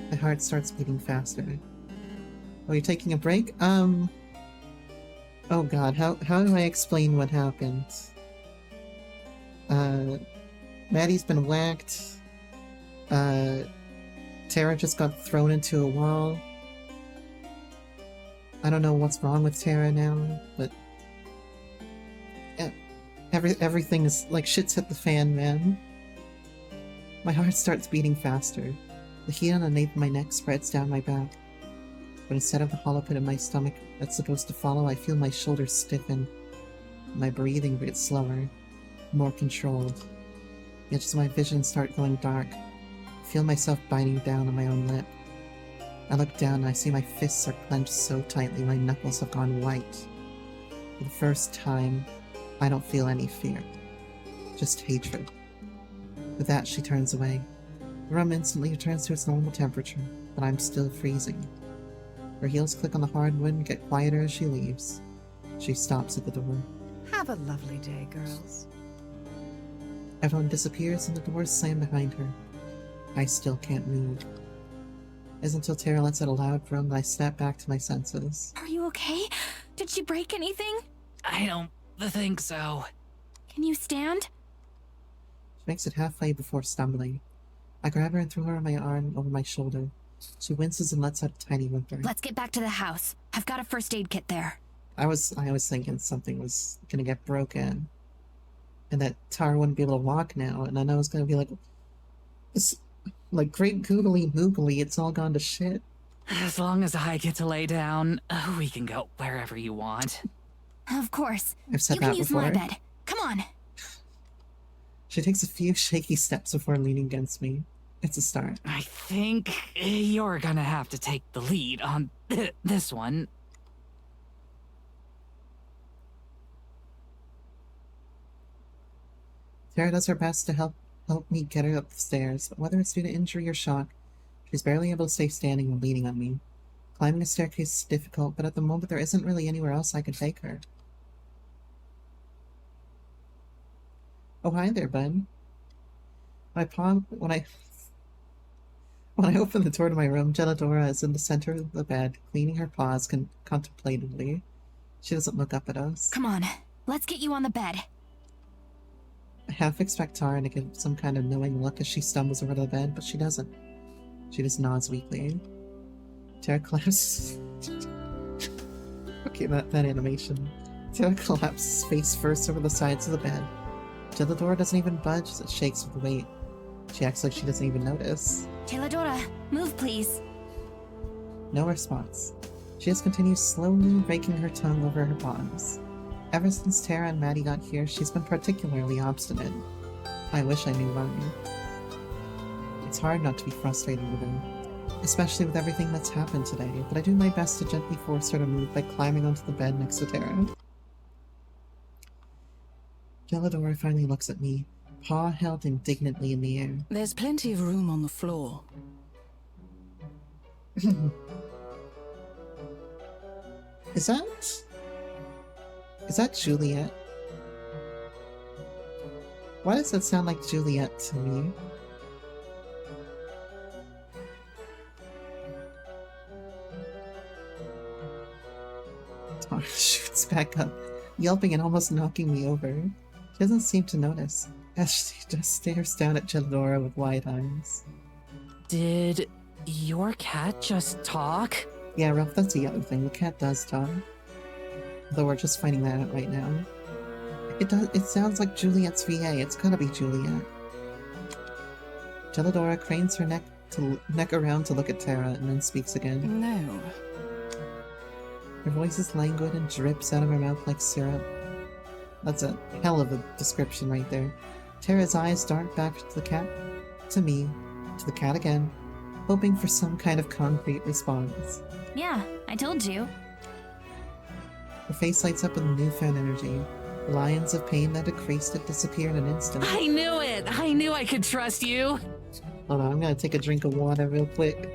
My heart starts beating faster. Oh, you're taking a break? Oh god, how do I explain what happened? Maddie's been whacked. Tara just got thrown into a wall. I don't know what's wrong with Tara now, but everything is like shit's hit the fan, man. My heart starts beating faster. The heat on the nape of my neck spreads down my back. But instead of the hollow pit in my stomach that's supposed to follow, I feel my shoulders stiffen. My breathing gets slower, more controlled. Yet as my visions start going dark, I feel myself biting down on my own lip. I look down and I see my fists are clenched so tightly my knuckles have gone white. For the first time, I don't feel any fear. Just hatred. With that, she turns away. The room instantly returns to its normal temperature, but I'm still freezing. Her heels click on the hardwood and get quieter as she leaves. She stops at the door. Have a lovely day, girls. Everyone disappears and the doors slam behind her. I still can't move. It's until Tara lets out a loud groan that I snap back to my senses. Are you okay? Did she break anything? I don't think so. Can you stand? She makes it halfway before stumbling. I grab her and throw her on my arm over my shoulder. She winces and lets out a tiny whimper. Let's get back to the house. I've got a first aid kit there. I was thinking something was gonna get broken. And that Tara wouldn't be able to walk now, and then I was gonna be like, it's like great googly moogly, it's all gone to shit. As long as I get to lay down, we can go wherever you want. Of course. I've said You that can use before. my bed. Come on. She takes a few shaky steps before leaning against me. It's a start. I think you're gonna have to take the lead on this one. Tara does her best to help me get her up the stairs, but whether it's due to injury or shock, she's barely able to stay standing when leaning on me. Climbing a staircase is difficult, but at the moment there isn't really anywhere else I could take her. Oh, hi there, bud. When I open the door to my room, Gelladora is in the center of the bed, cleaning her paws contemplatively. She doesn't look up at us. Come on. Let's get you on the bed. I half expect Tara to give some kind of knowing look as she stumbles over to the bed, but she doesn't. She just nods weakly. Tara collapses. Okay, that animation. Tara collapses face first over the sides of the bed. Gelladora doesn't even budge as it shakes with the weight. She acts like she doesn't even notice. Teladora, move please. No response. She just continues slowly raking her tongue over her paws. Ever since Tara and Maddie got here, she's been particularly obstinate. I wish I knew why. It's hard not to be frustrated with her, especially with everything that's happened today, but I do my best to gently force her to move by climbing onto the bed next to Tara. Gelladora finally looks at me, paw held indignantly in the air. There's plenty of room on the floor. Is that Juliet? Why does that sound like Juliet to me? Tara shoots back up, yelping and almost knocking me over. She doesn't seem to notice, as she just stares down at Gelladora with wide eyes. Did your cat just talk? Yeah, Ralph, that's the other thing. The cat does talk. Though we're just finding that out right now. It sounds like Juliet's VA. It's gotta be Juliet. Gelladora cranes her neck around to look at Tara and then speaks again. No. Her voice is languid and drips out of her mouth like syrup. That's a hell of a description right there. Tara's eyes dart back to the cat, to me, to the cat again, hoping for some kind of concrete response. Yeah, I told you. Her face lights up with newfound energy. Lions of pain that decreased it disappear in an instant. I knew it! I knew I could trust you! Hold on, I'm gonna take a drink of water real quick.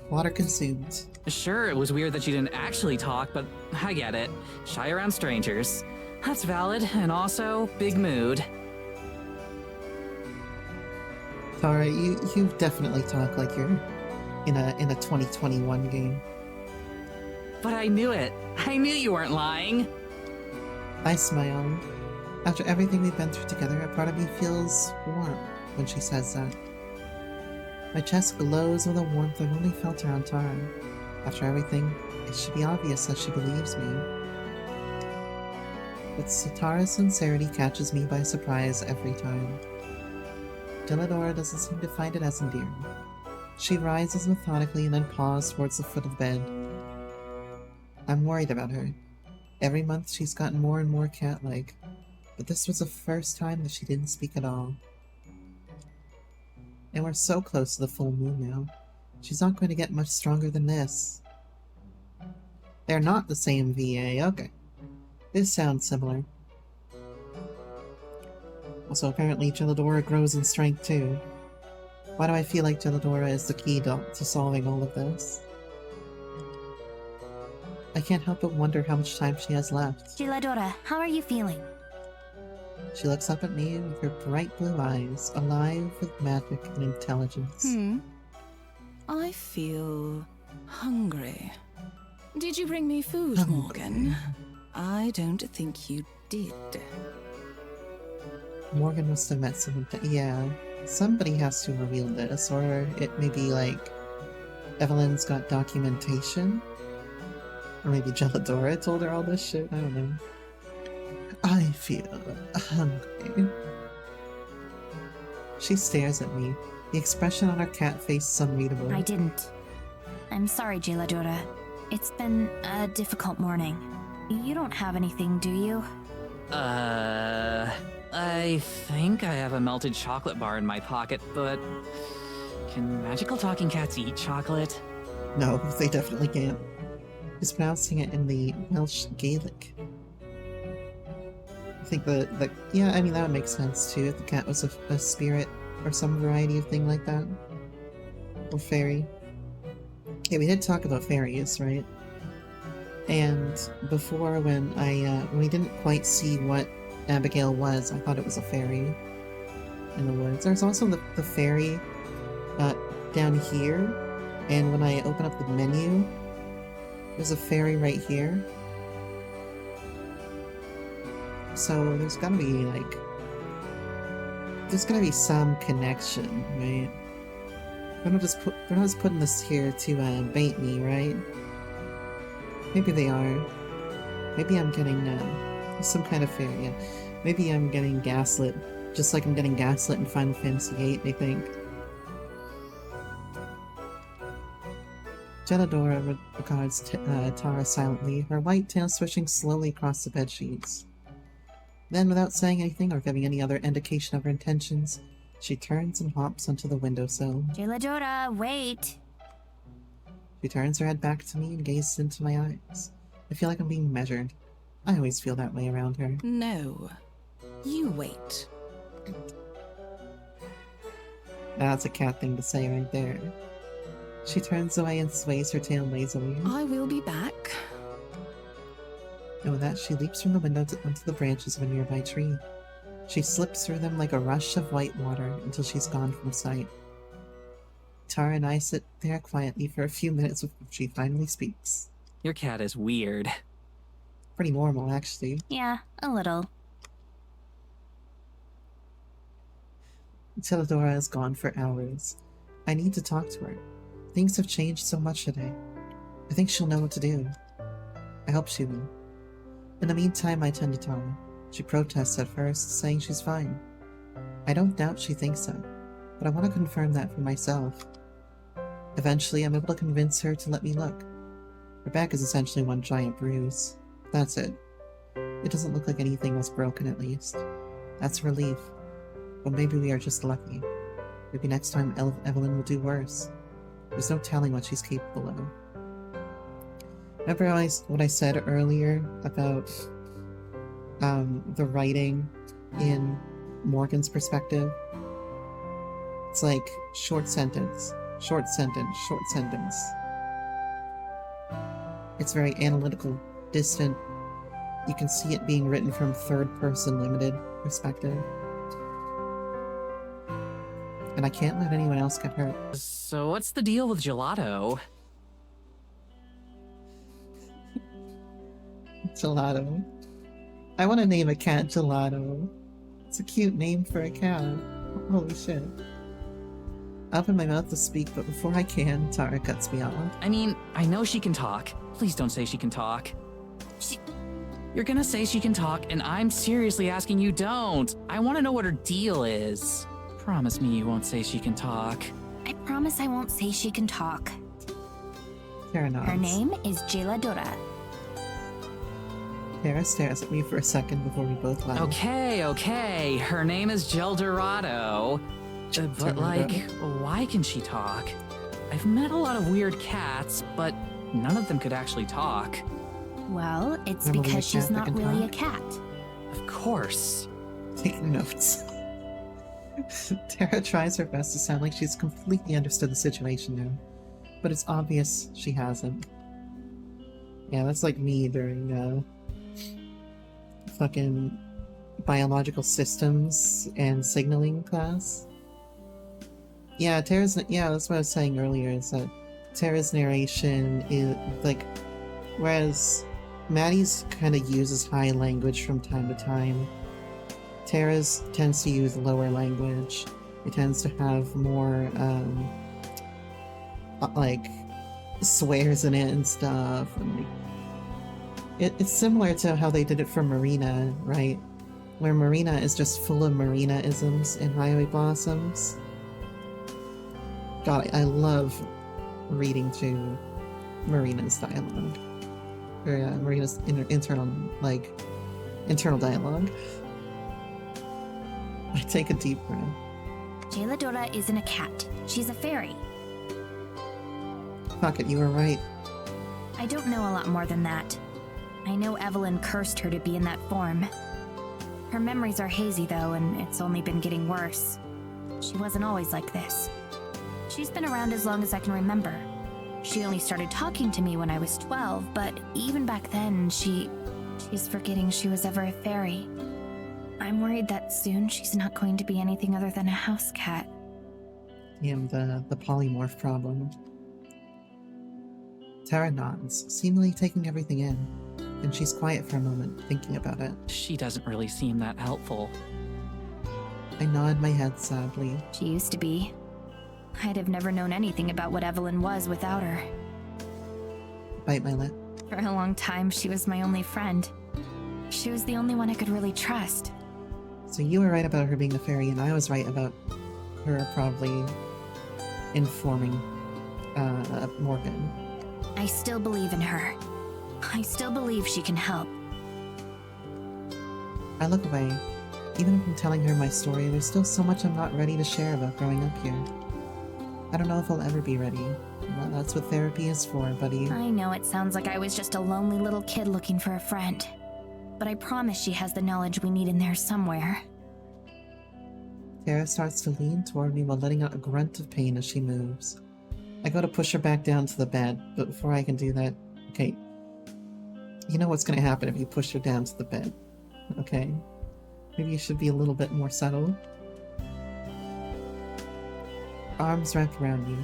Water consumed. Sure, it was weird that you didn't actually talk, but I get it. Shy around strangers. That's valid, and also, big mood. Tara, you definitely talk like you're in a 2021 game. But I knew it. I knew you weren't lying. I smile. After everything we've been through together, a part of me feels warm when she says that. My chest glows with a warmth I've only felt around Tara. After everything, it should be obvious that she believes me. But Tara's sincerity catches me by surprise every time. Deladora doesn't seem to find it as endearing. She rises methodically and then paws towards the foot of the bed. I'm worried about her. Every month she's gotten more and more cat-like, but this was the first time that she didn't speak at all. And we're so close to the full moon now. She's not going to get much stronger than this. They're not the same VA, okay. This sounds similar. Also, apparently Geladora grows in strength too. Why do I feel like Geladora is the key to solving all of this? I can't help but wonder how much time she has left. Geladora, how are you feeling? She looks up at me with her bright blue eyes, alive with magic and intelligence. I feel hungry. Did you bring me food, Hungry. Morgan? I don't think you did. Morgan must have met someone. Yeah, somebody has to reveal this, or it may be like Evelyn's got documentation, or maybe Geladora told her all this shit. I don't know. I feel hungry. She stares at me. The expression on her cat face is unreadable. I didn't. I'm sorry, Geladora. It's been a difficult morning. You don't have anything, do you? I think I have a melted chocolate bar in my pocket, but can magical talking cats eat chocolate? No, they definitely can't. He's pronouncing it in the Welsh Gaelic. I think yeah, I mean, that would make sense too, if the cat was a spirit or some variety of thing like that. Or fairy. Yeah, we did talk about fairies, right? And before, when we didn't quite see what Abigail was, I thought it was a fairy in the woods. There's also the fairy down here, and when I open up the menu, there's a fairy right here. So there's gotta be there's gotta be some connection, right? They're not just putting this here to bait me, right? Maybe they are. Maybe I'm getting some kind of fairy. Yeah. Maybe I'm getting gaslit, just like I'm getting gaslit in Final Fantasy VIII, I think. Geladora regards Tara silently, her white tail swishing slowly across the bedsheets. Then, without saying anything or giving any other indication of her intentions, she turns and hops onto the windowsill. Geladora, wait! She turns her head back to me and gazes into my eyes. I feel like I'm being measured. I always feel that way around her. No. You wait. That's a cat thing to say right there. She turns away and sways her tail lazily. I will be back. And with that, she leaps from the window onto the branches of a nearby tree. She slips through them like a rush of white water until she's gone from sight. Tara and I sit there quietly for a few minutes before she finally speaks. Your cat is weird. Pretty normal, actually. Yeah, a little. Teledora is gone for hours. I need to talk to her. Things have changed so much today. I think she'll know what to do. I hope she will. In the meantime, I tend to Tara. She protests at first, saying she's fine. I don't doubt she thinks so, but I want to confirm that for myself. Eventually, I'm able to convince her to let me look. Her back is essentially one giant bruise. That's it. It doesn't look like anything was broken, at least. That's a relief. But maybe we are just lucky. Maybe next time Evelyn will do worse. There's no telling what she's capable of. Remember what I said earlier about the writing in Morgan's perspective? It's like short sentence, short sentence, short sentence. It's very analytical, distant. You can see it being written from third-person limited perspective. And I can't let anyone else get hurt. So what's the deal with gelato? Gelato. I want to name a cat Gelato. It's a cute name for a cat. Holy shit. I open my mouth to speak, but before I can, Tara cuts me off. I mean, I know she can talk. Please don't say she can talk. You're gonna say she can talk, and I'm seriously asking you don't. I want to know what her deal is. Promise me you won't say she can talk. I promise I won't say she can talk. Tara nods. Her name is Jeladora. Tara stares at me for a second before we both laugh. Okay. Her name is Jeldorado. But like, why can she talk? I've met a lot of weird cats, but none of them could actually talk. Well, it's Emily, a because she's cat that not can really talk? a cat. Of course. Taking notes. Tara tries her best to sound like she's completely understood the situation now, but it's obvious she hasn't. Yeah, that's like me during fucking biological systems and signaling class. Yeah, that's what I was saying earlier, is that Tara's narration is like, whereas Maddie's kind of uses high language from time to time, Tara's tends to use lower language. It tends to have more like swears in it and stuff, and like, it's similar to how they did it for Marina, right? Where Marina is just full of Marina-isms and Highway Blossoms. God, I love reading through Marina's dialogue. Or Marina's internal dialogue. I take a deep breath. Jeladora isn't a cat. She's a fairy. Fuck it, you were right. I don't know a lot more than that. I know Evelyn cursed her to be in that form. Her memories are hazy though, and it's only been getting worse. She wasn't always like this. She's been around as long as I can remember. She only started talking to me when I was 12, but even back then, she's forgetting she was ever a fairy. I'm worried that soon she's not going to be anything other than a house cat. Damn, the polymorph problem. Tara nods, seemingly taking everything in, and she's quiet for a moment, thinking about it. She doesn't really seem that helpful. I nod my head sadly. She used to be. I'd have never known anything about what Evelyn was without her. Bite my lip. For a long time, she was my only friend. She was the only one I could really trust. So you were right about her being a fairy, and I was right about her probably informing Morgan. I still believe in her. I still believe she can help. I look away. Even if I'm telling her my story, there's still so much I'm not ready to share about growing up here. I don't know if I'll ever be ready. Well, that's what therapy is for, buddy. I know it sounds like I was just a lonely little kid looking for a friend. But I promise she has the knowledge we need in there somewhere. Tara starts to lean toward me while letting out a grunt of pain as she moves. I go to push her back down to the bed, but before I can do that, okay, you know what's gonna happen if you push her down to the bed, okay? Maybe you should be a little bit more subtle. Arms wrapped around me.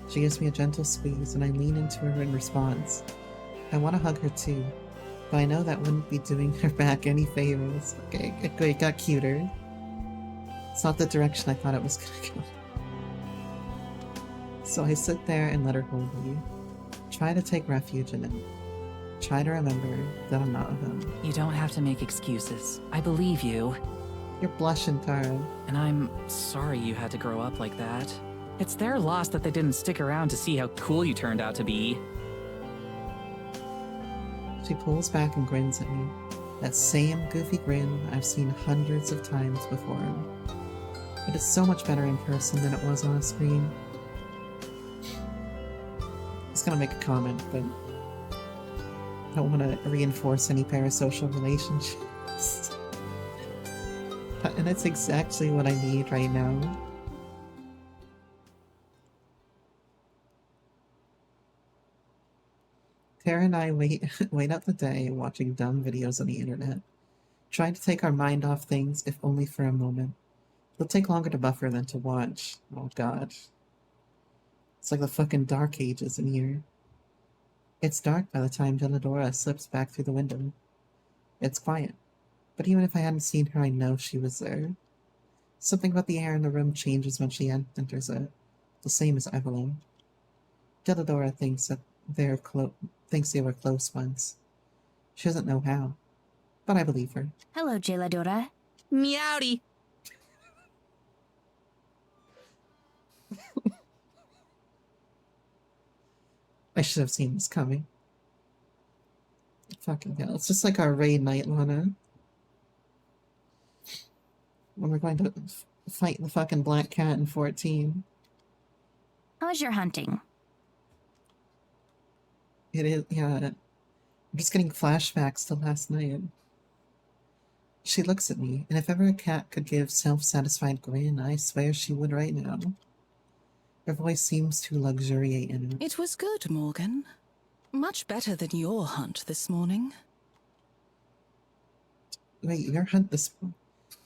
She gives me a gentle squeeze, and I lean into her in response. I want to hug her too, but I know that wouldn't be doing her back any favors. Okay, it got cuter. It's not the direction I thought it was gonna go. So I sit there and let her hold me. Try to take refuge in it. Try to remember that I'm not alone. You don't have to make excuses. I believe you. You're blushing, Tara. And I'm sorry you had to grow up like that. It's their loss that they didn't stick around to see how cool you turned out to be. She pulls back and grins at me. That same goofy grin I've seen hundreds of times before. But it's so much better in person than it was on a screen. I was gonna make a comment, but I don't want to reinforce any parasocial relationships. And it's exactly what I need right now. Tara and I wait out the day watching dumb videos on the internet, trying to take our mind off things, if only for a moment. It'll take longer to buffer than to watch. Oh god. It's like the fucking Dark Ages in here. It's dark by the time Deladora slips back through the window. It's quiet, but even if I hadn't seen her, I know she was there. Something about the air in the room changes when she enters it, the same as Evelyn. Deladora thinks that thinks they were close once. She doesn't know how, but I believe her. Hello, Jeladora. Meowdy. I should have seen this coming. Fucking hell. It's just like our raid night, Lana. When we're going to fight the fucking black cat in 14. How's your hunting? It is, yeah. I'm just getting flashbacks to last night. She looks at me, and if ever a cat could give self-satisfied grin, I swear she would right now. Her voice seems to luxuriate in it. It was good, Morgan. Much better than your hunt this morning. Wait, your hunt this...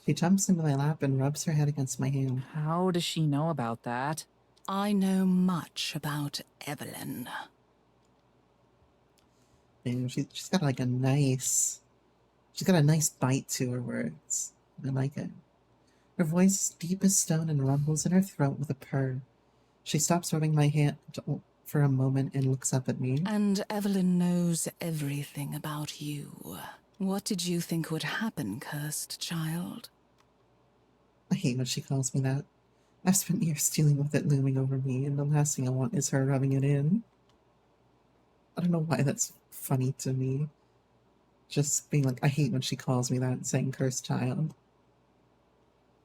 She jumps into my lap and rubs her head against my hand. How does she know about that? I know much about Evelyn. And she's got like a nice... She's got a nice bite to her words. I like it. Her voice is deep as stone and rumbles in her throat with a purr. She stops rubbing my hand for a moment and looks up at me. And Evelyn knows everything about you. What did you think would happen, cursed child? I hate when she calls me that. I've spent years dealing with it looming over me, and the last thing I want is her rubbing it in. I don't know why that's funny to me. Just being like, I hate when she calls me that and saying cursed child.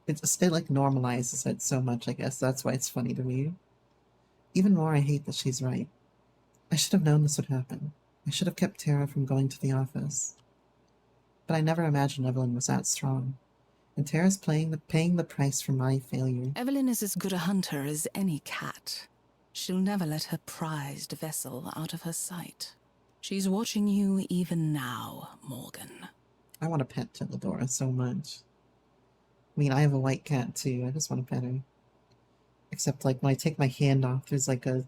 It like normalizes it so much, I guess. That's why it's funny to me. Even more, I hate that she's right. I should have known this would happen. I should have kept Tara from going to the office. But I never imagined Evelyn was that strong. And Tara's paying the price for my failure. Evelyn is as good a hunter as any cat. She'll never let her prized vessel out of her sight. She's watching you even now, Morgan. I want to pet Teledora so much. I mean, I have a white cat too. I just want to pet her. Except, like, when I take my hand off, there's like a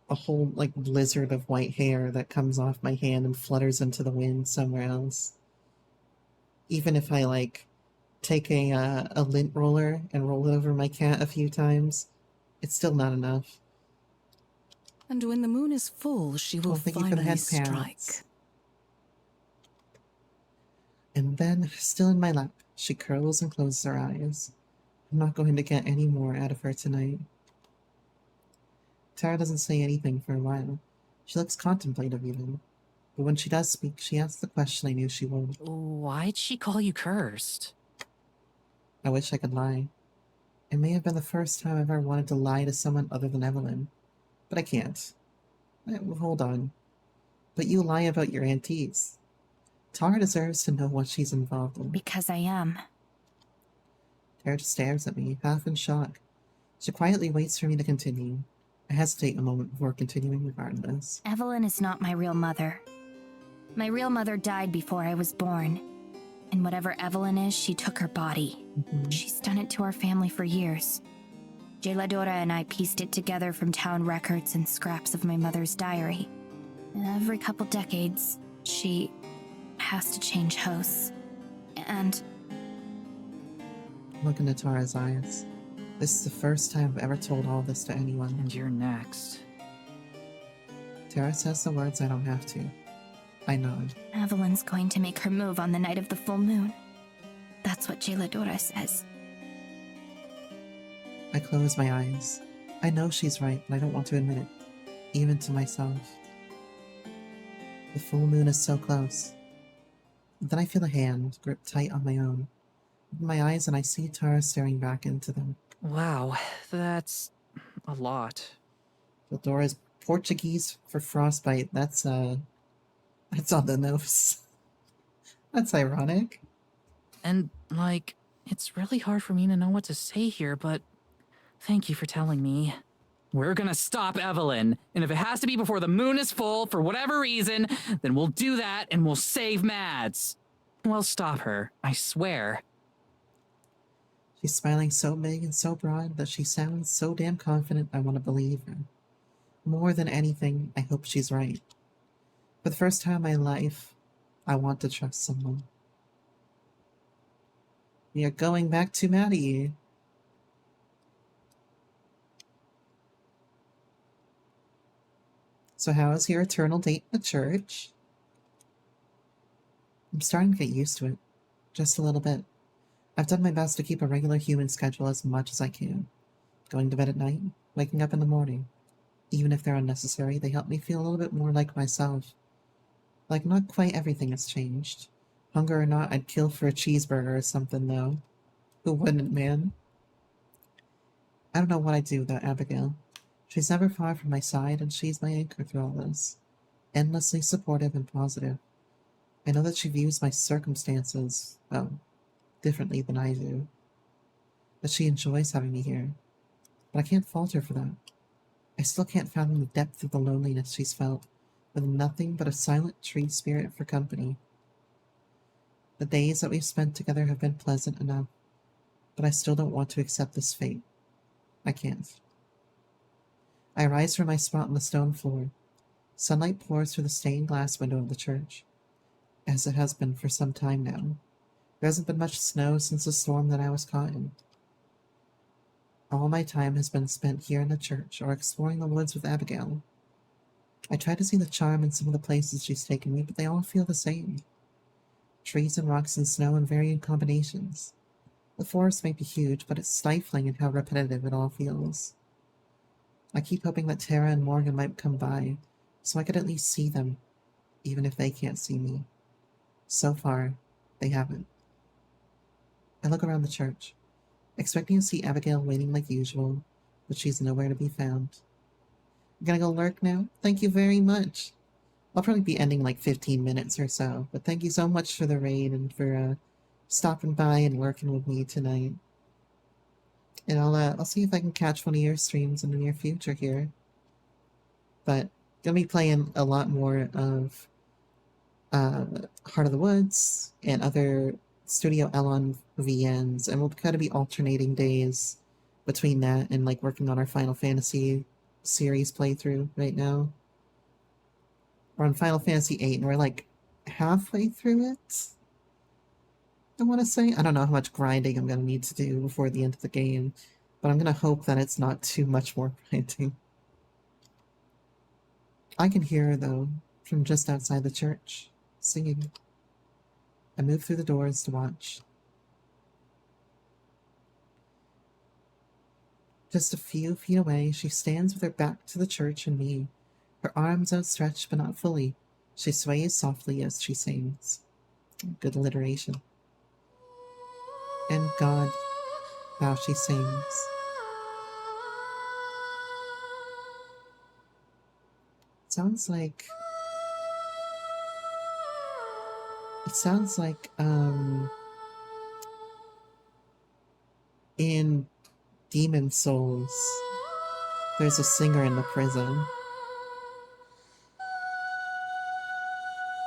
whole, like, blizzard of white hair that comes off my hand and flutters into the wind somewhere else. Even if I, like, take a lint roller and roll it over my cat a few times, it's still not enough. And when the moon is full, she will finally strike. And then, still in my lap, she curls and closes her eyes. I'm not going to get any more out of her tonight. Tara doesn't say anything for a while. She looks contemplative even. But when she does speak, she asks the question I knew she would. Why'd she call you cursed? I wish I could lie. It may have been the first time I've ever wanted to lie to someone other than Evelyn. But I can't. Hold on. But you lie about your aunties. Tara deserves to know what she's involved in. Because I am. Tara just stares at me, half in shock. She quietly waits for me to continue. I hesitate a moment before continuing regardless. Evelyn is not my real mother. My real mother died before I was born. And whatever Evelyn is, she took her body. She's done it to our family for years. Jeladora and I pieced it together from town records and scraps of my mother's diary. Every couple decades, she has to change hosts. And Look into Tara's eyes. This is the first time I've ever told all this to anyone. And you're next. Tara says the words I don't have to. I nod. Evelyn's going to make her move on the night of the full moon. That's what Jeladora says. I close my eyes. I know she's right, but I don't want to admit it. Even to myself. The full moon is so close. Then I feel a hand grip tight on my own. Open my eyes and I see Tara staring back into them. Wow, that's a lot. The door is Portuguese for frostbite. That's on the nose. That's ironic. And, like, it's really hard for me to know what to say here, but thank you for telling me. We're gonna stop Evelyn, and if it has to be before the moon is full for whatever reason, then we'll do that and we'll save Mads. We'll stop her, I swear. She's smiling so big and so broad that she sounds so damn confident I want to believe her. More than anything, I hope she's right. For the first time in my life, I want to trust someone. We are going back to Maddie. So how is your eternal date in the church? I'm starting to get used to it. Just a little bit. I've done my best to keep a regular human schedule as much as I can. Going to bed at night, waking up in the morning. Even if they're unnecessary, they help me feel a little bit more like myself. Like, not quite everything has changed. Hunger or not, I'd kill for a cheeseburger or something, though. Who wouldn't, man? I don't know what I'd do without Abigail. She's never far from my side, and she's my anchor through all this. Endlessly supportive and positive. I know that she views my circumstances, well, differently than I do. That she enjoys having me here. But I can't fault her for that. I still can't fathom the depth of the loneliness she's felt, with nothing but a silent tree spirit for company. The days that we've spent together have been pleasant enough, but I still don't want to accept this fate. I can't. I rise from my spot on the stone floor. Sunlight pours through the stained glass window of the church, as it has been for some time now. There hasn't been much snow since the storm that I was caught in. All my time has been spent here in the church or exploring the woods with Abigail. I try to see the charm in some of the places she's taken me, but they all feel the same. Trees and rocks and snow in varying combinations. The forest may be huge, but it's stifling in how repetitive it all feels. I keep hoping that Tara and Morgan might come by, so I could at least see them, even if they can't see me. So far, they haven't. I look around the church, expecting to see Abigail waiting like usual, but she's nowhere to be found. I'm gonna go lurk now? Thank you very much. I'll probably be ending like 15 minutes or so, but thank you so much for the raid and for stopping by and working with me tonight. And I'll see if I can catch one of your streams in the near future here. But gonna be playing a lot more of Heart of the Woods and other Studio Elon VNs, and we'll kind of be alternating days between that and like working on our Final Fantasy series playthrough right now. We're on Final Fantasy VIII, and we're like halfway through it, I want to say. I don't know how much grinding I'm going to need to do before the end of the game, but I'm going to hope that it's not too much more grinding. I can hear her, though, from just outside the church, singing. I move through the doors to watch. Just a few feet away, she stands with her back to the church and me, her arms outstretched but not fully. She sways softly as she sings. Good alliteration. And God, how she sings. Sounds like in Demon Souls, there's a singer in the prison.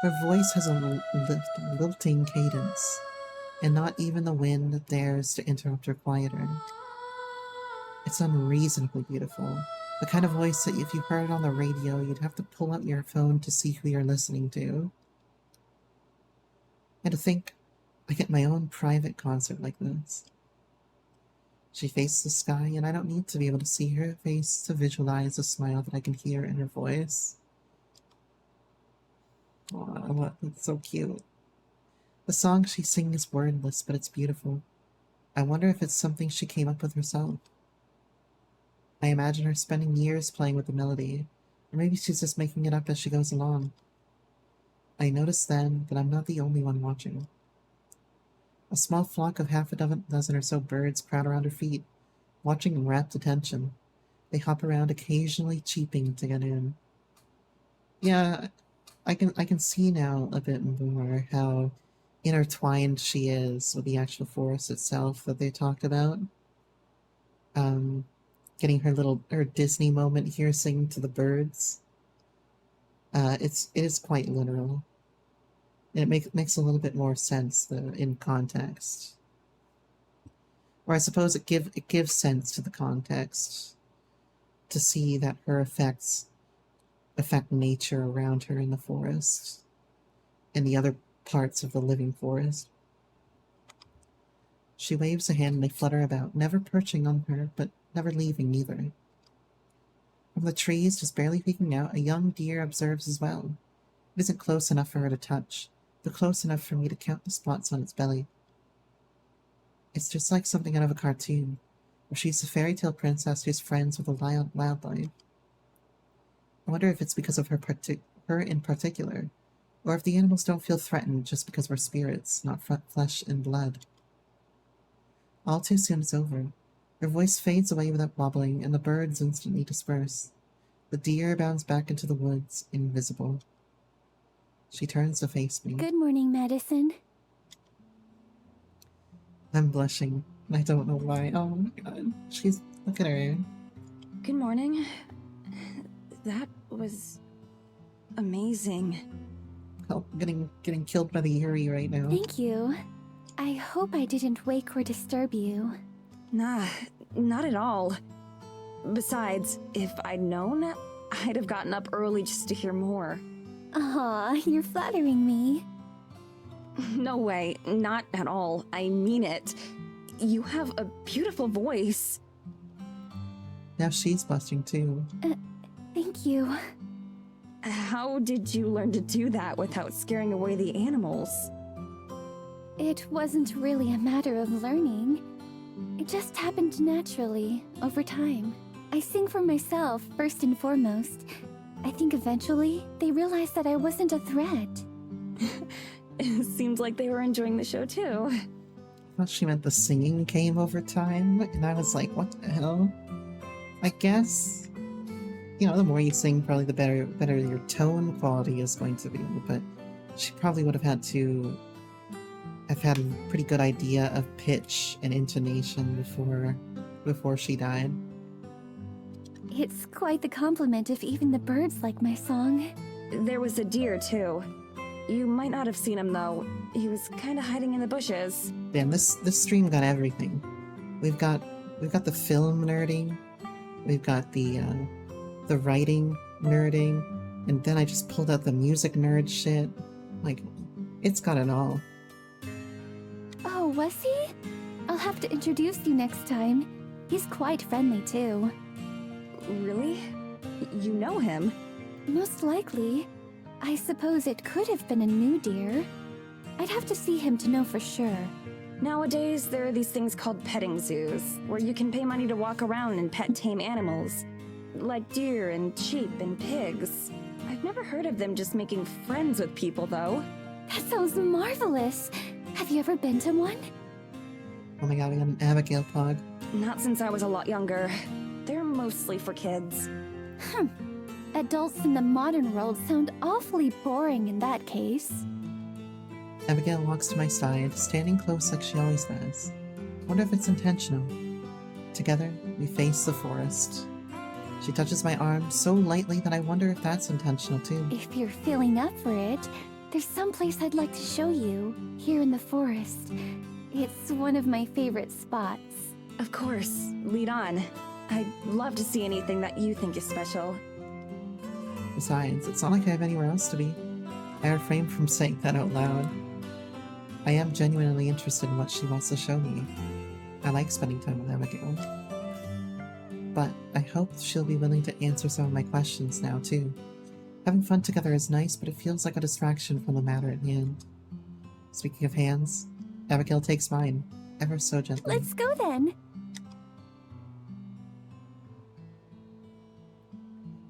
Her voice has a lilting cadence, and not even the wind dares to interrupt her quieter. It's unreasonably beautiful. The kind of voice that if you heard it on the radio, you'd have to pull out your phone to see who you're listening to. And to think, I get my own private concert like this. She faces the sky, and I don't need to be able to see her face to visualize the smile that I can hear in her voice. Aw, that's so cute. The song she sings is wordless, but it's beautiful. I wonder if it's something she came up with herself. I imagine her spending years playing with the melody, or maybe she's just making it up as she goes along. I notice then that I'm not the only one watching. A small flock of half a dozen or so birds crowd around her feet, watching in rapt attention. They hop around, occasionally cheeping to get in. Yeah, I can see now a bit more how intertwined she is with the actual forest itself that they talked about. Um, Getting her Disney moment here, singing to the birds. It is quite literal, and it makes a little bit more sense in context. Or I suppose it gives sense to the context to see that her effects affect nature around her in the forest and the other parts of the living forest. She waves a hand and they flutter about, never perching on her, but never leaving either. From the trees, just barely peeking out, a young deer observes as well. It isn't close enough for her to touch, but close enough for me to count the spots on its belly. It's just like something out of a cartoon, where she's a fairy tale princess who's friends with a wildlife. I wonder if it's because of her in particular, or if the animals don't feel threatened just because we're spirits, not flesh and blood. All too soon it's over. Her voice fades away without wobbling, and the birds instantly disperse. The deer bounds back into the woods, invisible. She turns to face me. Good morning, Madison. I'm blushing, and I don't know why. Oh my god. Look at her. Good morning. That was amazing. Oh, getting killed by the Yuri right now. Thank you. I hope I didn't wake or disturb you. Nah, not at all. Besides, if I'd known, I'd have gotten up early just to hear more. Aw, you're flattering me. No way, not at all. I mean it. You have a beautiful voice. Now she's blushing too. Thank you. How did you learn to do that without scaring away the animals? It wasn't really a matter of learning. It just happened naturally, over time. I sing for myself, first and foremost. I think eventually, they realized that I wasn't a threat. It seems like they were enjoying the show too. I thought she meant the singing came over time, and I was like, what the hell? I guess, the more you sing, probably the better your tone quality is going to be, but she probably would have had to have had a pretty good idea of pitch and intonation before she died. It's quite the compliment if even the birds like my song. There was a deer too. You might not have seen him though. He was kind of hiding in the bushes. Damn, this stream got everything. We've got the film nerding, we've got the writing nerding, and then I just pulled out the music nerd shit. Like, it's got it all. Oh, was he? I'll have to introduce you next time. He's quite friendly too. Really? You know him? Most likely. I suppose it could have been a new deer. I'd have to see him to know for sure. Nowadays, there are these things called petting zoos, where you can pay money to walk around and pet tame animals. Like deer and sheep and pigs. I've never heard of them just making friends with people, though. That sounds marvelous. Have you ever been to one? Oh my god, we got an Abigail Pog. Not since I was a lot younger. They're mostly for kids. Adults in the modern world sound awfully boring in that case. Abigail walks to my side, standing close like she always does. Wonder if it's intentional. Together, we face the forest. She touches my arm so lightly that I wonder if that's intentional too. If you're feeling up for it, there's some place I'd like to show you, here in the forest. It's one of my favorite spots. Of course, lead on. I'd love to see anything that you think is special. Besides, it's not like I have anywhere else to be. I refrain from saying that out loud. I am genuinely interested in what she wants to show me. I like spending time with Abigail. But I hope she'll be willing to answer some of my questions now, too. Having fun together is nice, but it feels like a distraction from the matter at hand. Speaking of hands, Abigail takes mine, ever so gently. Let's go then!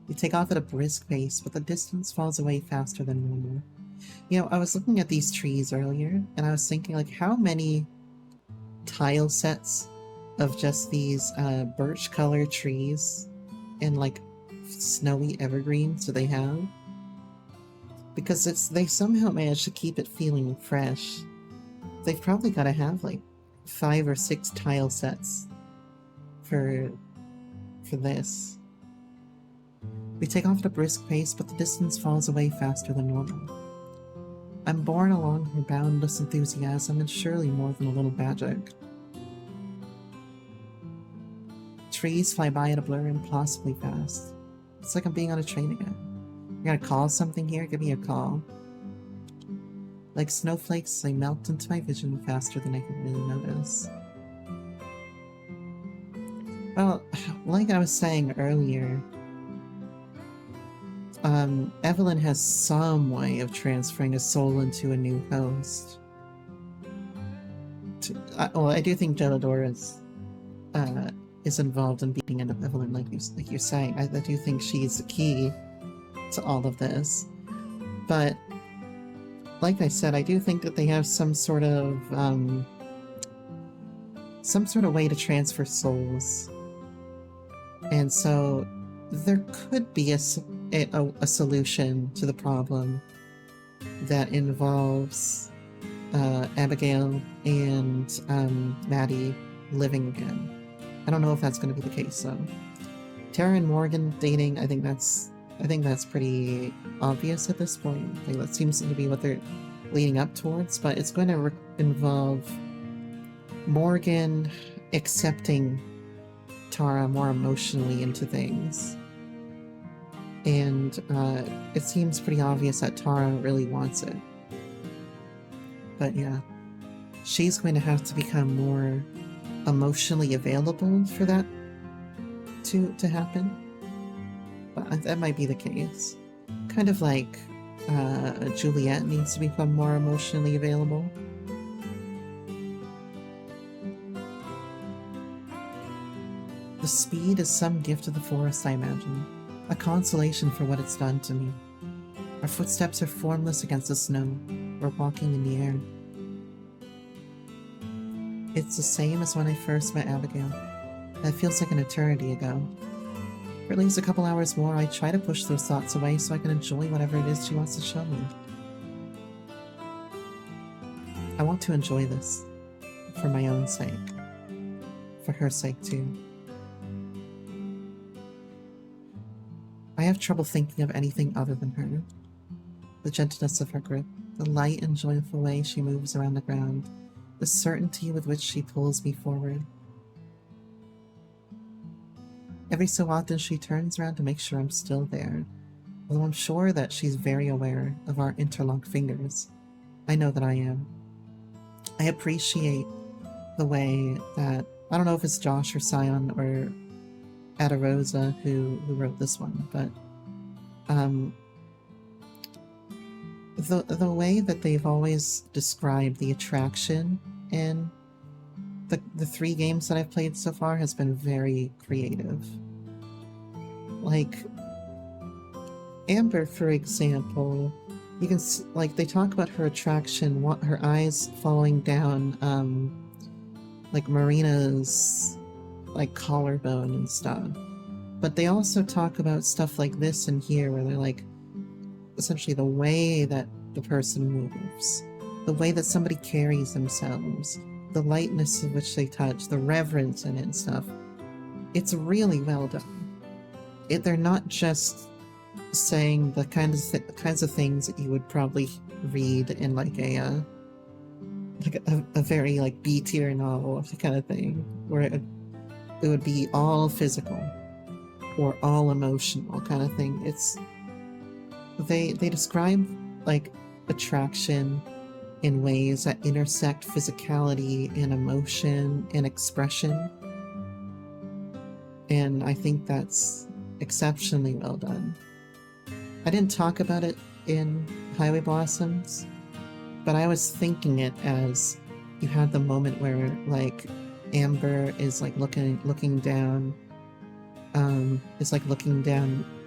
We take off at a brisk pace, but the distance falls away faster than normal. You know, I was looking at these trees earlier, and I was thinking, like, how many tile sets of just these birch colored trees and, like, snowy evergreens do they have? Because they somehow managed to keep it feeling fresh. They've probably got to have, like, 5 or 6 tile sets for this. We take off at a brisk pace, but the distance falls away faster than normal. I'm borne along her boundless enthusiasm and surely more than a little magic. Trees fly by at a blur impossibly fast. It's like I'm being on a train again. You gotta call something here? Give me a call. Like snowflakes, they melt into my vision faster than I can really notice. Well, like I was saying earlier, Evelyn has some way of transferring a soul into a new host. Well, I do think Gelador is involved in beating up Evelyn, like you're saying. I do think she's the key to all of this. But like I said, I do think that they have some sort of way to transfer souls, and so there could be a solution to the problem that involves Abigail and Maddie living again. I don't know if that's going to be the case though. Tara and Morgan dating, I think that's pretty obvious at this point. Like, that seems to be what they're leading up towards, but it's going to involve Morgan accepting Tara more emotionally into things. And it seems pretty obvious that Tara really wants it. But yeah, she's going to have to become more emotionally available for that to happen. But that might be the case. Kind of like Juliet needs to become more emotionally available. The speed is some gift of the forest, I imagine. A consolation for what it's done to me. Our footsteps are formless against the snow. We're walking in the air. It's the same as when I first met Abigail. That feels like an eternity ago. For at least a couple hours more, I try to push those thoughts away so I can enjoy whatever it is she wants to show me. I want to enjoy this. For my own sake. For her sake, too. I have trouble thinking of anything other than her. The gentleness of her grip, the light and joyful way she moves around the ground, the certainty with which she pulls me forward. Every so often she turns around to make sure I'm still there, although I'm sure that she's very aware of our interlocked fingers. I know that I am. I appreciate the way that, I don't know if it's Josh or Sion or Adarosa who wrote this one, but the way that they've always described the attraction in the 3 games that I've played so far has been very creative. Like Amber, for example, you can see, like, they talk about her attraction, her eyes following down like Marina's like collarbone and stuff. But they also talk about stuff like this in here where they're like, essentially the way that the person moves, the way that somebody carries themselves, the lightness of which they touch, the reverence in it and stuff. It's really well done. They're not just saying the kinds of things that you would probably read in like a very like B tier novel kind of thing, where it would be all physical or all emotional kind of thing. It's they describe like attraction in ways that intersect physicality and emotion and expression, and I think that's exceptionally well done. I didn't talk about it in Highway Blossoms, but I was thinking it as you had the moment where like Amber is like looking down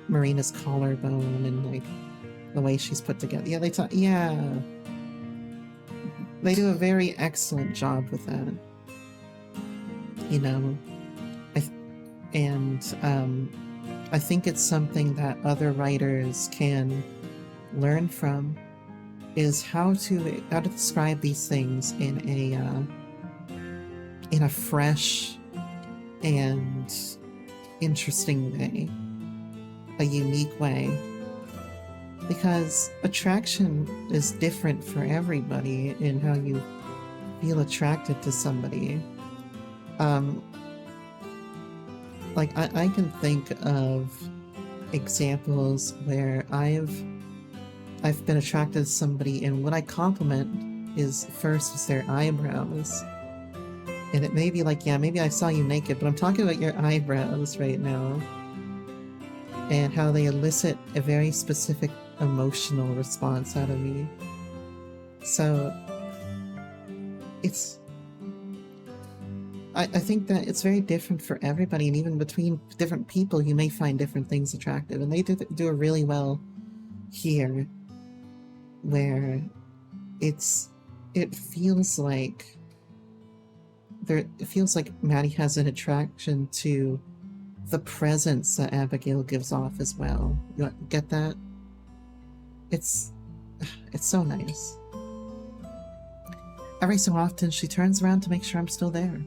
Marina's collarbone, and like the way she's put together. Yeah, they talk. Yeah, they do a very excellent job with that. You know, I think it's something that other writers can learn from, is how to describe these things in a fresh and interesting way, a unique way, because attraction is different for everybody in how you feel attracted to somebody. Like I can think of examples where I've been attracted to somebody, and what I compliment is their eyebrows. And it may be like, yeah, maybe I saw you naked, but I'm talking about your eyebrows right now. And how they elicit a very specific emotional response out of me. So, I think that it's very different for everybody, and even between different people, you may find different things attractive. And they do it really well here, where it feels like Maddie has an attraction to the presence that Abigail gives off as well. You get that? It's so nice. Every so often, she turns around to make sure I'm still there,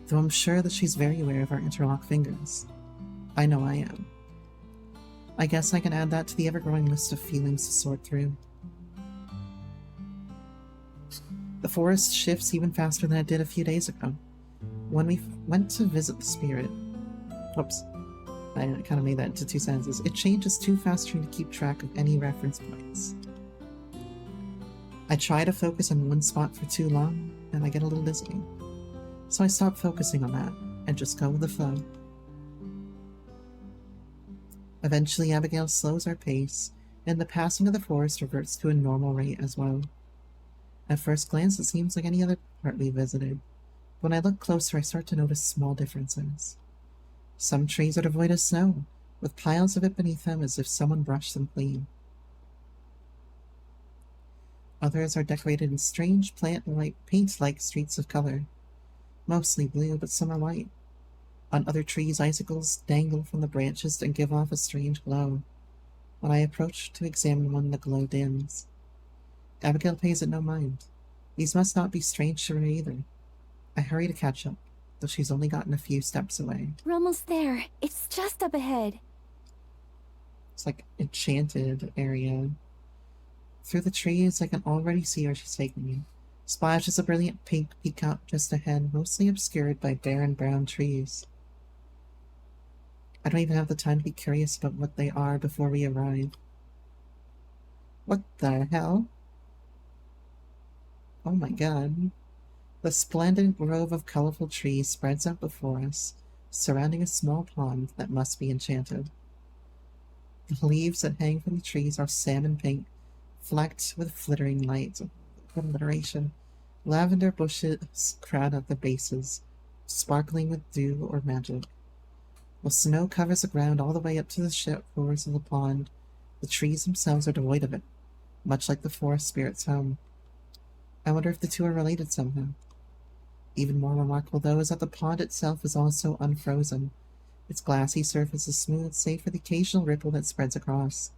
though I'm sure that she's very aware of our interlocked fingers. I know I am. I guess I can add that to the ever-growing list of feelings to sort through. The forest shifts even faster than it did a few days ago, when we went to visit the spirit. Oops. I kind of made that into two sentences. It changes too fast for me to keep track of any reference points. I try to focus on one spot for too long, and I get a little dizzy. So I stop focusing on that, and just go with the flow. Eventually, Abigail slows our pace, and the passing of the forest reverts to a normal rate as well. At first glance, it seems like any other part we visited. When I look closer, I start to notice small differences. Some trees are devoid of snow, with piles of it beneath them as if someone brushed them clean. Others are decorated in strange paint-like streaks of color. Mostly blue, but some are white. On other trees, icicles dangle from the branches and give off a strange glow. When I approach to examine one, the glow dims. Abigail pays it no mind. These must not be strange to her either. I hurry to catch up, though she's only gotten a few steps away. We're almost there. It's just up ahead. It's like enchanted area. Through the trees, I can already see where she's taking me. Splashes of brilliant pink peek out just ahead, mostly obscured by barren brown trees. I don't even have the time to be curious about what they are before we arrive. What the hell? Oh my god. The splendid grove of colorful trees spreads out before us, surrounding a small pond that must be enchanted. The leaves that hang from the trees are salmon pink, flecked with flittering lights of alliteration. Lavender bushes crowd at the bases, sparkling with dew or magic. While snow covers the ground all the way up to the shores of the pond, the trees themselves are devoid of it, much like the forest spirit's home. I wonder if the two are related somehow. Even more remarkable, though, is that the pond itself is also unfrozen. Its glassy surface is smooth, save for the occasional ripple that spreads across.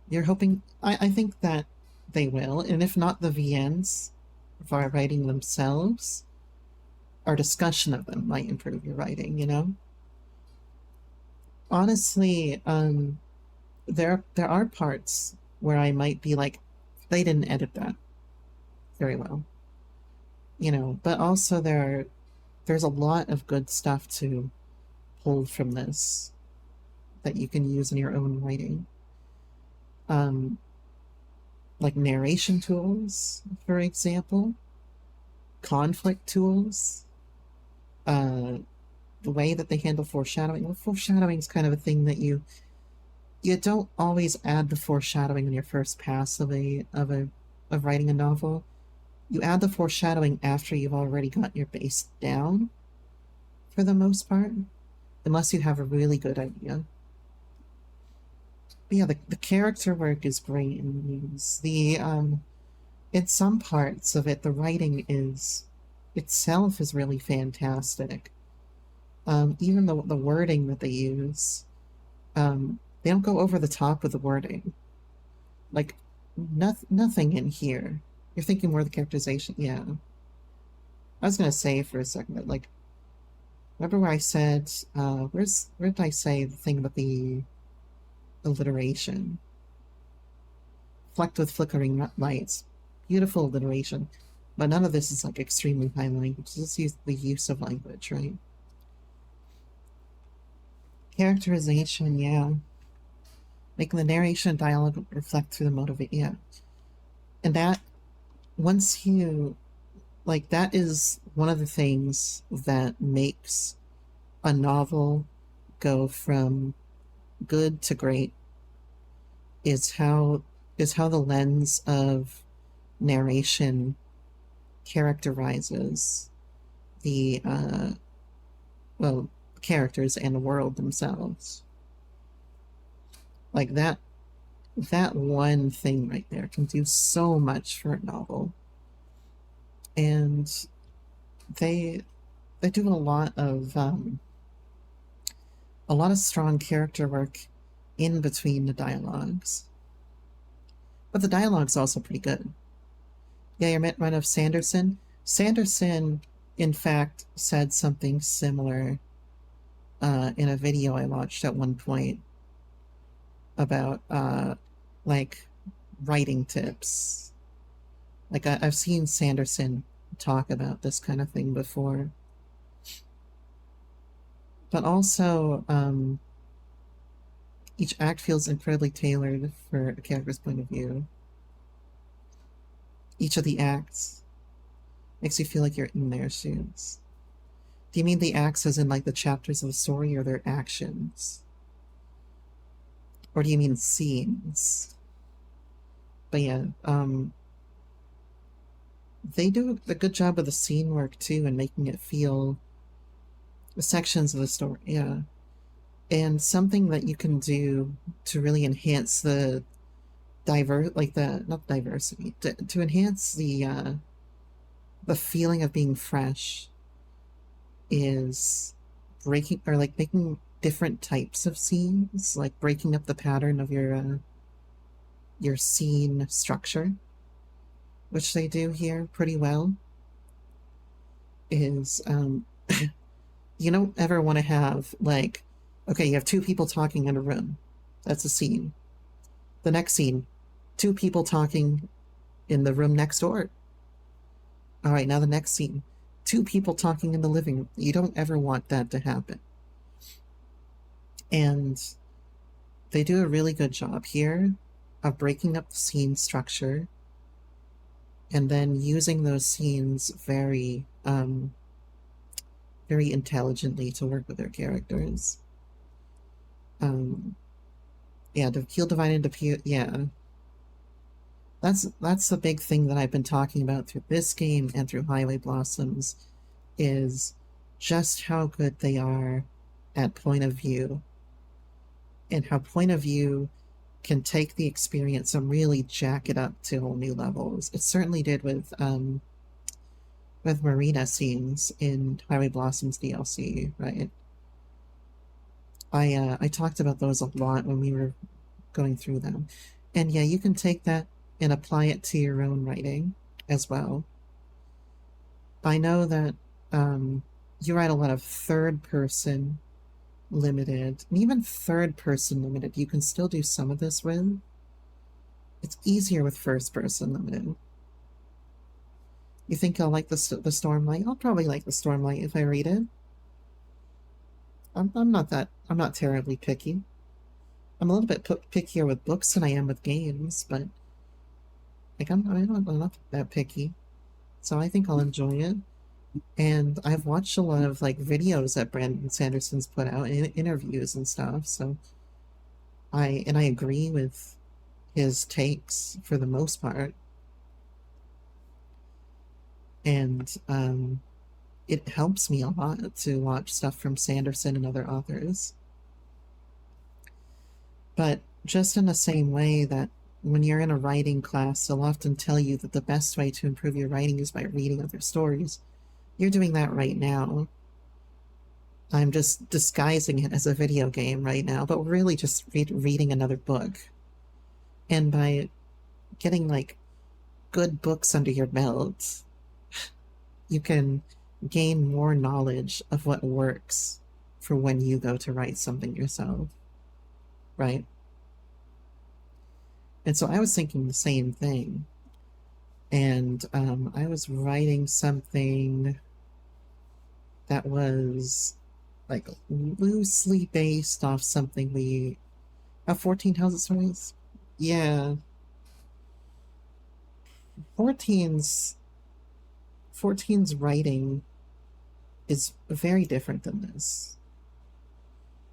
You're hoping... I think that they will, and if not the VNs of our writing themselves, our discussion of them might improve your writing, you know? Honestly, there are parts where I might be like, they didn't edit that very well. You know, but also there's a lot of good stuff to pull from this that you can use in your own writing. Like narration tools, for example, conflict tools, the way that they handle foreshadowing. Well, foreshadowing is kind of a thing that you don't always add the foreshadowing in your first pass of writing a novel. You add the foreshadowing after you've already got your base down, for the most part, unless you have a really good idea. yeah, the character work is great in these. In some parts of it, the writing is itself is really fantastic. Even the wording that they use, they don't go over the top with the wording. Like, nothing in here. You're thinking more of the characterization, yeah. I was gonna say for a second that, like, remember where I said, where did I say the thing about the alliteration? Flecked with flickering lights. Beautiful alliteration. But none of this is, like, extremely high language. This is the use of language, right? Characterization, yeah. Making the narration and dialogue reflect through the motivate, yeah. And that, once you, like, that is one of the things that makes a novel go from good to great, is how the lens of narration characterizes the well, characters and the world themselves. Like that one thing right there can do so much for a novel. And they do a lot of strong character work in between the dialogues. But the dialogue's also pretty good. Yeah, you're right of Sanderson. Sanderson, in fact, said something similar in a video I watched at one point about like writing tips. Like I've seen Sanderson talk about this kind of thing before. But also, each act feels incredibly tailored for a character's point of view. Each of the acts makes you feel like you're in their shoes. Do you mean the acts as in like the chapters of a story or their actions? Or do you mean scenes? But yeah, they do a good job of the scene work too and making it feel sections of the story, yeah. And something that you can do to really enhance the not diversity, to enhance the feeling of being fresh is breaking or like making different types of scenes, like breaking up the pattern of your scene structure, which they do here pretty well. Is you don't ever want to have like, okay, you have two people talking in a room. That's a scene. The next scene, two people talking in the room next door. All right, now the next scene, two people talking in the living room. You don't ever want that to happen. And they do a really good job here of breaking up the scene structure and then using those scenes very very intelligently to work with their characters. Yeah, to heal divine into pure, yeah. That's the big thing that I've been talking about through this game and through Highway Blossoms, is just how good they are at point of view, and how point of view can take the experience and really jack it up to whole new levels. It certainly did with marina scenes in Highway Blossoms DLC, right? I talked about those a lot when we were going through them. And yeah, you can take that and apply it to your own writing as well. I know that you write a lot of third person limited, and even third person limited, you can still do some of this with. It's easier with first person limited. You think I'll like the Stormlight? I'll probably like the Stormlight if I read it. I'm not terribly picky. I'm a little bit pickier with books than I am with games, but like I'm not that picky, so I think I'll enjoy it. And I've watched a lot of like videos that Brandon Sanderson's put out in interviews and stuff, so I agree with his takes for the most part. And it helps me a lot to watch stuff from Sanderson and other authors. But just in the same way that when you're in a writing class, they'll often tell you that the best way to improve your writing is by reading other stories. You're doing that right now. I'm just disguising it as a video game right now, but we're really just reading another book. And by getting, like, good books under your belt, you can gain more knowledge of what works for when you go to write something yourself, right? And so I was thinking the same thing. And I was writing something that was like loosely based off something we... 14 tells its stories? Yeah. 14's writing is very different than this.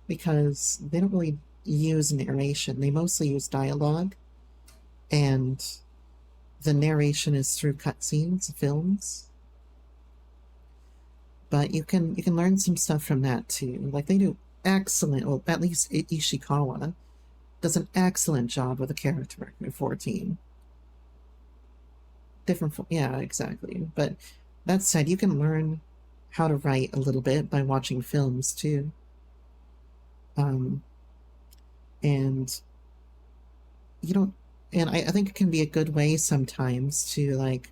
Because they don't really use narration. They mostly use dialogue. And the narration is through cutscenes, films. But you can learn some stuff from that too. Like, they do excellent, well, at least Ishikawa does an excellent job with a character in 14. Yeah, exactly. But that said, you can learn how to write a little bit by watching films too. And you don't, and I think it can be a good way sometimes to, like,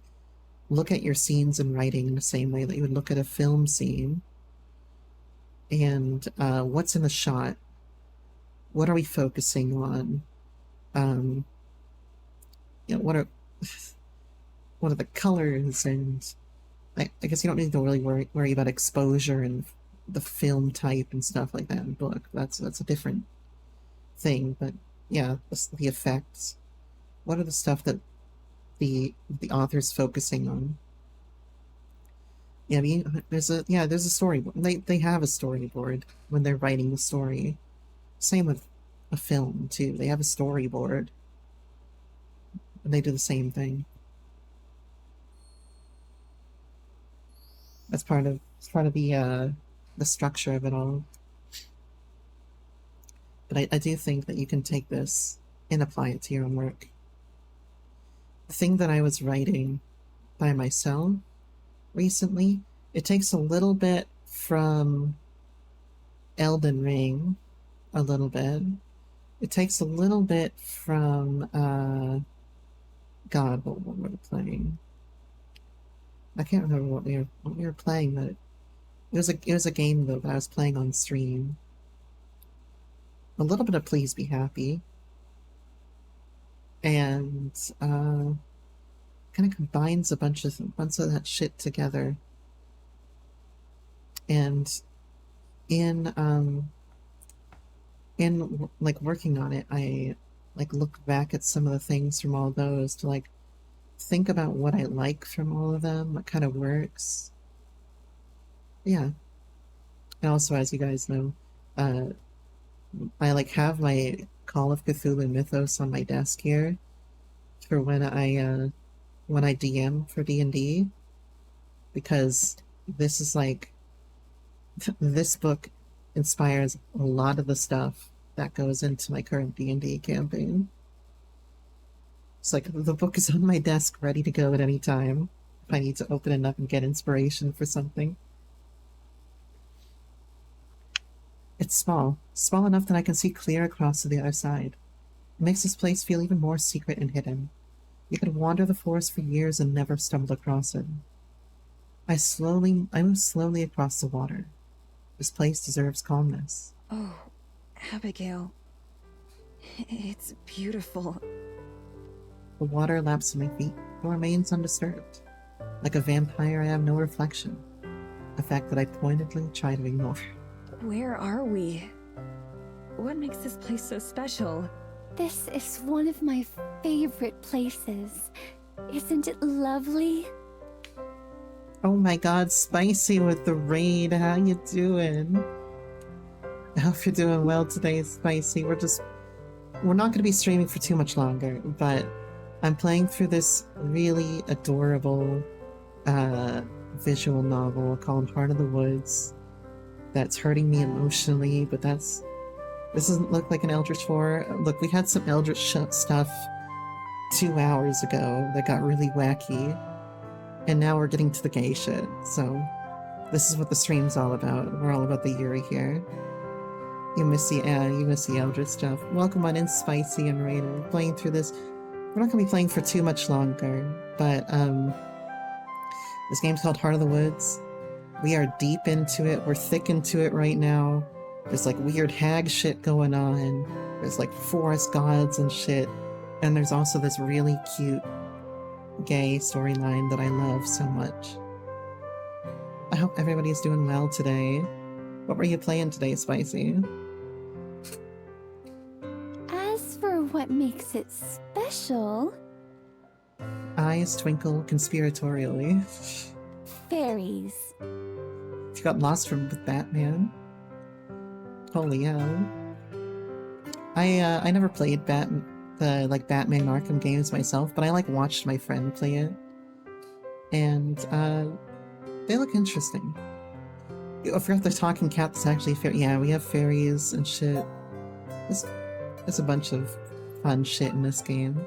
look at your scenes and writing in the same way that you would look at a film scene. And what's in the shot? What are we focusing on? You know, what are the colors? And I guess you don't need to really worry about exposure and the film type and stuff like that in the book. That's a different thing. But yeah, the effects. What are the stuff that the author's focusing on? Yeah, I mean, there's a storyboard. They have a storyboard when they're writing the story. Same with a film too. They have a storyboard. And they do the same thing. That's part of the structure of it all. But I do think that you can take this and apply it to your own work. The thing that I was writing by myself recently, it takes a little bit from Elden Ring, a little bit. It takes a little bit from God, what were we playing? I can't remember what we were playing, but it was a game though that I was playing on stream. A little bit of Please Be Happy. And kind of combines a bunch of that shit together. And in like working on it, I like looked back at some of the things from all those to like think about what I like from all of them, what kind of works. Yeah. And also, as you guys know, I like have my Call of Cthulhu Mythos on my desk here for when I DM for D&D, because this is like this book inspires a lot of the stuff that goes into my current D&D campaign. It's like the book is on my desk ready to go at any time if I need to open it up and get inspiration for something. It's small enough that I can see clear across to the other side. It makes this place feel even more secret and hidden. You could wander the forest for years and never stumble across it. I move slowly across the water. This place deserves calmness. Oh, Abigail. It's beautiful. The water laps at my feet but remains undisturbed. Like a vampire, I have no reflection. A fact that I pointedly try to ignore. Where are we? What makes this place so special? This is one of my favorite places. Isn't it lovely? Oh my god, Spicy with the raid. How you doing? I hope you're doing well today, Spicy. We're not going to be streaming for too much longer, but I'm playing through this really adorable visual novel called Heart of the Woods that's hurting me emotionally, but that's This doesn't look like an Eldritch 4. Look, we had some Eldritch stuff 2 hours ago that got really wacky. And now we're getting to the gay shit, so this is what the stream's all about. We're all about the Yuri here. You miss the Eldritch stuff. Welcome on in, Spicy and Raider. Playing through this. We're not gonna be playing for too much longer, but this game's called Heart of the Woods. We are deep into it. We're thick into it right now. There's like weird hag shit going on. There's like forest gods and shit. And there's also this really cute gay storyline that I love so much. I hope everybody's doing well today. What were you playing today, Spicy? As for what makes it special, Eyes twinkle conspiratorially. fairies. You got lost from Batman. Holy hell. I never played the Batman Arkham games myself, but I watched my friend play it. And they look interesting. I forgot the talking cat that's actually fairy. Yeah, we have fairies and shit. There's a bunch of fun shit in this game.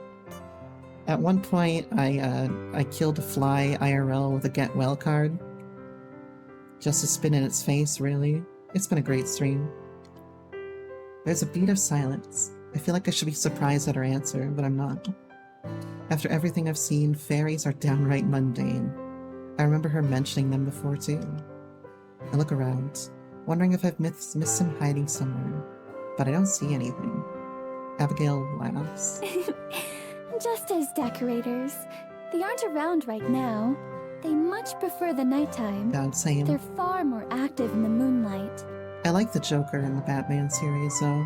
At one point, I killed a fly IRL with a get well card. Just to spin in its face, really. It's been a great stream. There's a beat of silence. I feel like I should be surprised at her answer, but I'm not. After everything I've seen, fairies are downright mundane. I remember her mentioning them before, too. I look around, wondering if I've missed some hiding somewhere, but I don't see anything. Abigail laughs. Just as decorators. They aren't around right now. They much prefer the nighttime. God, same. They're far more active in the moonlight. I like the Joker in the Batman series, though.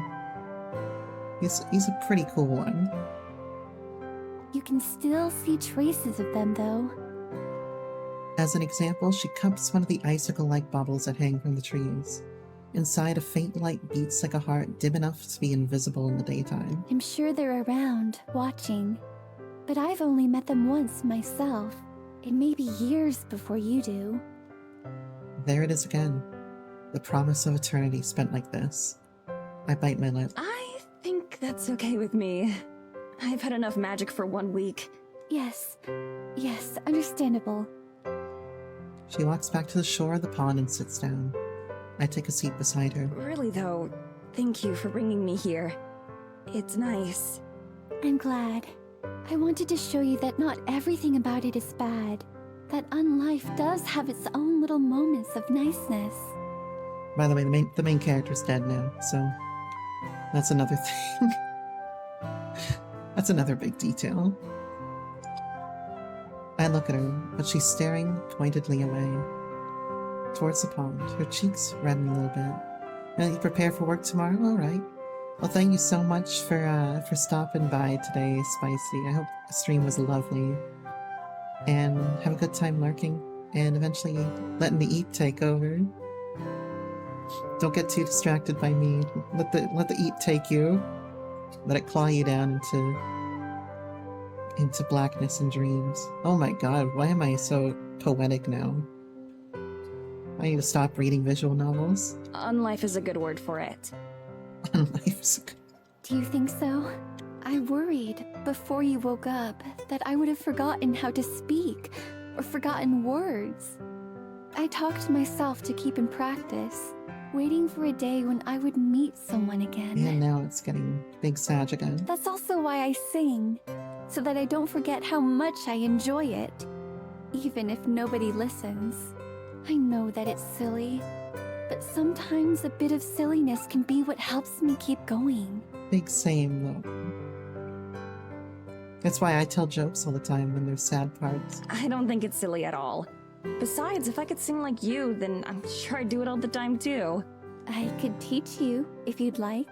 He's a pretty cool one. You can still see traces of them, though. As an example, she cups one of the icicle-like bubbles that hang from the trees. Inside, a faint light beats like a heart, dim enough to be invisible in the daytime. I'm sure they're around, watching. But I've only met them once myself. It may be years before you do. There it is again. The promise of eternity spent like this. I bite my lip. I think that's okay with me. I've had enough magic for 1 week. Yes, understandable. She walks back to the shore of the pond and sits down. I take a seat beside her. Really though, thank you for bringing me here. It's nice. I'm glad. I wanted to show you that not everything about it is bad. That unlife does have its own little moments of niceness. By the way, the main character's dead now, so that's another thing. That's another big detail. I look at her, but she's staring pointedly away. Towards the pond, her cheeks redden a little bit. Now you prepare for work tomorrow? Alright. Well, thank you so much for stopping by today, Spicy. I hope the stream was lovely. And have a good time lurking, and eventually letting the eat take over. Don't get too distracted by me. Let the eat take you. Let it claw you down into blackness and dreams. Oh my god, why am I so poetic now? I need to stop reading visual novels. Unlife is a good word for it. Life's good. Do you think so? I worried before you woke up that I would have forgotten how to speak or forgotten words. I talked to myself to keep in practice, waiting for a day when I would meet someone again. And now it's getting big sag again. That's also why I sing, so that I don't forget how much I enjoy it, even if nobody listens. I know that it's silly, but sometimes a bit of silliness can be what helps me keep going. Big same, though. That's why I tell jokes all the time when there's sad parts. I don't think it's silly at all. Besides, if I could sing like you, then I'm sure I'd do it all the time too. I could teach you, if you'd like.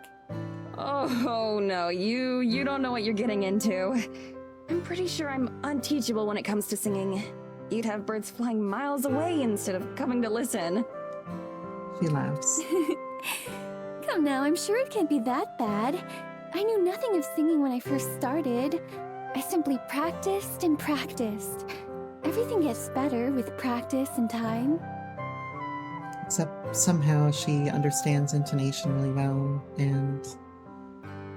Oh no, you don't know what you're getting into. I'm pretty sure I'm unteachable when it comes to singing. You'd have birds flying miles away instead of coming to listen. She laughs. Come now, I'm sure it can't be that bad. I knew nothing of singing when I first started. I simply practiced and practiced. Everything gets better with practice and time. Except somehow she understands intonation really well, and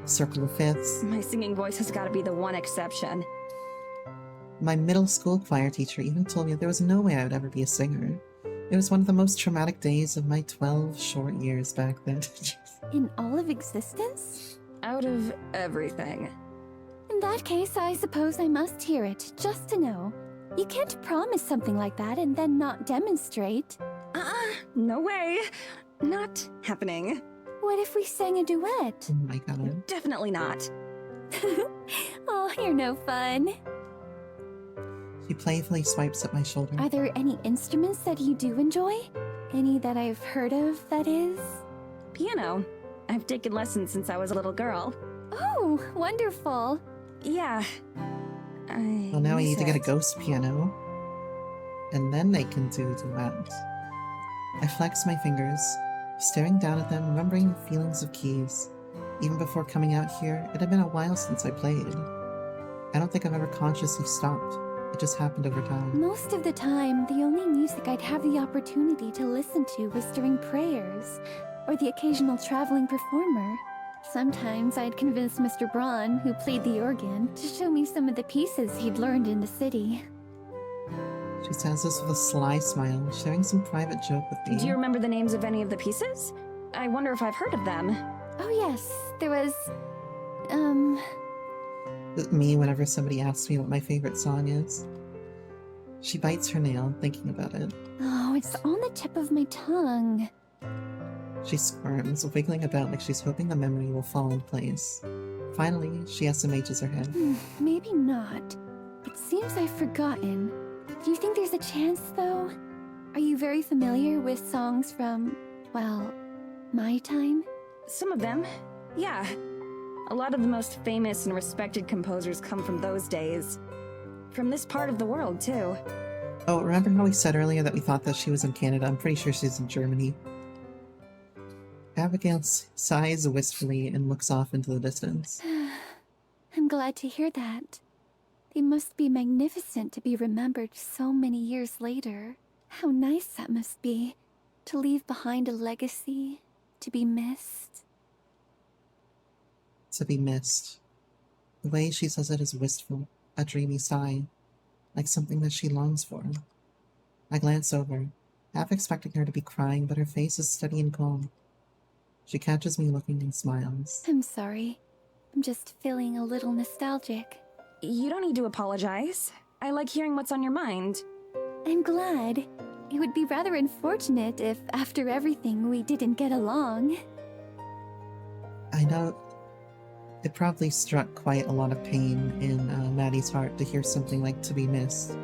circle of fifths. My singing voice has got to be the one exception. My middle school choir teacher even told me there was no way I would ever be a singer. It was one of the most traumatic days of my 12 short years back then. In all of existence? Out of everything. In that case, I suppose I must hear it, just to know. You can't promise something like that and then not demonstrate. No way. Not happening. What if we sang a duet? Oh my god. Definitely not. Oh, you're no fun. She playfully swipes at my shoulder. Are there any instruments that you do enjoy? Any that I've heard of, that is? Piano. I've taken lessons since I was a little girl. Oh, wonderful. Yeah. Well, now we need to get a ghost piano. And then they can do duet. I flex my fingers, staring down at them, remembering the feelings of keys. Even before coming out here, it had been a while since I played. I don't think I've ever consciously stopped. It just happened over time. Most of the time, the only music I'd have the opportunity to listen to was during prayers, or the occasional traveling performer. Sometimes I'd convince Mr. Braun, who played the organ, to show me some of the pieces he'd learned in the city. She says this with a sly smile, sharing some private joke with me. Do you remember the names of any of the pieces? I wonder if I've heard of them. Oh yes, there was... Me whenever somebody asks me what my favorite song is. She bites her nail, thinking about it. Oh, it's on the tip of my tongue. She squirms, wiggling about like she's hoping the memory will fall in place. Finally, she SMHs her head. Maybe not. It seems I've forgotten. Do you think there's a chance, though? Are you very familiar with songs from, well, my time? Some of them, yeah. A lot of the most famous and respected composers come from those days. From this part of the world, too. Oh, remember how we said earlier that we thought that she was in Canada? I'm pretty sure she's in Germany. Abigail sighs wistfully and looks off into the distance. I'm glad to hear that. They must be magnificent to be remembered so many years later. How nice that must be, to leave behind a legacy, to be missed. To be missed. The way she says it is wistful, a dreamy sigh, like something that she longs for. I glance over, half expecting her to be crying, but her face is steady and calm. She catches me looking and smiles. I'm sorry. I'm just feeling a little nostalgic. You don't need to apologize. I like hearing what's on your mind. I'm glad. It would be rather unfortunate if, after everything, we didn't get along. I know it probably struck quite a lot of pain in Maddie's heart to hear something like "to be missed,"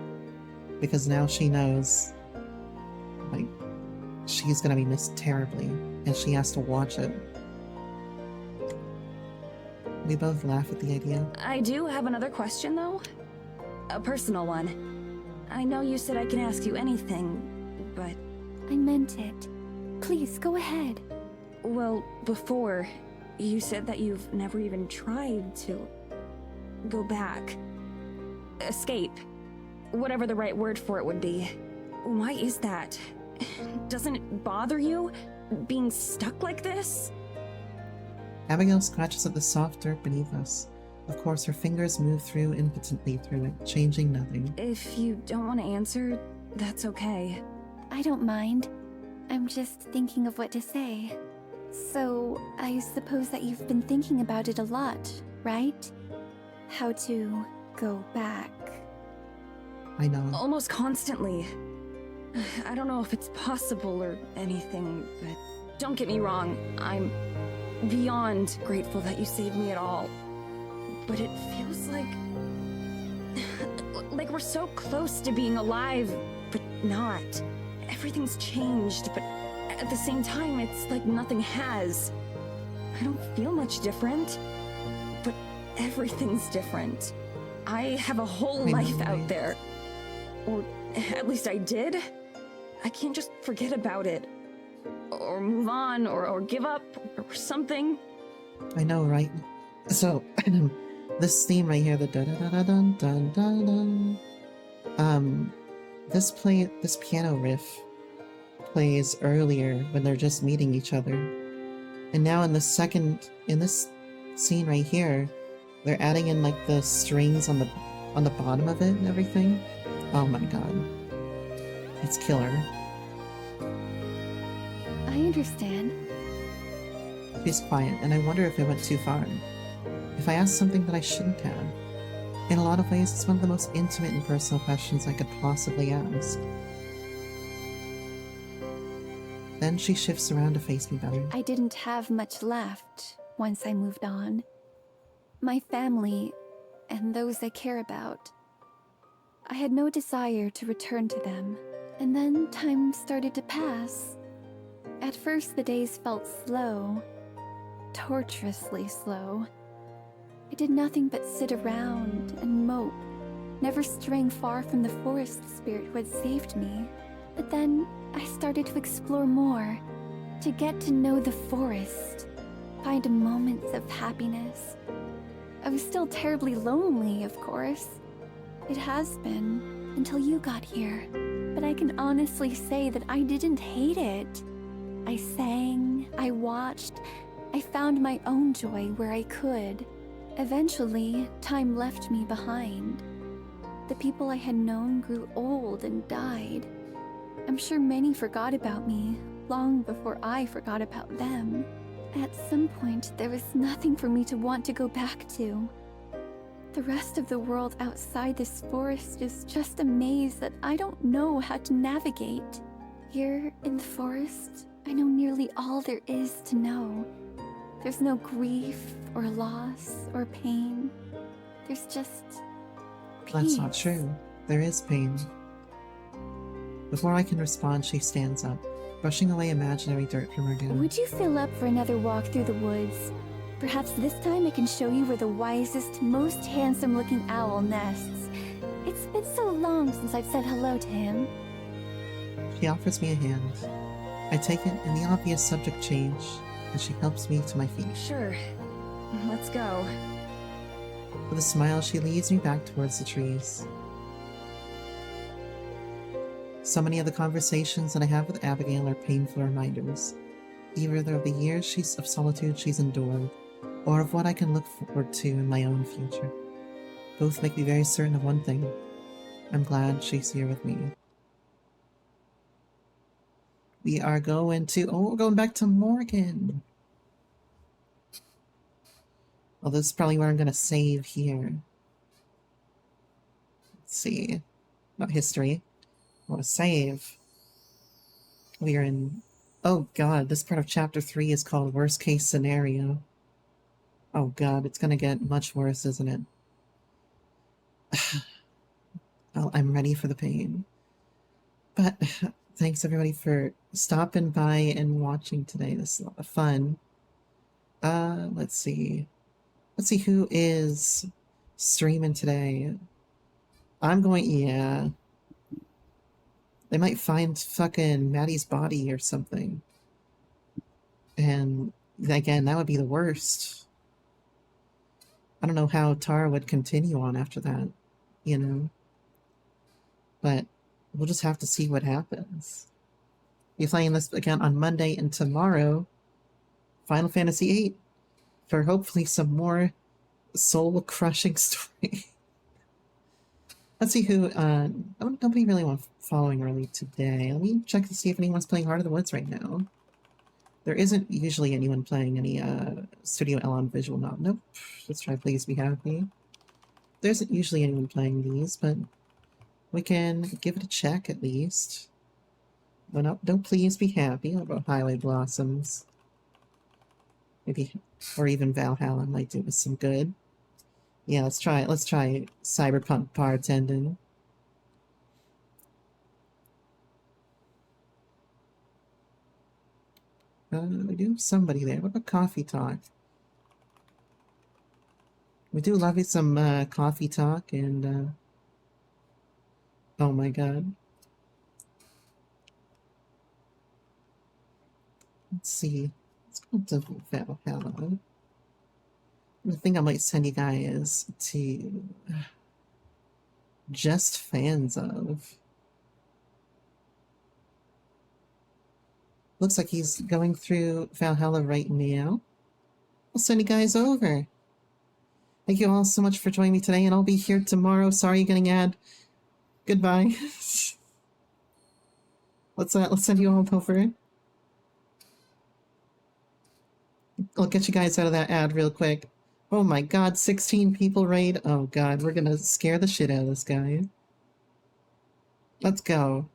because now she knows, like, she's gonna be missed terribly, and she has to watch it. We both laugh at the idea. I do have another question, though. A personal one. I know you said I can ask you anything, but... I meant it. Please, go ahead. Well, before, you said that you've never even tried to... go back. Escape. Whatever the right word for it would be. Why is that? Doesn't it bother you, being stuck like this? Abigail scratches at the soft dirt beneath us. Of course, her fingers move through impotently through it, changing nothing. If you don't want to answer, that's okay. I don't mind. I'm just thinking of what to say. So, I suppose that you've been thinking about it a lot, right? How to go back. I know. Almost constantly. I don't know if it's possible or anything, but don't get me wrong, I'm beyond grateful that you saved me at all. But it feels like we're so close to being alive, but not. Everything's changed, but at the same time, it's like nothing has. I don't feel much different, but everything's different. I have a whole life out there. Or at least I did. I can't just forget about it. Or move on, or give up, or something. I know, right? So, this theme right here, the da-da-da-da-dun-dun-dun-dun. This piano riff plays earlier when they're just meeting each other. And now in this scene right here, they're adding in like the strings on the bottom of it and everything. Oh my god. It's killer. I understand. She's quiet, and I wonder if I went too far. If I asked something that I shouldn't have. In a lot of ways, it's one of the most intimate and personal questions I could possibly ask. Then she shifts around to face me better. I didn't have much left once I moved on. My family and those I care about. I had no desire to return to them. And then time started to pass. At first, the days felt slow. Torturously slow. I did nothing but sit around and mope, never straying far from the forest spirit who had saved me. But then I started to explore more, to get to know the forest, find moments of happiness. I was still terribly lonely, of course. It has been, until you got here. But I can honestly say that I didn't hate it. I sang, I watched, I found my own joy where I could. Eventually, time left me behind. The people I had known grew old and died. I'm sure many forgot about me, long before I forgot about them. At some point, there was nothing for me to want to go back to. The rest of the world outside this forest is just a maze that I don't know how to navigate. Here in the forest, I know nearly all there is to know. There's no grief or loss or pain. There's just peace. That's not true. There is pain. Before I can respond, she stands up, brushing away imaginary dirt from her gown. Would you fill up for another walk through the woods? Perhaps this time I can show you where the wisest, most handsome-looking owl nests. It's been so long since I've said hello to him. She offers me a hand. I take it, and the obvious subject change, and she helps me to my feet. Sure. Let's go. With a smile, she leads me back towards the trees. So many of the conversations that I have with Abigail are painful reminders, either of the years of solitude she's endured, or of what I can look forward to in my own future. Both make me very certain of one thing. I'm glad she's here with me. We are going to... Oh, we're going back to Morgan. Well, this is probably where I'm going to save here. Let's see. Not history. I want to save. We are in... Oh god, this part of chapter 3 is called Worst Case Scenario. Oh god, it's going to get much worse, isn't it? Well, I'm ready for the pain. But thanks everybody for stopping by and watching today. This is a lot of fun. Let's see. Let's see who is streaming today. I'm going, yeah. They might find fucking Maddie's body or something. And again, that would be the worst. I don't know how Tara would continue on after that, you know? But we'll just have to see what happens. Be playing this again on Monday and tomorrow. Final Fantasy VIII. For hopefully some more soul-crushing story. Let's see who, nobody really wants following early today. Let me check to see if anyone's playing Heart of the Woods right now. There isn't usually anyone playing any, Studio L on visual novel. Nope. Let's try Please Be Happy. There isn't usually anyone playing these, but we can give it a check at least. But no, don't Please Be Happy. What about Highway Blossoms? Maybe, or even Valhalla might do us some good. Yeah, let's try it. Let's try Cyberpunk Bartending. We do have somebody there. What about Coffee Talk? We do love it some Coffee Talk and oh my god. Let's see. Let's go to Valhalla. The thing I might send you guys to just fans of. Looks like he's going through Valhalla right now. I'll send you guys over. Thank you all so much for joining me today, and I'll be here tomorrow. Sorry you're getting ad. Goodbye. Let's send you all over. I'll get you guys out of that ad real quick. Oh my god, 16 people raid. Oh god, we're gonna scare the shit out of this guy. Let's go.